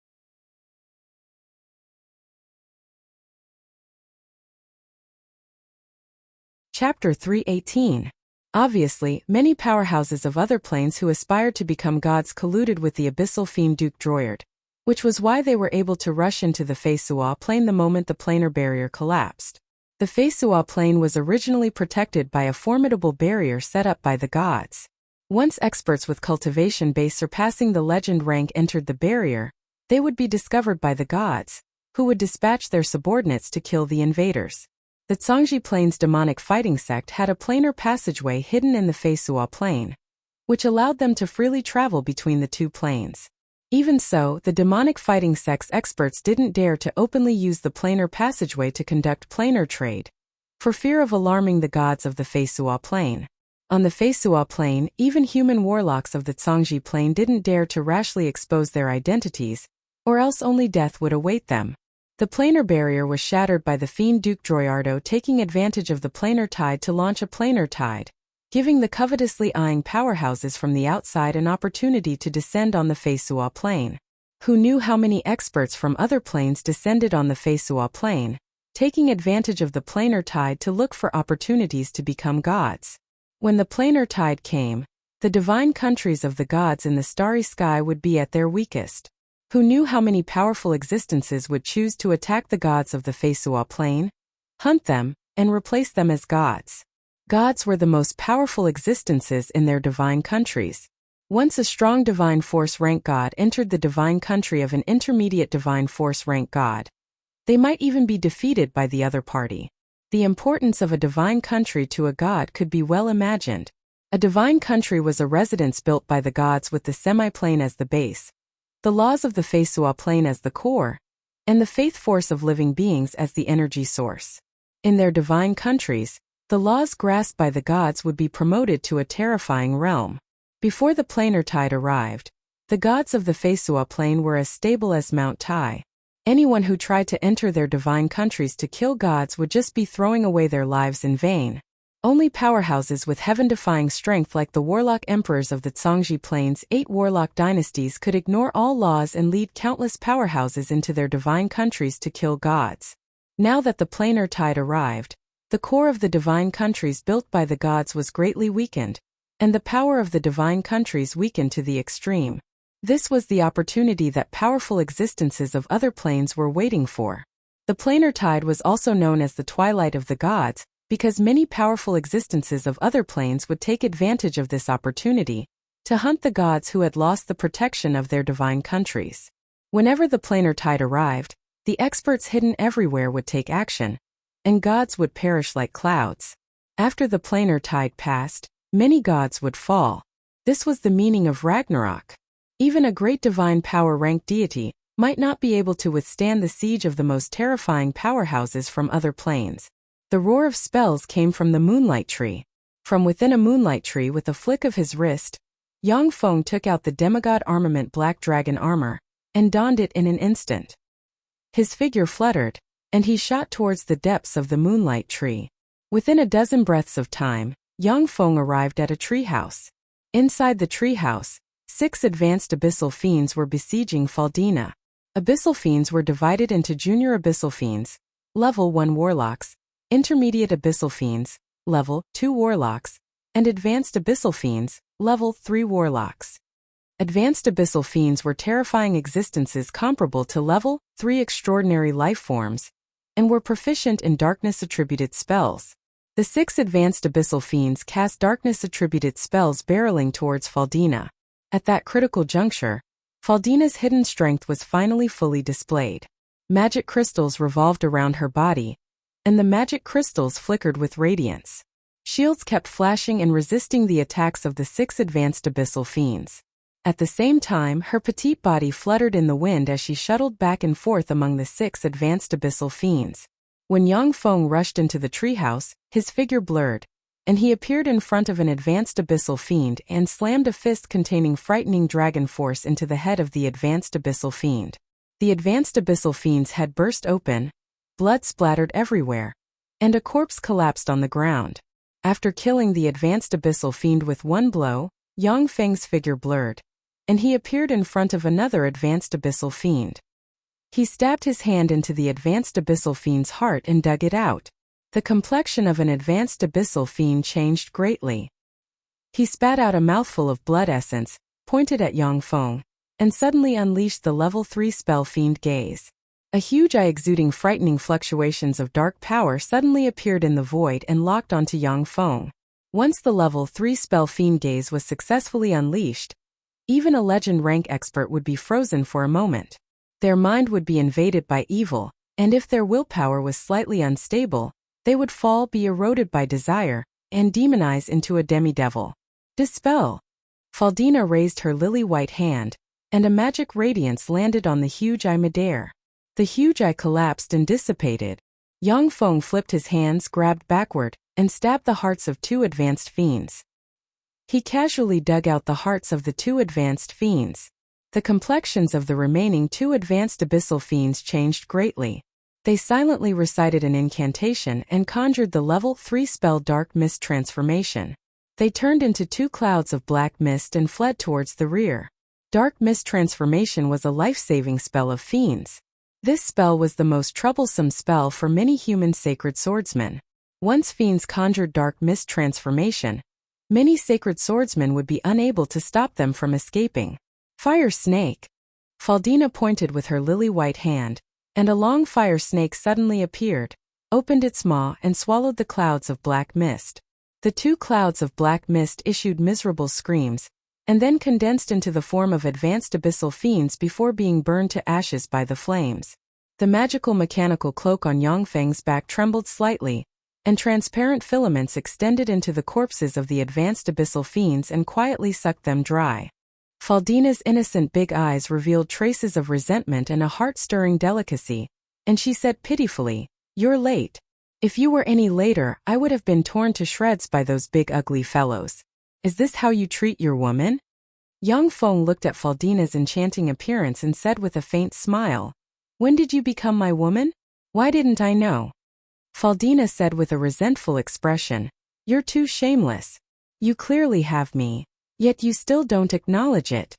Chapter 318. Obviously, many powerhouses of other planes who aspired to become gods colluded with the abyssal fiend Duke Droyard, which was why they were able to rush into the Feisua plane the moment the planar barrier collapsed. The Feisua plane was originally protected by a formidable barrier set up by the gods. Once experts with cultivation base surpassing the legend rank entered the barrier, they would be discovered by the gods, who would dispatch their subordinates to kill the invaders. The Zhangji plane's demonic fighting sect had a planar passageway hidden in the Feisua plane, which allowed them to freely travel between the two planes. Even so, the demonic fighting sex experts didn't dare to openly use the planar passageway to conduct planar trade, for fear of alarming the gods of the Feisua plane. On the Feisua plane, even human warlocks of the Zhangji plane didn't dare to rashly expose their identities, or else only death would await them. The planar barrier was shattered by the fiend Duke Droyardo taking advantage of the planar tide to launch a planar tide, giving the covetously eyeing powerhouses from the outside an opportunity to descend on the Feisua plane. Who knew how many experts from other planes descended on the Feisua plane, taking advantage of the planar tide to look for opportunities to become gods? When the planar tide came, the divine countries of the gods in the starry sky would be at their weakest. Who knew how many powerful existences would choose to attack the gods of the Feisua plane, hunt them, and replace them as gods? Gods were the most powerful existences in their divine countries. Once a strong divine force rank god entered the divine country of an intermediate divine force rank god, they might even be defeated by the other party. The importance of a divine country to a god could be well imagined. A divine country was a residence built by the gods with the semi-plane as the base, the laws of the Feisua plane as the core, and the faith force of living beings as the energy source. In their divine countries, the laws grasped by the gods would be promoted to a terrifying realm. Before the planar tide arrived, the gods of the Feisua plane were as stable as Mount Tai. Anyone who tried to enter their divine countries to kill gods would just be throwing away their lives in vain. Only powerhouses with heaven-defying strength like the warlock emperors of the Zhangji Plains' 8 warlock dynasties could ignore all laws and lead countless powerhouses into their divine countries to kill gods. Now that the planar tide arrived, the core of the divine countries built by the gods was greatly weakened, and the power of the divine countries weakened to the extreme. This was the opportunity that powerful existences of other planes were waiting for. The planar tide was also known as the twilight of the gods, because many powerful existences of other planes would take advantage of this opportunity to hunt the gods who had lost the protection of their divine countries. Whenever the planar tide arrived, the experts hidden everywhere would take action, and gods would perish like clouds. After the planar tide passed, many gods would fall. This was the meaning of Ragnarok. Even a great divine power-ranked deity might not be able to withstand the siege of the most terrifying powerhouses from other planes. The roar of spells came from the moonlight tree. From within a moonlight tree with a flick of his wrist, Yang Feng took out the demigod armament black dragon armor, and donned it in an instant. His figure fluttered, and he shot towards the depths of the moonlight tree. Within a dozen breaths of time, Yang Feng arrived at a treehouse. Inside the treehouse, 6 advanced abyssal fiends were besieging Faldina. Abyssal fiends were divided into junior abyssal fiends, level 1 warlocks, intermediate abyssal fiends, level 2 warlocks, and advanced abyssal fiends, level 3 warlocks. Advanced abyssal fiends were terrifying existences comparable to level 3 extraordinary life forms, and were proficient in darkness-attributed spells. The 6 advanced abyssal fiends cast darkness-attributed spells barreling towards Faldina. At that critical juncture, Faldina's hidden strength was finally fully displayed. Magic crystals revolved around her body, and the magic crystals flickered with radiance. Shields kept flashing and resisting the attacks of the 6 advanced abyssal fiends. At the same time, her petite body fluttered in the wind as she shuttled back and forth among the 6 advanced abyssal fiends. When Yang Feng rushed into the treehouse, his figure blurred, and he appeared in front of an advanced abyssal fiend and slammed a fist containing frightening dragon force into the head of the advanced abyssal fiend. The advanced abyssal fiend's head burst open, blood splattered everywhere, and a corpse collapsed on the ground. After killing the advanced abyssal fiend with one blow, Yang Feng's figure blurred, and he appeared in front of another advanced abyssal fiend. He stabbed his hand into the advanced abyssal fiend's heart and dug it out. The complexion of an advanced abyssal fiend changed greatly. He spat out a mouthful of blood essence, pointed at Yang Feng, and suddenly unleashed the level 3 spell fiend gaze. A huge eye exuding frightening fluctuations of dark power suddenly appeared in the void and locked onto Yang Feng. Once the level 3 spell fiend gaze was successfully unleashed, even a legend rank expert would be frozen for a moment. Their mind would be invaded by evil, and if their willpower was slightly unstable, they would fall, be eroded by desire, and demonize into a demi-devil. Dispel. Faldina raised her lily-white hand, and a magic radiance landed on the huge eye midair. The huge eye collapsed and dissipated. Yang Feng flipped his hands, grabbed backward, and stabbed the hearts of 2 advanced fiends. He casually dug out the hearts of the 2 advanced fiends. The complexions of the remaining 2 advanced abyssal fiends changed greatly. They silently recited an incantation and conjured the level 3 spell Dark Mist Transformation. They turned into 2 clouds of black mist and fled towards the rear. Dark Mist Transformation was a life-saving spell of fiends. This spell was the most troublesome spell for many human sacred swordsmen. Once fiends conjured Dark Mist Transformation, many sacred swordsmen would be unable to stop them from escaping. Fire snake. Faldina pointed with her lily-white hand, and a long fire snake suddenly appeared, opened its maw and swallowed the clouds of black mist. The 2 clouds of black mist issued miserable screams, and then condensed into the form of advanced abyssal fiends before being burned to ashes by the flames. The magical mechanical cloak on Yangfeng's back trembled slightly, and transparent filaments extended into the corpses of the advanced abyssal fiends and quietly sucked them dry. Faldina's innocent big eyes revealed traces of resentment and a heart-stirring delicacy, and she said pitifully, "You're late. If you were any later, I would have been torn to shreds by those big ugly fellows. Is this how you treat your woman?" Yang Feng looked at Faldina's enchanting appearance and said with a faint smile, "When did you become my woman? Why didn't I know?" Faldina said with a resentful expression, "You're too shameless. You clearly have me, yet you still don't acknowledge it.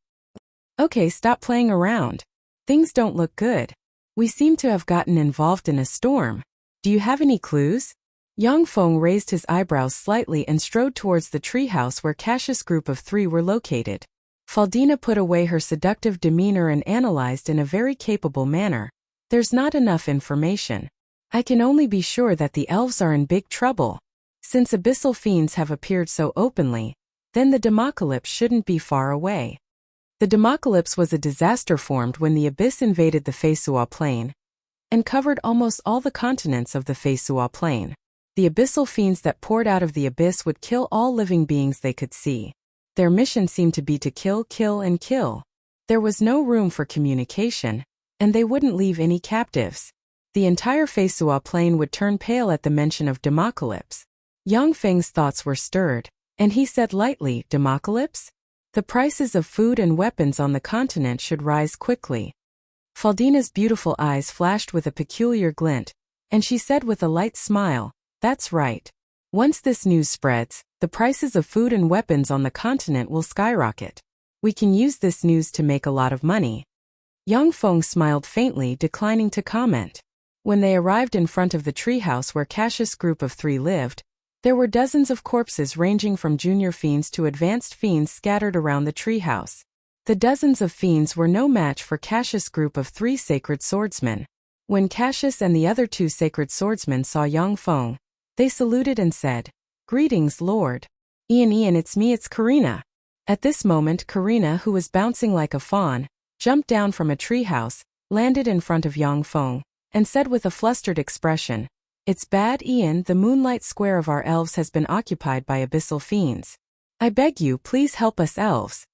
Okay, stop playing around. Things don't look good. We seem to have gotten involved in a storm. Do you have any clues?" Yang Feng raised his eyebrows slightly and strode towards the treehouse where Cassius' group of 3 were located. Faldina put away her seductive demeanor and analyzed in a very capable manner. "There's not enough information. I can only be sure that the elves are in big trouble. Since abyssal fiends have appeared so openly, then the Democalypse shouldn't be far away." The Democalypse was a disaster formed when the abyss invaded the Feisua Plain and covered almost all the continents of the Feisua Plain. The abyssal fiends that poured out of the abyss would kill all living beings they could see. Their mission seemed to be to kill, kill, and kill. There was no room for communication, and they wouldn't leave any captives. The entire Feisua Plain would turn pale at the mention of Democalypse. Yang Feng's thoughts were stirred, and he said lightly, "Democalypse? The prices of food and weapons on the continent should rise quickly." Faldina's beautiful eyes flashed with a peculiar glint, and she said with a light smile, "That's right. Once this news spreads, the prices of food and weapons on the continent will skyrocket. We can use this news to make a lot of money." Yang Feng smiled faintly, declining to comment. When they arrived in front of the treehouse where Cassius' group of 3 lived, there were dozens of corpses ranging from junior fiends to advanced fiends scattered around the treehouse. The dozens of fiends were no match for Cassius' group of 3 sacred swordsmen. When Cassius and the other 2 sacred swordsmen saw Yang Feng, they saluted and said, "Greetings, Lord. Ian, it's me, it's Karina." At this moment, Karina, who was bouncing like a fawn, jumped down from a treehouse, landed in front of Yang Feng, and said with a flustered expression, "It's bad, Ian. The moonlight square of our elves has been occupied by abyssal fiends. I beg you, please help us elves."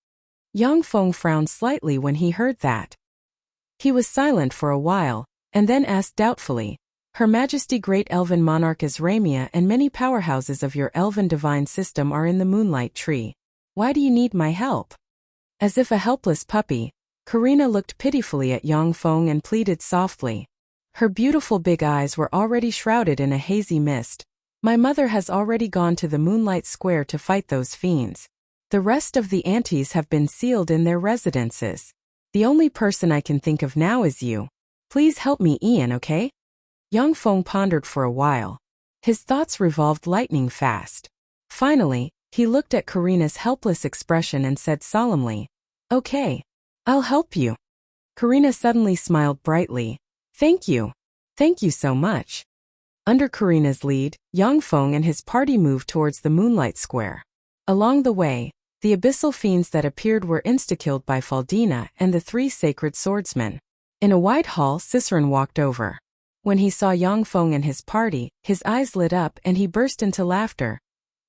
Yang Feng frowned slightly when he heard that. He was silent for a while, and then asked doubtfully, "Her Majesty Great Elven Monarch Azramia and many powerhouses of your elven divine system are in the Moonlight Tree. Why do you need my help?" As if a helpless puppy, Karina looked pitifully at Yang Feng and pleaded softly. Her beautiful big eyes were already shrouded in a hazy mist. "My mother has already gone to the Moonlight Square to fight those fiends. The rest of the aunties have been sealed in their residences. The only person I can think of now is you. Please help me, Ian, okay?" Yang Feng pondered for a while. His thoughts revolved lightning fast. Finally, he looked at Karina's helpless expression and said solemnly, "Okay. I'll help you." Karina suddenly smiled brightly. "Thank you. Thank you so much." Under Karina's lead, Yang Feng and his party moved towards the Moonlight Square. Along the way, the abyssal fiends that appeared were insta-killed by Faldina and the 3 sacred swordsmen. In a wide hall, Ciceron walked over. When he saw Yang Feng and his party, his eyes lit up and he burst into laughter.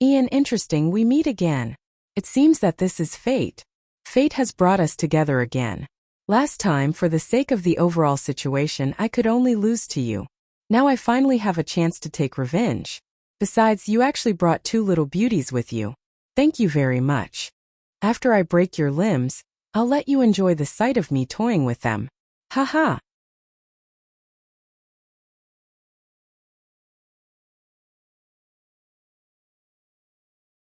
"Ian, interesting, we meet again. It seems that this is fate." Fate has brought us together again. Last time, for the sake of the overall situation, I could only lose to you. Now I finally have a chance to take revenge. Besides, you actually brought 2 little beauties with you. Thank you very much. After I break your limbs, I'll let you enjoy the sight of me toying with them. Haha.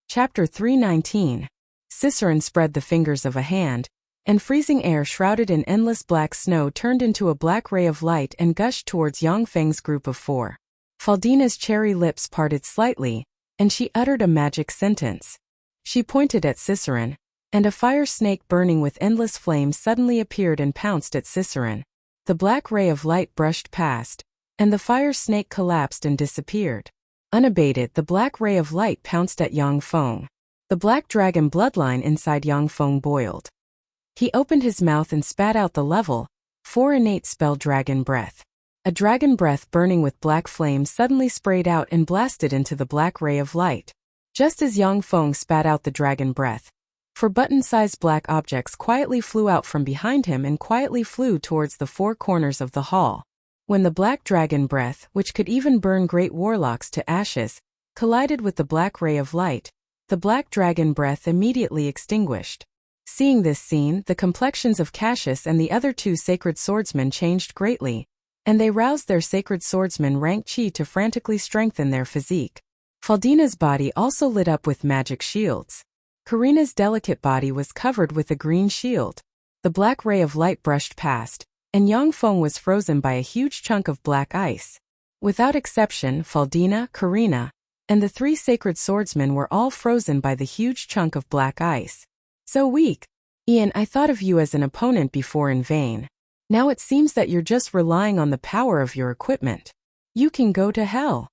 Chapter 319. Cicerone spread the fingers of a hand, and freezing air shrouded in endless black snow turned into a black ray of light and gushed towards Yang Feng's group of 4. Faldina's cherry lips parted slightly, and she uttered a magic sentence. She pointed at Cicerone, and a fire snake burning with endless flames suddenly appeared and pounced at Cicerone. The black ray of light brushed past, and the fire snake collapsed and disappeared. Unabated, the black ray of light pounced at Yang Feng. The black dragon bloodline inside Yang Feng boiled. He opened his mouth and spat out the level 4 innate spell dragon breath. A dragon breath burning with black flames suddenly sprayed out and blasted into the black ray of light. Just as Yang Feng spat out the dragon breath, 4 button-sized black objects quietly flew out from behind him and quietly flew towards the 4 corners of the hall. When the black dragon breath, which could even burn great warlocks to ashes, collided with the black ray of light, the black dragon breath immediately extinguished. Seeing this scene, the complexions of Cassius and the other 2 sacred swordsmen changed greatly, and they roused their sacred swordsman rank chi to frantically strengthen their physique. Faldina's body also lit up with magic shields. Karina's delicate body was covered with a green shield. The black ray of light brushed past, and Yang Feng was frozen by a huge chunk of black ice. Without exception, Faldina, Karina, and the 3 sacred swordsmen were all frozen by the huge chunk of black ice. So weak. Ian, I thought of you as an opponent before in vain. Now it seems that you're just relying on the power of your equipment. You can go to hell.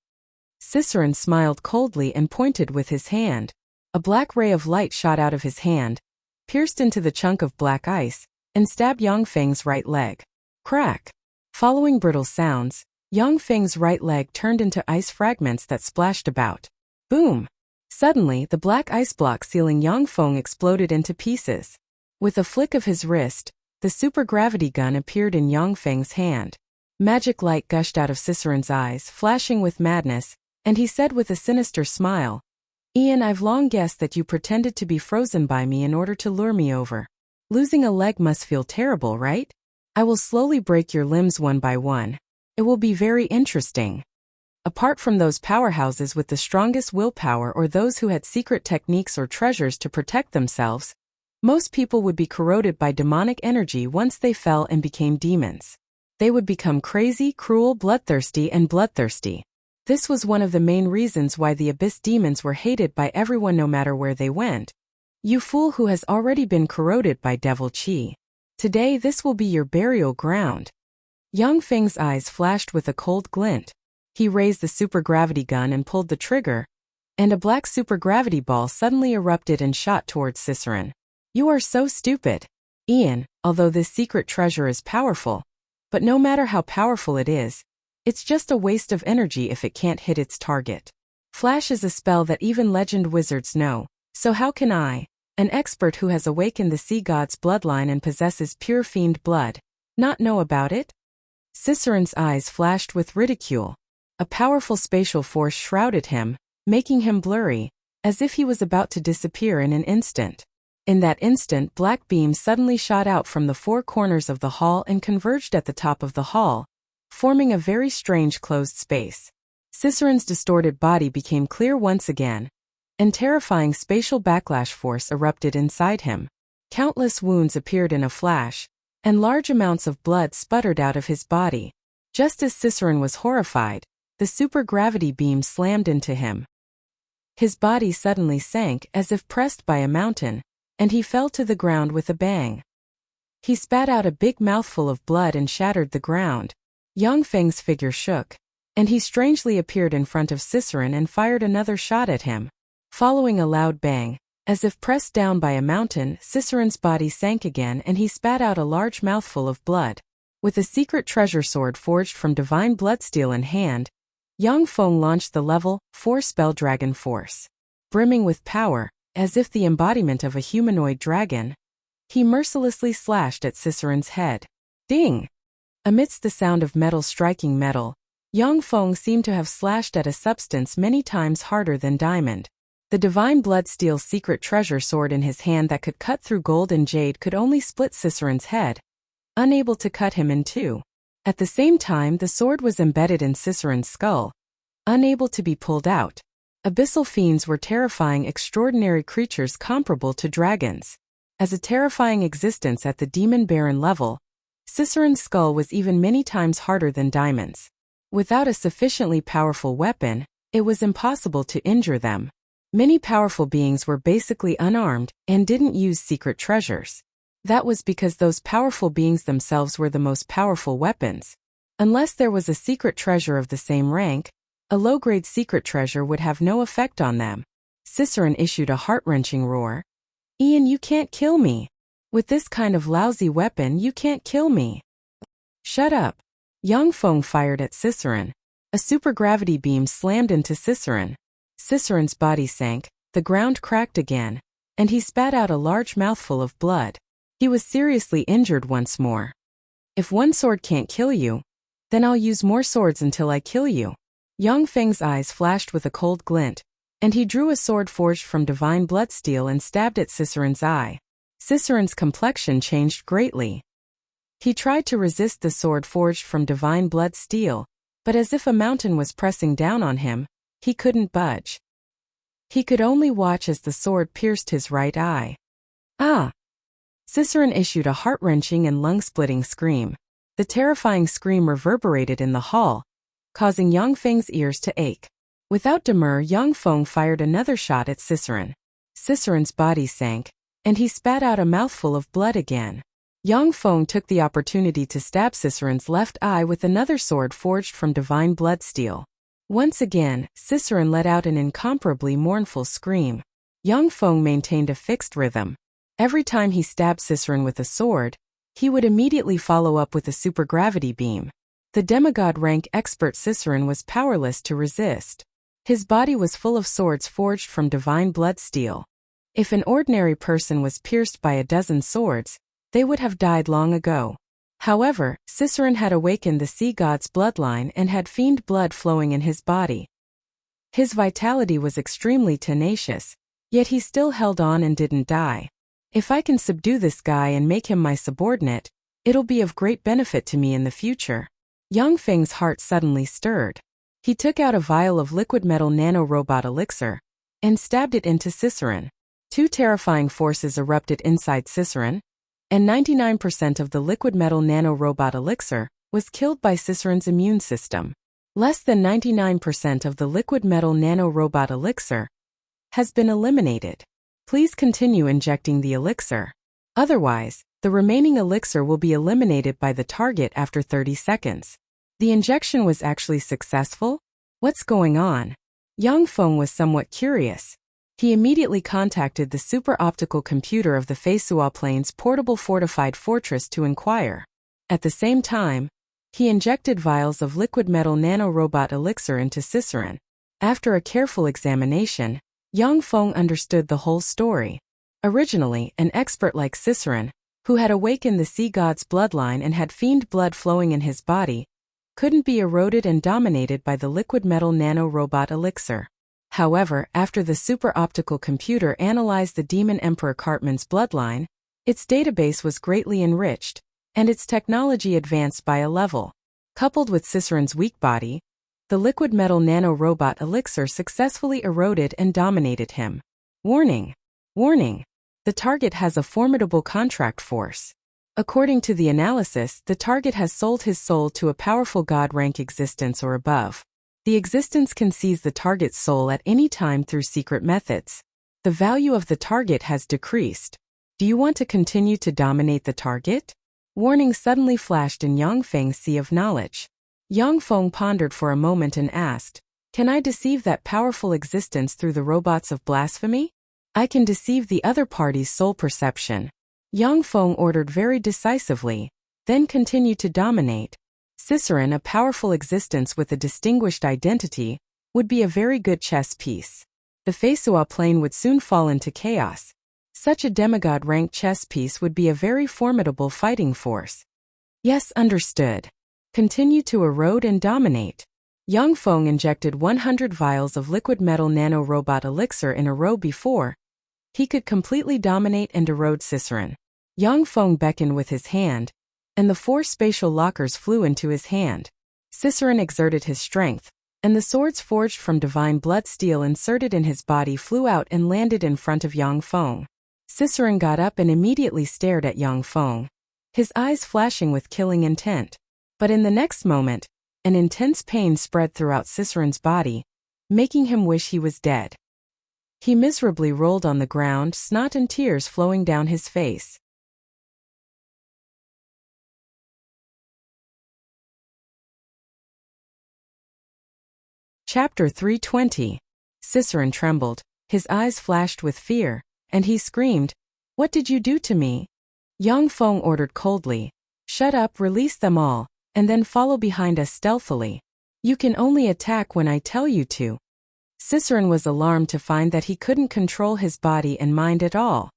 Cicerone smiled coldly and pointed with his hand. A black ray of light shot out of his hand, pierced into the chunk of black ice, and stabbed Yang Feng's right leg. Crack. Following brittle sounds, Yang Feng's right leg turned into ice fragments that splashed about. Boom! Suddenly, the black ice block sealing Yang Feng exploded into pieces. With a flick of his wrist, the supergravity gun appeared in Yang Feng's hand. Magic light gushed out of Cicerone's eyes, flashing with madness, and he said with a sinister smile, Ian, I've long guessed that you pretended to be frozen by me in order to lure me over. Losing a leg must feel terrible, right? I will slowly break your limbs one by one. It will be very interesting. Apart from those powerhouses with the strongest willpower or those who had secret techniques or treasures to protect themselves, most people would be corroded by demonic energy once they fell and became demons. They would become crazy, cruel, bloodthirsty. This was one of the main reasons why the Abyss demons were hated by everyone no matter where they went. You fool who has already been corroded by devil chi. Today this will be your burial ground. Yang Feng's eyes flashed with a cold glint. He raised the supergravity gun and pulled the trigger, and a black supergravity ball suddenly erupted and shot towards Cicerone. You are so stupid. Ian, although this secret treasure is powerful, but no matter how powerful it is, it's just a waste of energy if it can't hit its target. Flash is a spell that even legend wizards know, so how can I, an expert who has awakened the sea god's bloodline and possesses pure fiend blood, not know about it? Cicerone's eyes flashed with ridicule. A powerful spatial force shrouded him, making him blurry, as if he was about to disappear in an instant. In that instant, black beams suddenly shot out from the 4 corners of the hall and converged at the top of the hall, forming a very strange closed space. Cicerone's distorted body became clear once again, and terrifying spatial backlash force erupted inside him. Countless wounds appeared in a flash, and large amounts of blood sputtered out of his body. Just as Cicerone was horrified, the supergravity beam slammed into him. His body suddenly sank as if pressed by a mountain, and he fell to the ground with a bang. He spat out a big mouthful of blood and shattered the ground. Yang Feng's figure shook, and he strangely appeared in front of Cicerone and fired another shot at him. Following a loud bang, as if pressed down by a mountain, Cicerone's body sank again and he spat out a large mouthful of blood. With a secret treasure sword forged from divine bloodsteel in hand, Yang Feng launched the level 4 spell dragon force. Brimming with power, as if the embodiment of a humanoid dragon, He mercilessly slashed at Ciceron's head. Ding! Amidst the sound of metal striking metal, Yang Feng seemed to have slashed at a substance many times harder than diamond. The divine bloodsteel secret treasure sword in his hand that could cut through gold and jade could only split Ciceron's head, unable to cut him in two. At the same time, the sword was embedded in Ciceron's skull, unable to be pulled out. Abyssal fiends were terrifying, extraordinary creatures comparable to dragons. As a terrifying existence at the demon baron level, Ciceron's skull was even many times harder than diamonds. Without a sufficiently powerful weapon, it was impossible to injure them. Many powerful beings were basically unarmed and didn't use secret treasures. That was because those powerful beings themselves were the most powerful weapons. Unless there was a secret treasure of the same rank, a low-grade secret treasure would have no effect on them. Ciceron issued a heart-wrenching roar. "Ian, you can't kill me. With this kind of lousy weapon, you can't kill me." "Shut up." Yang Feng fired at Ciceron. A supergravity beam slammed into Ciceron. Ciceron's body sank, the ground cracked again, and he spat out a large mouthful of blood. He was seriously injured once more. "If one sword can't kill you, then I'll use more swords until I kill you." Yang Feng's eyes flashed with a cold glint, and he drew a sword forged from divine bloodsteel and stabbed at Ciceron's eye. Ciceron's complexion changed greatly. He tried to resist the sword forged from divine blood steel, but as if a mountain was pressing down on him, he couldn't budge. He could only watch as the sword pierced his right eye. "Ah!" Ciceron issued a heart-wrenching and lung-splitting scream. The terrifying scream reverberated in the hall, causing Yang Feng's ears to ache. Without demur, Yang Feng fired another shot at Ciceron. Ciceron's body sank, and he spat out a mouthful of blood again. Yang Feng took the opportunity to stab Ciceron's left eye with another sword forged from divine bloodsteel. Once again, Ciceron let out an incomparably mournful scream. Yang Feng maintained a fixed rhythm. Every time he stabbed Ciceron with a sword, he would immediately follow up with a supergravity beam. The demigod-rank expert Ciceron was powerless to resist. His body was full of swords forged from divine bloodsteel. If an ordinary person was pierced by a dozen swords, they would have died long ago. However, Ciceron had awakened the sea god's bloodline and had fiend blood flowing in his body. His vitality was extremely tenacious, yet he still held on and didn't die. "If I can subdue this guy and make him my subordinate, it'll be of great benefit to me in the future." Yang Feng's heart suddenly stirred. He took out a vial of liquid metal nano-robot elixir and stabbed it into Ciceron. Two terrifying forces erupted inside Ciceron, and 99% of the liquid metal nano-robot elixir was killed by Ciceron's immune system. Less than 99% of the liquid metal nano-robot elixir has been eliminated. Please continue injecting the elixir. Otherwise, the remaining elixir will be eliminated by the target after 30 seconds. The injection was actually successful? What's going on? Yang Feng was somewhat curious. He immediately contacted the super-optical computer of the Feisua Plains portable fortified fortress to inquire. At the same time, he injected vials of liquid metal nano-robot elixir into Ciceron. After a careful examination, Yang Feng understood the whole story. Originally, an expert like Ciceron, who had awakened the sea god's bloodline and had fiend blood flowing in his body, couldn't be eroded and dominated by the liquid metal nano-robot elixir. However, after the super-optical computer analyzed the demon Emperor Cartman's bloodline, its database was greatly enriched, and its technology advanced by a level. Coupled with Ciceron's weak body, the liquid metal nano-robot elixir successfully eroded and dominated him. Warning! Warning! The target has a formidable contract force. According to the analysis, the target has sold his soul to a powerful god-rank existence or above. The existence can seize the target's soul at any time through secret methods. The value of the target has decreased. Do you want to continue to dominate the target? Warning suddenly flashed in Yang Feng's sea of knowledge. Yang Feng pondered for a moment and asked, "Can I deceive that powerful existence through the robots of blasphemy? I can deceive the other party's soul perception." Yang Feng ordered very decisively, then continued to dominate. Ciceron, a powerful existence with a distinguished identity, would be a very good chess piece. The Feisua plain would soon fall into chaos. Such a demigod-ranked chess piece would be a very formidable fighting force. Yes, understood. Continue to erode and dominate. Yang Feng injected 100 vials of liquid metal nano-robot elixir in a row before he could completely dominate and erode Cicerone. Yang Feng beckoned with his hand, and the 4 spatial lockers flew into his hand. Cicerone exerted his strength, and the swords forged from divine blood steel inserted in his body flew out and landed in front of Yang Feng. Cicerone got up and immediately stared at Yang Feng, his eyes flashing with killing intent. But in the next moment, an intense pain spread throughout Cicerone's body, making him wish he was dead. He miserably rolled on the ground, snot and tears flowing down his face. Chapter 320. Cicerone trembled, his eyes flashed with fear, and he screamed, "What did you do to me?" Yang Feng ordered coldly, "Shut up, release them all, and then follow behind us stealthily. You can only attack when I tell you to." Cicerone was alarmed to find that he couldn't control his body and mind at all.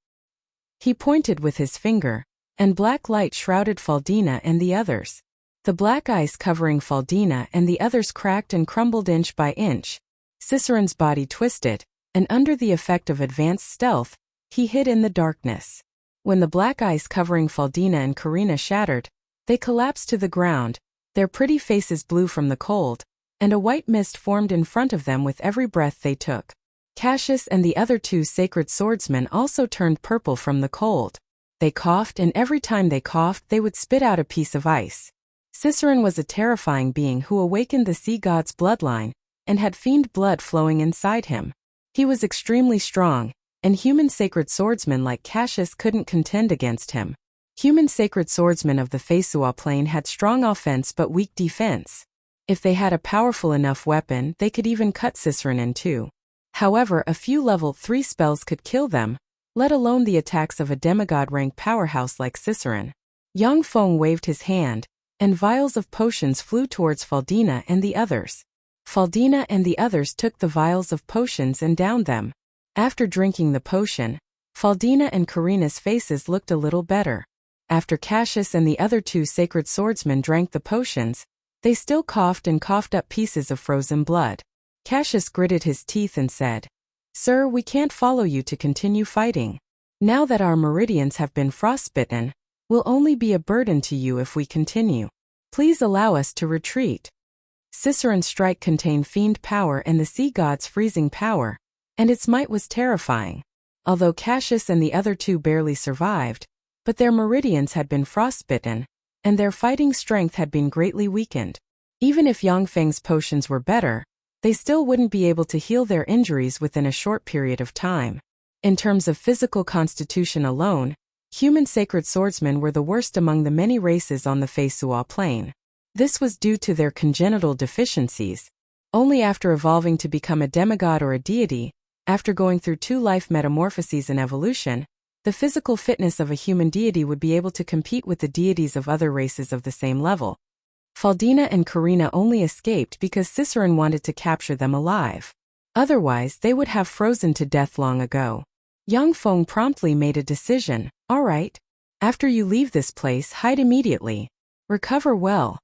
He pointed with his finger, and black light shrouded Faldina and the others. The black ice covering Faldina and the others cracked and crumbled inch by inch. Cicerone's body twisted, and under the effect of advanced stealth, he hid in the darkness. When the black ice covering Faldina and Karina shattered, they collapsed to the ground, their pretty faces blue from the cold, and a white mist formed in front of them with every breath they took. Cassius and the other 2 sacred swordsmen also turned purple from the cold. They coughed, and every time they coughed they would spit out a piece of ice. Cicerone was a terrifying being who awakened the sea god's bloodline, and had fiend blood flowing inside him. He was extremely strong, and human sacred swordsmen like Cassius couldn't contend against him. Human sacred swordsmen of the Feisua plane had strong offense but weak defense. If they had a powerful enough weapon, they could even cut Cicerone in 2. However, a few level 3 spells could kill them, let alone the attacks of a demigod-rank powerhouse like Cicerone. Yang Feng waved his hand, and vials of potions flew towards Faldina and the others. Faldina and the others took the vials of potions and downed them. After drinking the potion, Faldina and Karina's faces looked a little better. After Cassius and the other 2 sacred swordsmen drank the potions, they still coughed and coughed up pieces of frozen blood. Cassius gritted his teeth and said, "Sir, we can't follow you to continue fighting. Now that our meridians have been frostbitten, we'll only be a burden to you if we continue. Please allow us to retreat." Cicerone's strike contained fiend power and the sea god's freezing power, and its might was terrifying. Although Cassius and the other 2 barely survived, but their meridians had been frostbitten, and their fighting strength had been greatly weakened. Even if Yang Feng's potions were better, they still wouldn't be able to heal their injuries within a short period of time. In terms of physical constitution alone, human sacred swordsmen were the worst among the many races on the Feisua plane. This was due to their congenital deficiencies. Only after evolving to become a demigod or a deity, after going through 2 life metamorphoses and evolution, the physical fitness of a human deity would be able to compete with the deities of other races of the same level. Faldina and Karina only escaped because Cicerone wanted to capture them alive. Otherwise, they would have frozen to death long ago. Yang Feng promptly made a decision. "All right. After you leave this place, hide immediately. Recover well."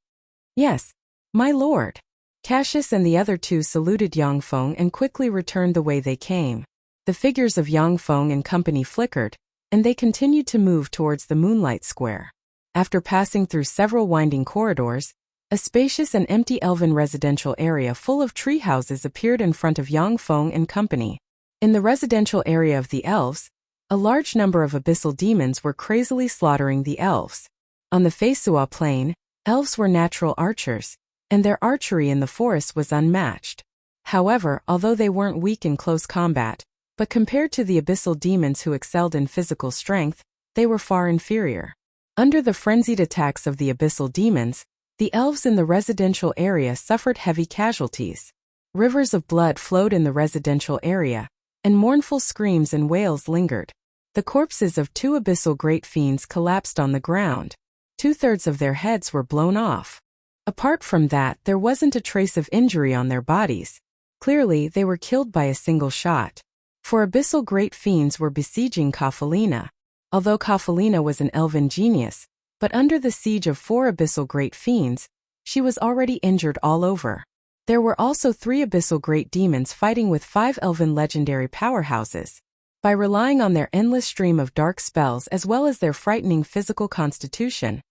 "Yes, my lord." Cassius and the other 2 saluted Yang Feng and quickly returned the way they came. The figures of Yang Feng and company flickered, and they continued to move towards the Moonlight Square. After passing through several winding corridors, a spacious and empty elven residential area full of tree houses appeared in front of Yang Feng and company. In the residential area of the elves, a large number of abyssal demons were crazily slaughtering the elves. On the Feisua plane, elves were natural archers, and their archery in the forest was unmatched. However, although they weren't weak in close combat, but compared to the abyssal demons who excelled in physical strength, they were far inferior. Under the frenzied attacks of the abyssal demons, the elves in the residential area suffered heavy casualties. Rivers of blood flowed in the residential area, and mournful screams and wails lingered. The corpses of 2 abyssal great fiends collapsed on the ground. 2/3 of their heads were blown off. Apart from that, there wasn't a trace of injury on their bodies. Clearly, they were killed by a single shot. For abyssal great fiends were besieging Kafalina. Although Kafalina was an elven genius, but under the siege of 4 abyssal great fiends, she was already injured all over. There were also 3 abyssal great demons fighting with 5 elven legendary powerhouses. By relying on their endless stream of dark spells as well as their frightening physical constitution,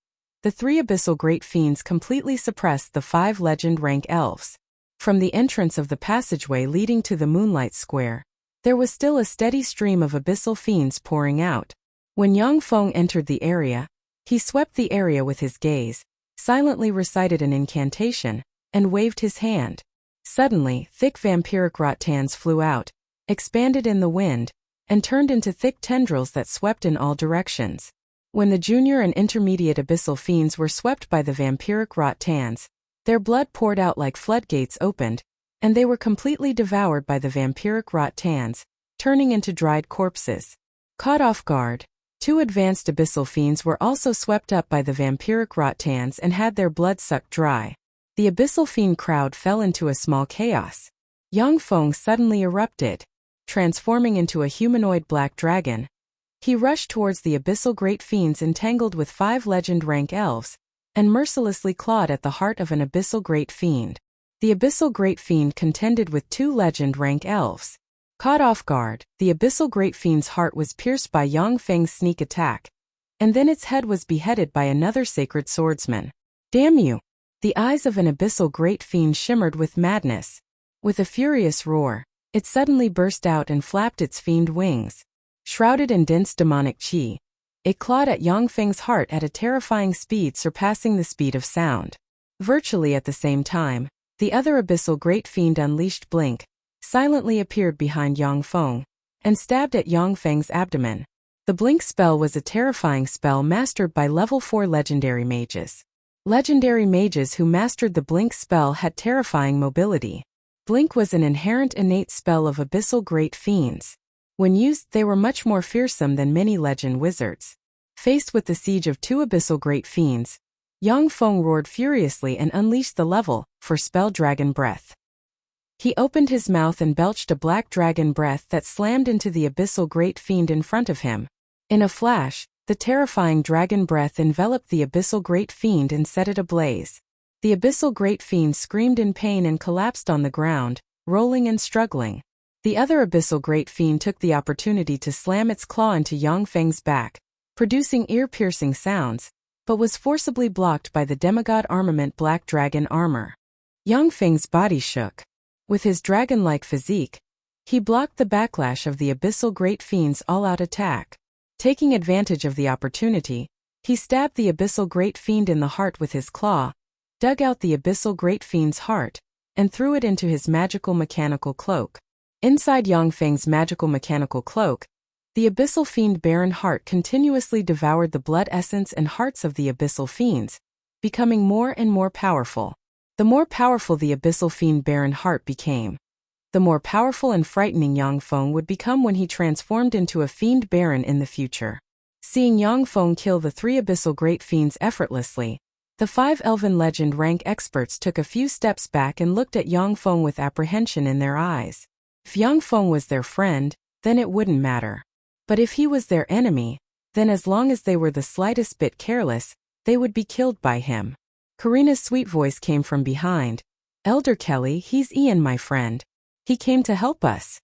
the 3 abyssal great fiends completely suppressed the 5 legend rank elves. From the entrance of the passageway leading to the Moonlight Square, there was still a steady stream of abyssal fiends pouring out. When Yang Feng entered the area, he swept the area with his gaze, silently recited an incantation, and waved his hand. Suddenly, thick vampiric rattans flew out, expanded in the wind, and turned into thick tendrils that swept in all directions. When the junior and intermediate abyssal fiends were swept by the vampiric rattans, their blood poured out like floodgates opened, and they were completely devoured by the vampiric rattans, turning into dried corpses. Caught off guard, 2 advanced abyssal fiends were also swept up by the vampiric rattans and had their blood sucked dry. The abyssal fiend crowd fell into a small chaos. Yang Feng suddenly erupted, transforming into a humanoid black dragon. He rushed towards the abyssal great fiends entangled with 5 legend rank elves, and mercilessly clawed at the heart of an abyssal great fiend. The abyssal great fiend contended with 2 legend rank elves. Caught off guard, the abyssal great fiend's heart was pierced by Yang Feng's sneak attack, and then its head was beheaded by another sacred swordsman. Damn you! The eyes of an abyssal great fiend shimmered with madness. With a furious roar, it suddenly burst out and flapped its fiend wings. Shrouded in dense demonic chi, it clawed at Yang Feng's heart at a terrifying speed surpassing the speed of sound. Virtually at the same time, the other abyssal great fiend unleashed Blink, silently appeared behind Yang Feng, and stabbed at Yang Feng's abdomen. The Blink spell was a terrifying spell mastered by level 4 legendary mages. Legendary mages who mastered the Blink spell had terrifying mobility. Blink was an inherent innate spell of abyssal great fiends. When used, they were much more fearsome than many legend wizards. Faced with the siege of 2 abyssal great fiends, Yang Feng roared furiously and unleashed the level 4 spell Dragon Breath. He opened his mouth and belched a black dragon breath that slammed into the abyssal great fiend in front of him. In a flash, the terrifying dragon breath enveloped the abyssal great fiend and set it ablaze. The abyssal great fiend screamed in pain and collapsed on the ground, rolling and struggling. The other abyssal great fiend took the opportunity to slam its claw into Yang Feng's back, producing ear-piercing sounds, but was forcibly blocked by the demigod armament black dragon armor. Yang Feng's body shook. With his dragon-like physique, he blocked the backlash of the abyssal great fiend's all-out attack. Taking advantage of the opportunity, he stabbed the abyssal great fiend in the heart with his claw, dug out the abyssal great fiend's heart, and threw it into his magical mechanical cloak. Inside Yang Feng's magical mechanical cloak, the abyssal fiend Baron Heart continuously devoured the blood essence and hearts of the abyssal fiends, becoming more and more powerful. The more powerful the abyssal fiend Baron Heart became, the more powerful and frightening Yang Feng would become when he transformed into a fiend baron in the future. Seeing Yang Feng kill the 3 abyssal great fiends effortlessly, the 5 elven legend rank experts took a few steps back and looked at Yang Feng with apprehension in their eyes. If Yang Feng was their friend, then it wouldn't matter. But if he was their enemy, then as long as they were the slightest bit careless, they would be killed by him. Karina's sweet voice came from behind. Elder Kelly, he's Ian, my friend. He came to help us.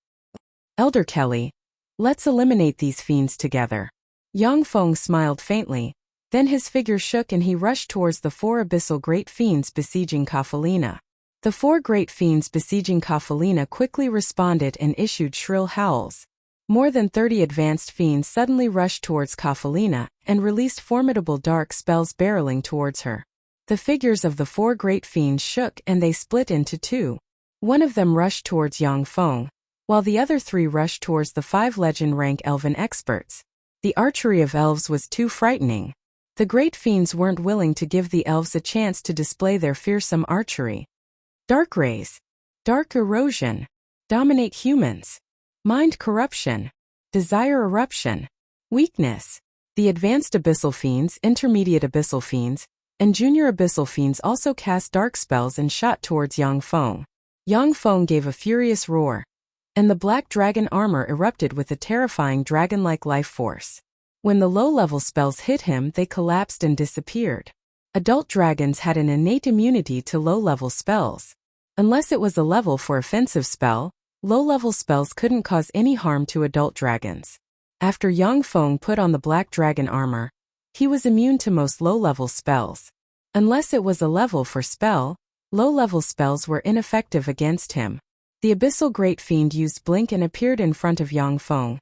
Elder Kelly, let's eliminate these fiends together. Yang Feng smiled faintly, then his figure shook and he rushed towards the 4 abyssal great fiends besieging Kafalina. The 4 great fiends besieging Kafalina quickly responded and issued shrill howls. More than 30 advanced fiends suddenly rushed towards Kafalina and released formidable dark spells barreling towards her. The figures of the 4 great fiends shook and they split into 2. One of them rushed towards Yang Feng, while the other 3 rushed towards the 5 legend rank elven experts. The archery of elves was too frightening. The great fiends weren't willing to give the elves a chance to display their fearsome archery. Dark rays, dark erosion, dominate humans, mind corruption, desire eruption, weakness. The advanced abyssal fiends, intermediate abyssal fiends, and junior abyssal fiends also cast dark spells and shot towards Yang Feng. Yang Feng gave a furious roar. and the black dragon armor erupted with a terrifying dragon-like life force. When the low-level spells hit him, they collapsed and disappeared. Adult dragons had an innate immunity to low-level spells. Unless it was a level for offensive spell, low-level spells couldn't cause any harm to adult dragons. After Yang Feng put on the black dragon armor, he was immune to most low-level spells. Unless it was a level for spell, low-level spells were ineffective against him. The Abyssal Great Fiend used Blink and appeared in front of Yang Feng,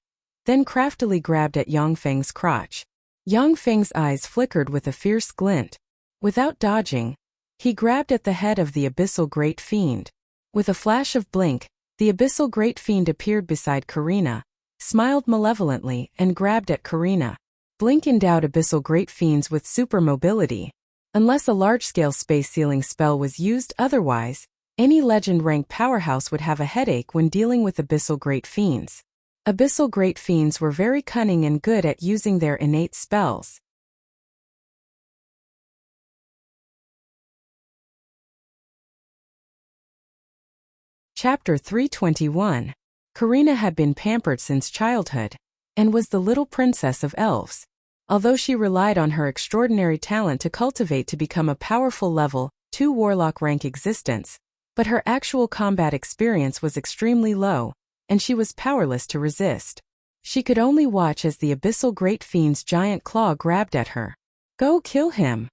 then craftily grabbed at Yang Feng's crotch. Yang Feng's eyes flickered with a fierce glint. Without dodging, he grabbed at the head of the Abyssal Great Fiend. With a flash of Blink, the Abyssal Great Fiend appeared beside Karina, smiled malevolently, and grabbed at Karina. Blink endowed Abyssal Great Fiends with super mobility. Unless a large-scale space-sealing spell was used, otherwise, any legend-rank powerhouse would have a headache when dealing with Abyssal Great Fiends. Abyssal Great Fiends were very cunning and good at using their innate spells. Chapter 321. Karina had been pampered since childhood, and was the little princess of elves. Although she relied on her extraordinary talent to cultivate to become a powerful level 2 warlock rank existence, but her actual combat experience was extremely low, and she was powerless to resist. She could only watch as the Abyssal Great Fiend's giant claw grabbed at her. "Go kill him!"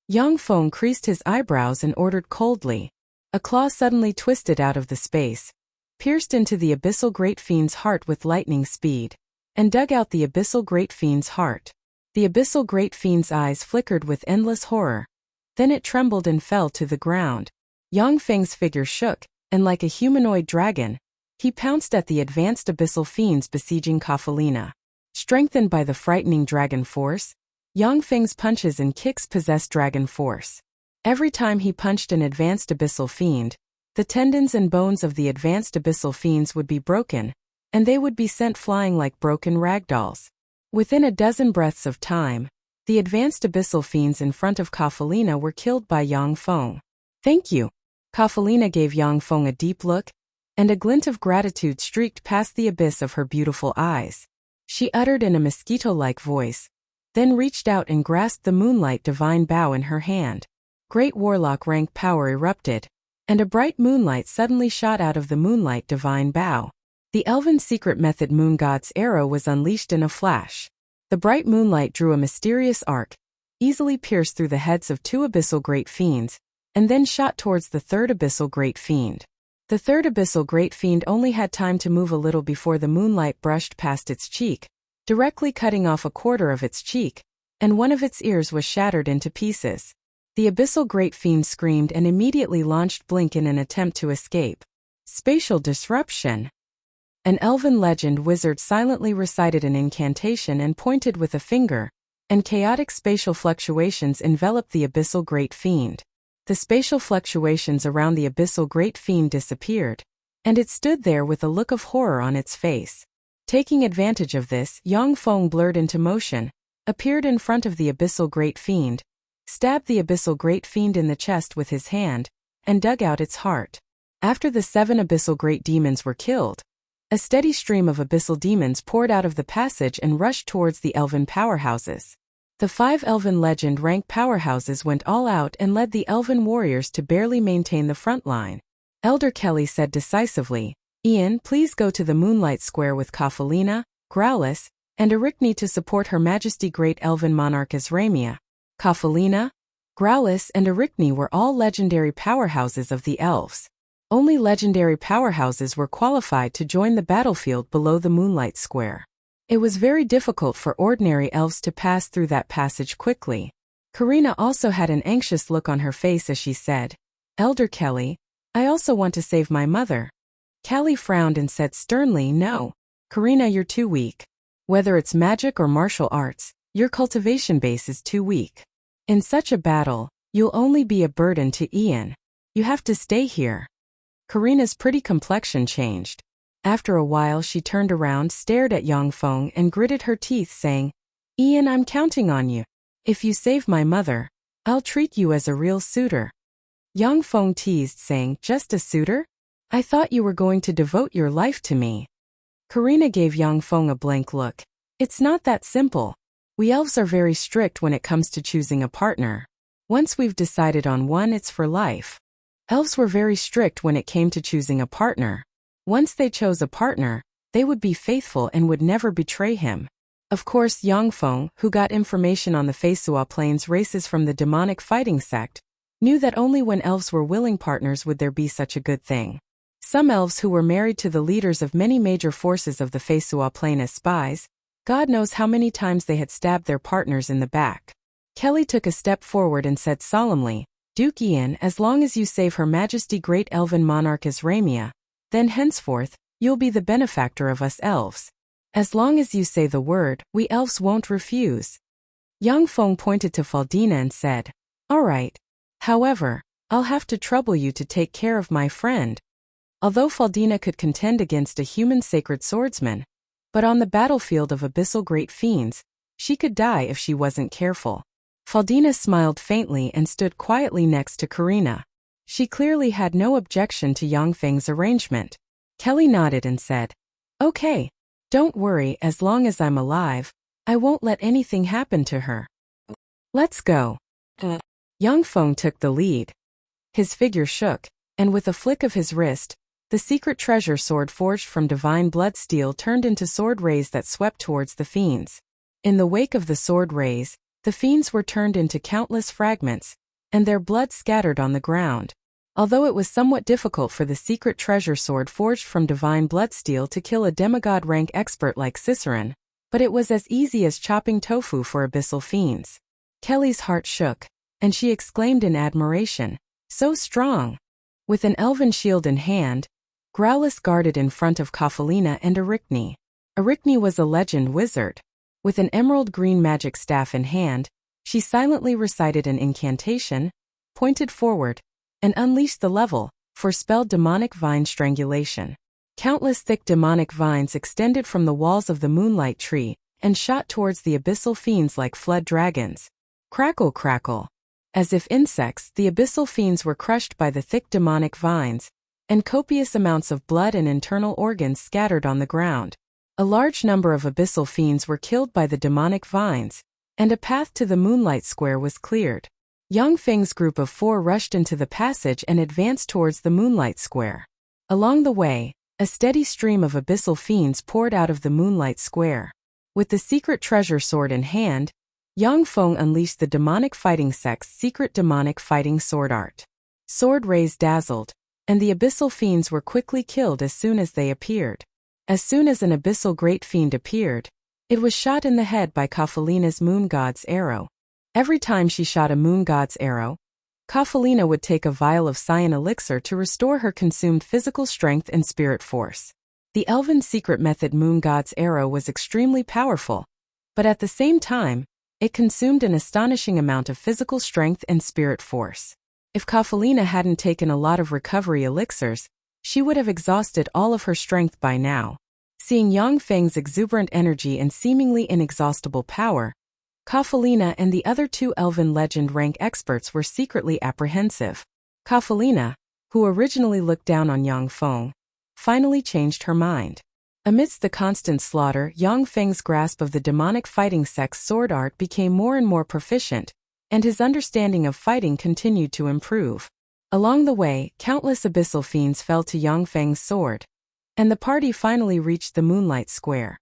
Yang Feng creased his eyebrows and ordered coldly. A claw suddenly twisted out of the space, pierced into the Abyssal Great Fiend's heart with lightning speed, and dug out the Abyssal Great Fiend's heart. The Abyssal Great Fiend's eyes flickered with endless horror. Then it trembled and fell to the ground. Yang Feng's figure shook, and like a humanoid dragon, he pounced at the advanced Abyssal Fiends besieging Kafalina. Strengthened by the frightening dragon force, Yang Feng's punches and kicks possessed dragon force. Every time he punched an advanced Abyssal Fiend, the tendons and bones of the advanced Abyssal Fiends would be broken, and they would be sent flying like broken ragdolls. Within a dozen breaths of time, the advanced Abyssal Fiends in front of Kafalina were killed by Yang Feng. "Thank you." Kafalina gave Yang Feng a deep look, and a glint of gratitude streaked past the abyss of her beautiful eyes. She uttered in a mosquito-like voice, then reached out and grasped the Moonlight Divine Bow in her hand. Great warlock rank power erupted, and a bright moonlight suddenly shot out of the Moonlight Divine Bow. The elven secret method Moon God's arrow was unleashed in a flash. The bright moonlight drew a mysterious arc, easily pierced through the heads of 2 Abyssal Great Fiends, and then shot towards the 3rd Abyssal Great Fiend. The 3rd Abyssal Great Fiend only had time to move a little before the moonlight brushed past its cheek, directly cutting off a quarter of its cheek, and one of its ears was shattered into pieces. The Abyssal Great Fiend screamed and immediately launched Blink in an attempt to escape. Spatial disruption. An elven legend wizard silently recited an incantation and pointed with a finger, and chaotic spatial fluctuations enveloped the Abyssal Great Fiend. The spatial fluctuations around the Abyssal Great Fiend disappeared, and it stood there with a look of horror on its face. Taking advantage of this, Yang Feng blurred into motion, appeared in front of the Abyssal Great Fiend, stabbed the Abyssal Great Fiend in the chest with his hand, and dug out its heart. After the 7 Abyssal Great Demons were killed, a steady stream of Abyssal Demons poured out of the passage and rushed towards the elven powerhouses. The 5 elven legend rank powerhouses went all out and led the elven warriors to barely maintain the front line. Elder Kelly said decisively, "Ian, please go to the Moonlight Square with Kafalina, Growlithe, and Arachne to support Her Majesty Great Elven Monarch Azramia." Kafalina, Growlithe, and Arachne were all legendary powerhouses of the elves. Only legendary powerhouses were qualified to join the battlefield below the Moonlight Square. It was very difficult for ordinary elves to pass through that passage quickly. Karina also had an anxious look on her face as she said, "Elder Kelly, I also want to save my mother." Kelly frowned and said sternly, "No. Karina, you're too weak. Whether it's magic or martial arts, your cultivation base is too weak. In such a battle, you'll only be a burden to Ian. You have to stay here." Karina's pretty complexion changed. After a while she turned around, stared at Yang Feng, and gritted her teeth, saying, "Ian, I'm counting on you. If you save my mother, I'll treat you as a real suitor." Yang Feng teased, saying, "Just a suitor? I thought you were going to devote your life to me. Karina gave Yang Feng a blank look. It's not that simple. We elves are very strict when it comes to choosing a partner. Once we've decided on one, it's for life. Elves were very strict when it came to choosing a partner. Once they chose a partner, they would be faithful and would never betray him. Of course, Yang Feng, who got information on the Feisua Plains races from the demonic fighting sect, knew that only when elves were willing partners would there be such a good thing. Some elves who were married to the leaders of many major forces of the Feisua Plain as spies, God knows how many times they had stabbed their partners in the back. Kelly took a step forward and said solemnly, Duke Ian, as long as you save Her Majesty Great Elven Monarch Azramia, then henceforth, you'll be the benefactor of us elves. As long as you say the word, we elves won't refuse. Yang Feng pointed to Faldina and said, All right. However, I'll have to trouble you to take care of my friend. Although Faldina could contend against a human sacred swordsman, but on the battlefield of abyssal great fiends, she could die if she wasn't careful. Faldina smiled faintly and stood quietly next to Karina. She clearly had no objection to Yang Feng's arrangement. Kelly nodded and said, Okay. Don't worry, as long as I'm alive, I won't let anything happen to her. Let's go. Yang Feng took the lead. His figure shook, and with a flick of his wrist, the secret treasure sword forged from divine blood steel turned into sword rays that swept towards the fiends. In the wake of the sword rays, the fiends were turned into countless fragments, and their blood scattered on the ground. Although it was somewhat difficult for the secret treasure sword forged from divine bloodsteel to kill a demigod rank expert like Ciceron, but it was as easy as chopping tofu for abyssal fiends. Kelly's heart shook, and she exclaimed in admiration, So strong! With an elven shield in hand, Growlithe guarded in front of Kafalina and Arachne. Arachne was a legend wizard. With an emerald green magic staff in hand, she silently recited an incantation, pointed forward, and unleashed the level, forespelled demonic vine strangulation. Countless thick demonic vines extended from the walls of the moonlight tree and shot towards the abyssal fiends like flood dragons. Crackle, crackle. As if insects, the abyssal fiends were crushed by the thick demonic vines, and copious amounts of blood and internal organs scattered on the ground. A large number of abyssal fiends were killed by the demonic vines, and a path to the moonlight square was cleared. Yang Feng's group of 4 rushed into the passage and advanced towards the moonlight square. Along the way, a steady stream of abyssal fiends poured out of the moonlight square. With the secret treasure sword in hand, Yang Feng unleashed the demonic fighting sect's secret demonic fighting sword art. Sword rays dazzled, and the abyssal fiends were quickly killed as soon as they appeared. As soon as an abyssal great fiend appeared, it was shot in the head by Kafalina's moon god's arrow. Every time she shot a moon god's arrow, Kafalina would take a vial of cyan elixir to restore her consumed physical strength and spirit force. The elven secret method moon god's arrow was extremely powerful, but at the same time, it consumed an astonishing amount of physical strength and spirit force. If Kafalina hadn't taken a lot of recovery elixirs, she would have exhausted all of her strength by now. Seeing Yang Feng's exuberant energy and seemingly inexhaustible power, Kafalina and the other 2 elven legend rank experts were secretly apprehensive. Kafalina, who originally looked down on Yang Feng, finally changed her mind. Amidst the constant slaughter, Yang Feng's grasp of the demonic fighting sect's sword art became more and more proficient, and his understanding of fighting continued to improve. Along the way, countless abyssal fiends fell to Yang Feng's sword, and the party finally reached the moonlight square.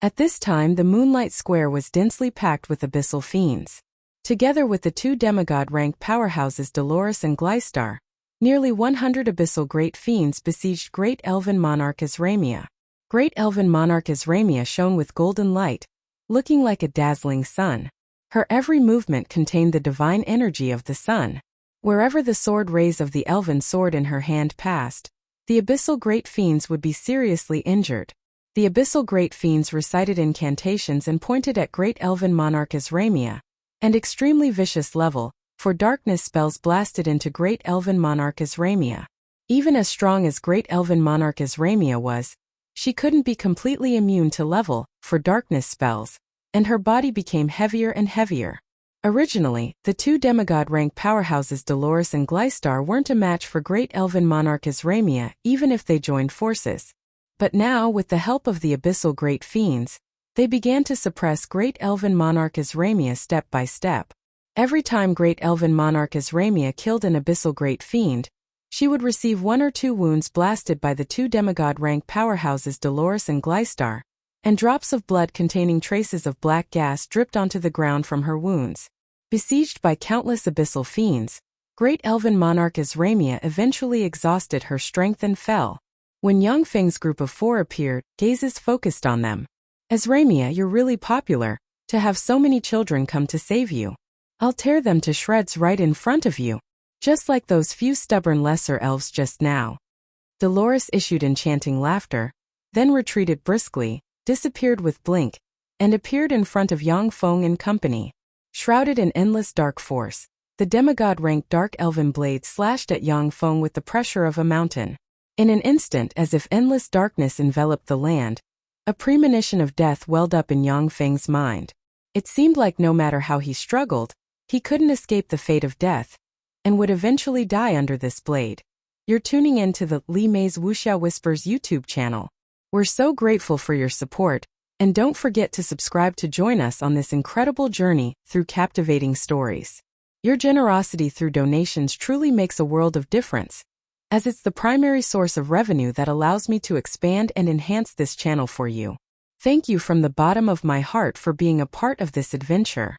At this time, the moonlight square was densely packed with abyssal fiends. Together with the 2 demigod-rank powerhouses Dolores and Gleistar, nearly 100 abyssal great fiends besieged Great Elven Monarch Azramia. Great Elven Monarch Azramia shone with golden light, looking like a dazzling sun. Her every movement contained the divine energy of the sun. Wherever the sword rays of the elven sword in her hand passed, the abyssal great fiends would be seriously injured. The abyssal great fiends recited incantations and pointed at Great Elven Monarch Azramia, and extremely vicious level, for darkness spells blasted into Great Elven Monarch Azramia. Even as strong as Great Elven Monarch Azramia was, she couldn't be completely immune to level, for darkness spells, and her body became heavier and heavier. Originally, the two demigod-rank powerhouses Dolores and Gleistar weren't a match for great elven monarch Azramia, even if they joined forces. But now, with the help of the abyssal great fiends, they began to suppress great elven monarch Azramia step by step. Every time great elven monarch Azramia killed an abyssal great fiend, she would receive 1 or 2 wounds blasted by the two demigod-rank powerhouses Dolores and Gleistar, and drops of blood containing traces of black gas dripped onto the ground from her wounds. Besieged by countless abyssal fiends, great elven monarch Azramia eventually exhausted her strength and fell. When Yang Feng's group of 4 appeared, gazes focused on them. "Azramia, you're really popular, to have so many children come to save you. I'll tear them to shreds right in front of you, just like those few stubborn lesser elves just now." Dolores issued enchanting laughter, then retreated briskly, disappeared with blink, and appeared in front of Yang Feng and company. Shrouded in endless dark force, the demigod-ranked dark elven blade slashed at Yang Feng with the pressure of a mountain. In an instant, as if endless darkness enveloped the land, a premonition of death welled up in Yang Feng's mind. It seemed like no matter how he struggled, he couldn't escape the fate of death, and would eventually die under this blade. You're tuning in to the Li Mei's Wuxia Whispers YouTube channel. We're so grateful for your support, and don't forget to subscribe to join us on this incredible journey through captivating stories. Your generosity through donations truly makes a world of difference, as it's the primary source of revenue that allows me to expand and enhance this channel for you. Thank you from the bottom of my heart for being a part of this adventure.